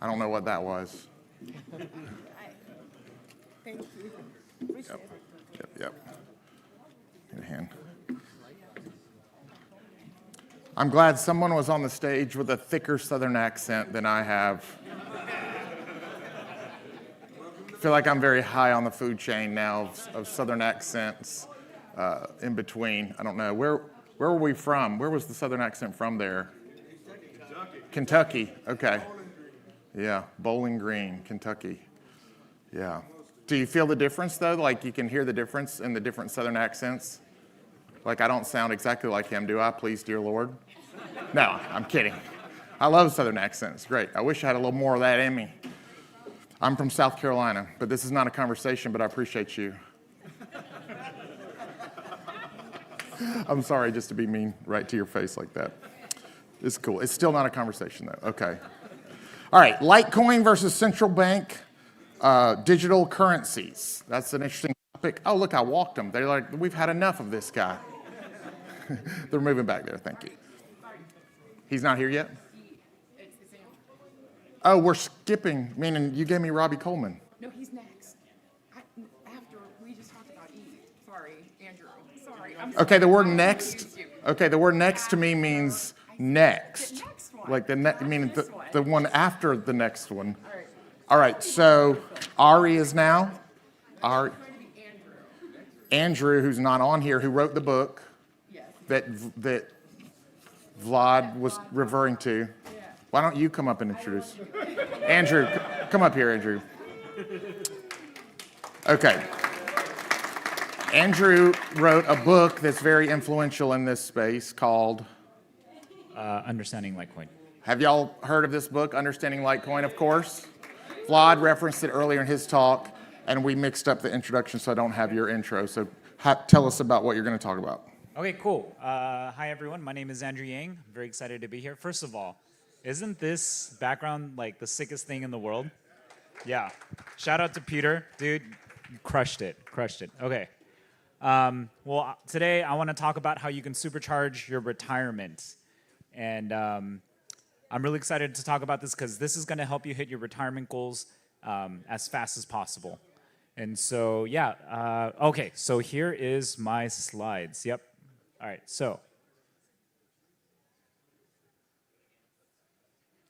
I don't know what that was. Thank you. Yep. Get a hand. I'm glad someone was on the stage with a thicker Southern accent than I have. I feel like I'm very high on the food chain now of Southern accents in between. I don't know. Where were we from? Where was the Southern accent from there? Kentucky. Okay. Yeah, Bowling Green, Kentucky. Yeah. Do you feel the difference, though? Like, you can hear the difference in the different Southern accents? Like, I don't sound exactly like him, do I? Please, dear Lord. No, I'm kidding. I love Southern accents. Great. I wish I had a little more of that in me. I'm from South Carolina, but this is not a conversation, but I appreciate you. I'm sorry just to be mean right to your face like that. It's cool. It's still not a conversation, though. Okay. All right. Litecoin versus central bank digital currencies. That's an interesting topic. Oh, look, I walked them. They're like, we've had enough of this guy. They're moving back there. Thank you. He's not here yet? Oh, we're skipping, meaning you gave me Robbie Coleman. No, he's next. After we just talked about E. Sorry, Andrew. Sorry. Okay, the word next. Okay, the word next to me means next. The next one. Like meaning the one after the next one. All right, so Ari is now. Ari. Andrew, who's not on here, who wrote the book that Vlad was referring to. Why don't you come up and introduce? Andrew, come up here, Andrew. Okay. Andrew wrote a book that's very influential in this space called Understanding Litecoin. Have y'all heard of this book, Understanding Litecoin, of course? Vlad referenced it earlier in his talk, and we mixed up the introduction, so I don't have your intro. So tell us about what you're going to talk about. Okay, cool. Hi, everyone. My name is Andrew Jieying. I'm very excited to be here. First of all, isn't this background like the sickest thing in the world? Yeah. Shout out to Peter. Dude, you crushed it. Crushed it. Okay. Well, today I want to talk about how you can supercharge your retirement. And I'm really excited to talk about this because this is going to help you hit your retirement goals as fast as possible. And so, yeah. Okay, so here is my slides. Yep. All right, so.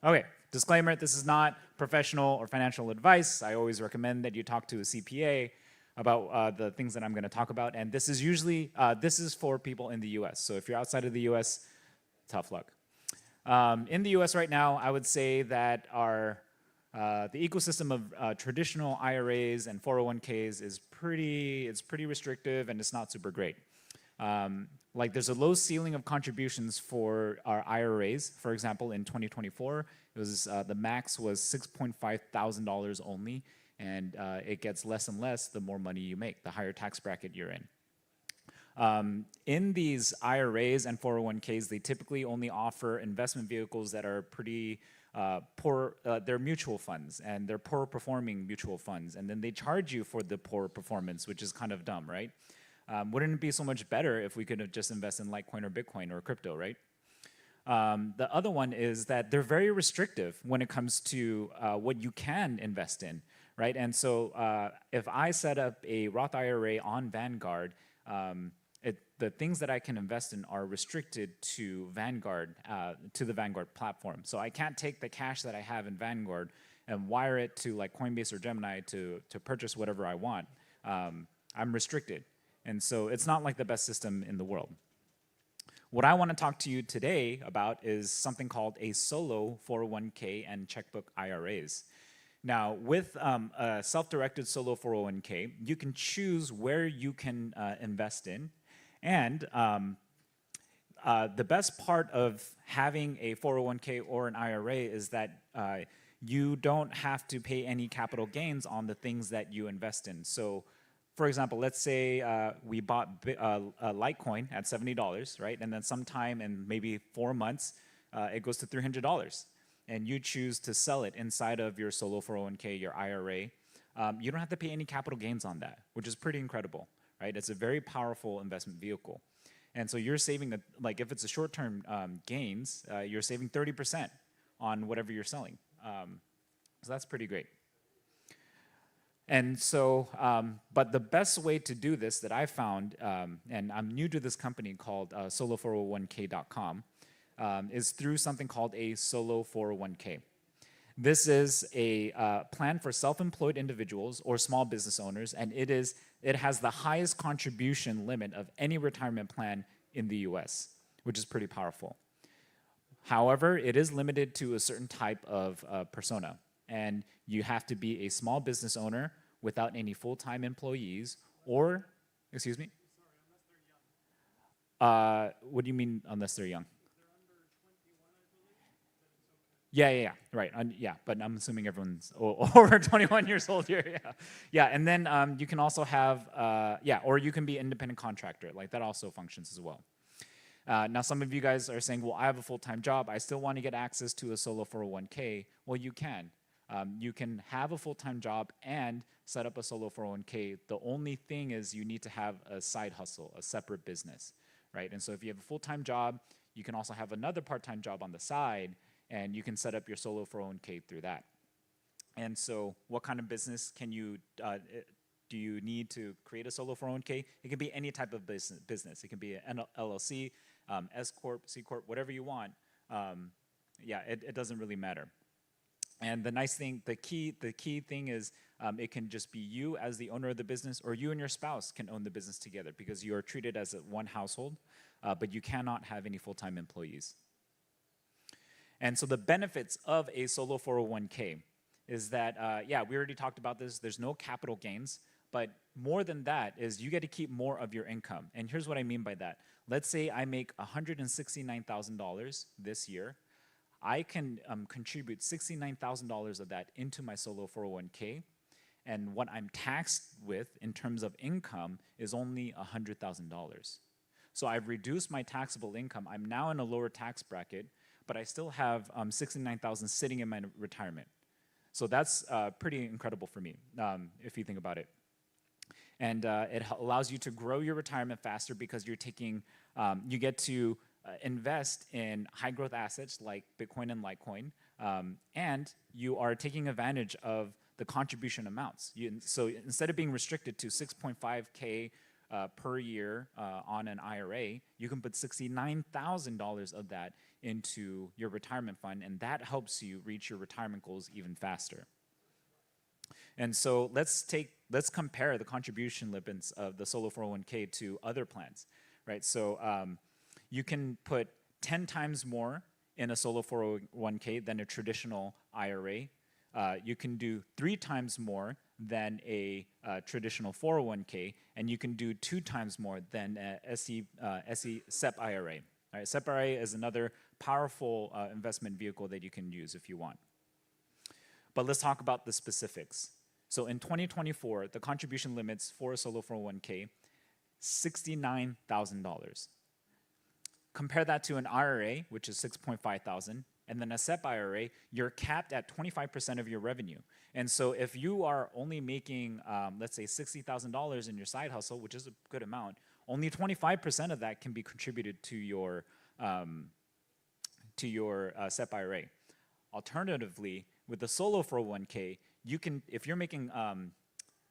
Okay, disclaimer, this is not professional or financial advice. I always recommend that you talk to a CPA about the things that I'm going to talk about. And this is usually, this is for people in the US. So if you're outside of the US, tough luck. In the US right now, I would say that the ecosystem of traditional IRAs and 401ks is pretty restrictive, and it's not super great. Like there's a low ceiling of contributions for our IRAs. For example, in 2024, it was the max was $6,500 only, and it gets less and less the more money you make, the higher tax bracket you're in. In these IRAs and 401ks, they typically only offer investment vehicles that are pretty poor. They're mutual funds, and they're poor performing mutual funds, and then they charge you for the poor performance, which is kind of dumb, right? Wouldn't it be so much better if we could have just invested in Litecoin or Bitcoin or crypto, right? The other one is that they're very restrictive when it comes to what you can invest in, right? And so if I set up a Roth IRA on Vanguard, the things that I can invest in are restricted to Vanguard, to the Vanguard platform. So I can't take the cash that I have in Vanguard and wire it to like Coinbase or Gemini to purchase whatever I want. I'm restricted. And so it's not like the best system in the world. What I want to talk to you today about is something called a solo 401k and checkbook IRAs. Now, with a self-directed solo 401k, you can choose where you can invest in. And the best part of having a 401k or an IRA is that you don't have to pay any capital gains on the things that you invest in. So, for example, let's say we bought a Litecoin at $70, right? And then sometime in maybe 4 months, it goes to $300. And you choose to sell it inside of your solo 401k, your IRA. You don't have to pay any capital gains on that, which is pretty incredible, right? It's a very powerful investment vehicle. And so you're saving, like if it's a short-term gains, you're saving 30% on whatever you're selling. So that's pretty great. And so, but the best way to do this that I found, and I'm new to this company called solo401k.com, is through something called a solo 401k. This is a plan for self-employed individuals or small business owners, and it has the highest contribution limit of any retirement plan in the US, which is pretty powerful. However, it is limited to a certain type of persona. And you have to be a small business owner without any full-time employees or, excuse me? What do you mean unless they're young? Yeah, right. Yeah, but I'm assuming everyone's over 21 years old here. Yeah, and then you can also have, or you can be independent contractor. Like that also functions as well. Now, some of you guys are saying, well, I have a full-time job. I still want to get access to a solo 401k. Well, you can. You can have a full-time job and set up a solo 401k. The only thing is you need to have a side hustle, a separate business, right? And so if you have a full-time job, you can also have another part-time job on the side, and you can set up your solo 401k through that. And so what kind of business can you do you need to create a solo 401k? It can be any type of business. It can be an LLC, S Corp, C Corp, whatever you want. It doesn't really matter. And the nice thing, the key thing is it can just be you as the owner of the business, or you and your spouse can own the business together because you are treated as one household, but you cannot have any full-time employees. And so the benefits of a solo 401k is that, we already talked about this. There's no capital gains, but more than that is you get to keep more of your income. And here's what I mean by that. Let's say I make $169,000 this year. I can contribute $69,000 of that into my solo 401k, and what I'm taxed with in terms of income is only $100,000. So I've reduced my taxable income. I'm now in a lower tax bracket, but I still have $69,000 sitting in my retirement. So that's pretty incredible for me, if you think about it. And it allows you to grow your retirement faster because you're taking, you get to invest in high growth assets like Bitcoin and Litecoin, and you are taking advantage of the contribution amounts. So instead of being restricted to 6.5K per year on an IRA, you can put $69,000 of that into your retirement fund, and that helps you reach your retirement goals even faster. And so let's compare the contribution limits of the solo 401k to other plans, right? So you can put 10 times more in a solo 401k than a traditional IRA. You can do 3 times more than a traditional 401k, and you can do 2 times more than a SEP IRA. All right, SEP IRA is another powerful investment vehicle that you can use if you want. But let's talk about the specifics. So in 2024, the contribution limits for a solo 401k, $69,000. Compare that to an IRA, which is $6,500, and then a SEP IRA, you're capped at 25% of your revenue. And so if you are only making, let's say, $60,000 in your side hustle, which is a good amount, only 25% of that can be contributed to your SEP IRA. Alternatively, with the solo 401k, you can, if you're making,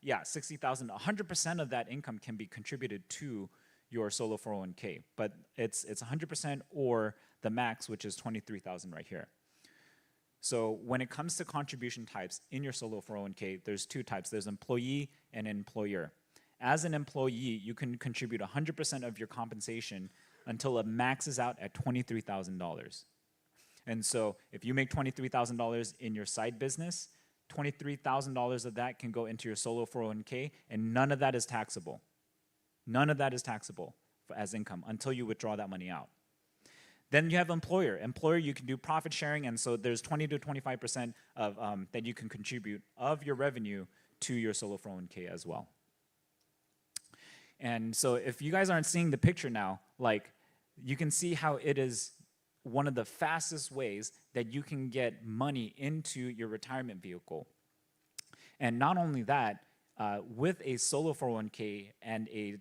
$60,000, 100% of that income can be contributed to your solo 401k, but it's 100% or the max, which is $23,000 right here. So when it comes to contribution types in your solo 401k, there's 2 types. There's employee and employer. As an employee, you can contribute 100% of your compensation until it maxes out at $23,000. And so if you make $23,000 in your side business, $23,000 of that can go into your solo 401k, and none of that is taxable. None of that is taxable as income until you withdraw that money out. Then you have employer. Employer, you can do profit sharing, and so there's 20 to 25% of that you can contribute of your revenue to your solo 401k as well. And so if you guys aren't seeing the picture now, like, you can see how it is one of the fastest ways that you can get money into your retirement vehicle. And not only that, with a solo 401k and a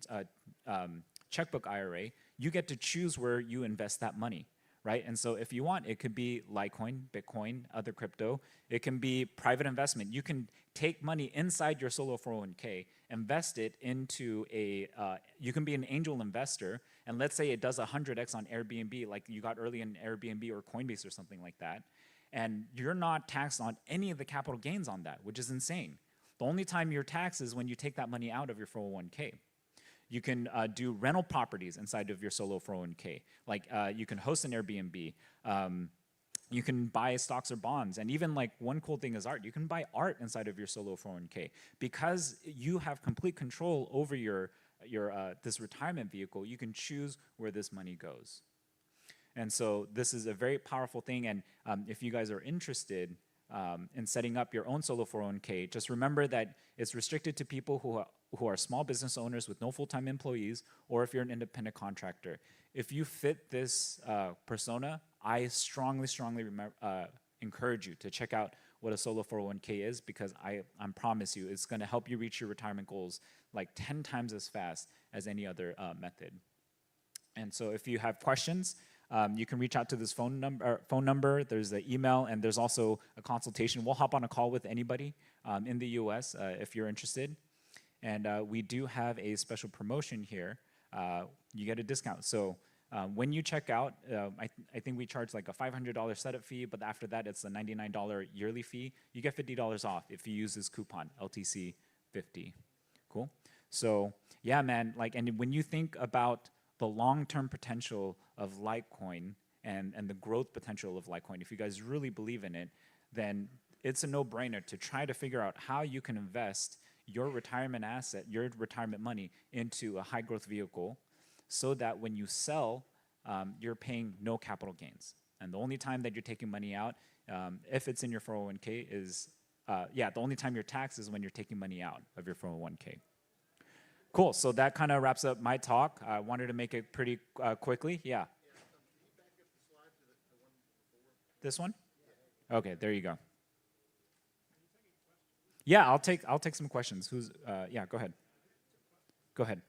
checkbook IRA, you get to choose where you invest that money, right? And so if you want, it could be Litecoin, Bitcoin, other crypto. It can be private investment. You can take money inside your solo 401k, invest it into you can be an angel investor, and let's say it does 100x on Airbnb, like you got early in Airbnb or Coinbase or something like that, and you're not taxed on any of the capital gains on that, which is insane. The only time you're taxed is when you take that money out of your 401k. You can do rental properties inside of your solo 401k. Like you can host an Airbnb. You can buy stocks or bonds. And even like one cool thing is art. You can buy art inside of your solo 401k. Because you have complete control over your this retirement vehicle, you can choose where this money goes. And so this is a very powerful thing. And if you guys are interested in setting up your own solo 401k, just remember that it's restricted to people who are small business owners with no full-time employees, or if you're an independent contractor. If you fit this persona, I strongly encourage you to check out what a solo 401k is, because I promise you it's going to help you reach your retirement goals like 10 times as fast as any other method. And so if you have questions, you can reach out to this phone number. There's the email, and there's also a consultation. We'll hop on a call with anybody in the US if you're interested. And we do have a special promotion here. You get a discount. So when you check out, I think we charge like a $500 setup fee, but after that it's a $99 yearly fee. You get $50 off if you use this coupon, LTC50. Cool? So yeah, man, like, and when you think about the long-term potential of Litecoin and the growth potential of Litecoin, if you guys really believe in it, then it's a no-brainer to try to figure out how you can invest your retirement asset, your retirement money, into a high-growth vehicle so that when you sell, you're paying no capital gains. And the only time that you're taking money out, if it's in your 401k, is, the only time you're taxed is when you're taking money out of your 401k. Cool, so that kind of wraps up my talk. I wanted to make it pretty quickly. Yeah. This one? Okay, there you go. Yeah, I'll take some questions. Who's yeah, go ahead. Go ahead.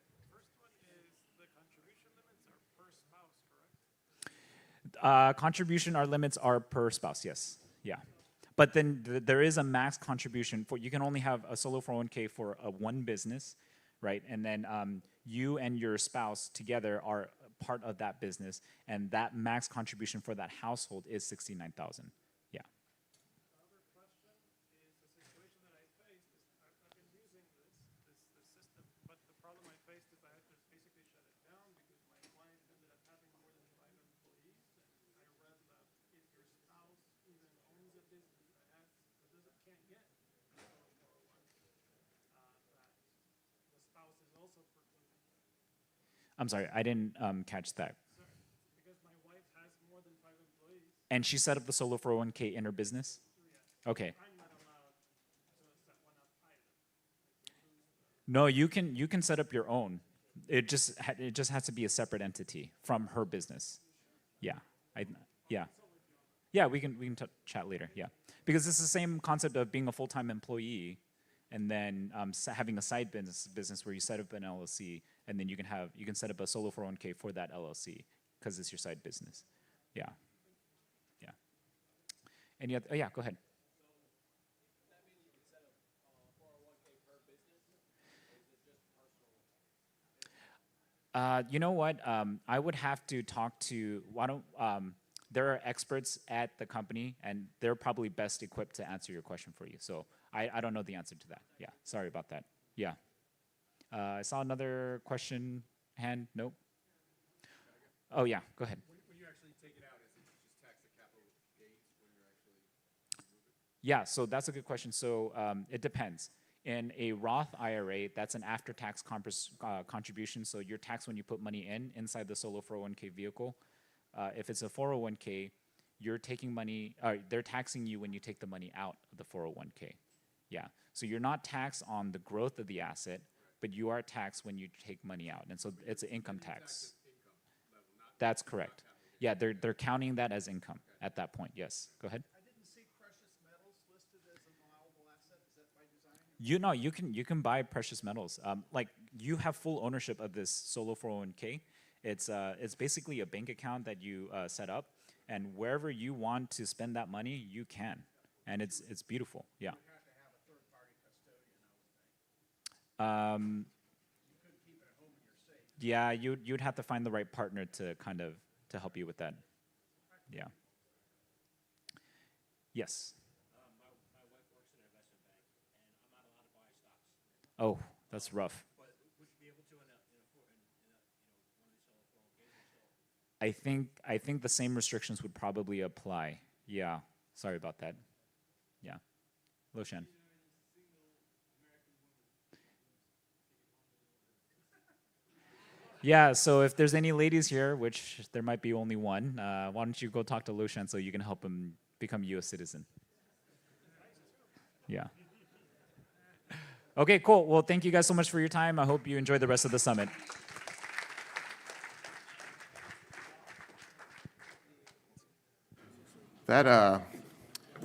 Contribution, our limits are per spouse, yes. Yeah. But then there is a max contribution for, you can only have a solo 401k for one business, right? And then you and your spouse together are part of that business, and that max contribution for that household is $69,000. Yeah. I'm sorry, I didn't catch that. And she set up the solo 401k in her business? Okay. No, you can set up your own. It just has to be a separate entity from her business. Yeah. Yeah, we can chat later. Yeah. Because it's the same concept of being a full-time employee and then having a side business where you set up an LLC and then you can set up a solo 401k for that LLC because it's your side business. Yeah. Yeah. And yet, oh yeah, go ahead. You know what? I would have to talk to, there are experts at the company, and they're probably best equipped to answer your question for you. So I don't know the answer to that. Yeah, sorry about that. Yeah. I saw another question, hand, nope. Oh yeah, go ahead. When you actually take it out, is it just tax the capital gains when you're actually? Yeah, so that's a good question. So it depends. In a Roth IRA, that's an after-tax contribution. So you're taxed when you put money inside the solo 401k vehicle. If it's a 401k, you're taking money, they're taxing you when you take the money out of the 401k. Yeah, so you're not taxed on the growth of the asset, but you are taxed when you take money out. And so it's an income tax. That's correct. Yeah, they're counting that as income at that point. Yes, go ahead. You can buy precious metals. Like you have full ownership of this solo 401k. It's basically a bank account that you set up, and wherever you want to spend that money, you can, and it's beautiful. Yeah. Yeah, you'd have to find the right partner to kind of to help you with that. Yeah. Yes. Oh, that's rough. I think the same restrictions would probably apply. Yeah, sorry about that. Yeah, Loshan. Yeah, so if there's any ladies here, which there might be only one, why don't you go talk to Loshan so you can help him become a U.S. citizen? Yeah. Okay, cool. Well, thank you guys so much for your time. I hope you enjoy the rest of the summit. That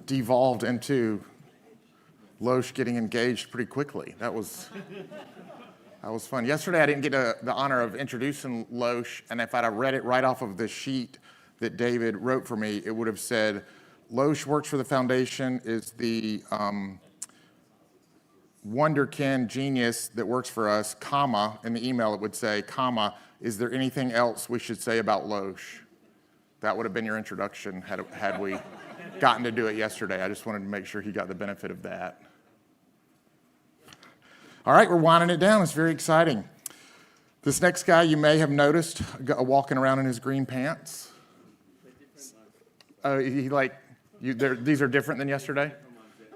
devolved into Loesch getting engaged pretty quickly. That was fun. Yesterday, I didn't get the honor of introducing Loesch, and if I'd have read it right off of the sheet that David wrote for me, it would have said, Loesch works for the foundation, is the wonderkin genius that works for us, comma, in the email it would say, comma, is there anything else we should say about Loesch? That would have been your introduction had we gotten to do it yesterday. I just wanted to make sure he got the benefit of that. All right, we're winding it down. It's very exciting. This next guy you may have noticed walking around in his green pants. These are different than yesterday?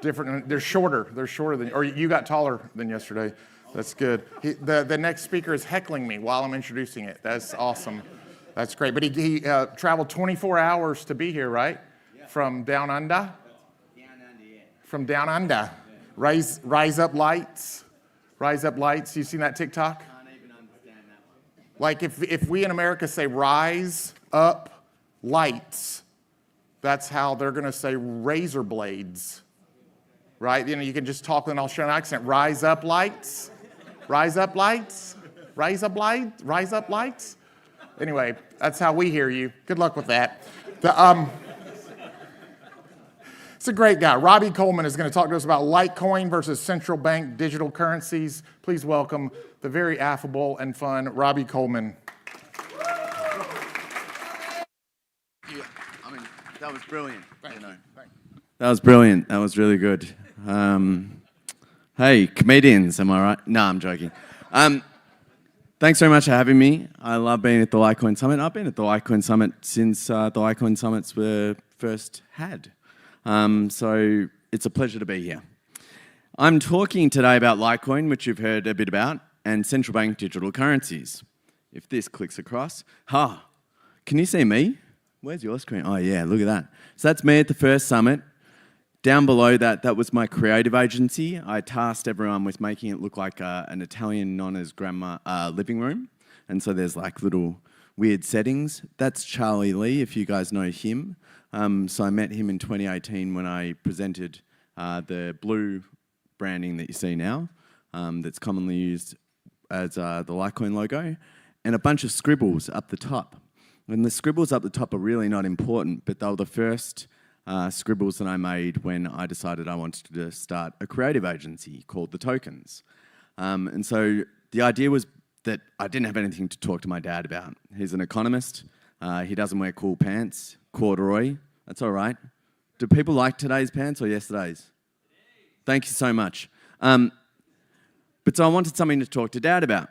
Different. They're shorter. They're shorter than, or you got taller than yesterday. That's good. The next speaker is heckling me while I'm introducing it. That's awesome. That's great. But he traveled 24 hours to be here, right? Yeah. From down under? Down under, yeah. From down under. Yeah. Rise up lights. Rise up lights. You seen that TikTok? Can't even understand that one. Like if we in America say rise up lights, that's how they're going to say razor blades. Right? You know, you can just talk with an Australian accent. Rise up lights. Rise up lights. Rise up lights. Rise up lights. Anyway, that's how we hear you. Good luck with that. It's a great guy. Robbie Coleman is going to talk to us about Litecoin versus central bank digital currencies. Please welcome the very affable and fun Robbie Coleman. Yeah, I mean, that was brilliant. That was brilliant. That was really good. Hey, comedians, am I right? No, I'm joking. Thanks very much for having me. I love being at the Litecoin Summit. I've been at the Litecoin Summit since the Litecoin Summits were first had. So it's a pleasure to be here. I'm talking today about Litecoin, which you've heard a bit about, and central bank digital currencies. if this clicks across, can you see me? Where's your screen? Oh yeah, look at that. So that's me at the first summit. Down below that was my creative agency. I tasked everyone with making it look like an Italian nonna's grandma living room. And so there's like little weird settings. That's Charlie Lee, if you guys know him. So I met him in 2018 when I presented the blue branding that you see now, that's commonly used as the Litecoin logo, and a bunch of scribbles up the top. And the scribbles up the top are really not important, but they were the first scribbles that I made when I decided I wanted to start a creative agency called The Tokens. And so the idea was that I didn't have anything to talk to my dad about. He's an economist. He doesn't wear cool pants, corduroy. That's all right. Do people like today's pants or yesterday's? Thank you so much. But so I wanted something to talk to Dad about,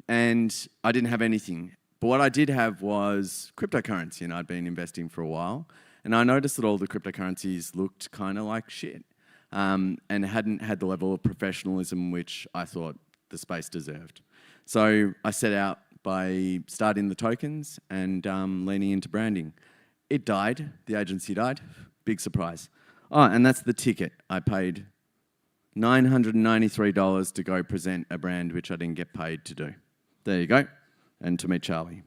and I didn't have anything. But what I did have was cryptocurrency, and I'd been investing for a while, and I noticed that all the cryptocurrencies looked kind of like shit, and hadn't had the level of professionalism which I thought the space deserved. So I set out by starting the tokens and leaning into branding. It died. The agency died. Big surprise. Oh, and that's the ticket. I paid $993 to go present a brand which I didn't get paid to do. There you go. And to meet Charlie.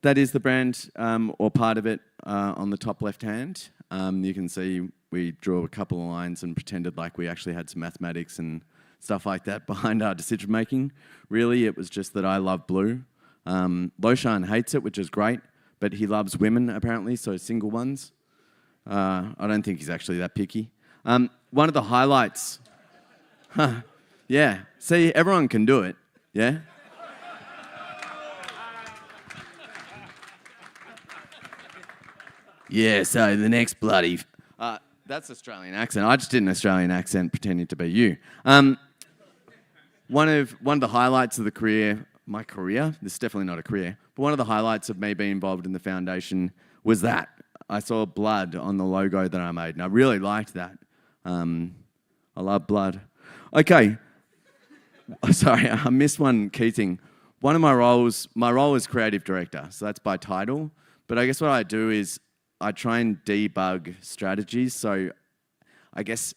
That is the brand, or part of it, on the top left hand. You can see we drew a couple of lines and pretended like we actually had some mathematics and stuff like that behind our decision making. Really, it was just that I love blue. Loshan hates it, which is great, but he loves women apparently, so single ones. I don't think he's actually that picky. One of the highlights, yeah, see, everyone can do it, yeah? Yeah, so the next bloody... that's Australian accent. I just did an Australian accent pretending to be you. One of the highlights of my career, this is definitely not a career, but one of the highlights of me being involved in the foundation was that. I saw blood on the logo that I made, and I really liked that. I love blood. Okay. Sorry, I missed one key thing. One of my role is creative director, so that's by title. But I guess what I do is I try and debug strategies. So I guess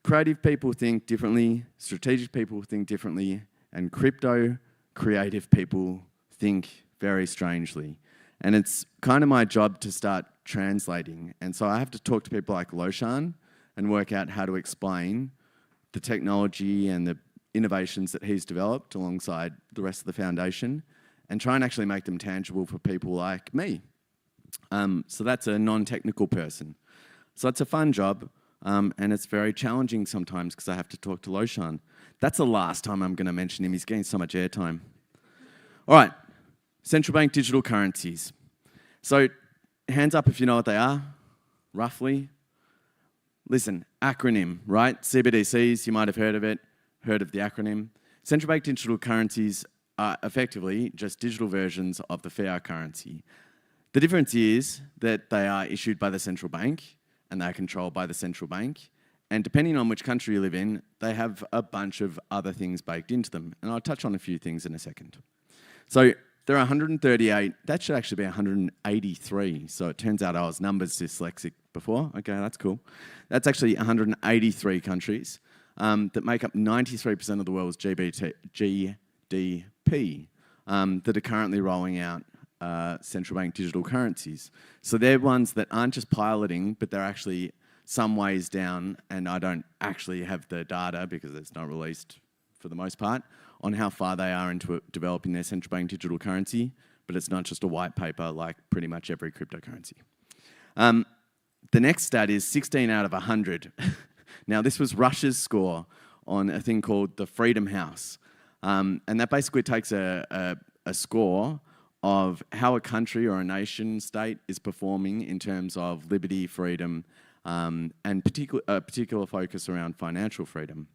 creative people think differently, strategic people think differently, and crypto creative people think very strangely. And it's kind of my job to start translating. And so I have to talk to people like Loshan and work out how to explain the technology and the innovations that he's developed alongside the rest of the foundation and try and actually make them tangible for people like me. So that's a non-technical person. So it's a fun job, and it's very challenging sometimes because I have to talk to Loshan. That's the last time I'm going to mention him. He's getting so much airtime. All right, central bank digital currencies. So hands up if you know what they are, roughly. Listen, acronym, right? CBDCs, you might have heard of it, heard of the acronym. Central bank digital currencies are effectively just digital versions of the fiat currency. The difference is that they are issued by the central bank and they're controlled by the central bank. And depending on which country you live in, they have a bunch of other things baked into them. And I'll touch on a few things in a second. So there are 138, that should actually be 183. So it turns out I was numbers dyslexic before. Okay, that's cool. That's actually 183 countries that make up 93% of the world's GDP that are currently rolling out central bank digital currencies. So they're ones that aren't just piloting, but they're actually some ways down, and I don't actually have the data because it's not released for the most part, on how far they are into developing their central bank digital currency, but it's not just a white paper like pretty much every cryptocurrency. The next stat is 16 out of 100. Now, this was Russia's score on a thing called the Freedom House. And that basically takes a score of how a country or a nation state is performing in terms of liberty, freedom, and a particular focus around financial freedom.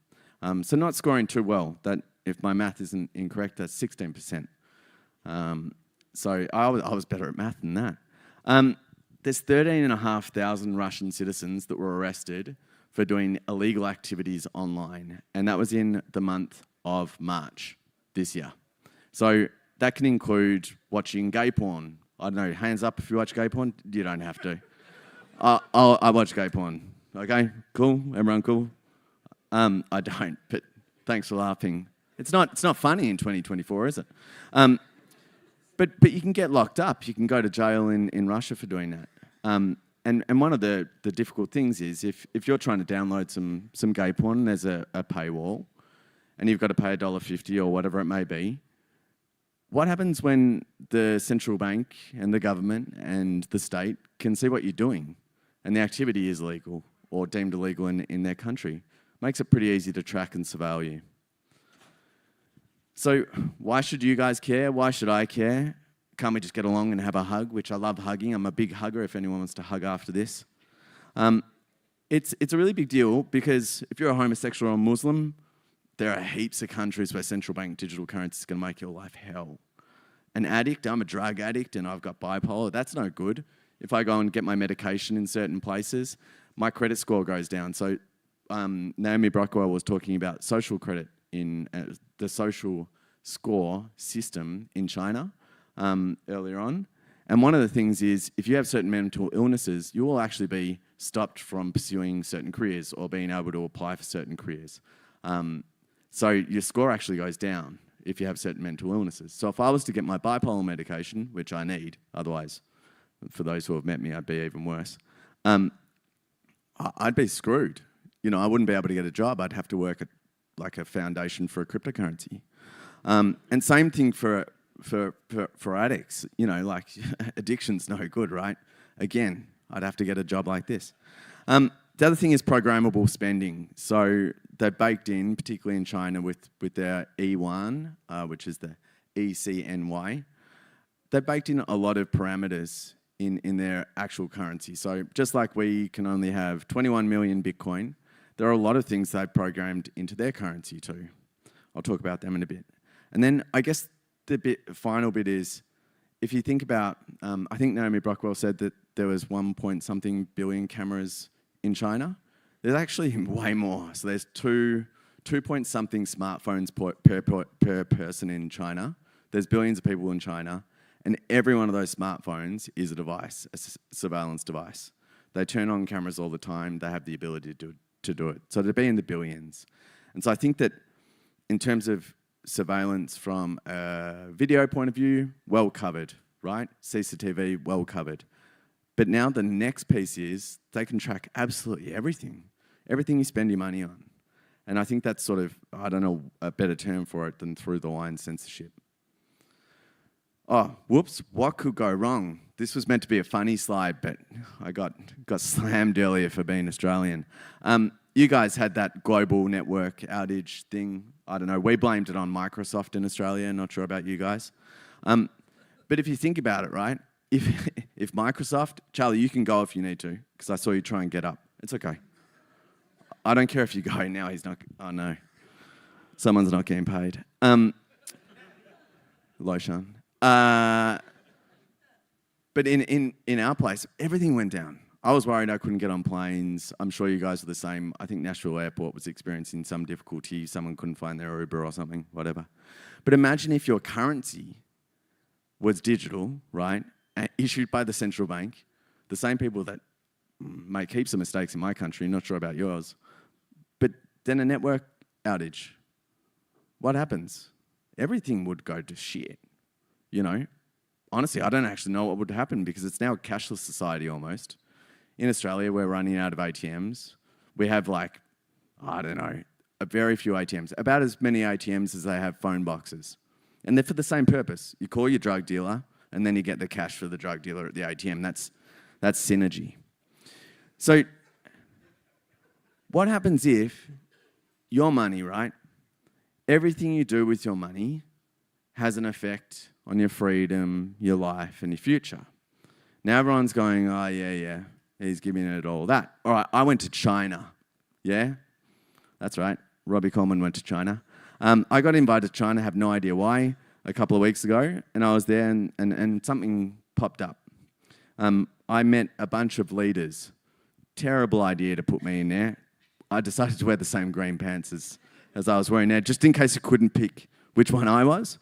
So not scoring too well. That, if my math isn't incorrect, that's 16%. So I was better at math than that. There's 13,500 Russian citizens that were arrested for doing illegal activities online, and that was in the month of March this year. So that can include watching gay porn. I don't know, hands up if you watch gay porn. You don't have to. I watch gay porn. Okay, cool, everyone cool? I don't, but thanks for laughing. It's not funny in 2024, is it? But you can get locked up. You can go to jail in Russia for doing that. And one of the difficult things is if you're trying to download some gay porn and there's a paywall and you've got to pay $1.50 or whatever it may be, what happens when the central bank and the government and the state can see what you're doing and the activity is legal or deemed illegal in their country? Makes it pretty easy to track and surveil you. So why should you guys care? Why should I care? Can't we just get along and have a hug, which I love hugging. I'm a big hugger if anyone wants to hug after this. It's a really big deal because if you're a homosexual or a Muslim, there are heaps of countries where central bank digital currency is going to make your life hell. An addict, I'm a drug addict and I've got bipolar, that's no good. If I go and get my medication in certain places, my credit score goes down. So Naomi Brockwell was talking about social credit in the social score system in China earlier on. And one of the things is if you have certain mental illnesses, you will actually be stopped from pursuing certain careers or being able to apply for certain careers. So your score actually goes down if you have certain mental illnesses. So if I was to get my bipolar medication, which I need, otherwise, for those who have met me, I'd be even worse, I'd be screwed. You know, I wouldn't be able to get a job. I'd have to work at like a foundation for a cryptocurrency. And same thing for addicts. You know, like addiction's no good, right? Again, I'd have to get a job like this. The other thing is programmable spending. So they're baked in, particularly in China with their E1, which is the ECNY. They're baked in a lot of parameters in their actual currency. So just like we can only have 21 million Bitcoin, there are a lot of things they've programmed into their currency too. I'll talk about them in a bit. And then I guess the final bit is, if you think about, I think Naomi Brockwell said that there was 1-point-something billion cameras in China. There's actually way more. So there's 2-point-something smartphones per person in China. There's billions of people in China. And every one of those smartphones is a device, a surveillance device. They turn on cameras all the time. They have the ability to do it. So to be in the billions. And so I think that in terms of surveillance from a video point of view, well covered, right? CCTV, well covered. But now the next piece is they can track absolutely everything you spend your money on. And I think that's sort of, I don't know a better term for it than through the line censorship. Oh, whoops, what could go wrong? This was meant to be a funny slide, but I got slammed earlier for being Australian. You guys had that global network outage thing. I don't know, we blamed it on Microsoft in Australia, not sure about you guys. But if you think about it, right, if Microsoft, Charlie, you can go if you need to, because I saw you try and get up. It's okay. I don't care if you go now, he's not, oh no. Someone's not getting paid. Loshan. But in our place, everything went down. I was worried I couldn't get on planes. I'm sure you guys are the same. I think Nashville Airport was experiencing some difficulty. Someone couldn't find their Uber or something, whatever. But imagine if your currency was digital, right, and issued by the central bank, the same people that make heaps of mistakes in my country, not sure about yours, but then a network outage. What happens? Everything would go to shit, you know? Honestly, I don't actually know what would happen because it's now a cashless society almost. In Australia, we're running out of ATMs. We have like, I don't know, a very few ATMs, about as many ATMs as they have phone boxes. And they're for the same purpose. You call your drug dealer and then you get the cash for the drug dealer at the ATM. That's synergy. So what happens if your money, right, everything you do with your money has an effect on your freedom, your life, and your future? Now everyone's going, oh, yeah, he's giving it all that. All right, I went to China. Yeah? That's right. Robbie Coleman went to China. I got invited to China, have no idea why, a couple of weeks ago, and I was there and something popped up. I met a bunch of leaders. Terrible idea to put me in there. I decided to wear the same green pants as I was wearing there, just in case I couldn't pick which one I was.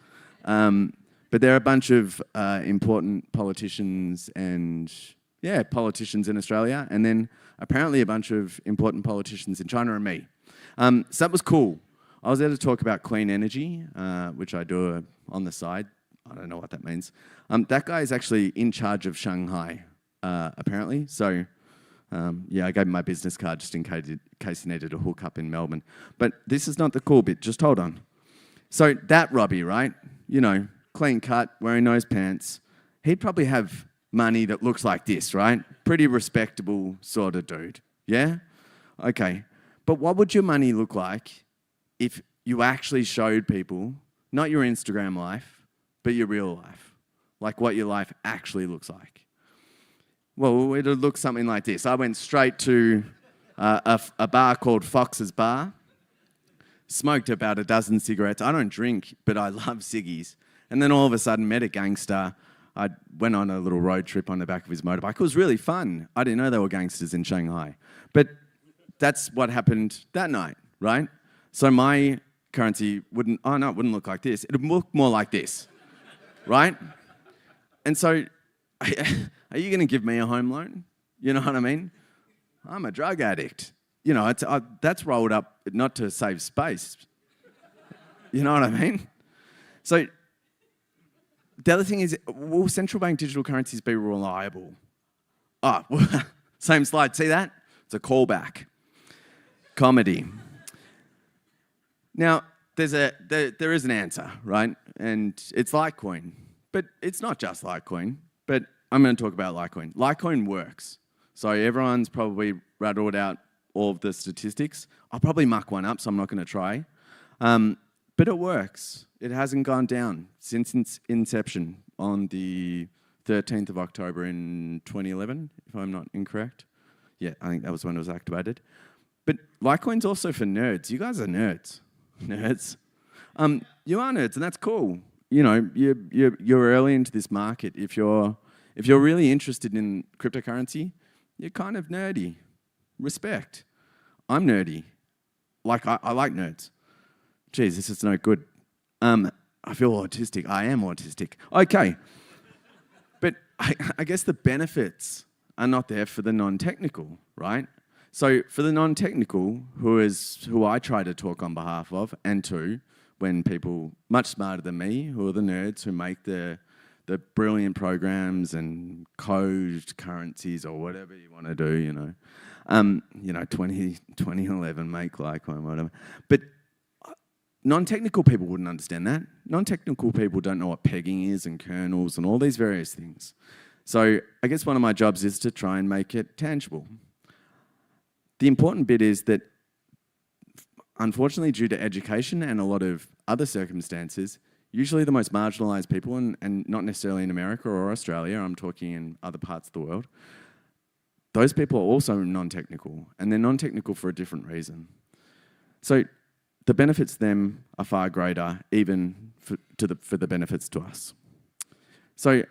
But there are a bunch of important politicians and, politicians in Australia, and then apparently a bunch of important politicians in China and me. So that was cool. I was there to talk about clean energy, which I do on the side. I don't know what that means. That guy is actually in charge of Shanghai, apparently. So, I gave him my business card just in case he needed a hookup in Melbourne. But this is not the cool bit. Just hold on. So that Robbie, right? Clean cut, wearing those pants. He'd probably have money that looks like this, right? Pretty respectable sort of dude. Yeah? Okay. But what would your money look like if you actually showed people, not your Instagram life, but your real life? Like what your life actually looks like. Well, it would look something like this. I went straight to a bar called Fox's Bar, smoked about a dozen cigarettes. I don't drink, but I love ciggies. And then all of a sudden met a gangster. I went on a little road trip on the back of his motorbike. It was really fun. I didn't know there were gangsters in Shanghai. But that's what happened that night, right? So my currency it wouldn't look like this. It would look more like this, right? And so, are you going to give me a home loan? You know what I mean? I'm a drug addict. That's rolled up not to save space. You know what I mean? So, the other thing is, will central bank digital currencies be reliable? Same slide. See that? It's a callback. Comedy. Now, there is an answer, right? And it's Litecoin. But it's not just Litecoin. But I'm going to talk about Litecoin. Litecoin works. So everyone's probably rattled out all of the statistics. I'll probably muck one up, so I'm not going to try. But it works. It hasn't gone down since its inception on the 13th of October in 2011, if I'm not incorrect. Yeah, I think that was when it was activated. But Litecoin's also for nerds. You guys are nerds. Nerds. You are nerds, and that's cool. You're early into this market. If you're really interested in cryptocurrency, you're kind of nerdy. Respect. I'm nerdy. I like nerds. Geez, this is no good. I feel autistic. I am autistic. Okay. But I guess the benefits are not there for the non-technical, right? So for the non-technical, who I try to talk on behalf of and to, when people much smarter than me, who are the nerds who make the brilliant programs and code currencies or whatever you want to do, 2011, make Litecoin, whatever. But non-technical people wouldn't understand that. Non-technical people don't know what pegging is and kernels and all these various things. So I guess one of my jobs is to try and make it tangible. The important bit is that, unfortunately, due to education and a lot of other circumstances, usually the most marginalised people, and not necessarily in America or Australia, I'm talking in other parts of the world, those people are also non-technical, and they're non-technical for a different reason. So the benefits to them are far greater, even for the benefits to us. So,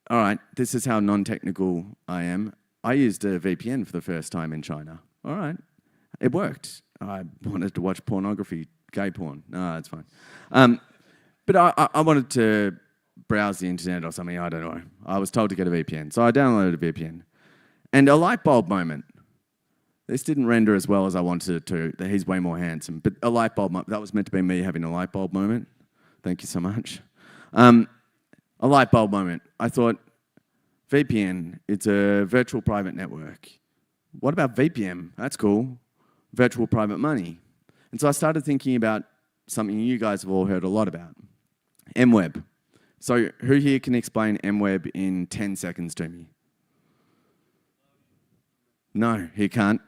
all right, this is how non-technical I am. I used a VPN for the first time in China. All right, it worked. I wanted to watch pornography, gay porn. No, it's fine. But I wanted to browse the internet or something, I don't know. I was told to get a VPN, so I downloaded a VPN. And a light bulb moment. This didn't render as well as I wanted it to. He's way more handsome. But a light bulb moment, that was meant to be me having a light bulb moment. Thank you so much. A light bulb moment. I thought, VPN, it's a virtual private network. What about VPN? That's cool. Virtual private money. And so I started thinking about something you guys have all heard a lot about. MWEB. So who here can explain MWEB in 10 seconds to me? No, he can't.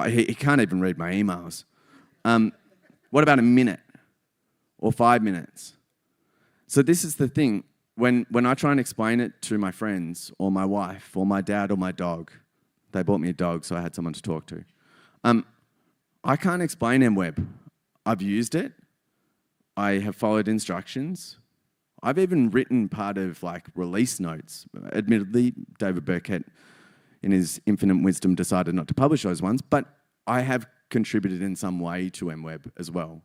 He can't even read my emails. What about a minute or 5 minutes? So this is the thing. When I try and explain it to my friends or my wife or my dad or my dog, they bought me a dog, so I had someone to talk to. I can't explain MWEB. I've used it. I have followed instructions. I've even written part of release notes. Admittedly, David Burkett, in his infinite wisdom, decided not to publish those ones, but I have contributed in some way to MWEB as well.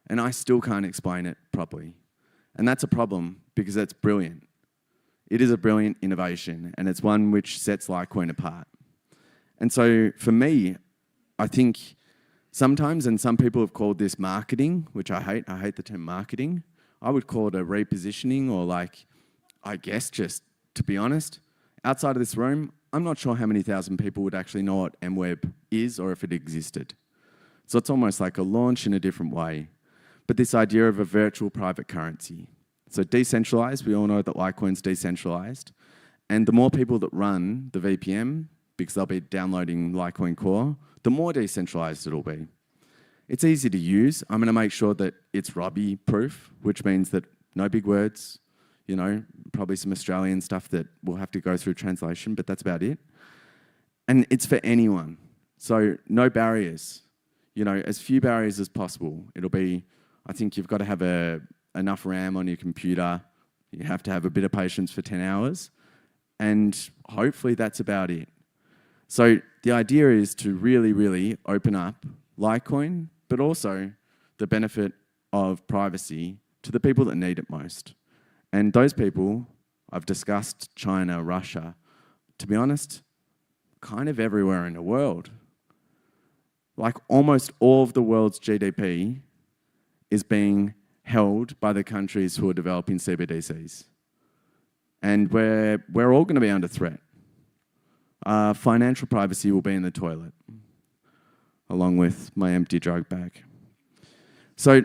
And I still can't explain it properly. And that's a problem because that's brilliant. It is a brilliant innovation, and it's one which sets Litecoin apart. And so for me, I think sometimes, and some people have called this marketing, which I hate the term marketing. I would call it a repositioning, or like, I guess just to be honest, outside of this room, I'm not sure how many thousand people would actually know what MWEB is or if it existed. So it's almost like a launch in a different way. But this idea of a virtual private currency. So decentralized, we all know that Litecoin's decentralized. And the more people that run the VPN, because they'll be downloading Litecoin Core, the more decentralized it'll be. It's easy to use. I'm going to make sure that it's Robbie proof, which means that no big words, you know, probably some Australian stuff that we'll have to go through translation, but that's about it. And it's for anyone. So no barriers, you know, as few barriers as possible. It'll be, I think you've got to have enough RAM on your computer. You have to have a bit of patience for 10 hours. And hopefully that's about it. So the idea is to really, really open up Litecoin, but also the benefit of privacy to the people that need it most. And those people, I've discussed China, Russia, to be honest, kind of everywhere in the world. Like almost all of the world's GDP is being held by the countries who are developing CBDCs. And we're all going to be under threat. Financial privacy will be in the toilet, along with my empty drug bag. So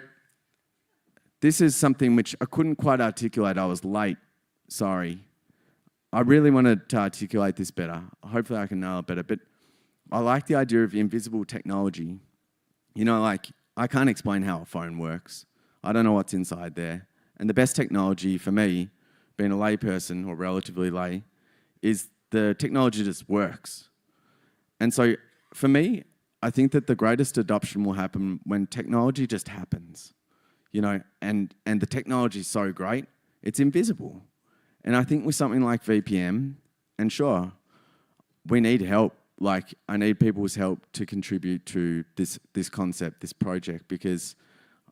this is something which I couldn't quite articulate. I was late, sorry. I really wanted to articulate this better. Hopefully I can nail it better, but I like the idea of invisible technology. You know, like, I can't explain how a phone works. I don't know what's inside there. And the best technology for me, being a layperson, or relatively lay, is the technology just works. And so for me, I think that the greatest adoption will happen when technology just happens. You know, and the technology is so great, it's invisible. And I think with something like VPN, and sure, we need help. Like, I need people's help to contribute to this concept, this project, because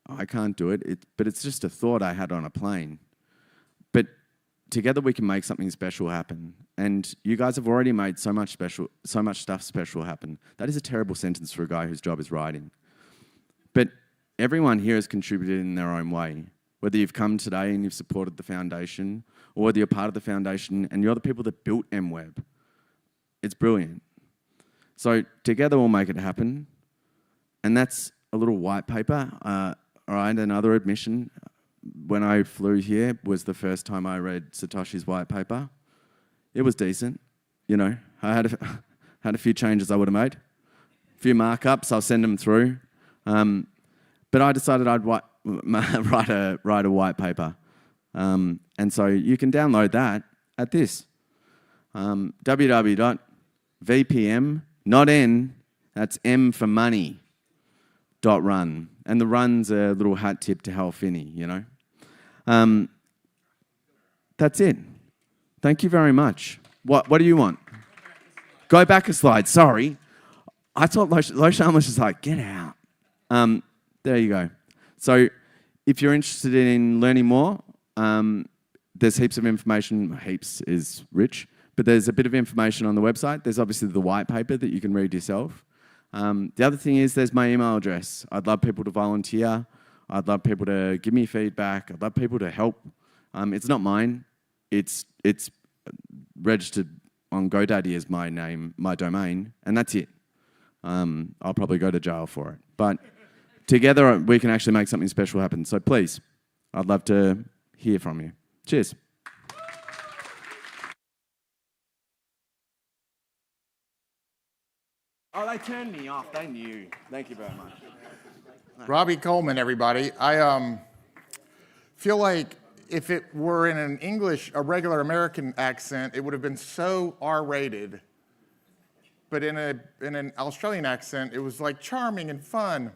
I can't do it, but it's just a thought I had on a plane. But together we can make something special happen. And you guys have already made so much stuff special happen. That is a terrible sentence for a guy whose job is writing. But everyone here has contributed in their own way. Whether you've come today and you've supported the foundation, or whether you're part of the foundation and you're the people that built MWEB. It's brilliant. So together we'll make it happen. And that's a little white paper. All right, another admission. When I flew here was the first time I read Satoshi's white paper. It was decent. You know, I had a few changes I would have made. A few markups, I'll send them through. But I decided I'd write a white paper. And so you can download that at this. www.vpm, not N, that's M for money, .run. And the run's a little hat tip to Hal Finney, you know. That's it. Thank you very much. What do you want? Go back a slide, sorry. I thought Loshan was just like, get out. There you go. So if you're interested in learning more, there's heaps of information. Heaps is rich, but there's a bit of information on the website. There's obviously the white paper that you can read yourself. The other thing is there's my email address. I'd love people to volunteer. I'd love people to give me feedback. I'd love people to help. It's not mine. It's registered on GoDaddy as my name, my domain, and that's it. I'll probably go to jail for it. But together we can actually make something special happen. So please, I'd love to hear from you. Cheers. Oh, they turned me off. They knew. Thank you very much. Robbie Coleman, everybody. I feel like if it were in an English, a regular American accent, it would have been so R-rated. But in an Australian accent, it was like charming and fun.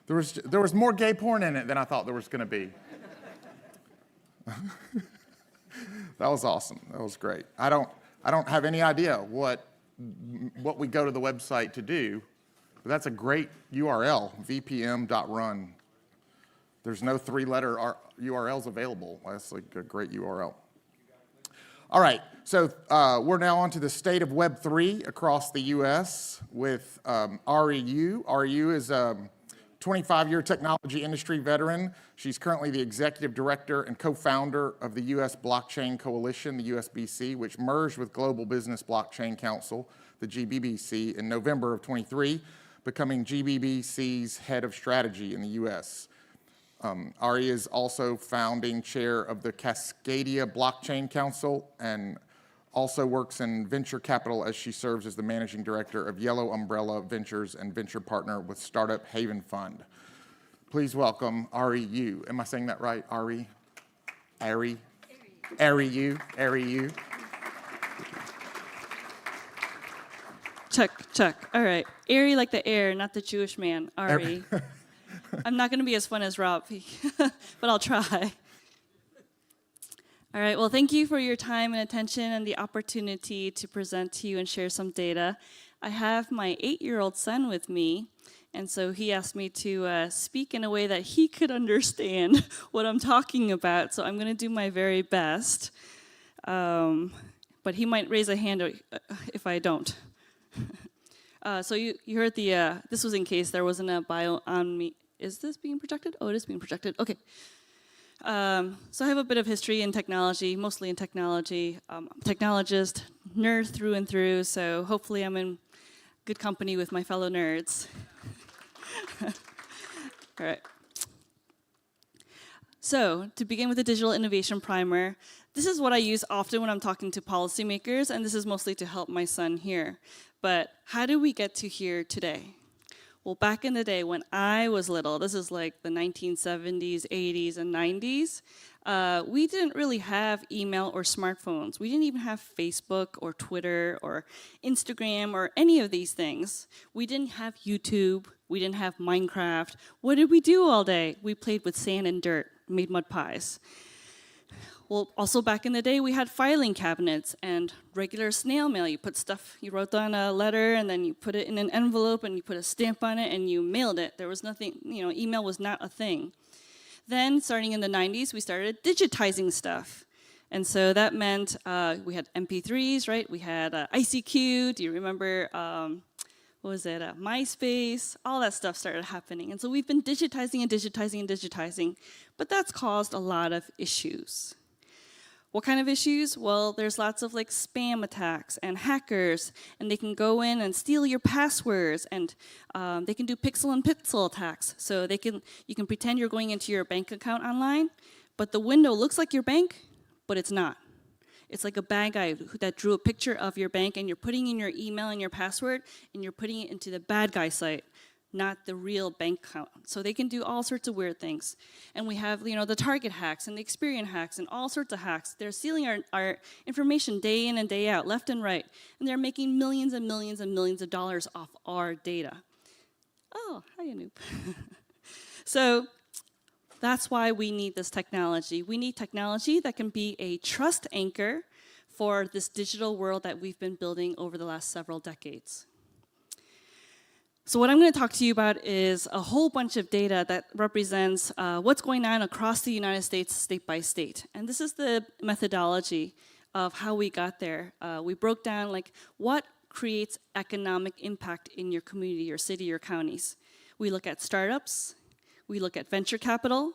There was more gay porn in it than I thought there was going to be. That was awesome. That was great. I don't have any idea what we go to the website to do, But that's a great URL, vpm.run. There's no three-letter URLs available. That's like a great URL. All right, so we're now on to the state of Web3 across the US with REU. REU is a 25-year technology industry veteran. She's currently the executive director and co-founder of the US Blockchain Coalition, the USBC, which merged with Global Business Blockchain Council, the GBBC, in November of 23, becoming GBBC's head of strategy in the US. Ari is also founding chair of the Cascadia Blockchain Council and also works in venture capital as she serves as the managing director of Yellow Umbrella Ventures and venture partner with Startup Haven Fund. Please welcome Ari Yu. Am I saying that right? Ari? Ari? Ari Yu? Ari Yu? Check. All right. Airy like the air, not the Jewish man. Ari. I'm not going to be as fun as Rob, but I'll try. All right. Well, thank you for your time and attention and the opportunity to present to you and share some data. I have my 8-year-old son with me, and so he asked me to speak in a way that he could understand what I'm talking about, so I'm going to do my very best. But he might raise a hand if I don't. So you heard this was in case there wasn't a bio on me. Is this being projected? Oh, it is being projected. Okay. So I have a bit of history in technology, mostly in technology. Technologist, nerd through and through, so hopefully I'm in good company with my fellow nerds. All right. So to begin with the digital innovation primer, this is what I use often when I'm talking to policymakers, and this is mostly to help my son here. But how did we get to here today? Well, back in the day when I was little, this is like the 1970s, 80s, and 90s, we didn't really have email or smartphones. We didn't even have Facebook or Twitter or Instagram or any of these things. We didn't have YouTube. We didn't have Minecraft. What did we do all day? We played with sand and dirt, made mud pies. Well, also back in the day, we had filing cabinets and regular snail mail. You put stuff, you wrote down a letter, and then you put it in an envelope, and you put a stamp on it, and you mailed it. There was nothing, email was not a thing. Then, starting in the 90s, we started digitizing stuff. And so that meant we had MP3s, right? We had ICQ. Do you remember, MySpace? All that stuff started happening. And so we've been digitizing and digitizing and digitizing, but that's caused a lot of issues. What kind of issues? Well, there's lots of like spam attacks and hackers, and they can go in and steal your passwords, and they can do pixel and pixel attacks. So you can pretend you're going into your bank account online, but the window looks like your bank, but it's not. It's like a bad guy that drew a picture of your bank, and you're putting in your email and your password, and you're putting it into the bad guy site, not the real bank account. So they can do all sorts of weird things. And we have, the target hacks and the Experian hacks and all sorts of hacks. They're stealing our information day in and day out, left and right. And they're making millions and millions and millions of dollars off our data. Oh, hi, Anoop. So that's why we need this technology. We need technology that can be a trust anchor for this digital world that we've been building over the last several decades. So what I'm going to talk to you about is a whole bunch of data that represents what's going on across the United States, state by state. And this is the methodology of how we got there. We broke down what creates economic impact in your community, your city, your counties. We look at startups. We look at venture capital.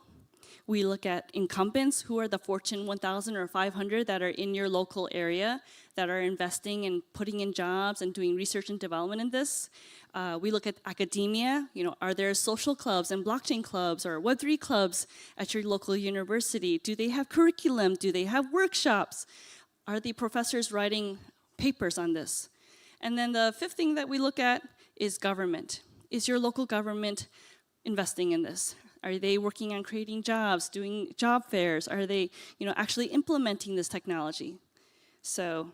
We look at incumbents, who are the Fortune 1000 or 500 that are in your local area, that are investing and putting in jobs and doing research and development in this. We look at academia. Are there social clubs and blockchain clubs or Web3 clubs at your local university? Do they have curriculum? Do they have workshops? Are the professors writing papers on this? And then the fifth thing that we look at is government. Is your local government investing in this? Are they working on creating jobs, doing job fairs? Are they, actually implementing this technology? So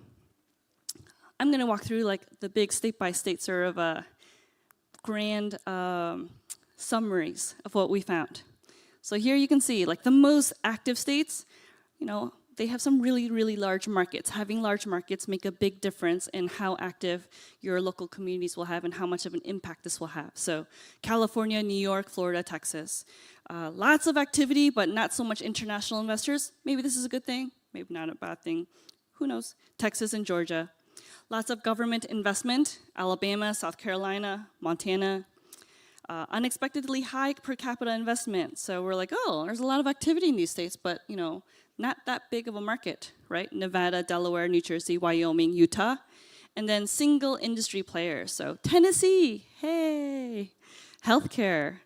I'm going to walk through the big state-by-state sort of grand summaries of what we found. So here you can see the most active states, they have some really, really large markets. Having large markets make a big difference in how active your local communities will have and how much of an impact this will have. So California, New York, Florida, Texas. Lots of activity, but not so much international investors. Maybe this is a good thing, maybe not a bad thing. Who knows? Texas and Georgia. Lots of government investment, Alabama, South Carolina, Montana. Unexpectedly high per capita investment. So we're like, oh, there's a lot of activity in these states, but you know, not that big of a market, right? Nevada, Delaware, New Jersey, Wyoming, Utah. And then single industry players. So Tennessee, hey. Healthcare,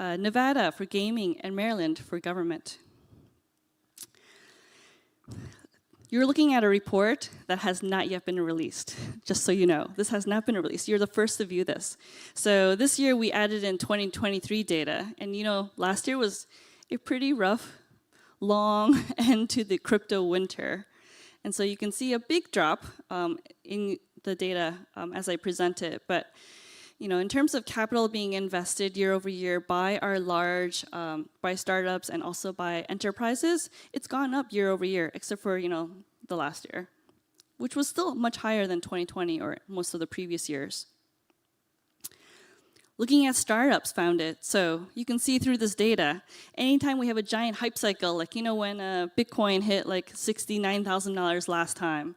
Nevada for gaming, and Maryland for government. You're looking at a report that has not yet been released, just so you know. This has not been released. You're the first to view this. So this year we added in 2023 data, and you know, last year was a pretty rough, long end to the crypto winter. And so you can see a big drop in the data as I present it. But you know, in terms of capital being invested year over year by our large, by startups and also by enterprises, it's gone up year over year, except for, you know, the last year, which was still much higher than 2020 or most of the previous years. Looking at startups founded, so you can see through this data, anytime we have a giant hype cycle, like, you know, when Bitcoin hit like $69,000 last time,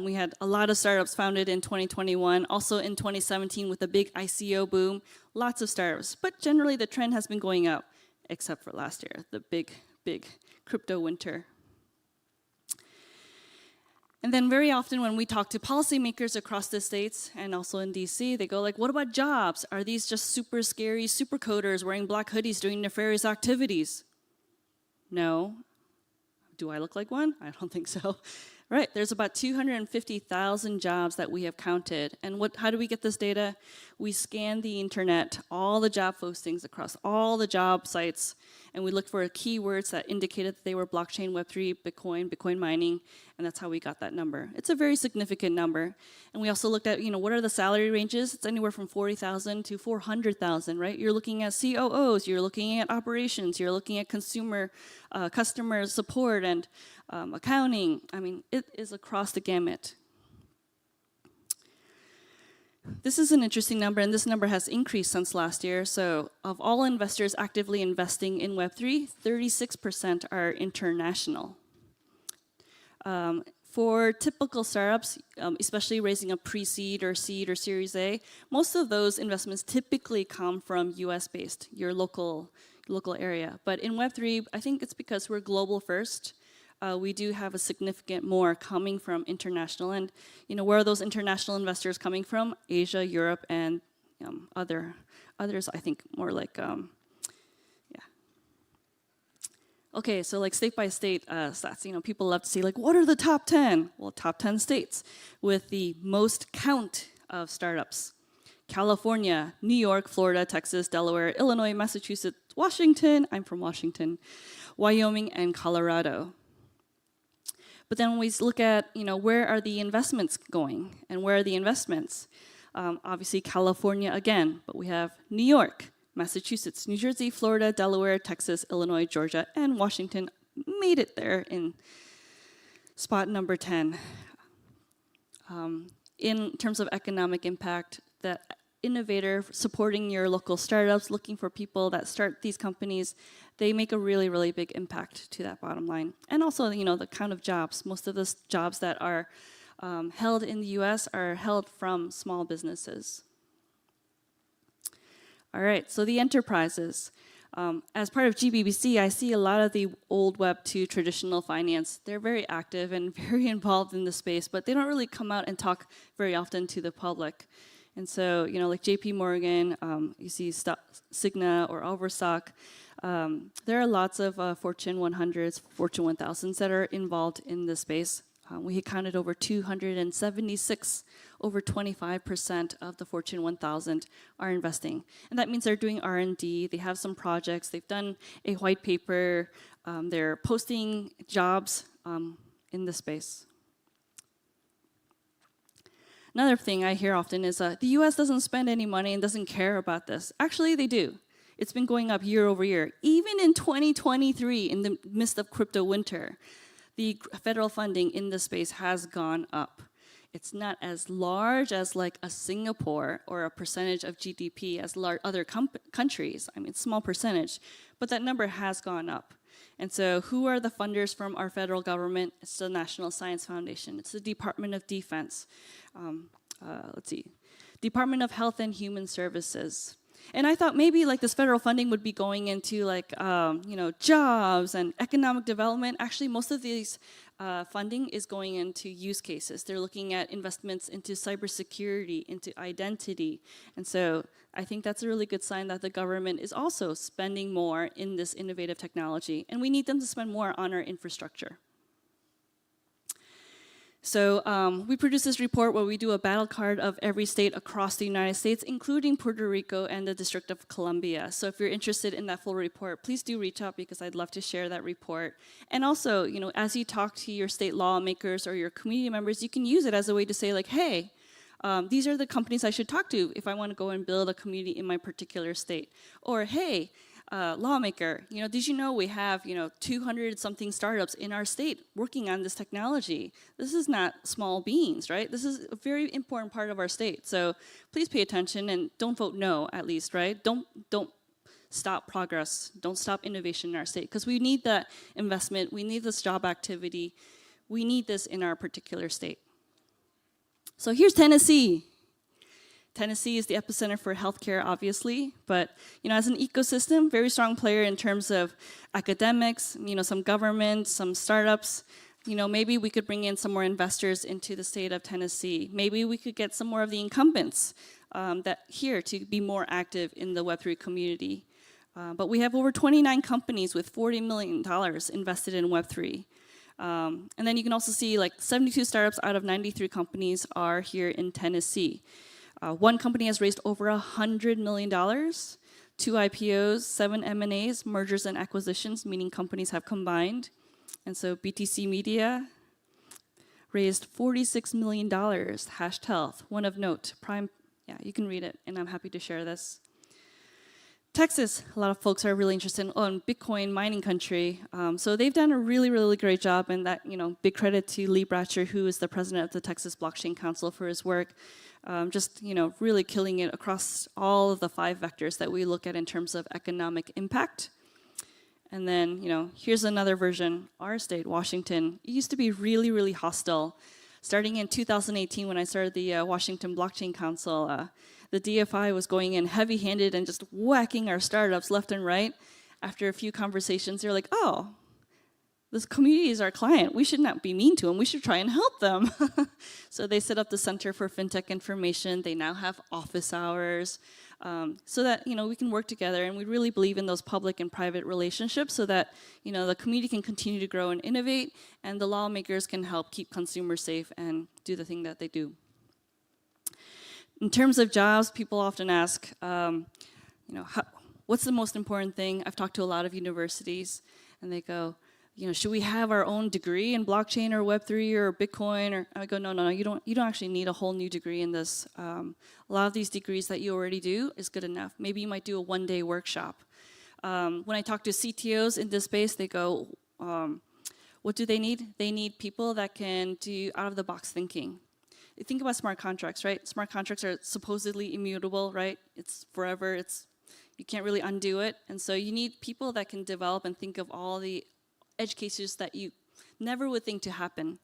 we had a lot of startups founded in 2021, also in 2017 with a big ICO boom, lots of startups. But generally the trend has been going up, except for last year, the big, big crypto winter. And then very often when we talk to policymakers across the states and also in DC, they go like, what about jobs? Are these just super scary super coders wearing black hoodies doing nefarious activities? No. Do I look like one? I don't think so. Right, there's about 250,000 jobs that we have counted. And how do we get this data? We scan the internet, all the job postings across all the job sites, and we looked for keywords that indicated that they were blockchain, Web3, Bitcoin, Bitcoin mining, and that's how we got that number. It's a very significant number. And we also looked at, you know, what are the salary ranges? It's anywhere from 40,000 to 400,000, right? You're looking at COOs, you're looking at operations, you're looking at customer support and accounting. I mean, it is across the gamut. This is an interesting number, and this number has increased since last year. So of all investors actively investing in Web3, 36% are international. For typical startups, especially raising a pre-seed or seed or Series A, most of those investments typically come from US-based, your local area. But in Web3, I think it's because we're global first. We do have a significant more coming from international. And you know, where are those international investors coming from? Asia, Europe, and others, I think more like, yeah. Okay, so like state by state stats, you know, people love to say like, what are the top 10? Well, top 10 states with the most count of startups. California, New York, Florida, Texas, Delaware, Illinois, Massachusetts, Washington, I'm from Washington, Wyoming, and Colorado. But then when we look at, you know, where are the investments going and where are the investments? Obviously California again, but we have New York, Massachusetts, New Jersey, Florida, Delaware, Texas, Illinois, Georgia, and Washington made it there in spot number 10. In terms of economic impact, that innovator supporting your local startups, looking for people that start these companies, they make a really, really big impact to that bottom line. And also, you know, the count of jobs. Most of the jobs that are held in the US are held from small businesses. All right, so the enterprises. As part of GBBC, I see a lot of the old Web2 traditional finance. They're very active and very involved in the space, but they don't really come out and talk very often to the public. And so, you know, like JP Morgan, you see Cigna or Overstock, there are lots of Fortune 100s, Fortune 1000s that are involved in the space. We counted over 276, over 25% of the Fortune 1000 are investing. And that means they're doing R&D, they have some projects, they've done a white paper, they're posting jobs in the space. Another thing I hear often is the US doesn't spend any money and doesn't care about this. Actually, they do. It's been going up year over year. Even in 2023, in the midst of crypto winter, the federal funding in this space has gone up. It's not as large as like a Singapore or a percentage of GDP as other countries. I mean, small percentage, but that number has gone up. And so who are the funders from our federal government? It's the National Science Foundation. It's the Department of Defense. Department of Health and Human Services. And I thought maybe like this federal funding would be going into like, jobs and economic development. Actually, most of these funding is going into use cases. They're looking at investments into cybersecurity, into identity. And so I think that's a really good sign that the government is also spending more in this innovative technology. And we need them to spend more on our infrastructure. So we produce this report where we do a battle card of every state across the United States, including Puerto Rico and the District of Columbia. So if you're interested in that full report, please do reach out because I'd love to share that report. And also, as you talk to your state lawmakers or your community members, you can use it as a way to say like, hey, these are the companies I should talk to if I want to go and build a community in my particular state. Or hey, lawmaker, did you know we have 200 something startups in our state working on this technology? This is not small beans, right? This is a very important part of our state. So please pay attention and don't vote no, at least, right? Don't stop progress. Don't stop innovation in our state because we need that investment. We need this job activity. We need this in our particular state. So here's Tennessee. Tennessee is the epicenter for healthcare, obviously, but as an ecosystem, very strong player in terms of academics, some government, some startups. Maybe we could bring in some more investors into the state of Tennessee. Maybe we could get some more of the incumbents here to be more active in the Web3 community. But we have over 29 companies with $40 million invested in Web3. And then you can also see like 72 startups out of 93 companies are here in Tennessee. One company has raised over $100 million, 2 IPOs, 7 M&As, mergers and acquisitions, meaning companies have combined. And so BTC Media raised $46 million, Hashed Health, one of note, Prime, you can read it, and I'm happy to share this. Texas, a lot of folks are really interested in Bitcoin mining country. So they've done a really, really great job, and that, big credit to Lee Bratcher, who is the president of the Texas Blockchain Council, for his work. Really killing it across all of the 5 vectors that we look at in terms of economic impact. And then, here's another version. Our state, Washington, it used to be really, really hostile. Starting in 2018, when I started the Washington Blockchain Council, the DFI was going in heavy-handed and just whacking our startups left and right. After a few conversations, they're like, oh, this community is our client. We should not be mean to them. We should try and help them. So they set up the Center for FinTech Information. They now have office hours so that we can work together. And we really believe in those public and private relationships so that the community can continue to grow and innovate, and the lawmakers can help keep consumers safe and do the thing that they do. In terms of jobs, people often ask, what's the most important thing? I've talked to a lot of universities, and they go, should we have our own degree in blockchain or Web3 or Bitcoin? Or I go, no, you don't actually need a whole new degree in this. A lot of these degrees that you already do is good enough. Maybe you might do a one-day workshop. When I talk to CTOs in this space, they go, what do they need? They need people that can do out-of-the-box thinking. Think about smart contracts, right? Smart contracts are supposedly immutable, right? It's forever. You can't really undo it. And so you need people that can develop and think of all the edge cases that you never would think to happen,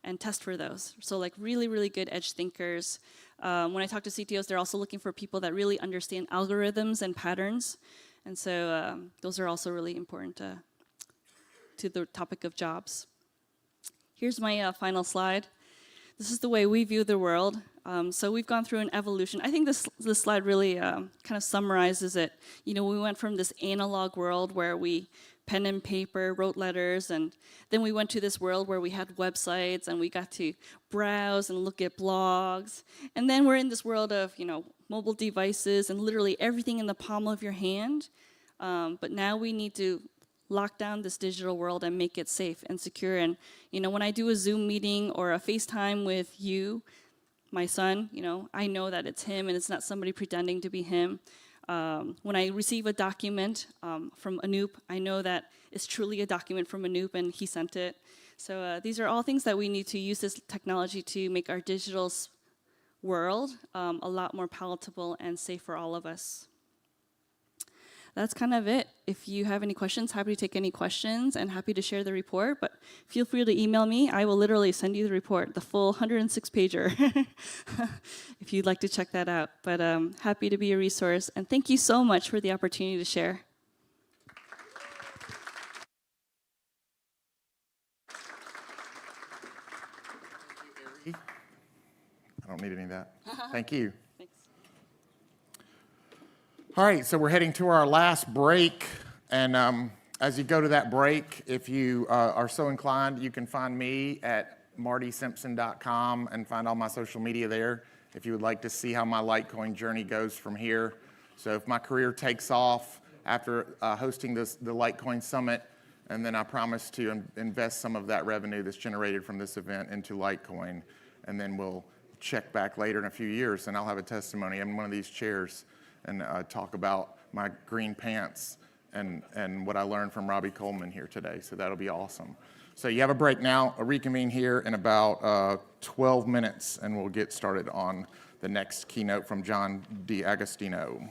and test for those. So like really, really good edge thinkers. When I talk to CTOs, they're also looking for people that really understand algorithms and patterns. And so those are also really important to the topic of jobs. Here's my final slide. This is the way we view the world. So we've gone through an evolution. I think this slide really kind of summarizes it. We went from this analog world where we pen and paper, wrote letters, and then we went to this world where we had websites and we got to browse and look at blogs. And then we're in this world of, mobile devices and literally everything in the palm of your hand. But now we need to lock down this digital world and make it safe and secure. And, when I do a Zoom meeting or a FaceTime with you, my son, I know that it's him and it's not somebody pretending to be him. When I receive a document from Anoop, I know that it's truly a document from Anoop and he sent it. So these are all things that we need to use this technology to make our digital world a lot more palatable and safe for all of us. That's kind of it. If you have any questions, happy to take any questions and happy to share the report, but feel free to email me. I will literally send you the report, the full 106-pager, if you'd like to check that out. But happy to be a resource, and thank you so much for the opportunity to share. I don't need any of that. Thank you. All right, so we're heading to our last break, and as you go to that break, if you are so inclined, you can find me at martysimpson.com and find all my social media there if you would like to see how my Litecoin journey goes from here. So if my career takes off after hosting the Litecoin Summit, and then I promise to invest some of that revenue that's generated from this event into Litecoin, and then we'll check back later in a few years, and I'll have a testimony in one of these chairs and talk about my green pants and what I learned from Robbie Coleman here today. So that'll be awesome. So you have a break now. I'll reconvene here in about 12 minutes, and we'll get started on the next keynote from John DiAgostino.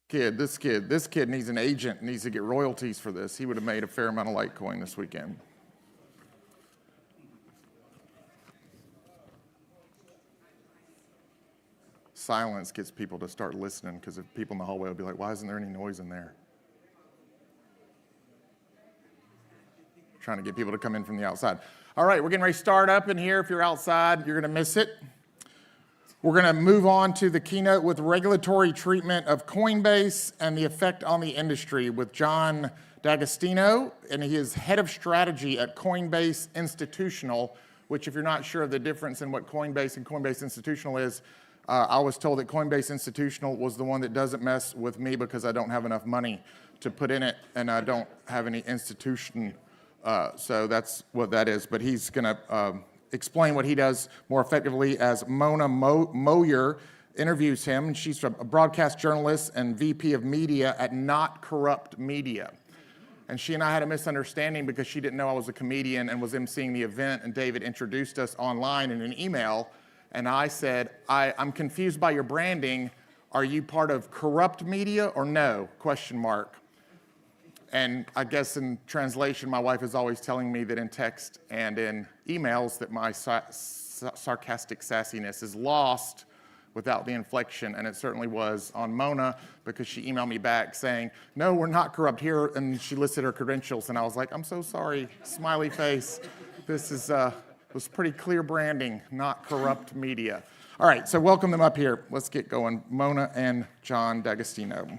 This kid needs an agent, needs to get royalties for this. He would have made a fair amount of Litecoin this weekend. Silence gets people to start listening, because if people in the hallway will be like, why isn't there any noise in there? Trying to get people to come in from the outside. All right, we're getting ready to start up in here. If you're outside, you're going to miss it. We're going to move on to the keynote with regulatory treatment of Coinbase and the effect on the industry with John D'Agostino, and he is head of strategy at Coinbase Institutional, which if you're not sure of the difference in what Coinbase and Coinbase Institutional is, I was told that Coinbase Institutional was the one that doesn't mess with me because I don't have enough money to put in it and I don't have any institution. So that's what that is. But he's going to explain what he does more effectively as Mona Moyer interviews him. And she's a broadcast journalist and VP of media at Not Corrupt Media. And she and I had a misunderstanding because she didn't know I was a comedian and was emceeing the event, and David introduced us online in an email. And I said, I'm confused by your branding. Are you part of Corrupt Media or no? Question mark. And I guess in translation, my wife is always telling me that in text and in emails that my sarcastic sassiness is lost without the inflection, and it certainly was on Mona, because she emailed me back saying, no, we're not corrupt here, and she listed her credentials, and I was like, I'm so sorry, smiley face. This is was pretty clear branding, Not Corrupt Media. All right, so welcome them up here. Let's get going. Mona and John D'Agostino.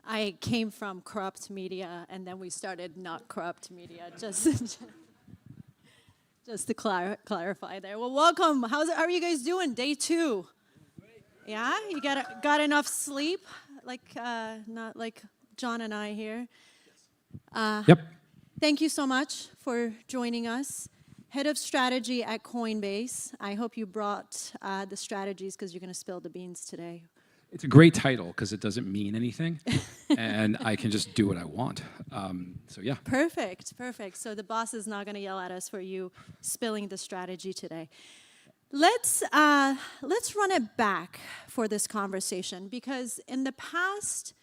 I came from Corrupt Media, and then we started Not Corrupt Media, just to clarify there. Well, welcome. How are you guys doing? Day 2. Yeah, you got enough sleep, like not like John and I here. Yep. Thank you so much for joining us. Head of strategy at Coinbase. I hope you brought the strategies because you're going to spill the beans today. It's a great title because it doesn't mean anything, and I can just do what I want. So yeah. Perfect. So the boss is not going to yell at us for you spilling the strategy today. Let's run it back for this conversation, because in the past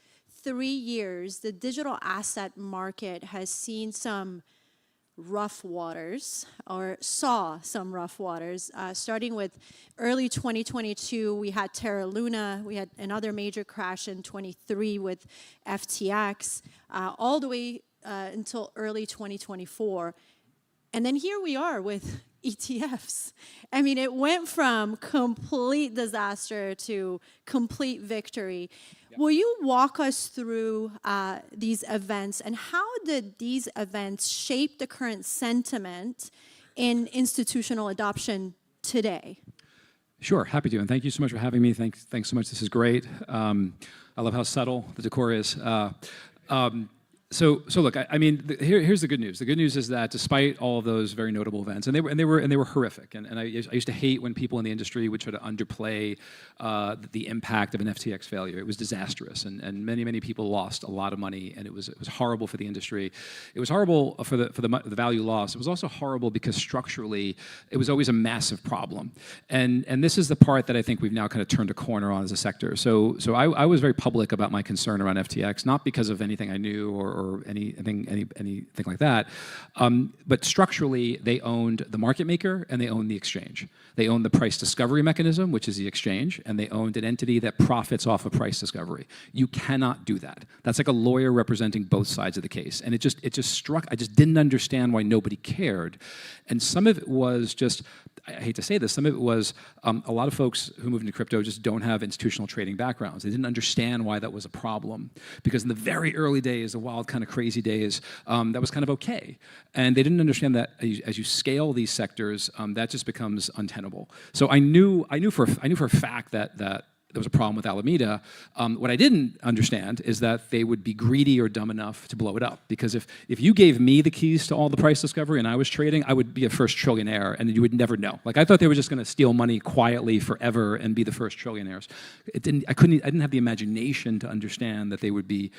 3 years, the digital asset market has seen some rough waters, or saw some rough waters, starting with early 2022. We had Terra Luna, we had another major crash in 23 with FTX, all the way until early 2024. And then here we are with ETFs. I mean, it went from complete disaster to complete victory. Will you walk us through these events, and how did these events shape the current sentiment in institutional adoption today? Sure, happy to, and thank you so much for having me. Thanks so much. This is great. I love how subtle the decor is. So look, I mean, here's the good news. The good news is that despite all of those very notable events, and they were horrific, and I used to hate when people in the industry would try to underplay the impact of an FTX failure. It was disastrous, and many people lost a lot of money, and it was horrible for the industry. It was horrible for the value loss. It was also horrible because structurally it was always a massive problem, and this is the part that I think we've now kind of turned a corner on as a sector. So I was very public about my concern around FTX, not because of anything I knew or anything like that, but structurally they owned the market maker and they owned the exchange. They owned the price discovery mechanism, which is the exchange, and they owned an entity that profits off of price discovery. You cannot do that. That's like a lawyer representing both sides of the case, and it just struck. I just didn't understand why nobody cared, and some of it was just, I hate to say this, some of it was a lot of folks who moved into crypto just don't have institutional trading backgrounds. They didn't understand why that was a problem, because in the very early days, the wild kind of crazy days, that was kind of okay. And they didn't understand that as you scale these sectors, that just becomes untenable. So I knew for a fact that there was a problem with Alameda. What I didn't understand is that they would be greedy or dumb enough to blow it up. Because if you gave me the keys to all the price discovery and I was trading, I would be a first trillionaire, and you would never know. Like, I thought they were just going to steal money quietly forever and be the first trillionaires. I didn't have the imagination to understand that they would be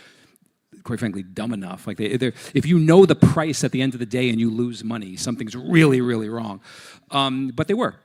quite frankly, dumb enough. Like if you know the price at the end of the day and you lose money, something's really, really wrong. But they were.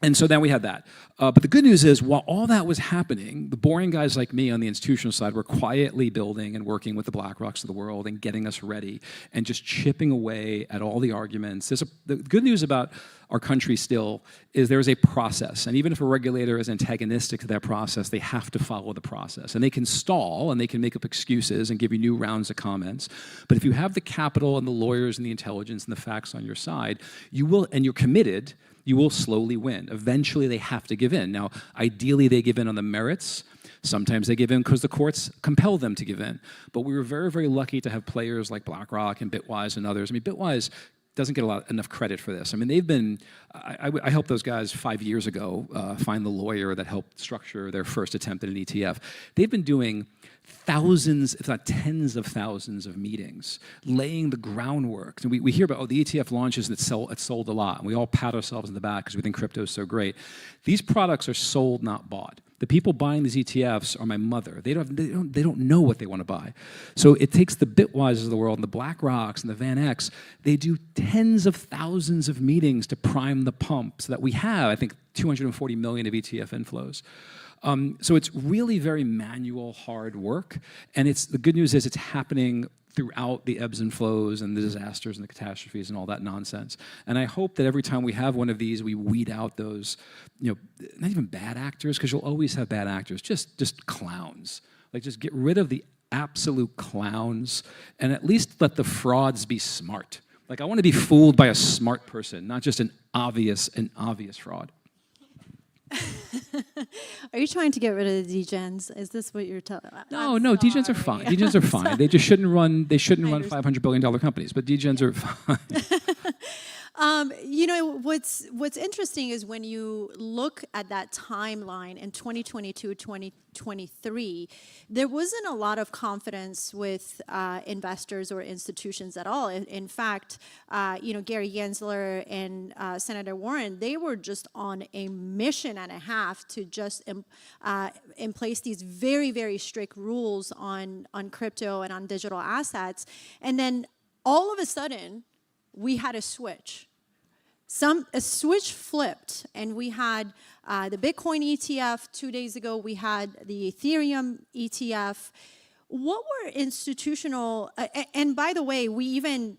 And so then we had that. But the good news is, while all that was happening, the boring guys like me on the institutional side were quietly building and working with the BlackRocks of the world and getting us ready and just chipping away at all the arguments. The good news about our country still is there's a process. And even if a regulator is antagonistic to that process, they have to follow the process. And they can stall and they can make up excuses and give you new rounds of comments. But if you have the capital and the lawyers and the intelligence and the facts on your side, you will, and you're committed, you will slowly win. Eventually, they have to give in. Now, ideally, they give in on the merits. Sometimes they give in because the courts compel them to give in. But we were very, very lucky to have players like BlackRock and Bitwise and others. I mean, Bitwise doesn't get enough credit for this. I mean, they've been, I helped those guys 5 years ago find the lawyer that helped structure their first attempt at an ETF. They've been doing thousands, if not tens of thousands of meetings, laying the groundwork. And we hear about, the ETF launches and it's sold a lot. And we all pat ourselves in the back because we think crypto is so great. These products are sold, not bought. The people buying these ETFs are my mother. They don't know what they want to buy. So it takes the Bitwises of the world and the BlackRocks and the Van Ex. They do tens of thousands of meetings to prime the pump so that we have, I think, 240 million of ETF inflows. So it's really very manual, hard work. And the good news is it's happening throughout the ebbs and flows and the disasters and the catastrophes and all that nonsense. And I hope that every time we have one of these, we weed out those, not even bad actors, because you'll always have bad actors, just clowns. Like, just get rid of the absolute clowns and at least let the frauds be smart. Like, I want to be fooled by a smart person, not just an obvious fraud. Are you trying to get rid of the degens? Is this what you're telling? No, degens are fine. Degens are fine. They just shouldn't run. They shouldn't run $500 billion companies. But degens are fine. What's interesting is when you look at that timeline in 2022, 2023, there wasn't a lot of confidence with investors or institutions at all. In fact, Gary Gensler and Senator Warren, they were just on a mission and a half to just in place these very, very strict rules on crypto and on digital assets. And then all of a sudden, we had a switch. A switch flipped, and we had the Bitcoin ETF 2 days ago. We had the Ethereum ETF. What were institutional, and by the way, we even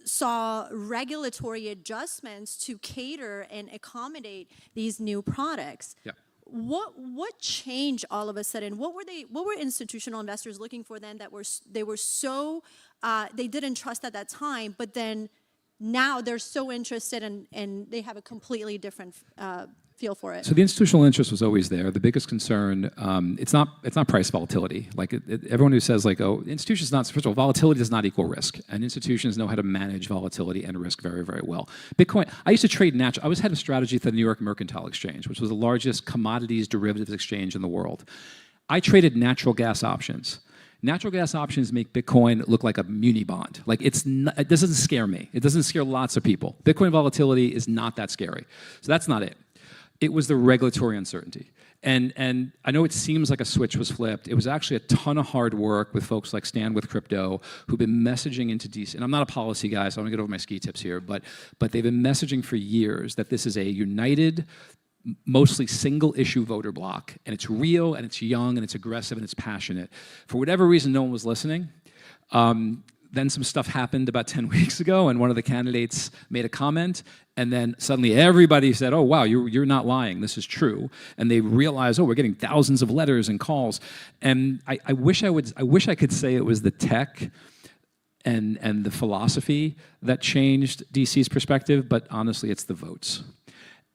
saw regulatory adjustments to cater and accommodate these new products. Yeah. What changed all of a sudden? What were institutional investors looking for then that they were so they didn't trust at that time, but then now they're so interested and they have a completely different feel for it? So the institutional interest was always there. The biggest concern, it's not price volatility. Like everyone who says institutions not, first of all, volatility does not equal risk, and institutions know how to manage volatility and risk very, very well. Bitcoin, I used to trade I was head of strategy for the New York Mercantile Exchange, which was the largest commodities derivatives exchange in the world. I traded natural gas options. Natural gas options make Bitcoin look like a muni bond. Like it doesn't scare me. It doesn't scare lots of people. Bitcoin volatility is not that scary. So that's not it. It was the regulatory uncertainty. And I know it seems like a switch was flipped. It was actually a ton of hard work with folks like Stand With Crypto who've been messaging into DC. And I'm not a policy guy, so I'm gonna get over my ski tips here, but they've been messaging for years that this is a united, mostly single issue voter block, and it's real and it's young and it's aggressive and it's passionate. For whatever reason, no one was listening. Then some stuff happened about 10 weeks ago, and one of the candidates made a comment, and then suddenly everybody said, oh, wow, you're not lying, this is true. And they realized, oh, we're getting thousands of letters and calls. And I wish I could say it was the tech and the philosophy that changed DC's perspective, but honestly, it's the votes.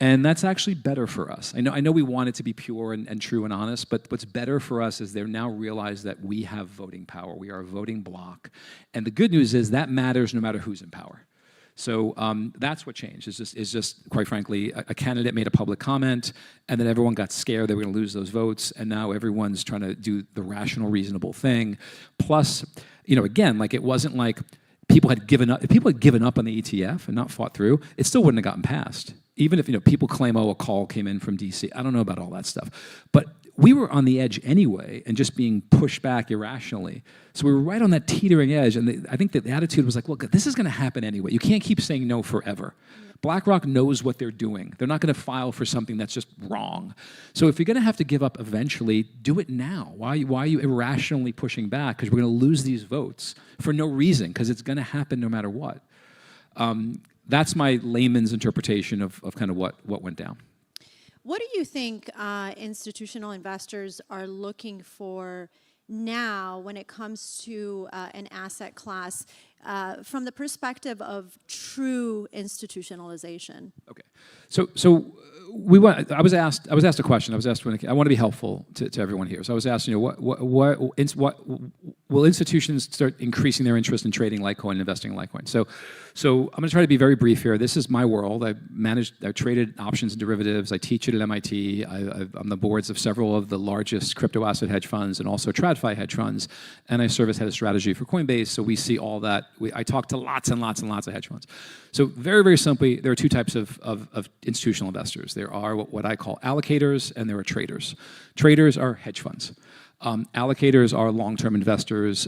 And that's actually better for us. I know we want it to be pure and true and honest, but what's better for us is they now realize that we have voting power. We are a voting bloc. And the good news is that matters no matter who's in power. So that's what changed. Is just quite frankly, a candidate made a public comment, and then everyone got scared they were going to lose those votes, and now everyone's trying to do the rational, reasonable thing. Plus, again, like it wasn't like people had given up. If people had given up on the ETF and not fought through, it still wouldn't have gotten passed. Even if people claim, oh, a call came in from DC. I don't know about all that stuff. But we were on the edge anyway and just being pushed back irrationally. So we were right on that teetering edge, and I think that the attitude was like, look, this is going to happen anyway. You can't keep saying no forever. BlackRock knows what they're doing. They're not going to file for something that's just wrong. So if you're going to have to give up eventually, do it now. Why are you irrationally pushing back? Because we're going to lose these votes for no reason, because it's going to happen no matter what. That's my layman's interpretation of kind of what went down. What do you think institutional investors are looking for now when it comes to an asset class from the perspective of true institutionalization? Okay, so I was asked a question. I was asked I want to be helpful to everyone here. So I was asked, what will institutions start increasing their interest in trading Litecoin and investing in Litecoin? So I'm going to try to be very brief here. This is my world. I traded options and derivatives. I teach it at MIT. I'm the boards of several of the largest crypto asset hedge funds and also TradFi hedge funds. And I serve as head of strategy for Coinbase. So we see all that. I talk to lots and lots and lots of hedge funds. So very, very simply, there are two types of institutional investors. There are what I call allocators, and there are traders. Traders are hedge funds. Allocators are long-term investors,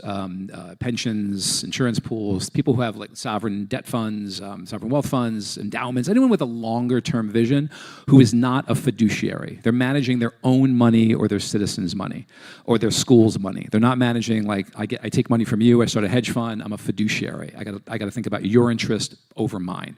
pensions, insurance pools, people who have like sovereign debt funds, sovereign wealth funds, endowments, anyone with a longer-term vision who is not a fiduciary. They're managing their own money or their citizens' money or their school's money. They're not managing like, I take money from you, I start a hedge fund, I'm a fiduciary. I got to think about your interest over mine.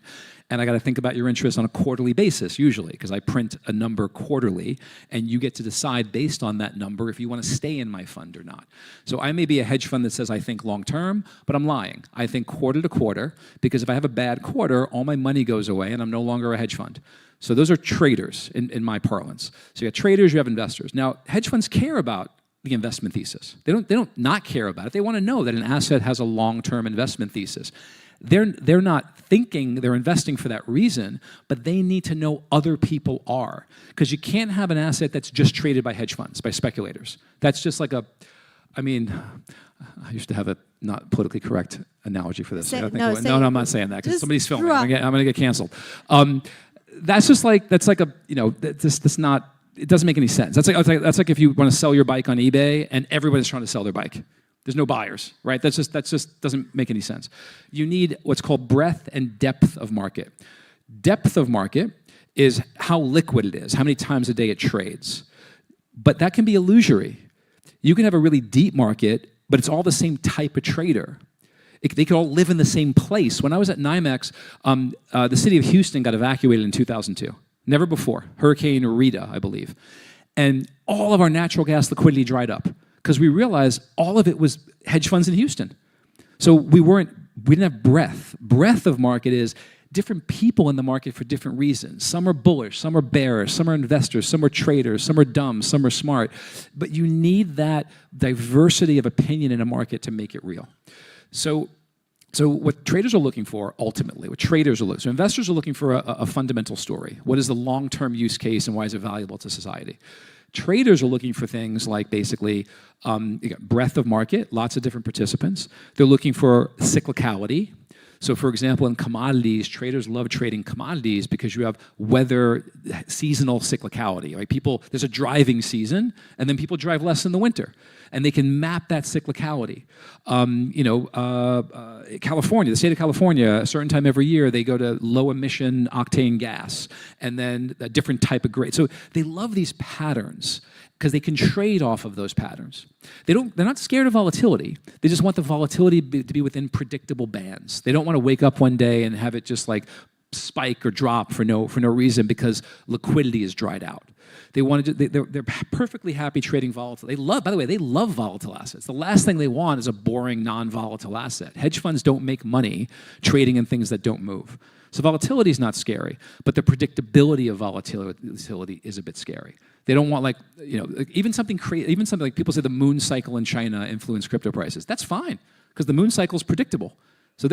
And I got to think about your interest on a quarterly basis, usually, because I print a number quarterly, and you get to decide based on that number if you want to stay in my fund or not. So I may be a hedge fund that says I think long term, but I'm lying. I think quarter to quarter, because if I have a bad quarter, all my money goes away, and I'm no longer a hedge fund. So those are traders in my parlance. So you have traders, you have investors. Now, hedge funds care about the investment thesis. They don't not care about it. They want to know that an asset has a long-term investment thesis. They're not thinking they're investing for that reason, but they need to know other people are. Because you can't have an asset that's just traded by hedge funds, by speculators. That's just like I used to have a not politically correct analogy for this. No, I'm not saying that, because somebody's filming. I'm going to get canceled. That's like it doesn't make any sense. That's like if you want to sell your bike on eBay and everybody's trying to sell their bike. There's no buyers, right? That just doesn't make any sense. You need what's called breadth and depth of market. Depth of market is how liquid it is, how many times a day it trades. But that can be illusory. You can have a really deep market, but it's all the same type of trader. They could all live in the same place. When I was at NYMEX, the city of Houston got evacuated in 2002. Never before. Hurricane Rita, I believe. And all of our natural gas liquidity dried up, because we realized all of it was hedge funds in Houston. So we didn't have breadth. Breadth of market is different people in the market for different reasons. Some are bullish, some are bearish, some are investors, some are traders, some are dumb, some are smart. But you need that diversity of opinion in a market to make it real. So what traders are looking for, ultimately, so investors are looking for a fundamental story. What is the long-term use case and why is it valuable to society? Traders are looking for things like basically breadth of market, lots of different participants. They're looking for cyclicality. So for example, in commodities, traders love trading commodities because you have weather, seasonal cyclicality. Right? There's a driving season, and then people drive less in the winter. And they can map that cyclicality. California, the state of California, a certain time every year, they go to low emission octane gas, and then a different type of grade. So they love these patterns because they can trade off of those patterns. They're not scared of volatility. They just want the volatility to be within predictable bands. They don't want to wake up one day and have it just like spike or drop for no reason because liquidity is dried out. They're perfectly happy trading volatile. By the way, they love volatile assets. The last thing they want is a boring, non-volatile asset. Hedge funds don't make money trading in things that don't move. So volatility is not scary, but the predictability of volatility is a bit scary. They don't want even something like people say the moon cycle in China influenced crypto prices. That's fine, because the moon cycle is predictable. So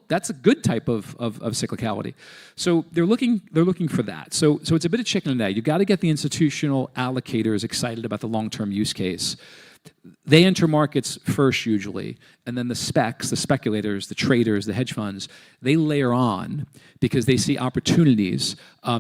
that's a good type of cyclicality. So they're looking for that. So it's a bit of chicken and egg. You got to get the institutional allocators excited about the long-term use case. they enter markets first usually, and then the specs, the speculators, the traders, the hedge funds, they layer on because they see opportunities,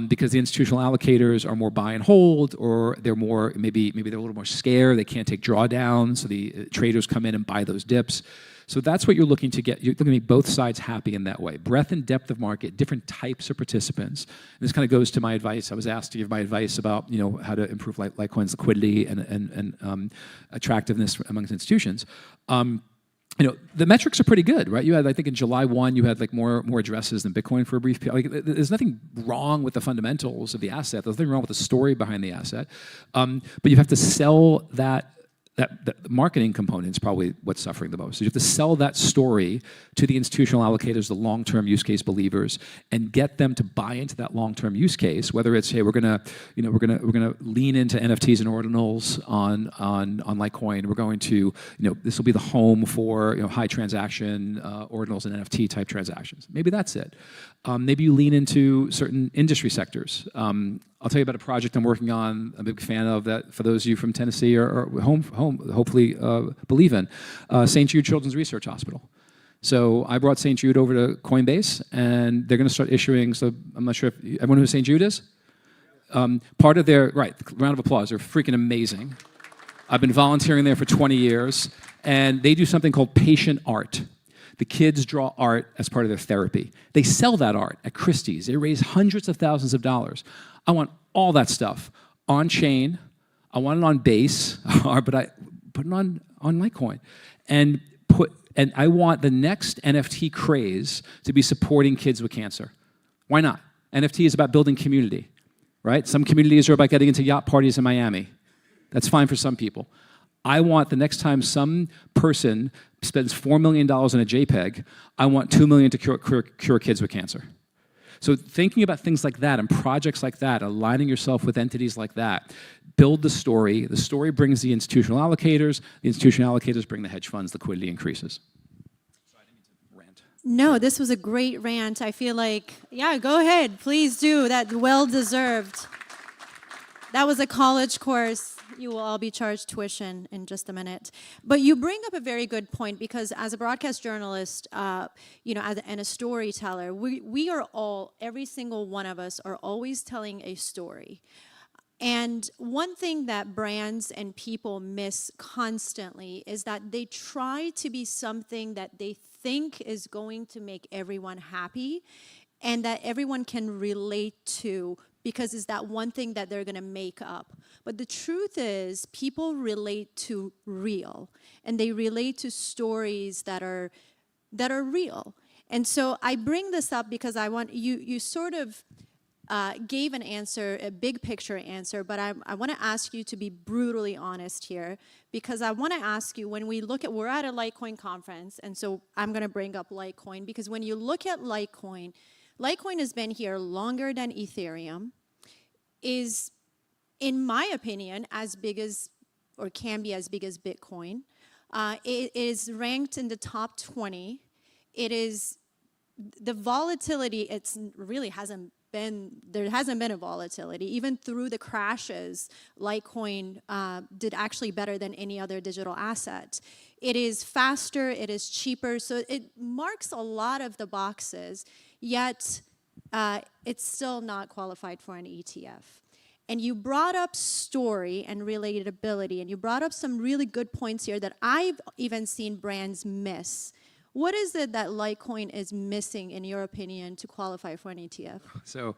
because the institutional allocators are more buy and hold, or they're more, maybe they're a little more scared, they can't take drawdowns, so the traders come in and buy those dips. So that's what you're looking to get. You're looking to make both sides happy in that way. Breadth and depth of market, different types of participants. And this kind of goes to my advice. I was asked to give my advice about how to improve Litecoin's liquidity and attractiveness amongst institutions. The metrics are pretty good, right? You had, I think in July 1, you had like more addresses than Bitcoin for a brief period. Like, there's nothing wrong with the fundamentals of the asset. There's nothing wrong with the story behind the asset. But you have to sell that marketing component is probably what's suffering the most. So you have to sell that story to the institutional allocators, the long-term use case believers, and get them to buy into that long-term use case. Whether it's, hey, we're gonna lean into NFTs and ordinals on Litecoin. We're going to, this will be the home for high transaction ordinals and NFT type transactions. Maybe that's it. Maybe you lean into certain industry sectors. I'll tell you about a project I'm working on, I'm a big fan of, that for those of you from Tennessee or hopefully believe in, St. Jude Children's Research Hospital. So I brought St. Jude over to Coinbase, and they're going to start issuing, so I'm not sure if everyone knows who St. Jude is? Part of their, right, round of applause, they're freaking amazing. I've been volunteering there for 20 years, and they do something called patient art. The kids draw art as part of their therapy. They sell that art at Christie's. They raise hundreds of thousands of dollars. I want all that stuff on chain. I want it on Base, but I put it on Litecoin, and I want the next NFT craze to be supporting kids with cancer. Why not? NFT is about building community, right? Some communities are about getting into yacht parties in Miami. That's fine for some people. I want the next time some person spends $4 million on a JPEG, I want $2 million to cure kids with cancer. So thinking about things like that and projects like that, aligning yourself with entities like that, build the story. The story brings the institutional allocators. The institutional allocators bring the hedge funds. Liquidity increases. No, this was a great rant. I feel like, yeah, go ahead. Please do. That well-deserved. That was a college course. You will all be charged tuition in just a minute. But you bring up a very good point, because as a broadcast journalist, and a storyteller, we are all, every single one of us are always telling a story. And one thing that brands and people miss constantly is that they try to be something that they think is going to make everyone happy and that everyone can relate to, because it's that one thing that they're going to make up. But the truth is, people relate to real, and they relate to stories that are real. And so I bring this up because I want you sort of gave an answer, a big picture answer, but I want to ask you to be brutally honest here, because I want to ask you, when we look at, we're at a Litecoin conference, and so I'm going to bring up Litecoin, because when you look at Litecoin has been here longer than Ethereum, is, in my opinion, as big as, or can be as big as Bitcoin. It is ranked in the top 20. It is, the volatility, it's really hasn't been, there hasn't been a volatility. Even through the crashes, Litecoin did actually better than any other digital asset. It is faster, it is cheaper, so it marks a lot of the boxes, yet it's still not qualified for an ETF. And you brought up story and relatability, and you brought up some really good points here that I've even seen brands miss. What is it that Litecoin is missing, in your opinion, to qualify for an ETF? So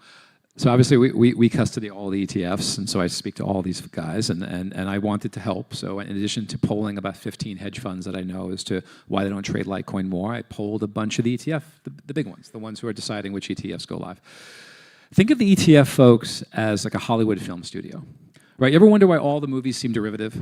obviously we custody all the ETFs, and so I speak to all these guys, and I wanted to help. So in addition to polling about 15 hedge funds that I know as to why they don't trade Litecoin more, I polled a bunch of the ETF, the big ones, the ones who are deciding which ETFs go live. Think of the ETF folks as like a Hollywood film studio, right? You ever wonder why all the movies seem derivative?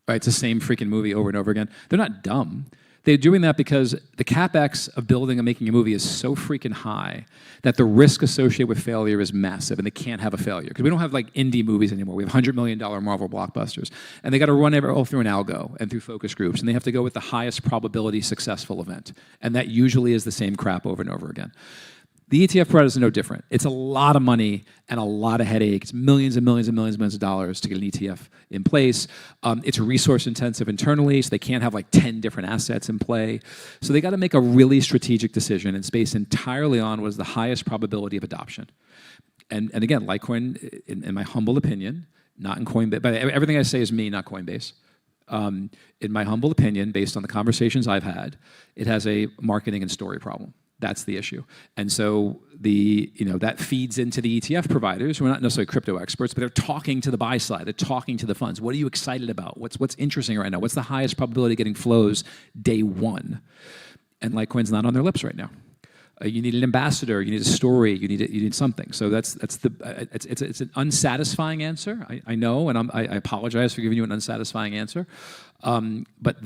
Right, it's the same freaking movie over and over again. They're not dumb. They're doing that because the CapEx of building and making a movie is so freaking high that the risk associated with failure is massive, and they can't have a failure. Because we don't have like indie movies anymore. We have $100 million Marvel blockbusters. And they got to run all through an algo and through focus groups, and they have to go with the highest probability successful event. And that usually is the same crap over and over again. The ETF providers are no different. It's a lot of money and a lot of headaches, millions and millions and millions and millions of dollars to get an ETF in place. It's resource intensive internally, so they can't have like 10 different assets in play. So they got to make a really strategic decision, and it's based entirely on what is the highest probability of adoption. And again, Litecoin, in my humble opinion, not in Coinbase, but everything I say is me, not Coinbase. In my humble opinion, based on the conversations I've had, it has a marketing and story problem. That's the issue. And so that feeds into the ETF providers, who are not necessarily crypto experts, but they're talking to the buy side, they're talking to the funds. What are you excited about? What's interesting right now? What's the highest probability of getting flows day one? And Litecoin's not on their lips right now. You need an ambassador, you need a story, you need something. So it's an unsatisfying answer. I know, and I apologize for giving you an unsatisfying answer. But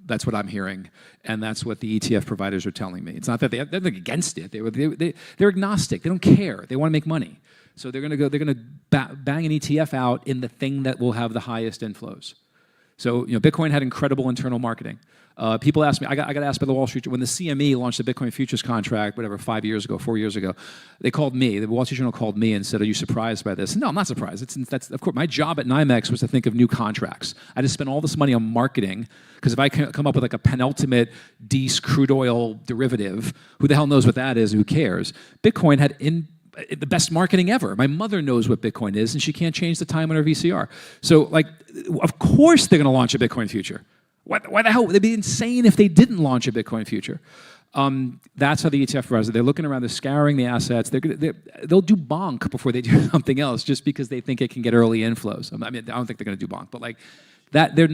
that's what I'm hearing, and that's what the ETF providers are telling me. It's not that they're against it. They're agnostic. They don't care. They want to make money. So they're going to bang an ETF out in the thing that will have the highest inflows. So Bitcoin had incredible internal marketing. People ask me, I got asked by the Wall Street, when the CME launched the Bitcoin futures contract, 4 years ago, they called me, the Wall Street Journal called me and said, are you surprised by this? No, I'm not surprised. That's of course, my job at NYMEX was to think of new contracts. I just spent all this money on marketing, because if I come up with like a penultimate Dees crude oil derivative, who the hell knows what that is, who cares? Bitcoin had the best marketing ever. My mother knows what Bitcoin is, and she can't change the time on her VCR. So, of course they're going to launch a Bitcoin future. Why the hell? They'd be insane if they didn't launch a Bitcoin future. That's how the ETF providers, they're looking around, they're scouring the assets. They'll do bonk before they do something else, just because they think it can get early inflows. I mean, I don't think they're going to do bonk, but they're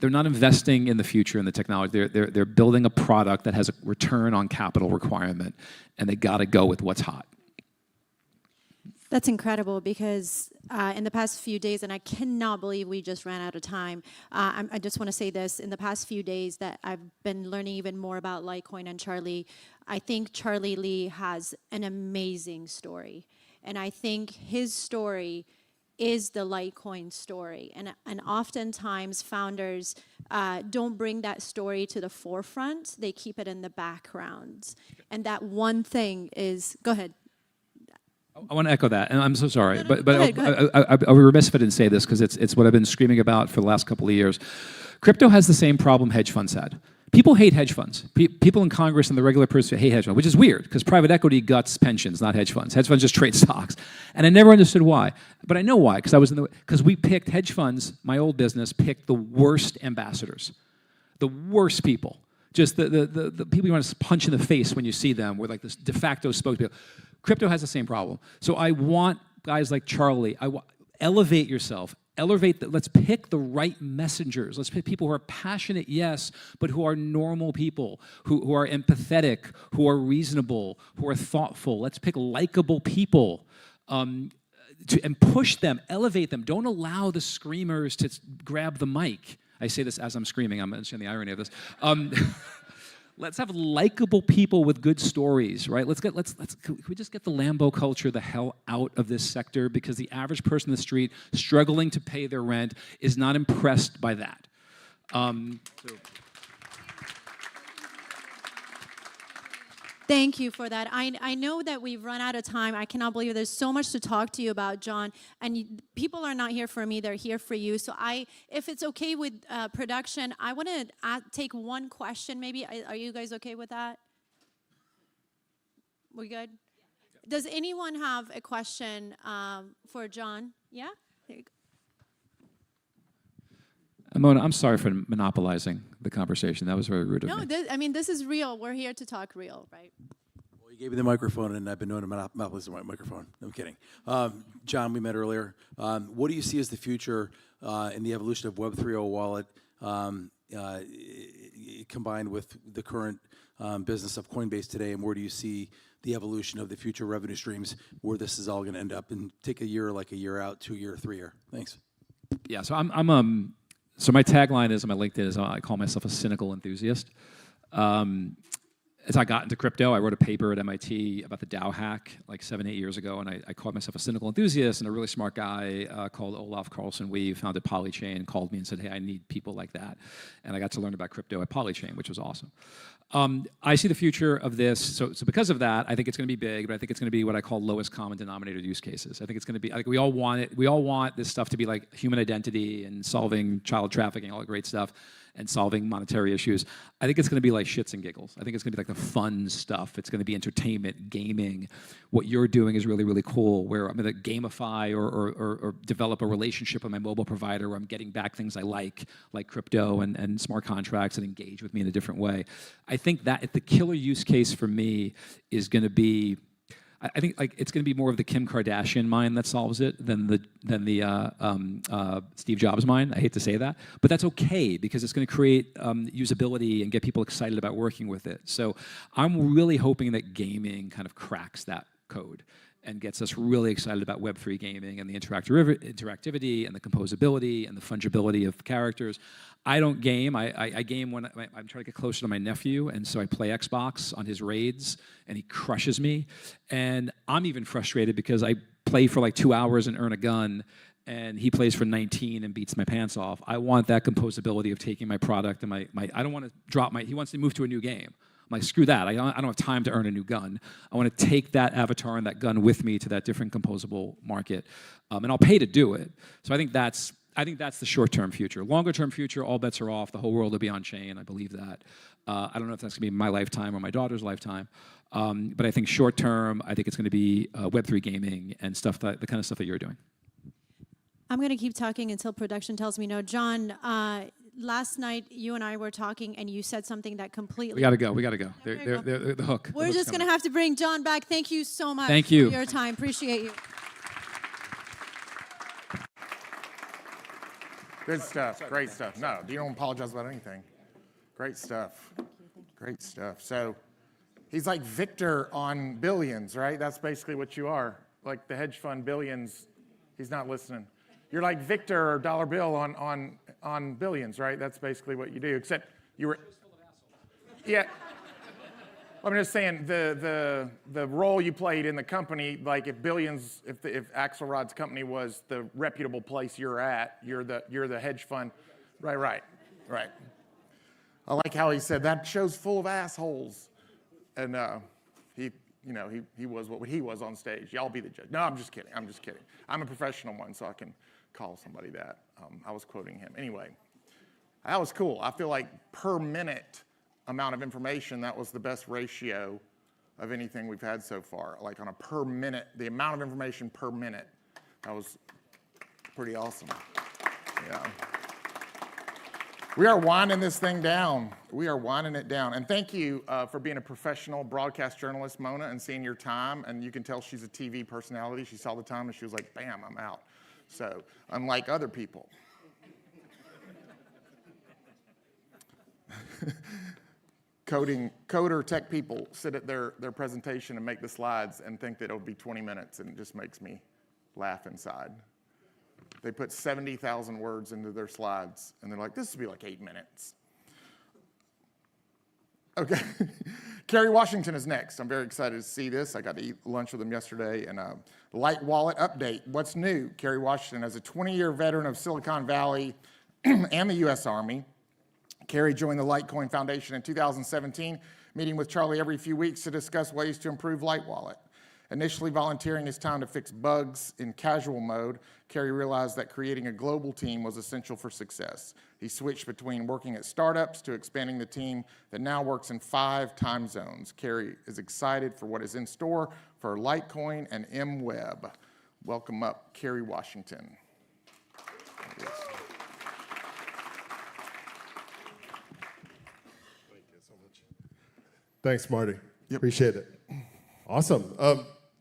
not investing in the future in the technology. They're building a product that has a return on capital requirement, and they got to go with what's hot. That's incredible, because in the past few days, and I cannot believe we just ran out of time, I just want to say this. In the past few days that I've been learning even more about Litecoin and Charlie, I think Charlie Lee has an amazing story. And I think his story is the Litecoin story. And oftentimes founders don't bring that story to the forefront. They keep it in the background. And that one thing is, go ahead. I want to echo that, and I'm so sorry, but Go ahead. I'll be remiss if I didn't say this, because it's what I've been screaming about for the last couple of years. Crypto has the same problem hedge funds had. People hate hedge funds. People in Congress and the regular person hate hedge funds, which is weird, because private equity guts pensions, not hedge funds. Hedge funds just trade stocks, and I never understood why. But I know why, because we picked hedge funds. My old business picked the worst ambassadors, the worst people. Just the people you want to punch in the face when you see them were like this de facto spokespeople. Crypto has the same problem. So I want guys like Charlie, elevate yourself. Let's pick the right messengers. Let's pick people who are passionate, yes, but who are normal people, who are empathetic, who are reasonable, who are thoughtful. Let's pick likable people and push them, elevate them. Don't allow the screamers to grab the mic. I say this as I'm screaming. I'm understanding the irony of this. Let's have likable people with good stories, right? Can we just get the Lambo culture the hell out of this sector? Because the average person in the street struggling to pay their rent is not impressed by that. Thank you for that. I know that we've run out of time. I cannot believe there's so much to talk to you about, John. And people are not here for me, they're here for you. So if it's okay with production, I want to take one question maybe. Are you guys okay with that? We good? Does anyone have a question for John? Yeah? There you go. Mona, I'm sorry for monopolizing the conversation. That was very rude of me. No, this is real. We're here to talk real, right? Well, you gave me the microphone, and I've been known to monopolize the microphone. I'm kidding. John, we met earlier. What do you see as the future in the evolution of Web 3.0 wallet combined with the current business of Coinbase today, and where do you see the evolution of the future revenue streams, where this is all going to end up, and take a year out, 2 year, 3 year? Thanks. Yeah, so So my tagline is on my LinkedIn is I call myself a cynical enthusiast. as I got into crypto, I wrote a paper at MIT about the DAO hack like 7, 8 years ago, and I called myself a cynical enthusiast, and a really smart guy called Olaf Carlson Weave founded Polychain, called me and said, hey, I need people like that. And I got to learn about crypto at Polychain, which was awesome. I see the future of this, so because of that, I think it's going to be big, but I think it's going to be what I call lowest common denominator use cases. I think it's going to be, like, we all want it. We all want this stuff to be like human identity and solving child trafficking, all that great stuff, and solving monetary issues. I think it's going to be like shits and giggles. I think it's going to be like the fun stuff. It's going to be entertainment, gaming. What you're doing is really, really cool, where I'm going to gamify or develop a relationship with my mobile provider where I'm getting back things I like crypto and smart contracts, and engage with me in a different way. I think that the killer use case for me is going to be, I think like it's going to be more of the Kim Kardashian mind that solves it than the Steve Jobs mind. I hate to say that, but that's okay because it's going to create usability and get people excited about working with it. So I'm really hoping that gaming kind of cracks that code and gets us really excited about Web3 gaming and the interactivity and the composability and the fungibility of characters. I don't game. I game when I'm trying to get closer to my nephew, and so I play Xbox on his raids, and he crushes me. And I'm even frustrated because I play for like 2 hours and earn a gun, and he plays for 19 and beats my pants off. I want that composability of taking my product and I don't want to drop he wants to move to a new game. I'm like, screw that. I don't have time to earn a new gun. I want to take that avatar and that gun with me to that different composable market. And I'll pay to do it. So I think that's the short-term future. Longer-term future, all bets are off. The whole world will be on chain. I believe that. I don't know if that's going to be my lifetime or my daughter's lifetime. But I think short-term, I think it's going to be Web3 gaming and stuff the kind of stuff that you're doing. I'm going to keep talking until production tells me no. John, last night you and I were talking, and you said something that completely... We got to go. They're the hook. We're just going to have to bring John back. Thank you so much Thank you. for your time. Appreciate you. Good stuff. Great stuff. No, you don't apologize about anything. Great stuff. Great stuff. So he's like Victor on Billions, right? That's basically what you are. Like the hedge fund Billions. He's not listening. You're like Victor or Dollar Bill on Billions, right? That's basically what you do. Except you were. Yeah. I'm just saying the role you played in the company, like if Billions, if Axelrod's company was the reputable place you're at, you're the hedge fund, right. I like how he said that show's full of assholes, and he was what he was on stage. Y'all be the judge. No, I'm just kidding. I'm a professional one, so I can call somebody that. I was quoting him anyway. That was cool. I feel like per minute amount of information, that was the best ratio of anything we've had so far. Like on a per minute, the amount of information per minute, that was pretty awesome. Yeah. We are winding this thing down. We are winding it down. And thank you for being a professional broadcast journalist, Mona, and seeing your time. And you can tell she's a TV personality. She saw the time and she was like, bam, I'm out. So unlike other people. Coder tech people sit at their presentation and make the slides and think that it'll be 20 minutes, and it just makes me laugh inside. They put 70,000 words into their slides, and they're like, this will be like 8 minutes. Okay. Kerry Washington is next. I'm very excited to see this. I got to eat lunch with him yesterday. And Light Wallet update. What's new? Kerry Washington, as a 20-year veteran of Silicon Valley and the U.S. Army, Kerry joined the Litecoin Foundation in 2017, meeting with Charlie every few weeks to discuss ways to improve Light Wallet. Initially volunteering his time to fix bugs in casual mode, Kerry realized that creating a global team was essential for success. He switched between working at startups to expanding the team that now works in 5 time zones. Kerry is excited for what is in store for Litecoin and MWEB. Welcome up, Kerry Washington. Thanks, Marty. Appreciate it. Awesome.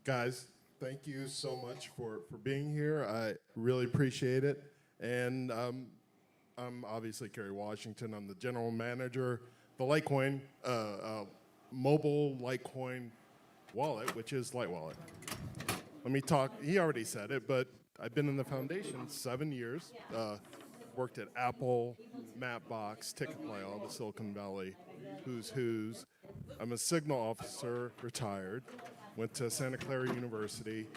Guys, thank you so much for being here. I really appreciate it. And I'm obviously Kerry Washington. I'm the general manager, the Litecoin, mobile Litecoin wallet, which is Light Wallet. Let me talk. He already said it, but I've been in the foundation 7 years. Worked at Apple, Mapbox, Ticketplay, all the Silicon Valley who's. I'm a signal officer, retired, went to Santa Clara University,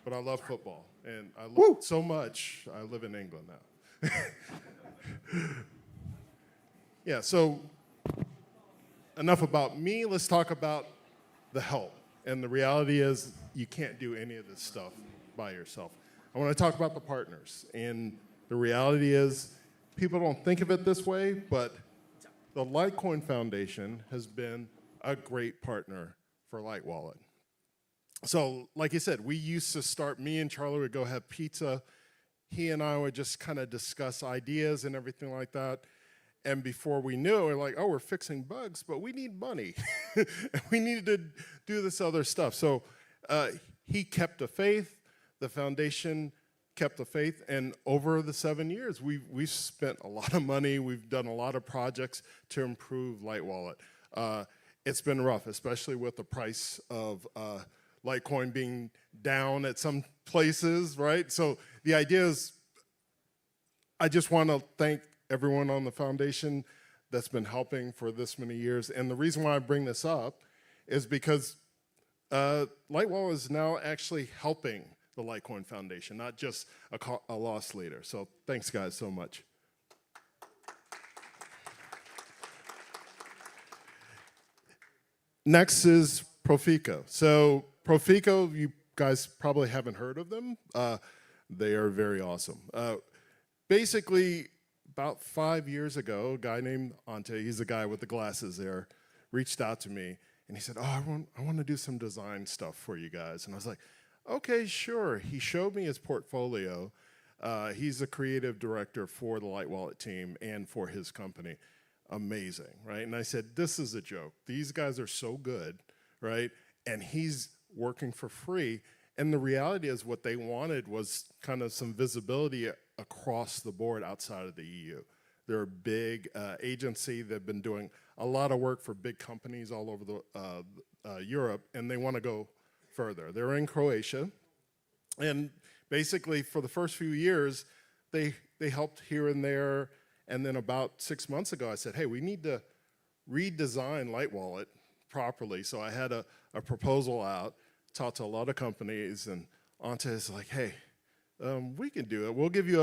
but I love football. And I love it so much, I live in England now. Yeah, so enough about me. Let's talk about the help. And the reality is you can't do any of this stuff by yourself. I want to talk about the partners. And the reality is people don't think of it this way, but the Litecoin Foundation has been a great partner for LiteWallet. So like I said, we used to start, me and Charlie would go have pizza. He and I would just kind of discuss ideas and everything like that. And before we knew, we're like, oh, we're fixing bugs, but we need money. And we needed to do this other stuff. So he kept the faith, the foundation kept the faith, and over the 7 years, we've spent a lot of money. We've done a lot of projects to improve LiteWallet. It's been rough, especially with the price of Litecoin being down at some places, right? So the idea is, I just want to thank everyone on the foundation that's been helping for this many years. And the reason why I bring this up is because LiteWallet is now actually helping the Litecoin Foundation, not just a loss leader. So thanks, guys, so much. Next is Profico. So Profico, you guys probably haven't heard of them. They are very awesome. Basically, about 5 years ago, a guy named Ante, he's the guy with the glasses there, reached out to me, and he said, oh, I want to do some design stuff for you guys. And I was like, okay, sure. He showed me his portfolio. He's a creative director for the LiteWallet team and for his company. Amazing, right? And I said, this is a joke. These guys are so good, right? And he's working for free. And the reality is what they wanted was kind of some visibility across the board outside of the EU. They're a big agency. They've been doing a lot of work for big companies all over Europe, and they want to go further. They're in Croatia, and basically for the first few years, they helped here and there, and then about 6 months ago, I said, hey, we need to redesign LiteWallet properly. So I had a proposal out, talked to a lot of companies, and Ante is like, hey, we can do it. We'll give you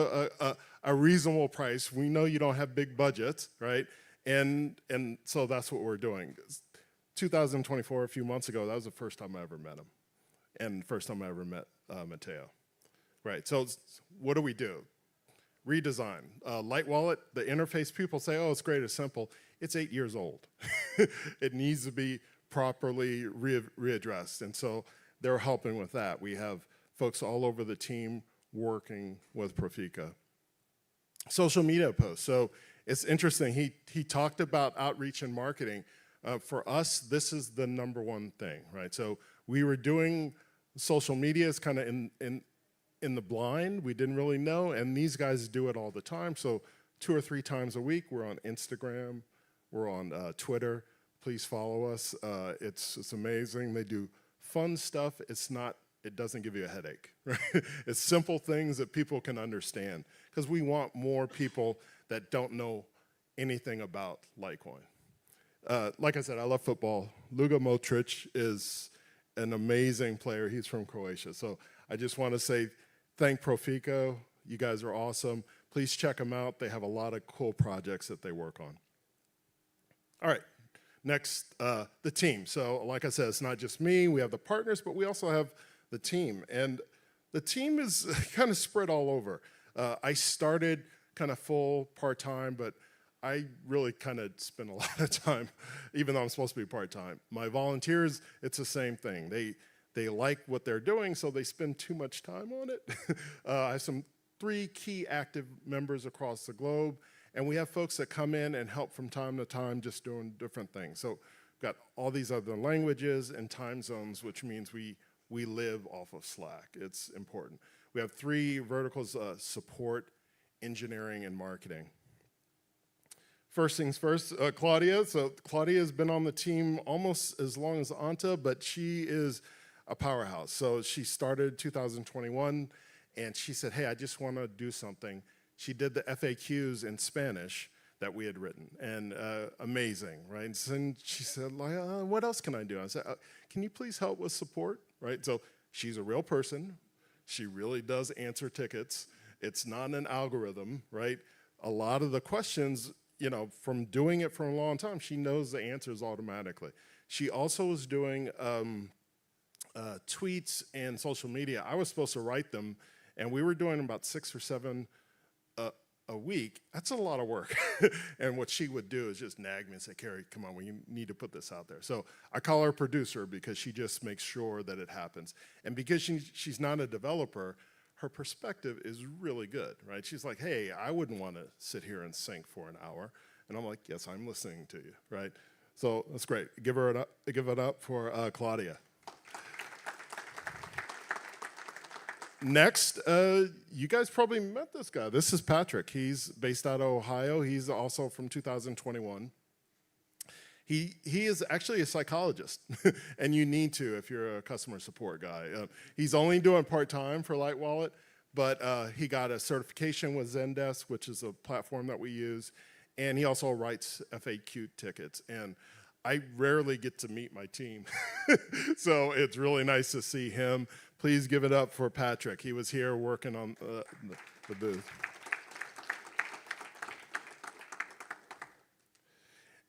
a reasonable price. We know you don't have big budgets, right? And so that's what we're doing. 2024, a few months ago, that was the first time I ever met him, and first time I ever met Matteo. Right, so what do we do? Redesign. LiteWallet, the interface, people say, oh, it's great, it's simple. It's 8 years old. It needs to be properly readdressed, and so they're helping with that. We have folks all over the team working with Profico. Social media posts. So it's interesting. He talked about outreach and marketing. For us, this is the #1 thing, right? So we were doing social media is kind of in the blind. We didn't really know, and these guys do it all the time. So 2 or 3 times a week, we're on Instagram, we're on Twitter. Please follow us. It's amazing. They do fun stuff. It doesn't give you a headache, right? It's simple things that people can understand, because we want more people that don't know anything about Litecoin. Like I said, I love football. Luka Modric is an amazing player. He's from Croatia. So I just want to say thank Profico. You guys are awesome. Please check them out. They have a lot of cool projects that they work on. All right, next, the team. So like I said, it's not just me. We have the partners, but we also have the team. And the team is kind of spread all over. I started kind of full part-time, but I really kind of spend a lot of time, even though I'm supposed to be part-time. My volunteers, it's the same thing. They like what they're doing, so they spend too much time on it. I have 3 key active members across the globe, and we have folks that come in and help from time to time just doing different things. So we've got all these other languages and time zones, which means we live off of Slack. It's important. We have 3 verticals, support, engineering, and marketing. First things first, Claudia. So Claudia has been on the team almost as long as Anta, but she is a powerhouse. So she started 2021, and she said, hey, I just want to do something. She did the FAQs in Spanish. that we had written, and amazing, right? And then she said, like, what else can I do? I said, can you please help with support, right? So she's a real person. She really does answer tickets. It's not an algorithm, right? A lot of the questions, you know, from doing it for a long time, she knows the answers automatically. She also was doing tweets and social media. I was supposed to write them, and we were doing about 6 or 7 a week. That's a lot of work. And what she would do is just nag me and say, Carrie, come on, we need to put this out there. So I call her producer because she just makes sure that it happens. And because she's not a developer, her perspective is really good, right? She's like, hey, I wouldn't want to sit here and sync for an hour. And I'm like, yes, I'm listening to you, right? So that's great. Give it up for Claudia. Next, you guys probably met this guy. This is Patrick. He's based out of Ohio. He's also from 2021. He is actually a psychologist, and you need to if you're a customer support guy. He's only doing part-time for Light Wallet, but he got a certification with Zendesk, which is a platform that we use, and he also writes FAQ tickets. And I rarely get to meet my team, so it's really nice to see him. Please give it up for Patrick. He was here working on the booth.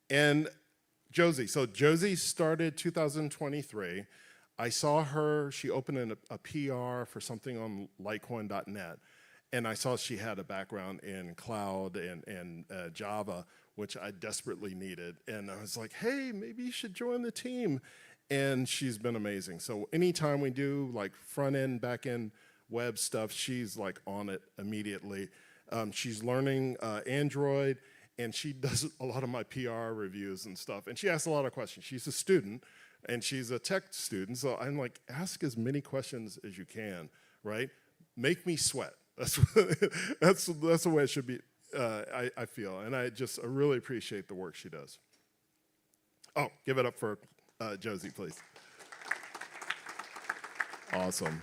And Josie. So Josie started 2023. I saw her, she opened a PR for something on Litecoin.net. And I saw she had a background in cloud and Java, which I desperately needed. And I was like, hey, maybe you should join the team. And she's been amazing. So anytime we do like front end, back end web stuff, she's like on it immediately. She's learning Android, and she does a lot of my PR reviews and stuff. And she asks a lot of questions. She's a student, and she's a tech student. So I'm like, ask as many questions as you can, right? Make me sweat. That's the way it should be, I feel. And I really appreciate the work she does. Oh, give it up for Josie, please. Awesome.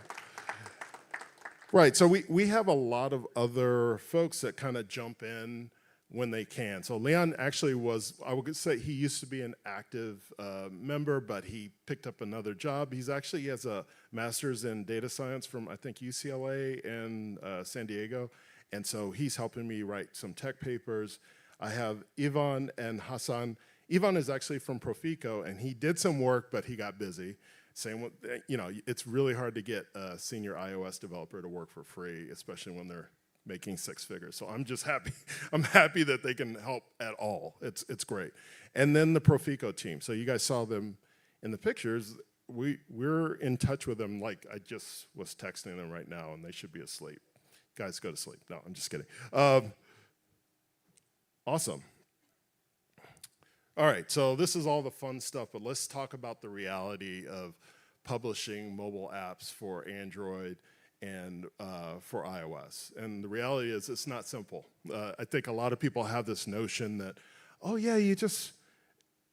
Right, so we have a lot of other folks that kind of jump in when they can. So Leon actually I would say he used to be an active member, but he picked up another job. He has a master's in data science from, I think, UCLA and San Diego. And so he's helping me write some tech papers. I have Ivan and Hasan. Ivan is actually from Profico, and he did some work, but he got busy. Same with, it's really hard to get a senior iOS developer to work for free, especially when they're making 6 figures. So I'm just happy. I'm happy that they can help at all. It's great. And then the Profico team. So you guys saw them in the pictures. We're in touch with them. Like I just was texting them right now, and they should be asleep. Guys, go to sleep. No, I'm just kidding. Awesome. All right, so this is all the fun stuff, but let's talk about the reality of publishing mobile apps for Android and for iOS. And the reality is it's not simple. I think a lot of people have this notion that, oh yeah,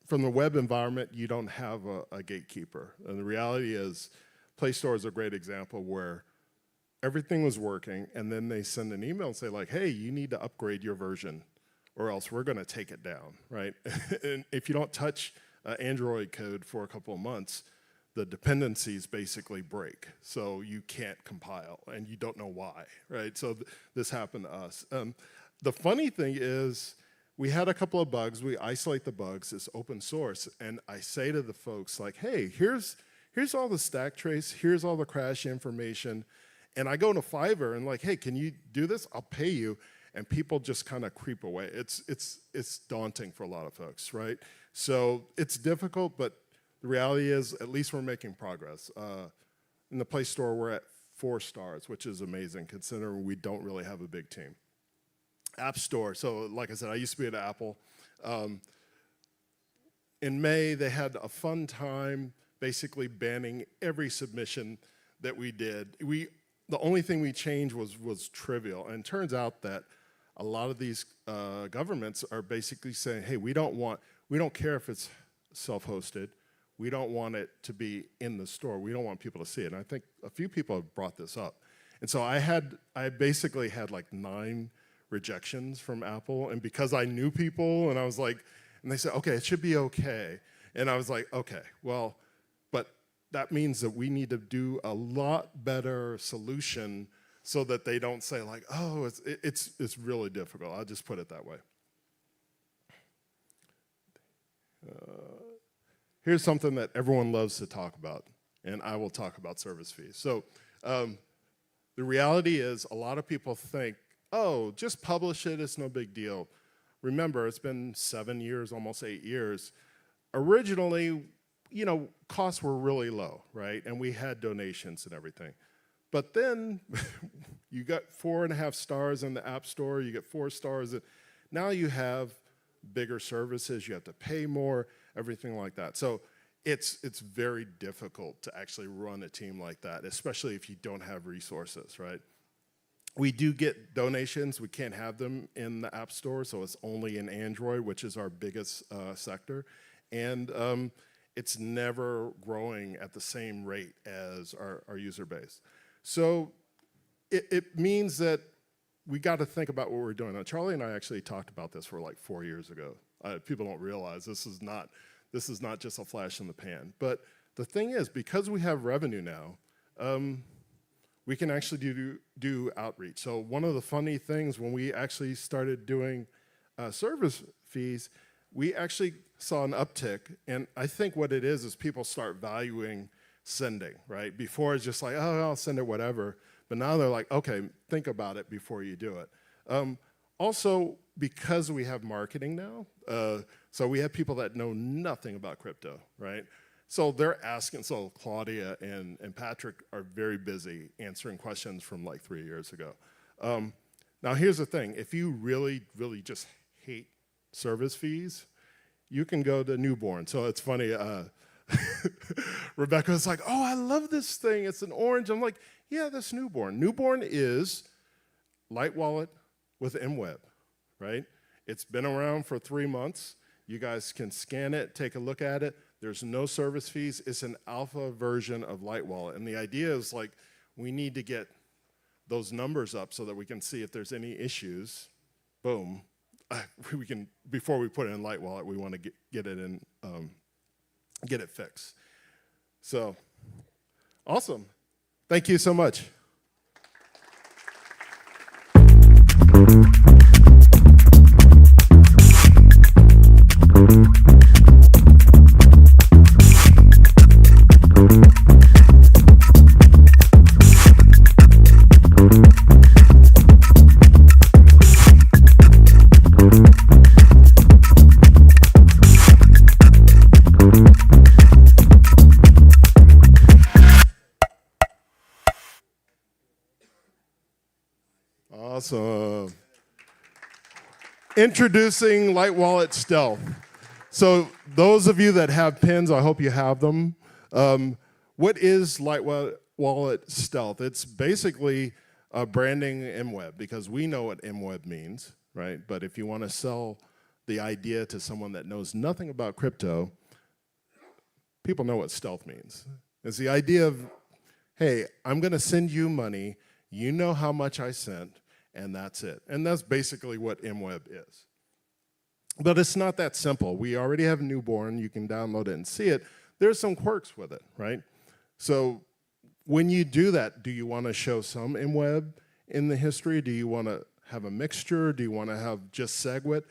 from the web environment, you don't have a gatekeeper. And the reality is Play Store is a great example where everything was working, and then they send an email and say like, hey, you need to upgrade your version, or else we're going to take it down, right? And if you don't touch Android code for a couple of months, the dependencies basically break. So you can't compile, and you don't know why, right? So this happened to us. The funny thing is, we had a couple of bugs. We isolate the bugs. It's open source. And I say to the folks, like, hey, here's all the stack trace. Here's all the crash information. And I go to Fiverr and like, hey, can you do this? I'll pay you. And people just kind of creep away. It's daunting for a lot of folks, right? So it's difficult, but the reality is at least we're making progress. In the Play Store, we're at 4 stars, which is amazing considering we don't really have a big team. App Store, so like I said, I used to be at Apple. In May, they had a fun time basically banning every submission that we did. The only thing we changed was trivial, and it turns out that a lot of these governments are basically saying, hey, we don't care if it's self-hosted. We don't want it to be in the store. We don't want people to see it. And I think a few people have brought this up. And so I basically had like 9 rejections from Apple. And because I knew people, and I was like, and they said, okay, it should be okay. And I was like, okay, well, but that means that we need to do a lot better solution so that they don't say like, oh, it's really difficult. I'll just put it that way. Here's something that everyone loves to talk about, and I will talk about service fees. So the reality is a lot of people think, oh, just publish it, it's no big deal. Remember, it's been 7 years, almost 8 years. Originally, you know, costs were really low, right? And we had donations and everything. But then you got 4.5 stars in the App Store, you get 4 stars. Now you have bigger services, you have to pay more, everything like that. So it's very difficult to actually run a team like that, especially if you don't have resources, right? We do get donations, we can't have them in the App Store, so it's only in Android, which is our biggest sector. And it's never growing at the same rate as our user base. So it means that we got to think about what we're doing. Now, Charlie and I actually talked about this for like 4 years ago. People don't realize this is not just a flash in the pan. But the thing is, because we have revenue now, we can actually do outreach. So one of the funny things when we actually started doing service fees, we actually saw an uptick. And I think what it is people start valuing sending, right? Before it's just like, oh, I'll send it, whatever. But now they're like, okay, think about it before you do it. Also, because we have marketing now, so we have people that know nothing about crypto, right? So they're asking, so Claudia and Patrick are very busy answering questions from like 3 years ago. Now here's the thing, if you really, really just hate service fees, you can go to Newborn. So it's funny, Rebecca was like, oh, I love this thing, it's an orange. I'm like, yeah, that's Newborn. Newborn is Light Wallet with MWEB, right? It's been around for 3 months. You guys can scan it, take a look at it. There's no service fees. It's an alpha version of Light Wallet. And the idea is like, we need to get those numbers up so that we can see if there's any issues. Boom. We can, before we put it in Light Wallet, we want to get it in, get it fixed. So, awesome. Thank you so much. Awesome. Introducing Light Wallet Stealth. So those of you that have pins, I hope you have them. What is Light Wallet Stealth? It's basically branding MWEB, because we know what MWEB means, right? But if you want to sell the idea to someone that knows nothing about crypto, people know what stealth means. It's the idea of, hey, I'm going to send you money, you know how much I sent, and that's it. And that's basically what MWEB is. But it's not that simple. We already have Newborn. You can download it and see it. There's some quirks with it, right? So when you do that, do you want to show some MWEB in the history? Do you want to have a mixture? Do you want to have just SegWit?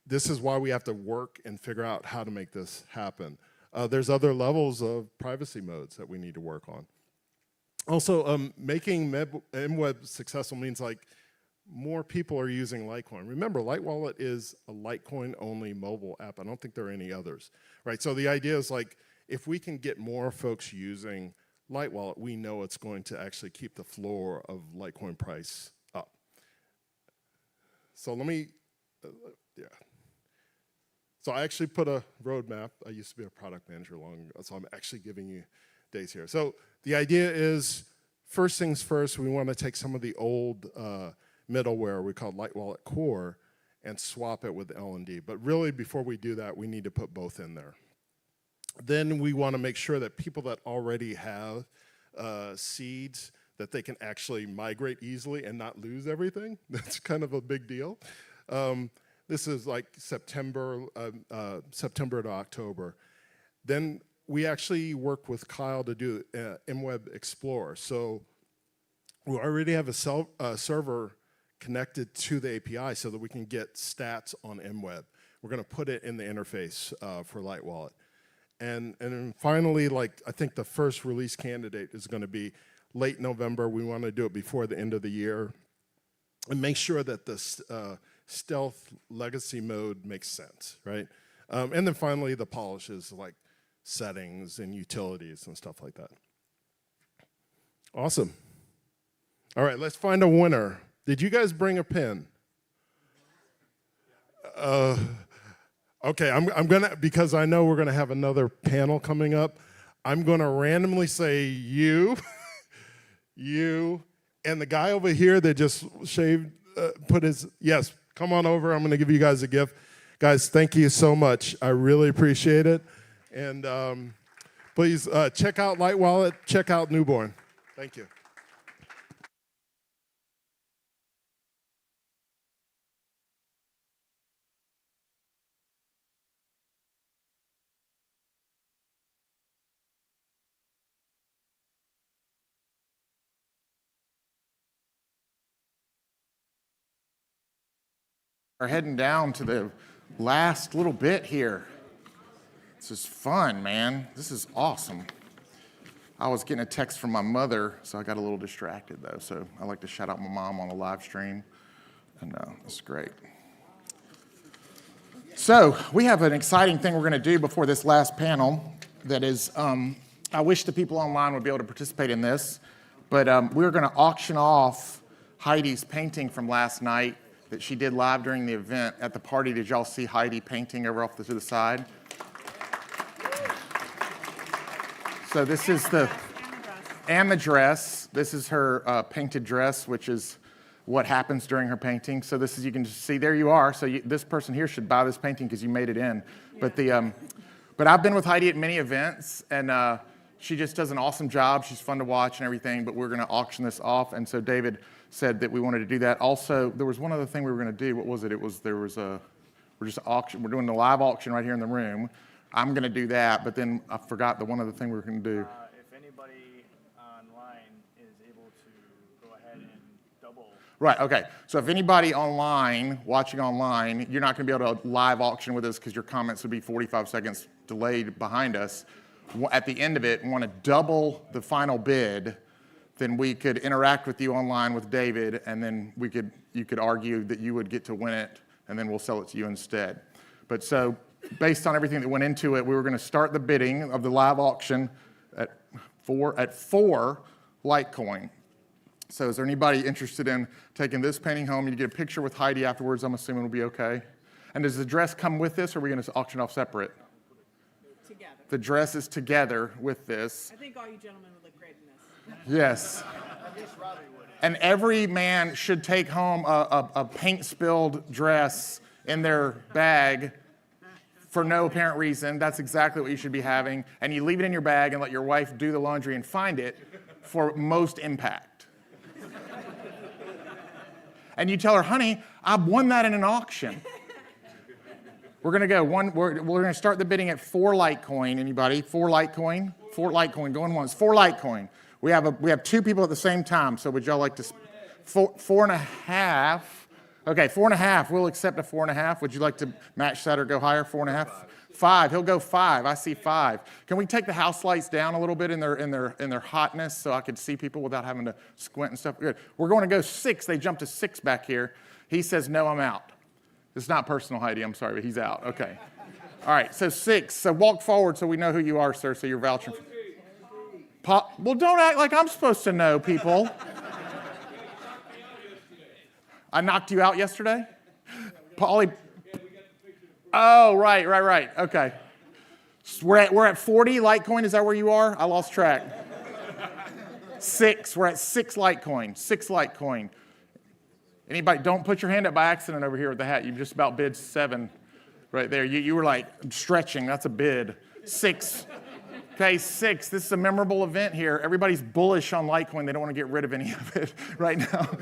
This is why we have to work and figure out how to make this happen. There's other levels of privacy modes that we need to work on. Also, making MWEB successful means like more people are using Litecoin. Remember, Light Wallet is a Litecoin-only mobile app. I don't think there are any others, right? So the idea is like, if we can get more folks using Light Wallet, we know it's going to actually keep the floor of Litecoin price up. So let me, yeah. So I actually put a roadmap. I used to be a product manager long ago, so I'm actually giving you days here. So the idea is, first things first, we want to take some of the old middleware we call Light Wallet Core and swap it with L&D. But really, before we do that, we need to put both in there. Then we want to make sure that people that already have seeds, that they can actually migrate easily and not lose everything. That's kind of a big deal. This is like September to October. Then we actually work with Kyle to do MWEB Explorer. So we already have a server connected to the API so that we can get stats on MWEB. We're going to put it in the interface for Light Wallet. And then finally, like, I think the first release candidate is going to be late November. We want to do it before the end of the year and make sure that the stealth legacy mode makes sense, right? And then finally, the polishes like settings and utilities and stuff like that. Awesome. All right, let's find a winner. Did you guys bring a pen? Okay, I'm gonna, because I know we're gonna have another panel coming up, I'm gonna randomly say you, you, and the guy over here that just shaved, yes, come on over, I'm gonna give you guys a gift. Guys, thank you so much. I really appreciate it. And please check out Light Wallet, check out Newborn. Thank you. We're heading down to the last little bit here. This is fun, man. This is awesome. I was getting a text from my mother, so I got a little distracted, though. So I like to shout out my mom on the live stream. And it's great. So we have an exciting thing we're going to do before this last panel. That is, I wish the people online would be able to participate in this, but we're going to auction off Heidi's painting from last night that she did live during the event at the party. Did y'all see Heidi painting over off to the side? So this is the dress. This is her painted dress, which is what happens during her painting. So this is, you can just see, there you are. So this person here should buy this painting because you made it in. But but I've been with Heidi at many events, and she just does an awesome job. She's fun to watch and everything, but we're gonna auction this off. And so David said that we wanted to do that. Also, there was one other thing we were gonna do. What was it? We're doing the live auction right here in the room. I'm gonna do that, but then I forgot the one other thing we were gonna do. If anybody online is able to go ahead and double. Right, okay. So if anybody online, watching online, you're not gonna be able to live auction with us because your comments would be 45 seconds delayed behind us. At the end of it, want to double the final bid, then we could interact with you online with David, and then you could argue that you would get to win it, and then we'll sell it to you instead. But so, based on everything that went into it, we were going to start the bidding of the live auction at 4 Litecoin. So is there anybody interested in taking this painting home? You get a picture with Heidi afterwards, I'm assuming it'll be okay. And does the dress come with this, or are we going to auction off separate? Together. The dress is together with this. I think all you gentlemen would look great in this. Yes. And every man should take home a paint-spilled dress in their bag for no apparent reason. That's exactly what you should be having. And you leave it in your bag and let your wife do the laundry and find it for most impact. And you tell her, honey, I won that in an auction. We're going to go we're going to start the bidding at 4 Litecoin. Anybody? 4 Litecoin? 4 Litecoin. Going once. 4 Litecoin. We have 2 people at the same time. So would y'all like to 4.5? Okay, 4.5. We'll accept a 4.5. Would you like to match that or go higher? 4.5. 5. He'll go 5. I see 5. Can we take the house lights down a little bit in their hotness so I could see people without having to squint and stuff? Good. We're going to go 6. They jumped to 6 back here. He says no. I'm out. It's not personal, Heidi. I'm sorry, but he's out. Okay. All right. So 6. So walk forward so we know who you are, sir. So you're vouching for. Well, don't act like I'm supposed to know, people. I knocked you out yesterday? Paulie. Oh, right. Okay. So we're at 40 Litecoin. Is that where you are? I lost track. 6. We're at 6 Litecoin. 6 Litecoin. Anybody, don't put your hand up by accident over here with the hat. You just about bid 7 right there. You were like stretching. That's a bid. 6. Okay, 6. This is a memorable event here. Everybody's bullish on Litecoin. They don't want to get rid of any of it right now.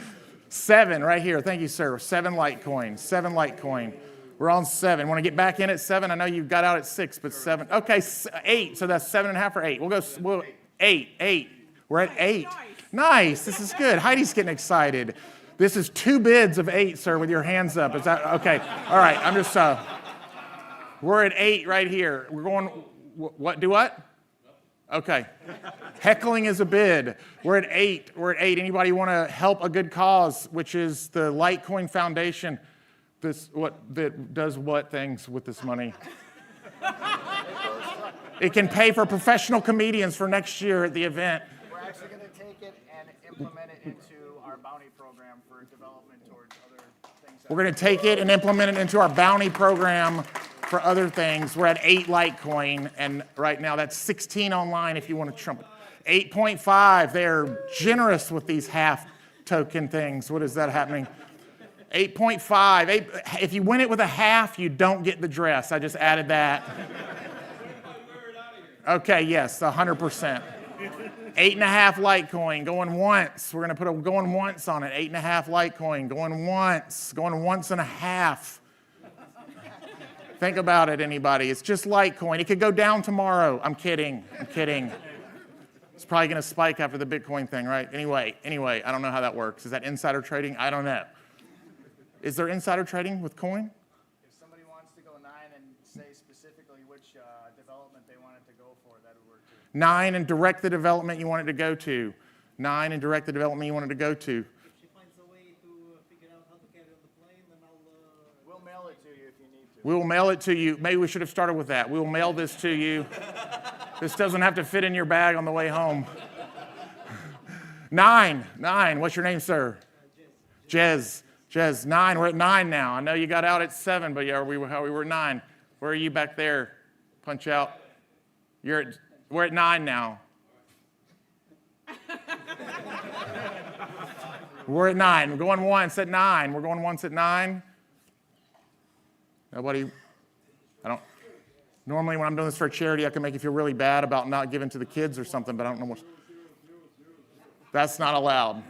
7 right here. Thank you, sir. 7 Litecoin. 7 Litecoin. We're on 7. Want to get back in at 7? I know you got out at 6, but 7. Okay, 8. So that's 7.5 or 8. We'll 8. 8. We're at 8. Nice. This is good. Heidi's getting excited. This is 2 bids of 8, sir, with your hands up. Is that okay? All right. I'm just. We're at 8 right here. We're going. What? Do what? Okay. Heckling is a bid. We're at 8. We're at 8. Anybody want to help a good cause, which is the Litecoin Foundation? That does what things with this money? It can pay for professional comedians for next year at the event. We're actually going to take it and implement it into our bounty program for development towards other things. We're going to take it and implement it into our bounty program for other things. We're at 8 Litecoin, and right now that's 16 online if you want to trump it. 8.5, they're generous with these half token things. What is that happening? 8.5. If you win it with a half, you don't get the dress. I just added that. Okay, yes, 100%. 8.5 Litecoin, going once. We're going to put a going once on it. 8.5 Litecoin, going once and a half. Think about it, anybody. It's just Litecoin. It could go down tomorrow. I'm kidding. It's probably going to spike after the Bitcoin thing, right? Anyway, I don't know how that works. Is that insider trading? I don't know. Is there insider trading with coin? If somebody wants to go 9 and say specifically which development they wanted to go for, that would work too. 9 and direct the development you wanted to go to. 9 and direct the development you wanted to go to. We'll mail it to you if you need to. We'll mail it to you. Maybe we should have started with that. We'll mail this to you. This doesn't have to fit in your bag on the way home. 9. What's your name, sir? Jez. 9. We're at 9 now. I know you got out at 7, but we were at 9. Where are you back there? Punch out. We're at 9 now. We're at 9. We're going once at 9. We're going once at 9. Nobody. Normally when I'm doing this for a charity, I can make you feel really bad about not giving to the kids or something, but I don't know what. That's not allowed.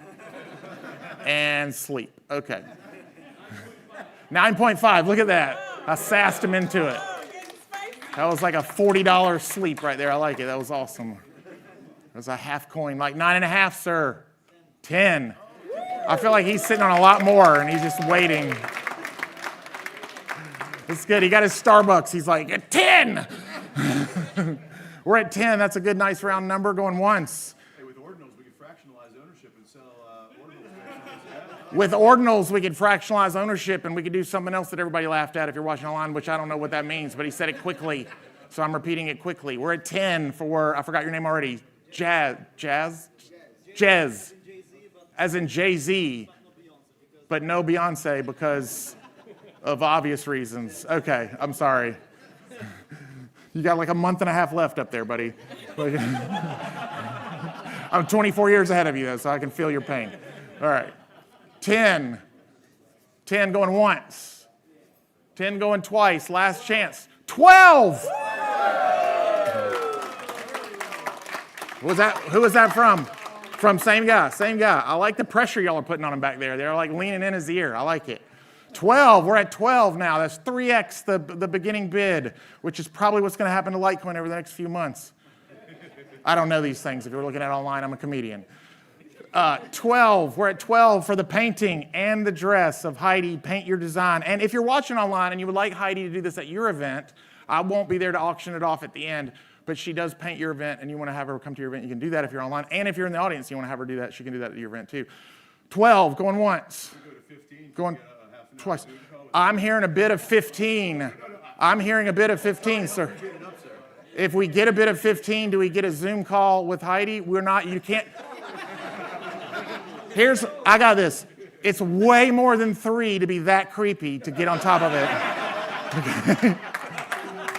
And sleep. Okay. 9.5. Look at that. I sassed him into it. That was like a $40 sleep right there. I like it. That was awesome. It was a half coin. Like 9.5, sir. 10. I feel like he's sitting on a lot more and he's just waiting. It's good. He got his Starbucks. He's like, at 10. We're at 10. That's a good, nice round number. Going once. Hey, with Ordinals, we can fractionalize ownership and sell Ordinals. With Ordinals, we could fractionalize ownership and we could do something else that everybody laughed at if you're watching online, which I don't know what that means, but he said it quickly, so I'm repeating it quickly. We're at 10 for, I forgot your name already, Jez, as in Jay-Z, but no Beyonce because of obvious reasons. Okay, I'm sorry. You got like a month and a half left up there, buddy. I'm 24 years ahead of you, though, so I can feel your pain. All right. 10 going once. 10 going twice. Last chance. 12! Who was that from? From same guy. I like the pressure y'all are putting on him back there. They're like leaning in his ear. I like it. 12. We're at 12 now. That's 3x the beginning bid, which is probably what's going to happen to Litecoin over the next few months. I don't know these things. If you're looking at it online, I'm a comedian. 12. We're at 12 for the painting and the dress of Heidi. Paint your design. And if you're watching online and you would like Heidi to do this at your event, I won't be there to auction it off at the end, but she does paint your event and you want to have her come to your event, you can do that if you're online. And if you're in the audience, you want to have her do that, she can do that at your event too. 12, going once. Going twice. I'm hearing a bid of 15. I'm hearing a bid of 15, sir. If we get a bid of 15, do we get a Zoom call with Heidi? We're not, you can't. I got this. It's way more than 3 to be that creepy to get on top of it.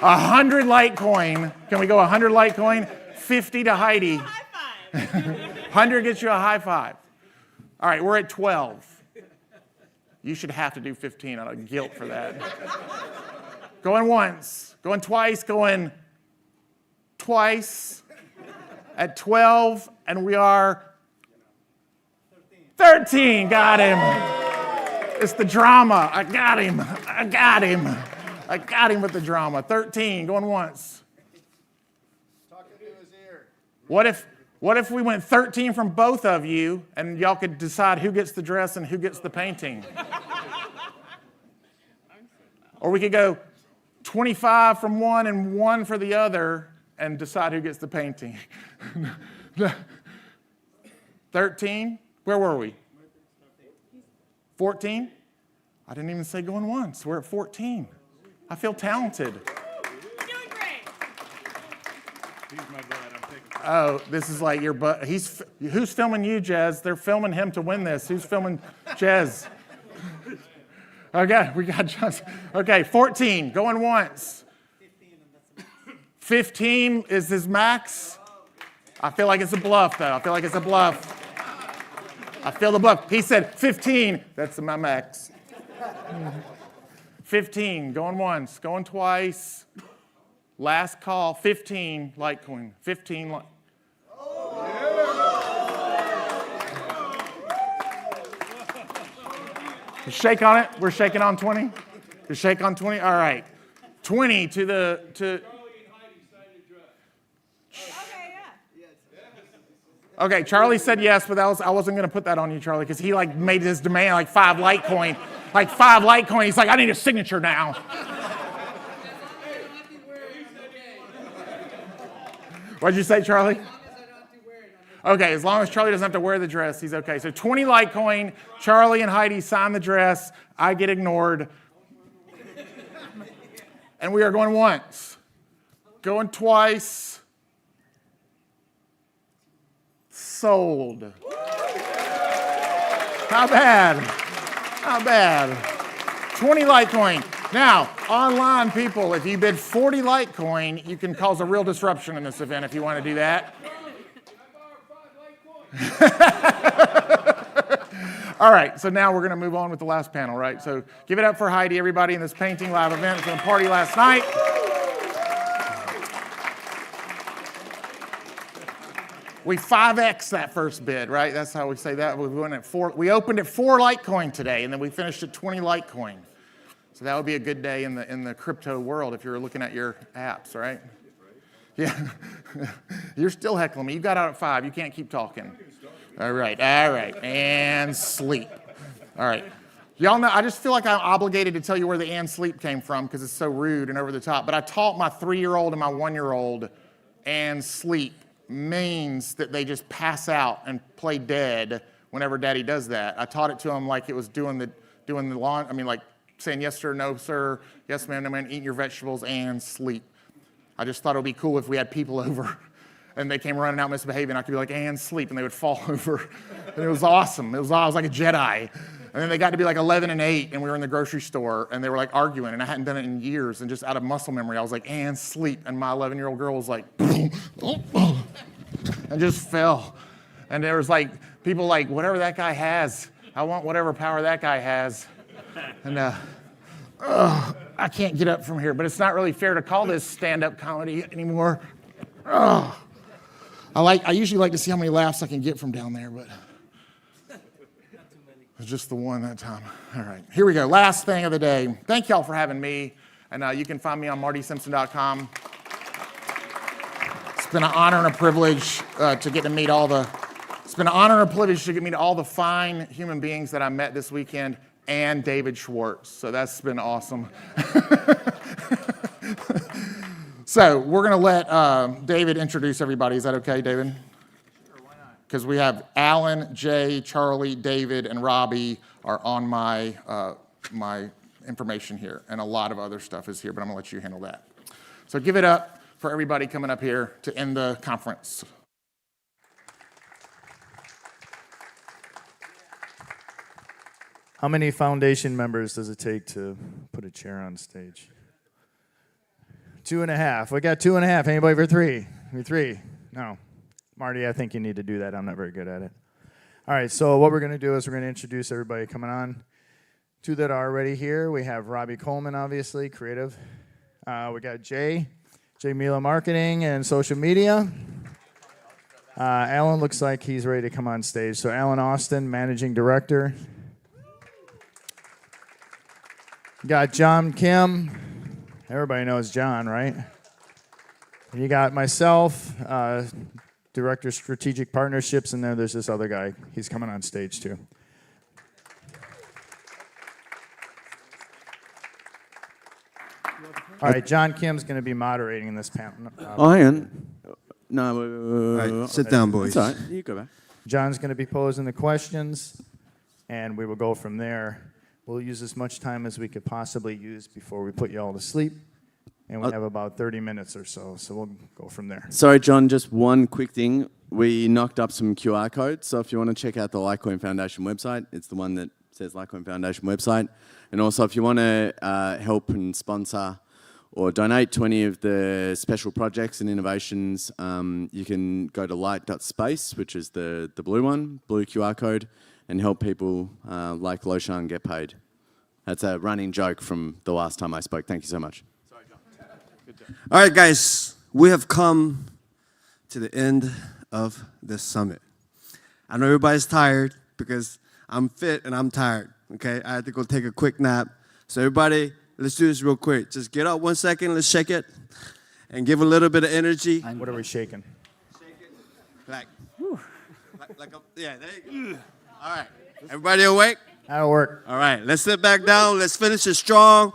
100 Litecoin. Can we go 100 Litecoin? 50 to Heidi. 100 gets you a high five. All right, we're at 12. You should have to do 15 out of guilt for that. Going once, going twice, going twice at 12, and we are 13. Got him. It's the drama. I got him. I got him. I got him with the drama. 13, going once. What if we went 13 from both of you, and y'all could decide who gets the dress and who gets the painting? Or we could go 25 from one and 1 for the other and decide who gets the painting. 13? Where were we? 14? I didn't even say going once. We're at 14. I feel talented. Oh, this is like your butt. Who's filming you, Jez? They're filming him to win this. Who's filming Jez? Okay, we got just. Okay, 14, going once. 15 is his max. I feel like it's a bluff, though. I feel like it's a bluff. I feel the bluff. He said 15. That's my max. 15, going once, going twice. Last call, 15 Litecoin. 15 Shake on it. We're shaking on 20. You shake on 20. All right. 20 to. Okay, Charlie said yes, but I wasn't going to put that on you, Charlie, because he like made his demand like 5 Litecoin. Like 5 Litecoin. He's like, I need a signature now. What'd you say, Charlie? Okay, as long as Charlie doesn't have to wear the dress, he's okay. So 20 Litecoin, Charlie and Heidi sign the dress, I get ignored. And we are going once, going twice, sold. Not bad, not bad. 20 Litecoin. Now, online people, if you bid 40 Litecoin, you can cause a real disruption in this event if you want to do that. All right, so now we're going to move on with the last panel, right? So give it up for Heidi, everybody in this painting live event. It's been a party last night. We 5X that first bid, right? That's how we say that. We went at 4. We opened at 4 Litecoin today, and then we finished at 20 Litecoin. So that would be a good day in the crypto world if you're looking at your apps, right? Yeah. You're still heckling me. You got out at 5. You can't keep talking. All right. And sleep. All right. Y'all know, I just feel like I'm obligated to tell you where the and sleep came from because it's so rude and over the top. But I taught my 3-year-old and my 1-year-old and sleep means that they just pass out and play dead whenever Daddy does that. I taught it to them like it was doing the lawn. I mean, like saying yes sir, no sir, yes ma'am, no ma'am, eating your vegetables and sleep. I just thought it would be cool if we had people over and they came running out misbehaving. I could be like, and sleep, and they would fall over. And it was awesome. I was like a Jedi. And then they got to be like 11 and 8, and we were in the grocery store, and they were like arguing, and I hadn't done it in years. And just out of muscle memory, I was like, and sleep. And my 11-year-old girl was like, and just fell. And there was like people like, whatever that guy has, I want whatever power that guy has. And I can't get up from here, but it's not really fair to call this stand-up comedy anymore. I usually like to see how many laughs I can get from down there, but it's just the one that time. All right, here we go. Last thing of the day. Thank y'all for having me, and you can find me on martysimpson.com. It's been an honor and a privilege to get to meet all the. It's been an honor and a privilege to get to meet all the fine human beings that I met this weekend, and David Schwartz. So that's been awesome. So we're going to let David introduce everybody. Is that okay, David? Sure, why not? Because we have Alan, Jay, Charlie, David, and Robbie are on my information here. And a lot of other stuff is here, but I'm going to let you handle that. So give it up for everybody coming up here to end the conference. How many foundation members does it take to put a chair on stage? 2.5. We got 2.5. Anybody for 3? 3? No. Marty, I think you need to do that. I'm not very good at it. All right, so what we're going to do is we're going to introduce everybody coming on. 2 that are already here. We have Robbie Coleman, obviously, creative. We got Jay. Jamil Marketing and Social Media. Alan looks like he's ready to come on stage. So Alan Austin, Managing Director. Got John Kim. Everybody knows John, right? You got myself, Director of Strategic Partnerships, and then there's this other guy. He's coming on stage too. All right, John Kim's going to be moderating this panel. Oh, hang on. No. All right, sit down, boys. That's all right. You go back. John's going to be posing the questions, and we will go from there. We'll use as much time as we could possibly use before we put you all to sleep, and we have about 30 minutes or so, so we'll go from there. Sorry, John, just one quick thing. We knocked up some QR codes, so if you want to check out the Litecoin Foundation website, it's the one that says Litecoin Foundation website. And also, if you want to help and sponsor or donate to any of the special projects and innovations, you can go to light.space, which is the blue one, blue QR code, and help people like Loshan get paid. That's a running joke from the last time I spoke. Thank you so much. Sorry, John. Good job. All right, guys, we have come to the end of this summit. I know everybody's tired because I'm fit and I'm tired, okay? I had to go take a quick nap. So everybody, let's do this real quick. Just get up 1 second, let's shake it, and give a little bit of energy. What are we shaking? Shake it yeah, there you go. All right, everybody awake? That'll work. All right, let's sit back down. Let's finish it strong.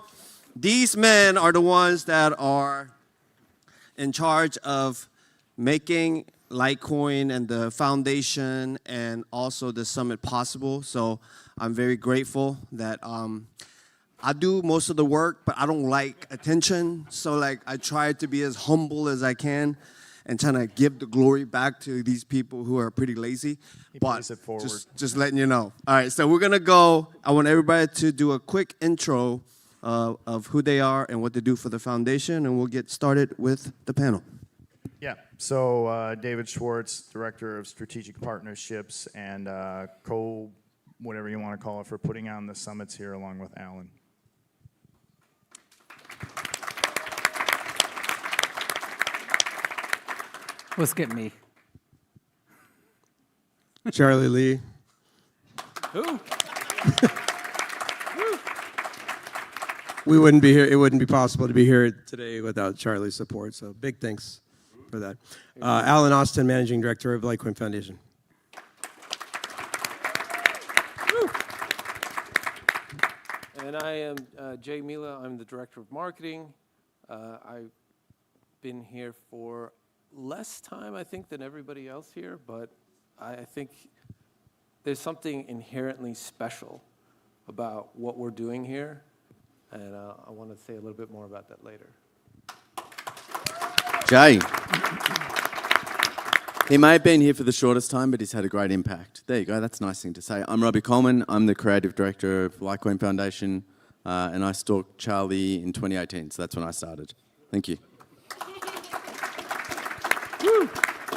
These men are the ones that are in charge of making Litecoin and the foundation and also the summit possible. So I'm very grateful that I do most of the work, but I don't like attention. So like I try to be as humble as I can and trying to give the glory back to these people who are pretty lazy. But just letting you know. All right, so we're gonna go. I want everybody to do a quick intro of who they are and what they do for the foundation, and we'll get started with the panel. Yeah, so David Schwartz, Director of Strategic Partnerships and whatever you want to call it, for putting on the summits here along with Alan. Well, skip me. Charlie Lee. Who? We wouldn't be here. It wouldn't be possible to be here today without Charlie's support. So big thanks for that. Alan Austin, Managing Director of Litecoin Foundation. And I am Jay Mila. I'm the Director of Marketing. I've been here for less time, I think, than everybody else here, but I think there's something inherently special about what we're doing here, and I want to say a little bit more about that later. Jay. He may have been here for the shortest time, but he's had a great impact. There you go. That's a nice thing to say. I'm Robbie Coleman. I'm the Creative Director of Litecoin Foundation, and I stalked Charlie in 2018, so that's when I started. Thank you.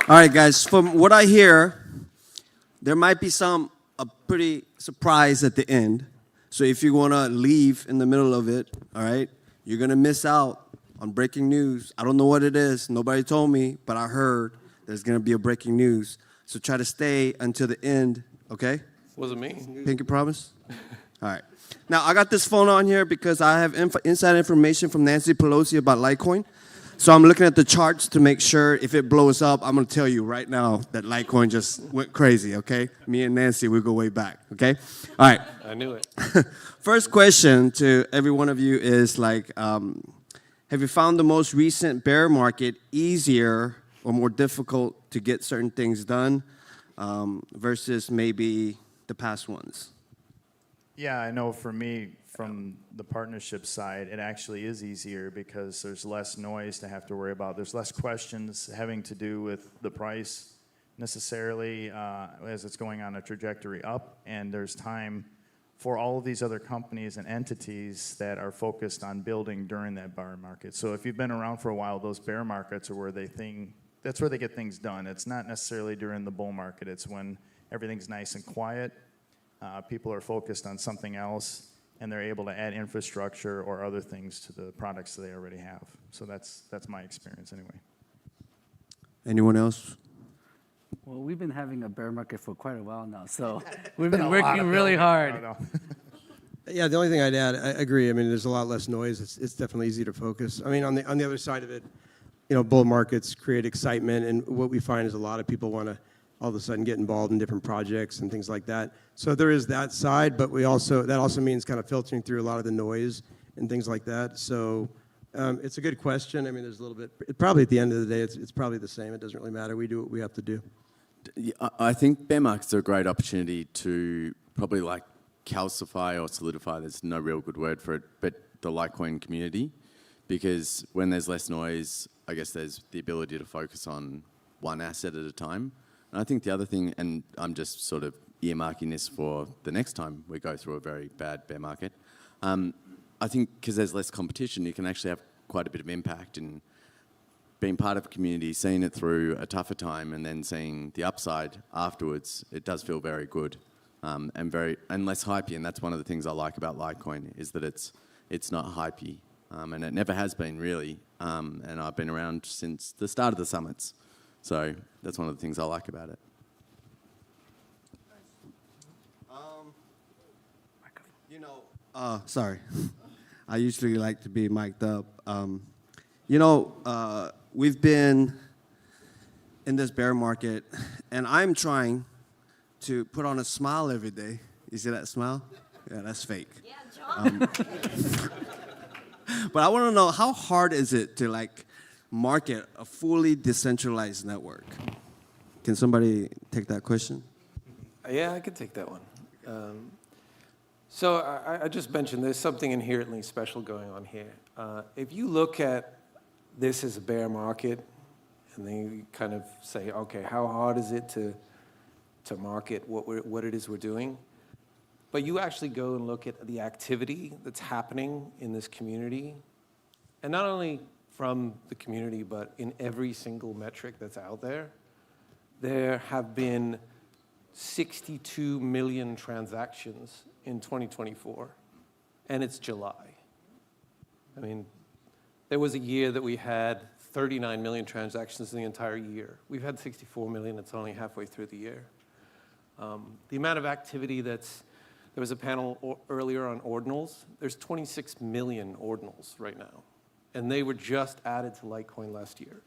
All right, guys, from what I hear, there might be a pretty surprise at the end. So if you want to leave in the middle of it, all right, you're going to miss out on breaking news. I don't know what it is. Nobody told me, but I heard there's going to be a breaking news. So try to stay until the end, okay? Wasn't me. Pinky promise? All right. Now, I got this phone on here because I have inside information from Nancy Pelosi about Litecoin. So I'm looking at the charts to make sure if it blows up, I'm going to tell you right now that Litecoin just went crazy, okay? Me and Nancy, we go way back, okay? All right. I knew it. First question to every one of you is like, have you found the most recent bear market easier or more difficult to get certain things done versus maybe the past ones? Yeah, I know for me, from the partnership side, it actually is easier because there's less noise to have to worry about. There's less questions having to do with the price necessarily as it's going on a trajectory up, and there's time for all of these other companies and entities that are focused on building during that bear market. So if you've been around for a while, those bear markets are where that's where they get things done. It's not necessarily during the bull market. It's when everything's nice and quiet. People are focused on something else, and they're able to add infrastructure or other things to the products that they already have. So that's my experience anyway. Anyone else? Well, we've been having a bear market for quite a while now, so we've been working really hard. Yeah, the only thing I'd add, I agree. I mean, there's a lot less noise. It's definitely easy to focus. I mean, on the other side of it, you know, bull markets create excitement, and what we find is a lot of people want to all of a sudden get involved in different projects and things like that. So there is that side, but that also means kind of filtering through a lot of the noise and things like that. So it's a good question. I mean, there's a little bit. Probably at the end of the day, it's probably the same. It doesn't really matter. We do what we have to do. I think bear markets are a great opportunity to probably like calcify or solidify, there's no real good word for it, but the Litecoin community, because when there's less noise, I guess there's the ability to focus on one asset at a time. And I think the other thing, and I'm just sort of earmarking this for the next time we go through a very bad bear market, I think because there's less competition, you can actually have quite a bit of impact in being part of a community, seeing it through a tougher time and then seeing the upside afterwards. It does feel very good. And less hypey, and that's one of the things I like about Litecoin, is that it's not hypey, and it never has been really. And I've been around since the start of the summits, so that's one of the things I like about it. Sorry, I usually like to be mic'd up. We've been in this bear market, and I'm trying to put on a smile every day. You see that smile? Yeah, that's fake. Yeah, John. But I want to know, how hard is it to like market a fully decentralized network? Can somebody take that question? Yeah, I could take that one. So I just mentioned there's something inherently special going on here. If you look at this as a bear market, and then you kind of say, okay, how hard is it to market what it is we're doing? But you actually go and look at the activity that's happening in this community, and not only from the community, but in every single metric that's out there. There have been 62 million transactions in 2024, and it's July. I mean, there was a year that we had 39 million transactions in the entire year. We've had 64 million, it's only halfway through the year. The amount of activity there was a panel earlier on Ordinals. There's 26 million Ordinals right now, and they were just added to Litecoin last year.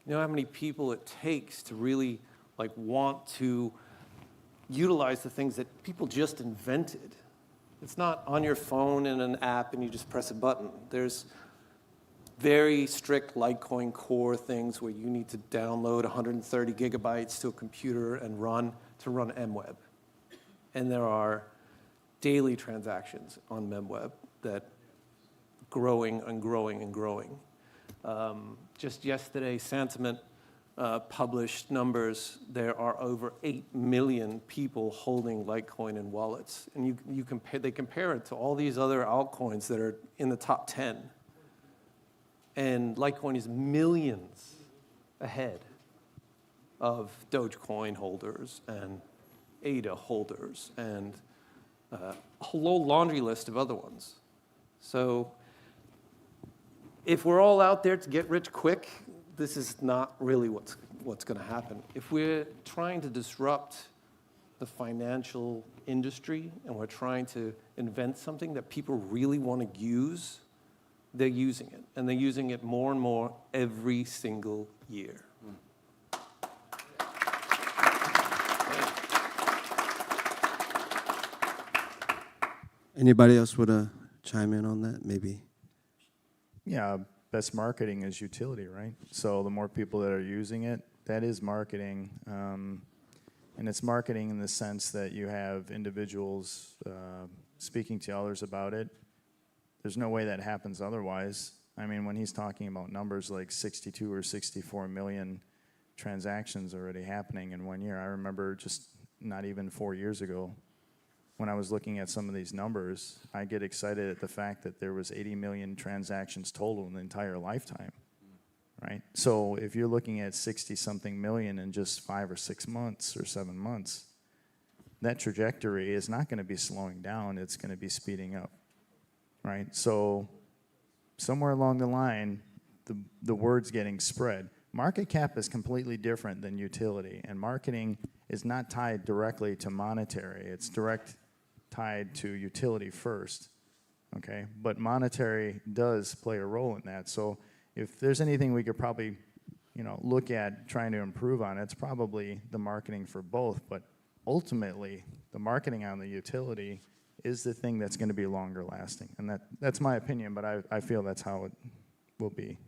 You know how many people it takes to really want to utilize the things that people just invented? It's not on your phone in an app and you just press a button. There's very strict Litecoin core things where you need to download 130 gigabytes to a computer and run MWEB. And there are daily transactions on MWEB that growing and growing and growing. Just yesterday, Sentiment published numbers. There are over 8 million people holding Litecoin in wallets. And they compare it to all these other altcoins that are in the top 10. And Litecoin is millions ahead of Dogecoin holders and ADA holders and a whole laundry list of other ones. So if we're all out there to get rich quick, this is not really what's going to happen. If we're trying to disrupt the financial industry and we're trying to invent something that people really want to use, they're using it, and they're using it more and more every single year. Anybody else want to chime in on that, maybe? Yeah, best marketing is utility, right? So the more people that are using it, that is marketing. And it's marketing in the sense that you have individuals speaking to others about it. There's no way that happens otherwise. I mean, when he's talking about numbers like 62 or 64 million transactions already happening in 1 year, I remember just not even 4 years ago, when I was looking at some of these numbers, I get excited at the fact that there was 80 million transactions total in the entire lifetime, right? So if you're looking at 60-something million in just 5 or 6 months or 7 months, that trajectory is not going to be slowing down, it's going to be speeding up, right? So somewhere along the line, the word's getting spread. Market cap is completely different than utility, and marketing is not tied directly to monetary. It's tied to utility first, okay? But monetary does play a role in that. So if there's anything we could probably, look at trying to improve on, it's probably the marketing for both. But ultimately, the marketing on the utility is the thing that's going to be longer lasting. And that's my opinion, but I feel that's how it will be.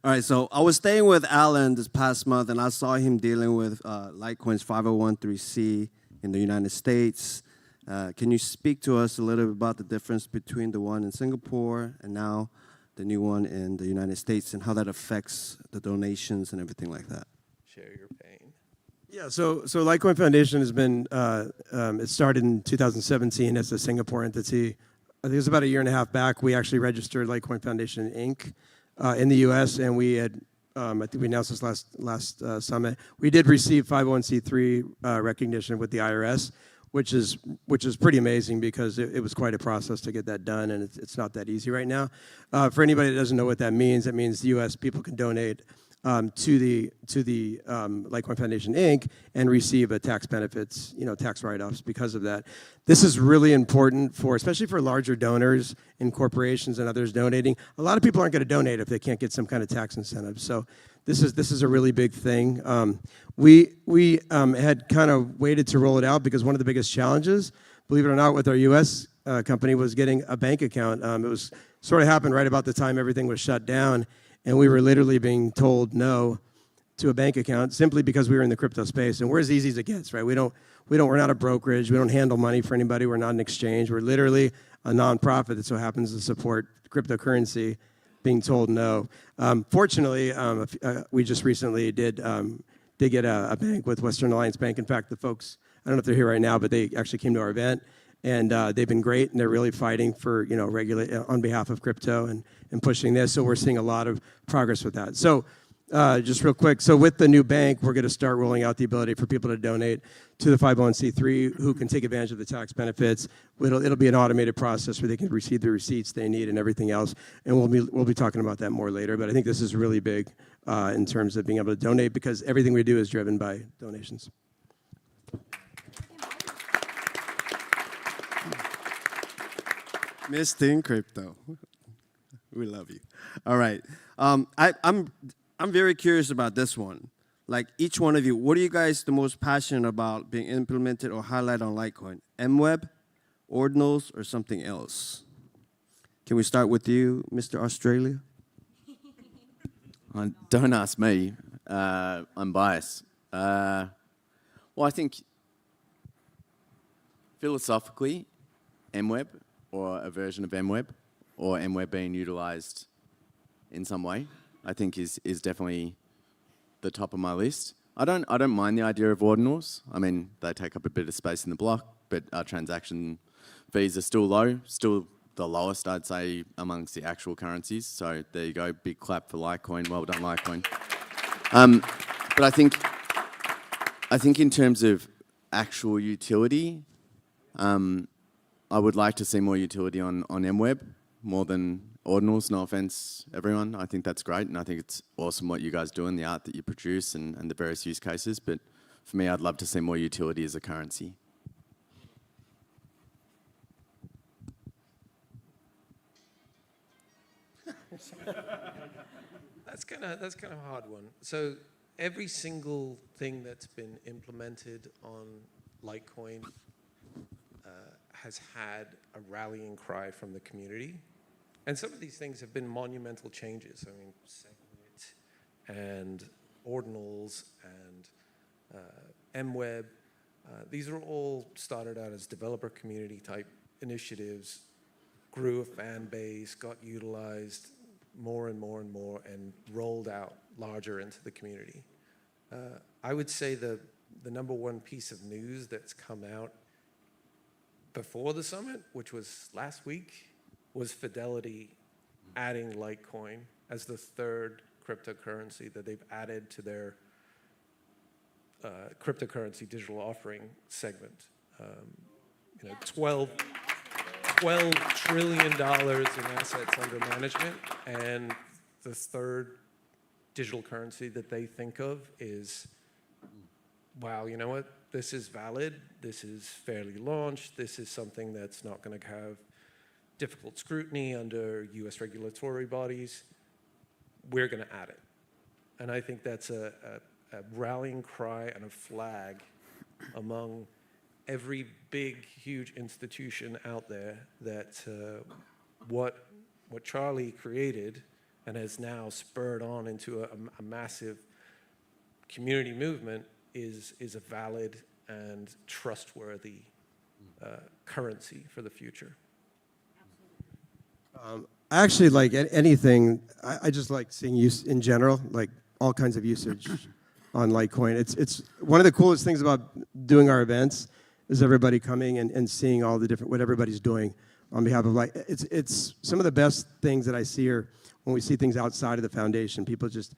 All right, so I was staying with Alan this past month, and I saw him dealing with Litecoin's 501(c) in the United States. Can you speak to us a little bit about the difference between the one in Singapore and now the new one in the United States, and how that affects the donations and everything like that? Share your pain. Yeah, so Litecoin Foundation has been, it started in 2017 as a Singapore entity. I think it was about a year and a half back, we actually registered Litecoin Foundation Inc. In the U.S., and we had, I think we announced this last summit. We did receive 501(c)(3) recognition with the IRS, which is pretty amazing because it was quite a process to get that done, and it's not that easy right now. For anybody that doesn't know what that means, the U.S. people can donate to the Litecoin Foundation Inc. and receive a tax benefits, tax write-offs because of that. This is really important especially for larger donors and corporations and others donating. A lot of people aren't going to donate if they can't get some kind of tax incentive. So this is a really big thing. We had kind of waited to roll it out because one of the biggest challenges, believe it or not, with our U.S. Company was getting a bank account. It was sort of happened right about the time everything was shut down. And we were literally being told no to a bank account simply because we were in the crypto space. And we're as easy as it gets, right? We're not a brokerage. We don't handle money for anybody. We're not an exchange. We're literally a nonprofit that so happens to support cryptocurrency, being told no. Fortunately, we just recently did get a bank with Western Alliance Bank. In fact, the folks, I don't know if they're here right now, but they actually came to our event. And they've been great, and they're really fighting for, regulate on behalf of crypto and pushing this. So we're seeing a lot of progress with that. So just real quick, so with the new bank, we're going to start rolling out the ability for people to donate to the 501(c)(3) who can take advantage of the tax benefits. It'll be an automated process where they can receive the receipts they need and everything else. And we'll be talking about that more later. But I think this is really big in terms of being able to donate because everything we do is driven by donations. Mr. In Crypto. We love you. All right. I'm very curious about this one. Like each one of you, what are you guys the most passionate about being implemented or highlighted on Litecoin? MWEB, Ordinals, or something else? Can we start with you, Mr. Australia? Don't ask me. I'm biased. Well, I think philosophically, MWEB, or a version of MWEB, or MWEB being utilized in some way, I think is definitely the top of my list. I don't mind the idea of ordinals. I mean, they take up a bit of space in the block, but our transaction fees are still low, still the lowest, I'd say, amongst the actual currencies. So there you go, big clap for Litecoin. Well done, Litecoin. But I think in terms of actual utility, I would like to see more utility on MWEB, more than Ordinals. No offense, everyone. I think that's great, and I think it's awesome what you guys do and the art that you produce and the various use cases. But for me, I'd love to see more utility as a currency. That's kind of a hard one. So every single thing that's been implemented on Litecoin has had a rallying cry from the community. And some of these things have been monumental changes. I mean, SegWit and Ordinals and MWEB. These are all started out as developer community type initiatives, grew a fan base, got utilized more and more and more, and rolled out larger into the community. I would say the number one piece of news that's come out before the summit, which was last week, was Fidelity adding Litecoin as the third cryptocurrency that they've added to their cryptocurrency digital offering segment. 12 trillion in assets under management, and the third digital currency that they think of is, wow, you know what? This is valid. This is fairly launched. This is something that's not going to have difficult scrutiny under U.S. regulatory bodies. We're going to add it. And I think that's a rallying cry and a flag among every big, huge institution out there that what Charlie created and has now spurred on into a massive community movement is a valid and trustworthy currency for the future. I actually like anything. I just like seeing use in general, like all kinds of usage on Litecoin. It's one of the coolest things about doing our events is everybody coming and seeing all the different, what everybody's doing on behalf of it's some of the best things that I see are when we see things outside of the foundation, people just,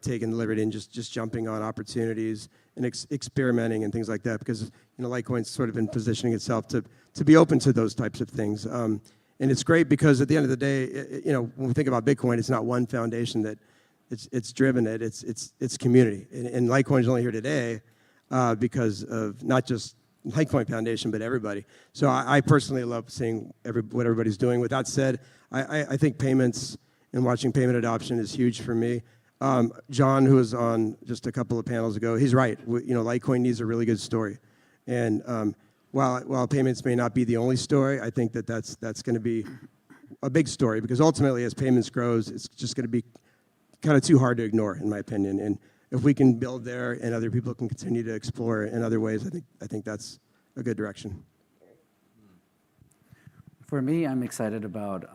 taking the liberty and just jumping on opportunities and experimenting and things like that, because, Litecoin's sort of been positioning itself to be open to those types of things. And it's great because at the end of the day, when we think about Bitcoin, it's not one foundation that it's driven it, it's community. And Litecoin's only here today because of not just Litecoin Foundation, but everybody. So I personally love seeing what everybody's doing. With that said, I think payments and watching payment adoption is huge for me. John, who was on just a couple of panels ago, he's right. Litecoin needs a really good story. And while payments may not be the only story, I think that's going to be a big story, because ultimately as payments grows, it's just going to be kind of too hard to ignore, in my opinion. And if we can build there and other people can continue to explore in other ways, I think that's a good direction. For me, I'm excited about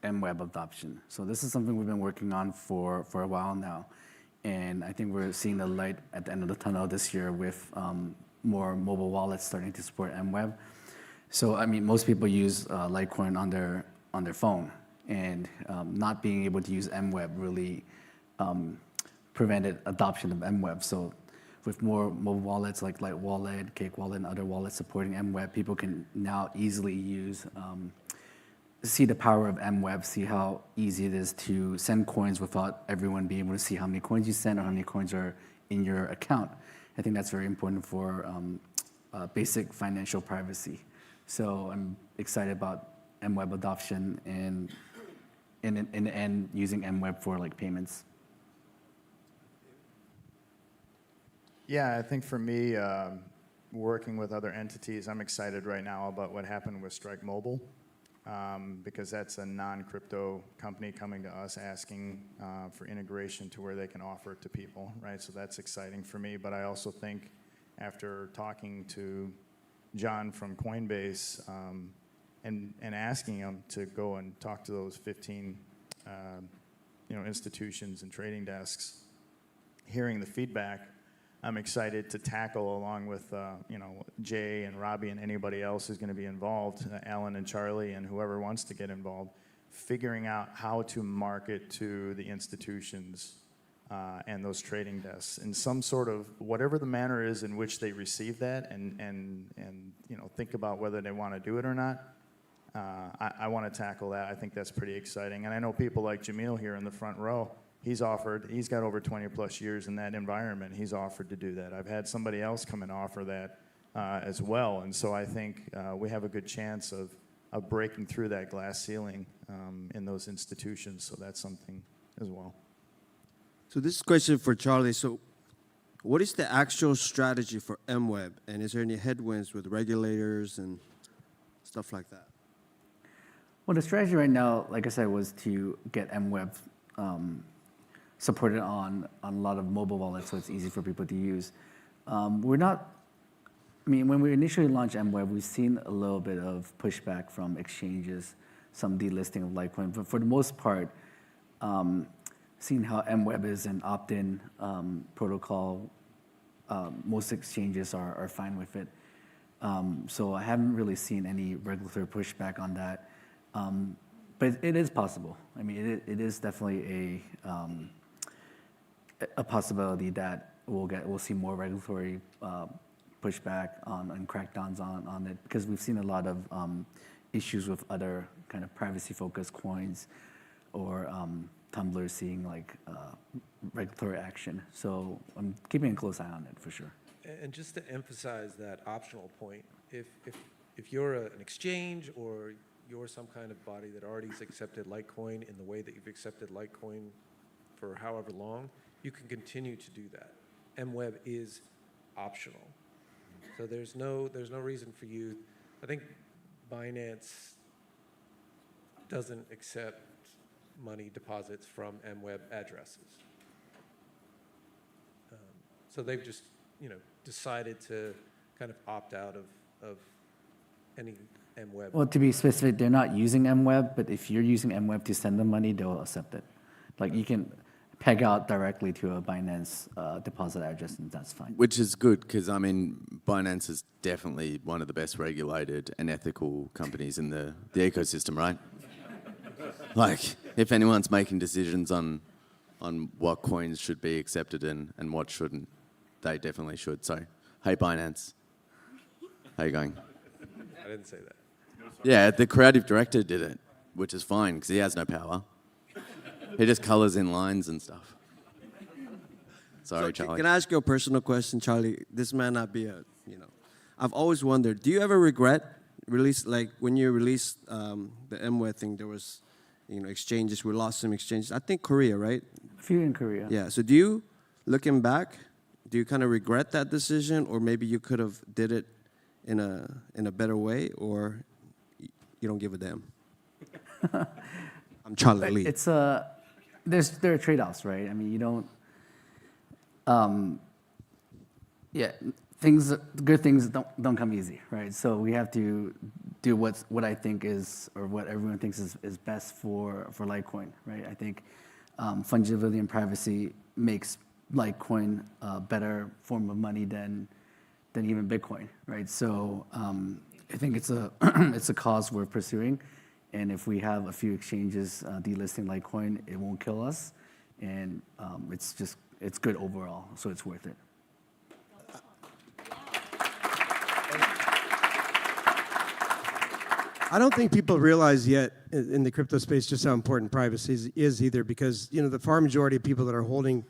MWEB adoption. So this is something we've been working on for a while now. And I think we're seeing the light at the end of the tunnel this year with more mobile wallets starting to support MWEB. So, I mean, most people use Litecoin on their phone. And not being able to use MWEB really prevented adoption of MWEB. So with more mobile wallets like Lite Wallet, Cake Wallet, and other wallets supporting MWEB, people can now easily see the power of MWEB, see how easy it is to send coins without everyone being able to see how many coins you send or how many coins are in your account. I think that's very important for basic financial privacy. So I'm excited about MWEB adoption and in the end using MWEB for payments. Yeah, I think for me, working with other entities, I'm excited right now about what happened with Strike Mobile, because that's a non-crypto company coming to us asking for integration to where they can offer it to people, right? So that's exciting for me. But I also think after talking to John from Coinbase and asking him to go and talk to those 15 institutions and trading desks, hearing the feedback, I'm excited to tackle, along with Jay and Robbie and anybody else who's going to be involved, Alan and Charlie and whoever wants to get involved, figuring out how to market to the institutions and those trading desks in some sort of, whatever the manner is in which they receive that, and think about whether they want to do it or not. I want to tackle that. I think that's pretty exciting. And I know people like Jamil here in the front row. He's got over 20 plus years in that environment. He's offered to do that. I've had somebody else come and offer that as well. And so I think we have a good chance of breaking through that glass ceiling in those institutions. So that's something as well. So this is a question for Charlie. So what is the actual strategy for MWEB? And is there any headwinds with regulators and stuff like that? Well, the strategy right now, like I said, was to get MWEB supported on a lot of mobile wallets, so it's easy for people to use. When we initially launched MWEB, we've seen a little bit of pushback from exchanges, some delisting of Litecoin, but for the most part, seeing how MWEB is an opt-in protocol, most exchanges are fine with it. So I haven't really seen any regulatory pushback on that. But it is possible. I mean, it is definitely a possibility that we'll see more regulatory pushback and crackdowns on it, because we've seen a lot of issues with other kind of privacy-focused coins or tumblers seeing like regulatory action. So I'm keeping a close eye on it for sure. And just to emphasize that optional point, if you're an exchange or you're some kind of body that already has accepted Litecoin in the way that you've accepted Litecoin for however long, you can continue to do that. MWEB is optional. So there's no reason for you. I think Binance doesn't accept money deposits from MWEB addresses. So they've just, decided to kind of opt out of any MWEB. Well, to be specific, they're not using MWEB, but if you're using MWEB to send them money, they'll accept it. Like you can peg out directly to a Binance deposit address, and that's fine. Which is good, because I mean, Binance is definitely one of the best regulated and ethical companies in the ecosystem, right? Like, if anyone's making decisions on what coins should be accepted and what shouldn't, they definitely should. So, hey Binance, how you going? I didn't say that. Yeah, the creative director did it, which is fine because he has no power. He just colors in lines and stuff. Sorry, Charlie. Can I ask you a personal question, Charlie? This might not be I've always wondered, do you ever regret when you released the MWEB thing, there was, exchanges, we lost some exchanges. I think Korea, right? A few in Korea. Yeah, so do you, looking back, do you kind of regret that decision, or maybe you could have did it in a better way, or you don't give a damn? I'm Charlie Lee. It's there are trade-offs, right? I mean, you don't. Good things don't come easy, right? So we have to do what I think is, or what everyone thinks is best for Litecoin, right? I think fungibility and privacy makes Litecoin a better form of money than even Bitcoin, right? So I think it's a cause worth pursuing, and if we have a few exchanges delisting Litecoin, it won't kill us, and it's good overall, so it's worth it. I don't think people realize yet in the crypto space just how important privacy is either, because the far majority of people that are holding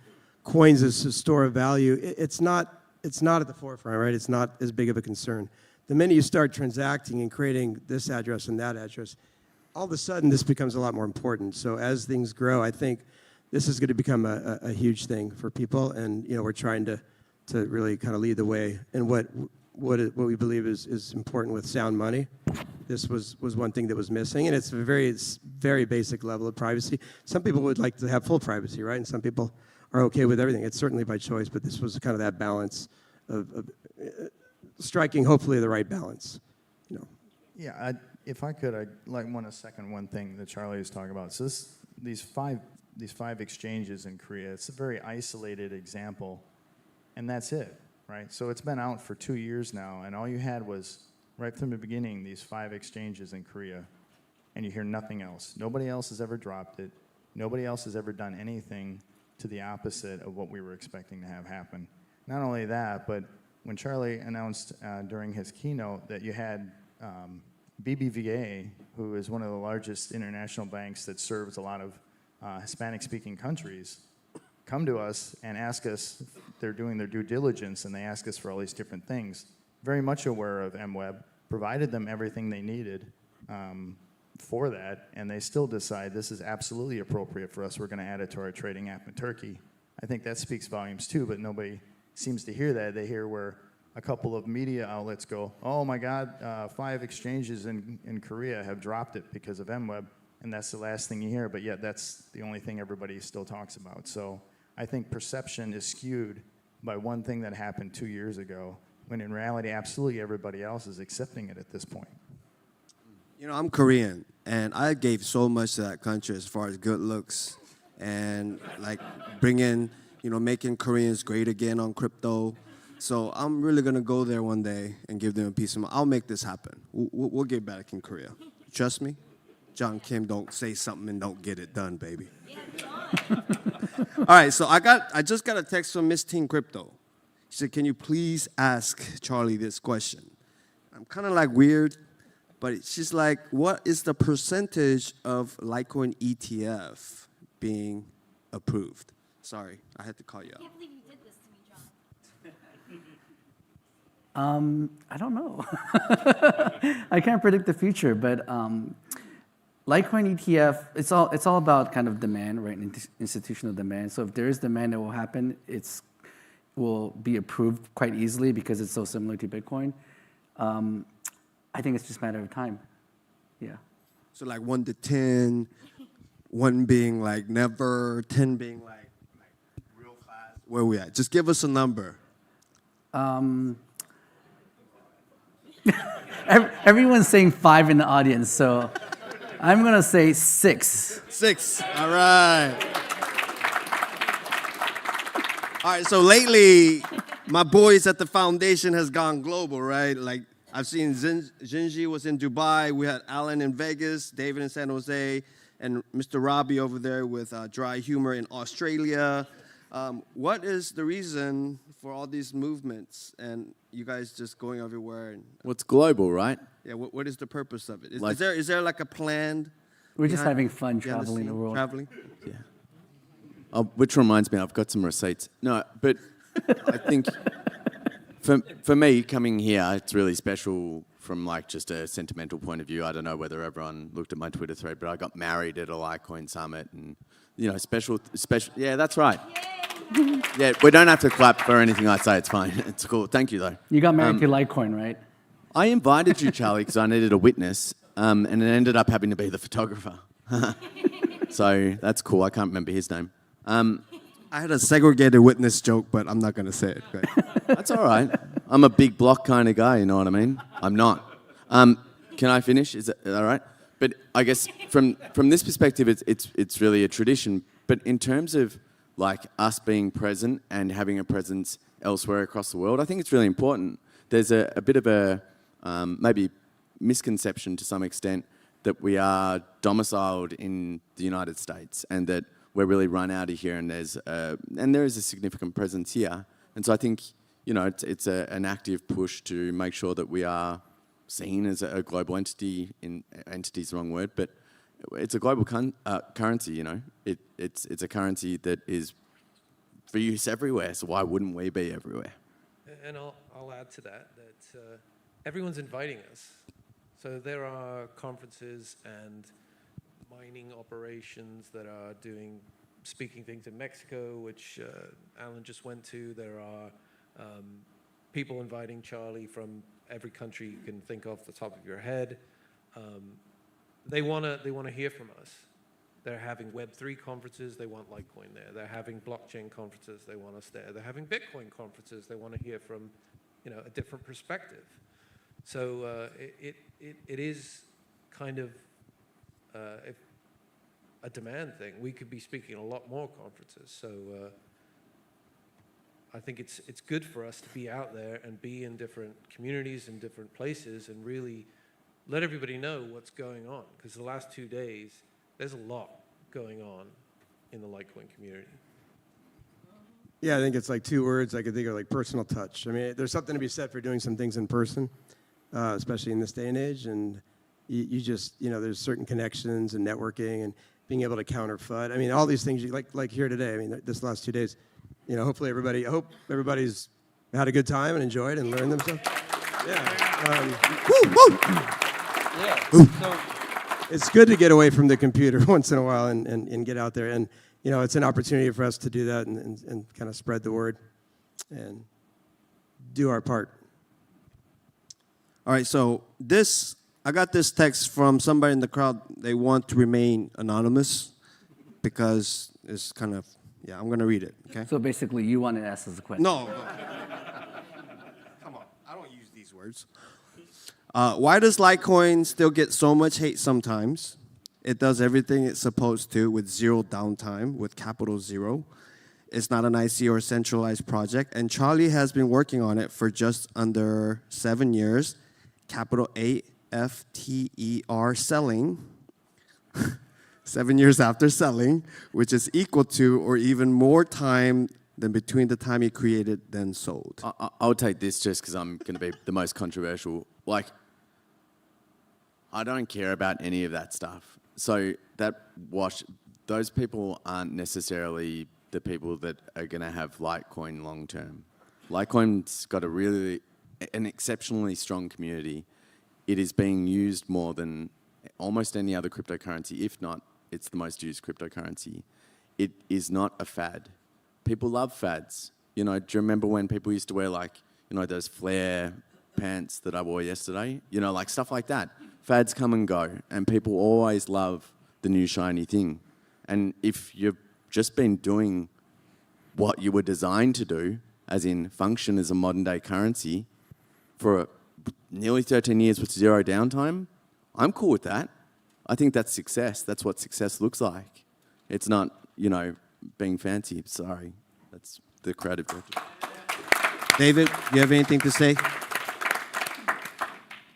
coins as a store of value, it's not at the forefront, right? It's not as big of a concern. The minute you start transacting and creating this address and that address, all of a sudden this becomes a lot more important. So as things grow, I think this is going to become a huge thing for people, and we're trying to really kind of lead the way in what we believe is important with sound money. This was one thing that was missing, and it's a very basic level of privacy. Some people would like to have full privacy, right? And some people are okay with everything. It's certainly by choice, but this was kind of that balance of striking, hopefully, the right balance. Yeah, if I could, I'd want to second one thing that Charlie was talking about. So these five exchanges in Korea, it's a very isolated example, and that's it, right? So it's been out for 2 years now, and all you had was, right from the beginning, these 5 exchanges in Korea, and you hear nothing else. Nobody else has ever dropped it. Nobody else has ever done anything to the opposite of what we were expecting to have happen. Not only that, but when Charlie announced during his keynote that you had BBVA, who is one of the largest international banks that serves a lot of Hispanic-speaking countries, come to us and ask us, they're doing their due diligence, and they ask us for all these different things, very much aware of MWEB, provided them everything they needed for that, and they still decide this is absolutely appropriate for us. We're going to add it to our trading app in Turkey. I think that speaks volumes too, but nobody seems to hear that. They hear where a couple of media outlets go, oh my God, 5 exchanges in Korea have dropped it because of MWEB, and that's the last thing you hear, but yet that's the only thing everybody still talks about. So I think perception is skewed by one thing that happened 2 years ago, when in reality, absolutely everybody else is accepting it at this point. I'm Korean, and I gave so much to that country as far as good looks and making Koreans great again on crypto. So I'm really gonna go there one day and give them a piece of. I'll make this happen. We'll get back in Korea. Trust me. John Kim, don't say something and don't get it done, baby. Yeah, John. All right, so I just got a text from Miss Teen Crypto. She said, "Can you please ask Charlie this question?" I'm kind of like weird, but she's like, "What is the percentage of Litecoin ETF being approved?" Sorry, I had to call you out. I don't know. I can't predict the future, but Litecoin ETF, it's all about kind of demand, right? Institutional demand. So if there is demand that will happen, will be approved quite easily because it's so similar to Bitcoin. I think it's just a matter of time. Yeah. So like 1 to 10, 1 being like never, 10 being like real fast. Where are we at? Just give us a number. Everyone's saying 5 in the audience, so I'm gonna say 6. 6. All right. All right. So lately, my boys at the foundation has gone global, right? Like I've seen Jinji was in Dubai. We had Alan in Vegas, David in San Jose, and Mr. Robbie over there with Dry Humor in Australia. What is the reason for all these movements and you guys just going everywhere? Well, it's global, right? Yeah, what is the purpose of it? Like- Is there like a planned? We're just having fun behind the traveling the scene? world. Traveling? Yeah. Oh, which reminds me, I've got some receipts. No, but I think for me, coming here, it's really special from like just a sentimental point of view. I don't know whether everyone looked at my Twitter thread, but I got married at a Litecoin Summit and, you know, special, yeah, that's right. Yeah, we don't have to clap for anything I say. It's fine. It's cool. Thank you, though. You got married to Litecoin, right? I invited you, Charlie, because I needed a witness, and it ended up having to be the photographer. So that's cool. I can't remember his name. I had a segregated witness joke, but I'm not going to say it. Right? That's all right. I'm a big block kind of guy, you know what I mean? I'm not. Can I finish? Is that all right? But I guess from this perspective, it's really a tradition. But in terms of like us being present and having a presence elsewhere across the world, I think it's really important. There's a bit of a maybe misconception to some extent that we are domiciled in the United States and that we're really run out of here, and there is a significant presence here. And so I think, you know, it's an active push to make sure that we are seen as a global entity. Entity is the wrong word, but it's a global currency. You know, it's a currency that is for use everywhere. So why wouldn't we be everywhere? And I'll add to that everyone's inviting us. So there are conferences and mining operations that are doing speaking things in Mexico, which Alan just went to. There are people inviting Charlie from every country you can think off the top of your head. They want to hear from us. They're having Web3 conferences. They want Litecoin there. They're having blockchain conferences. They want us there. They're having Bitcoin conferences. They want to hear from, you know, a different perspective. So it is kind of a demand thing. We could be speaking at a lot more conferences. So I think it's good for us to be out there and be in different communities and different places and really let everybody know what's going on. Because the last 2 days, there's a lot going on in the Litecoin community. Yeah, I think it's like 2 words I could think of, like personal touch. I mean, there's something to be said for doing some things in person, especially in this day and age. And you just, you know, there's certain connections and networking and being able to counter FUD. I mean, all these things, like here today, I mean, this last 2 days, you know, hopefully I hope everybody's had a good time and enjoyed and learned themselves. Yeah. So it's good to get away from the computer once in a while and get out there. And, you know, it's an opportunity for us to do that and kind of spread the word and do our part. All right, so I got this text from somebody in the crowd. They want to remain anonymous because it's kind of, yeah, I'm going to read it, okay? So basically, you want to ask us a question. No. Come on, I don't use these words. Why does Litecoin still get so much hate sometimes? It does everything it's supposed to with zero downtime, with capital zero. It's not an IC or centralized project, and Charlie has been working on it for just under 7 years. Capital AFTER selling 7 years after selling, which is equal to or even more time than between the time you created then sold. I'll take this just because I'm going to be the most controversial. Like, I don't care about any of that stuff. So those people aren't necessarily the people that are going to have Litecoin long term. Litecoin's got an exceptionally strong community. It is being used more than almost any other cryptocurrency. If not, it's the most used cryptocurrency. It is not a fad. People love fads. You know, do you remember when people used to wear those flare pants that I wore yesterday? You know, like stuff like that. Fads come and go, and people always love the new shiny thing. And if you've just been doing what you were designed to do, as in function as a modern day currency, for nearly 13 years with zero downtime, I'm cool with that. I think that's success. That's what success looks like. It's not, being fancy. Sorry. That's the creative director. David, you have anything to say?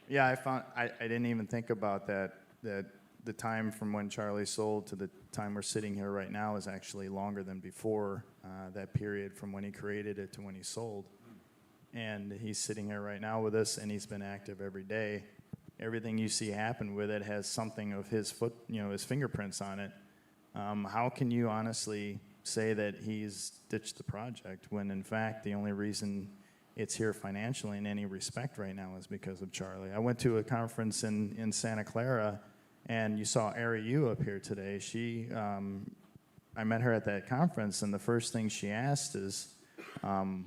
Yeah, I didn't even think about that the time from when Charlie sold to the time we're sitting here right now is actually longer than before that period from when he created it to when he sold. And he's sitting here right now with us, and he's been active every day. Everything you see happen with it has something of his his fingerprints on it. How can you honestly say that he's ditched the project when, in fact, the only reason it's here financially in any respect right now is because of Charlie? I went to a conference in Santa Clara, and you saw Ari Yu up here today. I met her at that conference, and the first thing she asked is,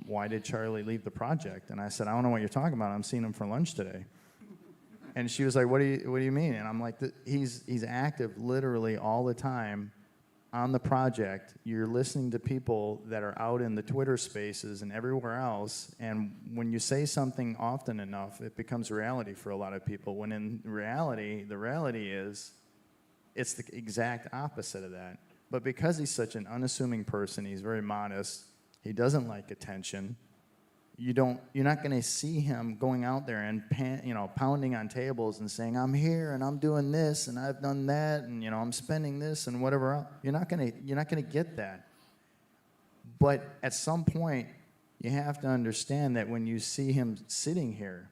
why did Charlie leave the project? And I said, I don't know what you're talking about. I'm seeing him for lunch today. And she was like, what do you mean? And I'm like, he's active literally all the time on the project. You're listening to people that are out in the Twitter spaces and everywhere else, and when you say something often enough, it becomes reality for a lot of people, when in reality, the reality is it's the exact opposite of that. But because he's such an unassuming person, he's very modest, he doesn't like attention, you're not going to see him going out there and pounding on tables and saying, I'm here and I'm doing this and I've done that and I'm spending this and whatever else. You're not going to get that. But at some point, you have to understand that when you see him sitting here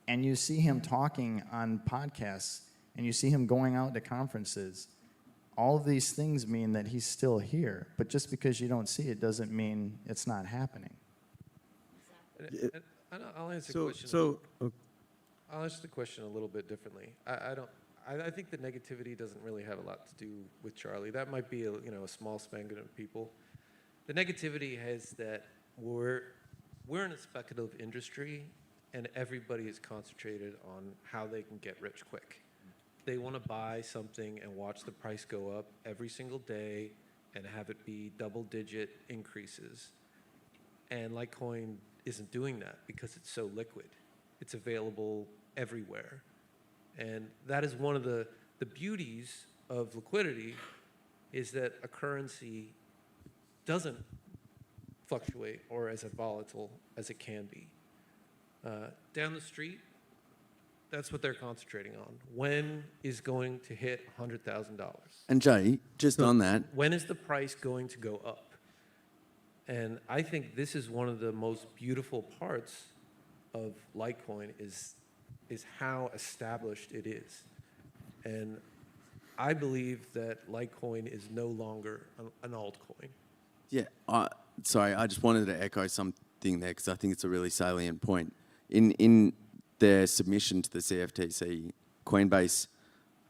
and you see him talking on podcasts and you see him going out to conferences, all of these things mean that he's still here. But just because you don't see it doesn't mean it's not happening. I'll answer the question. I'll answer the question a little bit differently. I think the negativity doesn't really have a lot to do with Charlie. That might be a small span of people. The negativity is that we're in a speculative industry, and everybody is concentrated on how they can get rich quick. They want to buy something and watch the price go up every single day and have it be double-digit increases. And Litecoin isn't doing that because it's so liquid. It's available everywhere. And that is one of the beauties of liquidity, is that a currency doesn't fluctuate or as volatile as it can be. Down the street, that's what they're concentrating on. When is going to hit $100,000? And Jay, just on that. When is the price going to go up? And I think this is one of the most beautiful parts of Litecoin is how established it is. And I believe that Litecoin is no longer an altcoin. Yeah, sorry, I just wanted to echo something there because I think it's a really salient point. In their submission to the CFTC, Coinbase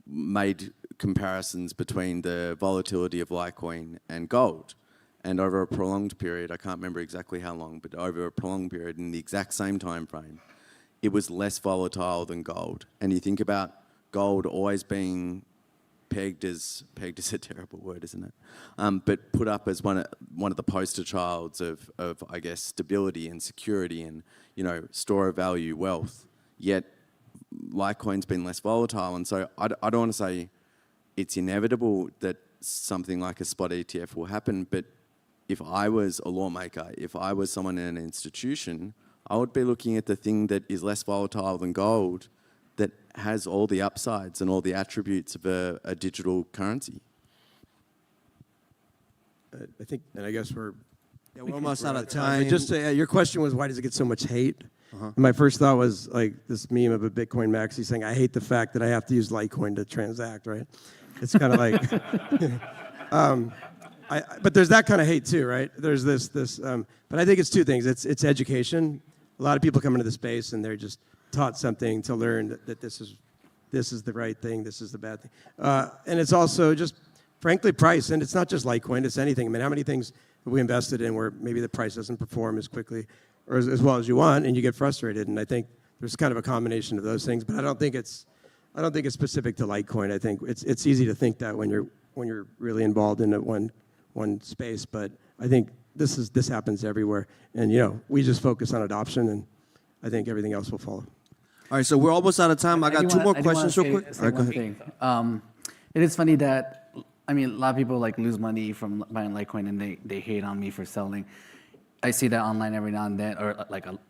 made comparisons between the volatility of Litecoin and gold. And over a prolonged period, I can't remember exactly how long, but over a prolonged period in the exact same time frame, it was less volatile than gold. And you think about gold always being pegged is a terrible word, isn't it? But put up as one of the poster childs of I guess stability and security and store of value, wealth. Yet Litecoin's been less volatile, and so I don't want to say it's inevitable that something like a spot ETF will happen, but if I was a lawmaker, if I was someone in an institution, I would be looking at the thing that is less volatile than gold, that has all the upsides and all the attributes of a digital currency. I think, and I guess we're almost out of time. Just your question was, why does it get so much hate? My first thought was like this meme of a Bitcoin maxi saying, "I hate the fact that I have to use Litecoin to transact." Right? It's kind of like, but there's that kind of hate too, right? There's this, but I think it's two things. It's education. A lot of people come into the space and they're just taught something to learn that this is the right thing, this is the bad thing, and it's also just frankly price. And it's not just Litecoin; it's anything. I mean, how many things have we invested in where maybe the price doesn't perform as quickly or as well as you want, and you get frustrated? And I think there's kind of a combination of those things. But I don't think it's specific to Litecoin. I think it's easy to think that when you're really involved in one space. But I think this happens everywhere. And we just focus on adoption, and I think everything else will follow. All right, so we're almost out of time. I got two more questions real quick. All right, go ahead. It is funny that, I mean, a lot of people lose money from buying Litecoin, and they hate on me for selling. I see that online every now and then, or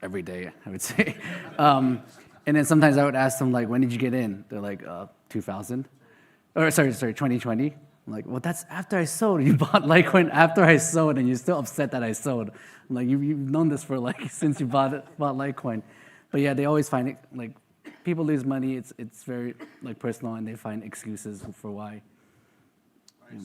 every day, I would say. And then sometimes I would ask them, when did you get in? They're like, 2000. Or sorry, 2020. I'm like, well, that's after I sold. You bought Litecoin after I sold, and you're still upset that I sold. I'm like, you've known this for since you bought Litecoin. But yeah, they always find it, people lose money. It's very personal, and they find excuses for why.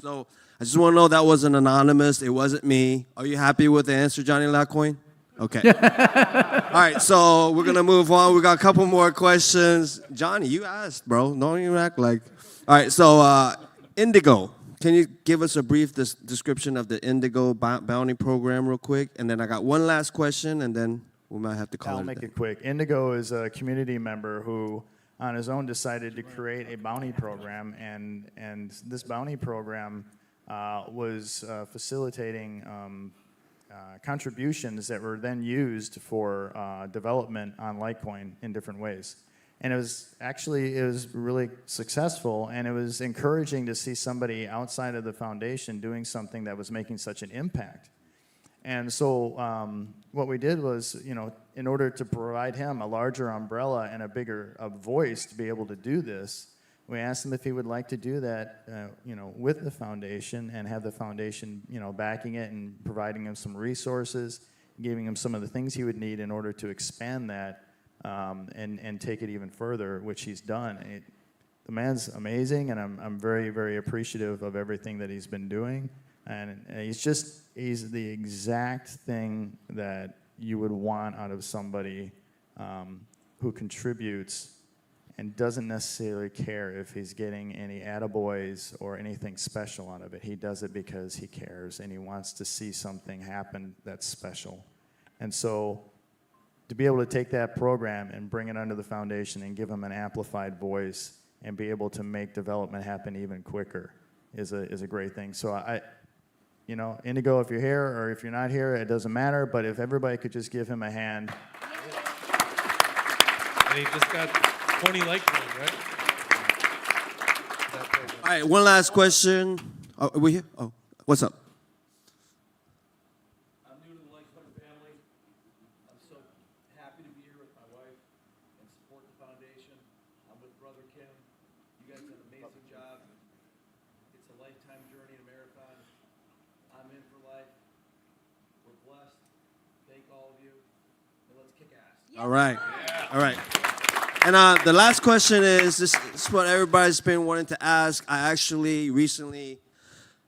So I just want to know that wasn't anonymous. It wasn't me. Are you happy with the answer, Johnny Litecoin? Okay. All right, so we're going to move on. We got a couple more questions. Johnny, you asked, bro. Don't even act like. All right, so Indigo. Can you give us a brief description of the Indigo bounty program real quick? And then I got one last question, and then we might have to call it. I'll make it quick. Indigo is a community member who on his own decided to create a bounty program, and this bounty program was facilitating contributions that were then used for development on Litecoin in different ways. And it was really successful, and it was encouraging to see somebody outside of the foundation doing something that was making such an impact. And so what we did was, in order to provide him a larger umbrella and a bigger voice to be able to do this, we asked him if he would like to do that, with the foundation and have the foundation, backing it and providing him some resources, giving him some of the things he would need in order to expand that and take it even further, which he's done. The man's amazing, and I'm very, very appreciative of everything that he's been doing. And he's the exact thing that you would want out of somebody who contributes and doesn't necessarily care if he's getting any attaboys or anything special out of it. He does it because he cares, and he wants to see something happen that's special. And so to be able to take that program and bring it under the foundation and give him an amplified voice and be able to make development happen even quicker is a great thing. So Indigo, if you're here or if you're not here, it doesn't matter, but if everybody could just give him a hand. And he just got 20 Litecoin, right? All right, one last question. Are we here? Oh, what's up? I'm new to the Litecoin family. I'm so happy to be here with my wife and support the foundation. I'm with Brother Kim. You guys did an amazing job. It's a lifetime journey, a marathon. I'm in for life. We're blessed. Thank all of you. And let's kick ass. All right. All right. And the last question is, this is what everybody's been wanting to ask. I actually recently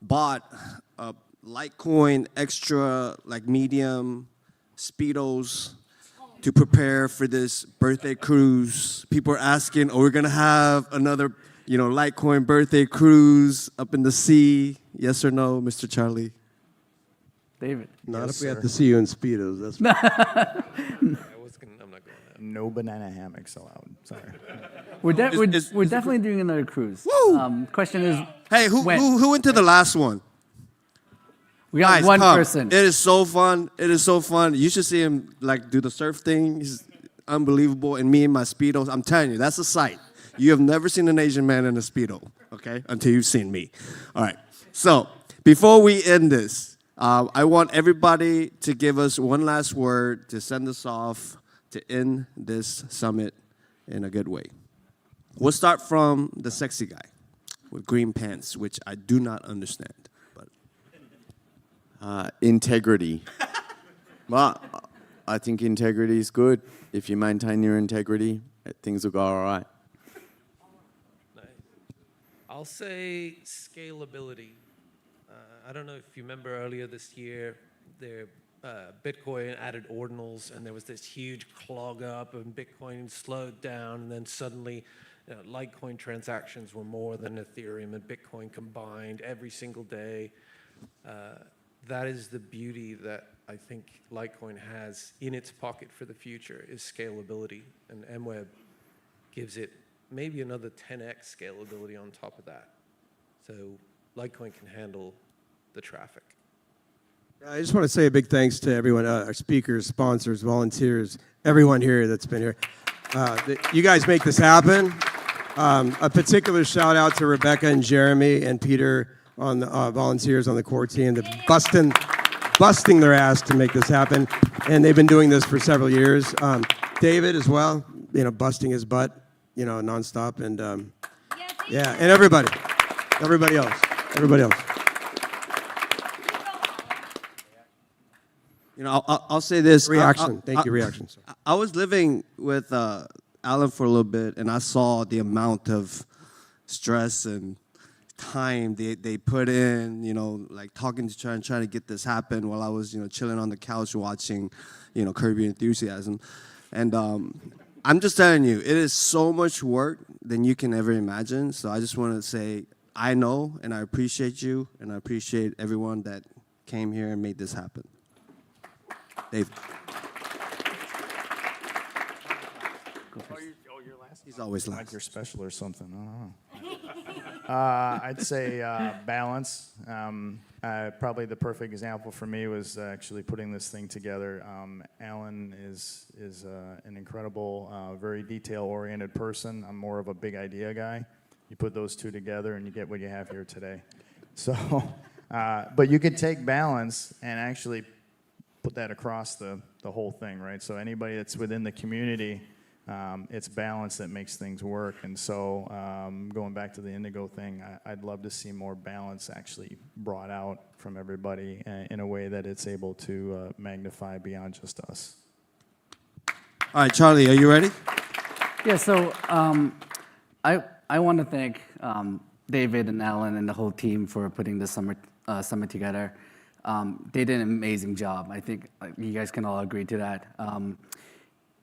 bought a Litecoin extra, medium Speedos to prepare for this birthday cruise. People are asking, are we going to have another, Litecoin birthday cruise up in the sea? Yes or no, Mr. Charlie? David? Not if we have to see you in Speedos. That's I'm not going there. No banana hammocks allowed. Sorry. We're definitely doing another cruise. Woo! Question is, hey, who went to the last one? We got Guys, one come. person. It is so fun. It is so fun. You should see him do the surf thing. He's unbelievable. And me in my Speedos, I'm telling you, that's a sight. You have never seen an Asian man in a Speedo, okay? Until you've seen me. All right. So before we end this, I want everybody to give us one last word to send us off to end this summit in a good way. We'll start from the sexy guy with green pants, which I do not understand. But integrity. Well, I think integrity is good. If you maintain your integrity, things will go all right. I'll say scalability. I don't know if you remember earlier this year, Bitcoin added Ordinals, and there was this huge clog up, and Bitcoin slowed down, and then suddenly Litecoin transactions were more than Ethereum and Bitcoin combined every single day. That is the beauty that I think Litecoin has in its pocket for the future, is scalability, and MWEB gives it maybe another 10x scalability on top of that. So Litecoin can handle the traffic. I just want to say a big thanks to everyone, our speakers, sponsors, volunteers, everyone here that's been here. You guys make this happen. A particular shout out to Rebecca and Jeremy and Peter on the volunteers on the core team, busting their ass to make this happen. And they've been doing this for several years. David as well, busting his butt, nonstop. And yeah, and everybody else. I'll say this. Reaction. Thank you, reaction. I was living with Alan for a little bit, and I saw the amount of stress and time they put in, like talking to trying to get this happen while I was, chilling on the couch watching, Curb Your Enthusiasm. And I'm just telling you, it is so much work than you can ever imagine. So I just want to say, I know, and I appreciate you, and I appreciate everyone that came here and made this happen. Dave. You're last. He's always last. Like you're special or something. I don't know. I'd say balance. Probably the perfect example for me was actually putting this thing together. Alan is an incredible, very detail-oriented person. I'm more of a big idea guy. You put those two together and you get what you have here today. So, but you could take balance and actually put that across the whole thing, right? So anybody that's within the community, it's balance that makes things work. And so going back to the indigo thing, I'd love to see more balance actually brought out from everybody in a way that it's able to magnify beyond just us. All right, Charlie, are you ready? Yeah, so I want to thank David and Alan and the whole team for putting this summit together. They did an amazing job. I think you guys can all agree to that.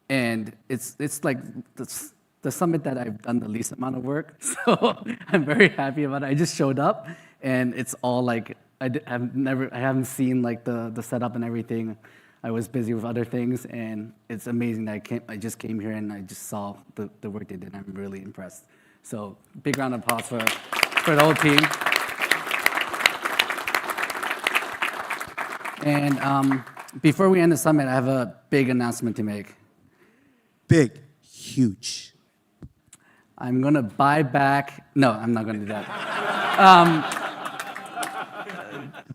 And it's like the summit that I've done the least amount of work, so I'm very happy about it. I just showed up, and it's all like I haven't seen like the setup and everything. I was busy with other things, and it's amazing that I just came here and I just saw the work they did. I'm really impressed. So big round of applause for the whole team. And before we end the summit, I have a big announcement to make. Big, huge. I'm going to buy back. No, I'm not going to do that.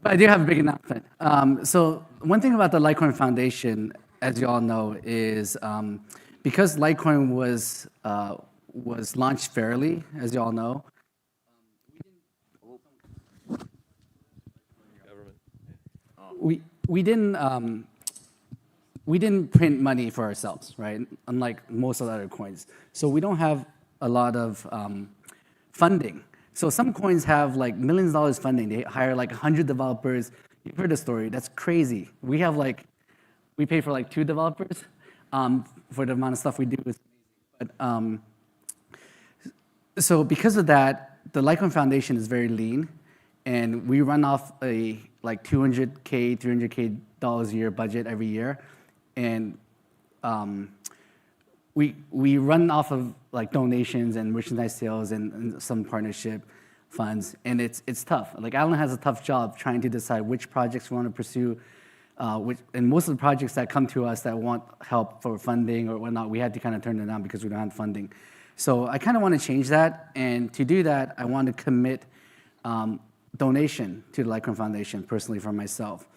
But I do have a big announcement. So one thing about the Litecoin Foundation, as you all know, is because Litecoin was launched fairly, as you all know. We didn't print money for ourselves, right? Unlike most of the other coins. So we don't have a lot of funding. So some coins have like millions of dollars funding. They hire like 100 developers. You've heard the story. That's crazy. We pay for like 2 developers for the amount of stuff we do. But, so because of that, the Litecoin Foundation is very lean, and we run off a like $200K, $300K a year budget every year, and we run off of like donations and merchandise sales and some partnership funds, and it's tough. Like Alan has a tough job trying to decide which projects we want to pursue, and most of the projects that come to us that want help for funding or whatnot, we had to kind of turn them down because we don't have funding. So I kind of want to change that, and to do that, I want to commit donation to the Litecoin Foundation personally for myself.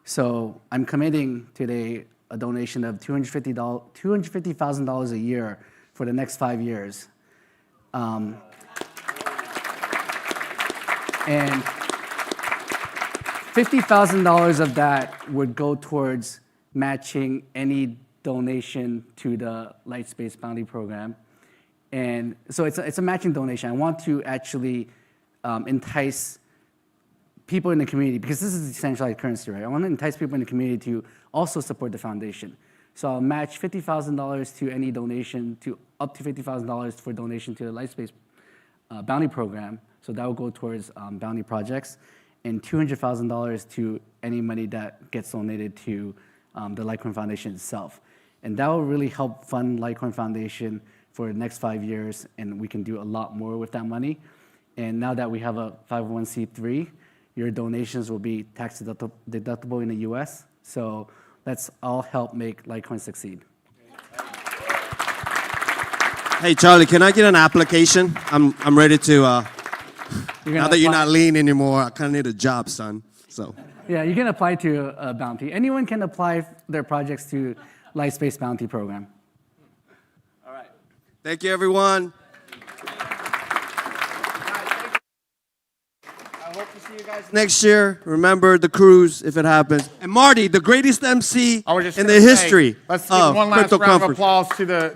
So I'm committing today a donation of $250,000 a year for the next 5 years And $50,000 of that would go towards matching any donation to the Lightspace Bounty Program. And so it's a matching donation. I want to actually entice people in the community, because this is decentralized currency, right? I want to entice people in the community to also support the foundation. So I'll match $50,000 to any donation, to up to $50,000 for donation to the Lightspace Bounty Program. So that will go towards bounty projects, and $200,000 to any money that gets donated to the Litecoin Foundation itself. And that will really help fund Litecoin Foundation for the next 5 years, and we can do a lot more with that money. And now that we have a 501c3, your donations will be tax deductible in the US. So let's all help make Litecoin succeed. Hey, Charlie, can I get an application? I'm ready to, now that you're not lean anymore, I kind of need a job, son, so. Yeah, you can apply to a bounty. Anyone can apply their projects to Lightspace Bounty Program. All right. Thank you, everyone. I hope to see you guys Next year, remember the cruise if it happens. And Marty, the greatest MC in the gonna say, history let's give of one last crypto round of conference. applause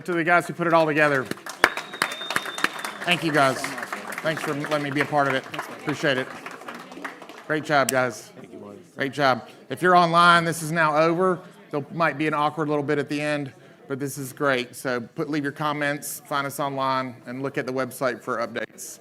to the guys who put it all together. Thank you, guys. Thanks for letting me be a part of it. Appreciate it. Great job, guys. Thank you, Marty. Great job. If you're online, this is now over. There might be an awkward little bit at the end, but this is great. So leave your comments, find us online, and look at the website for updates.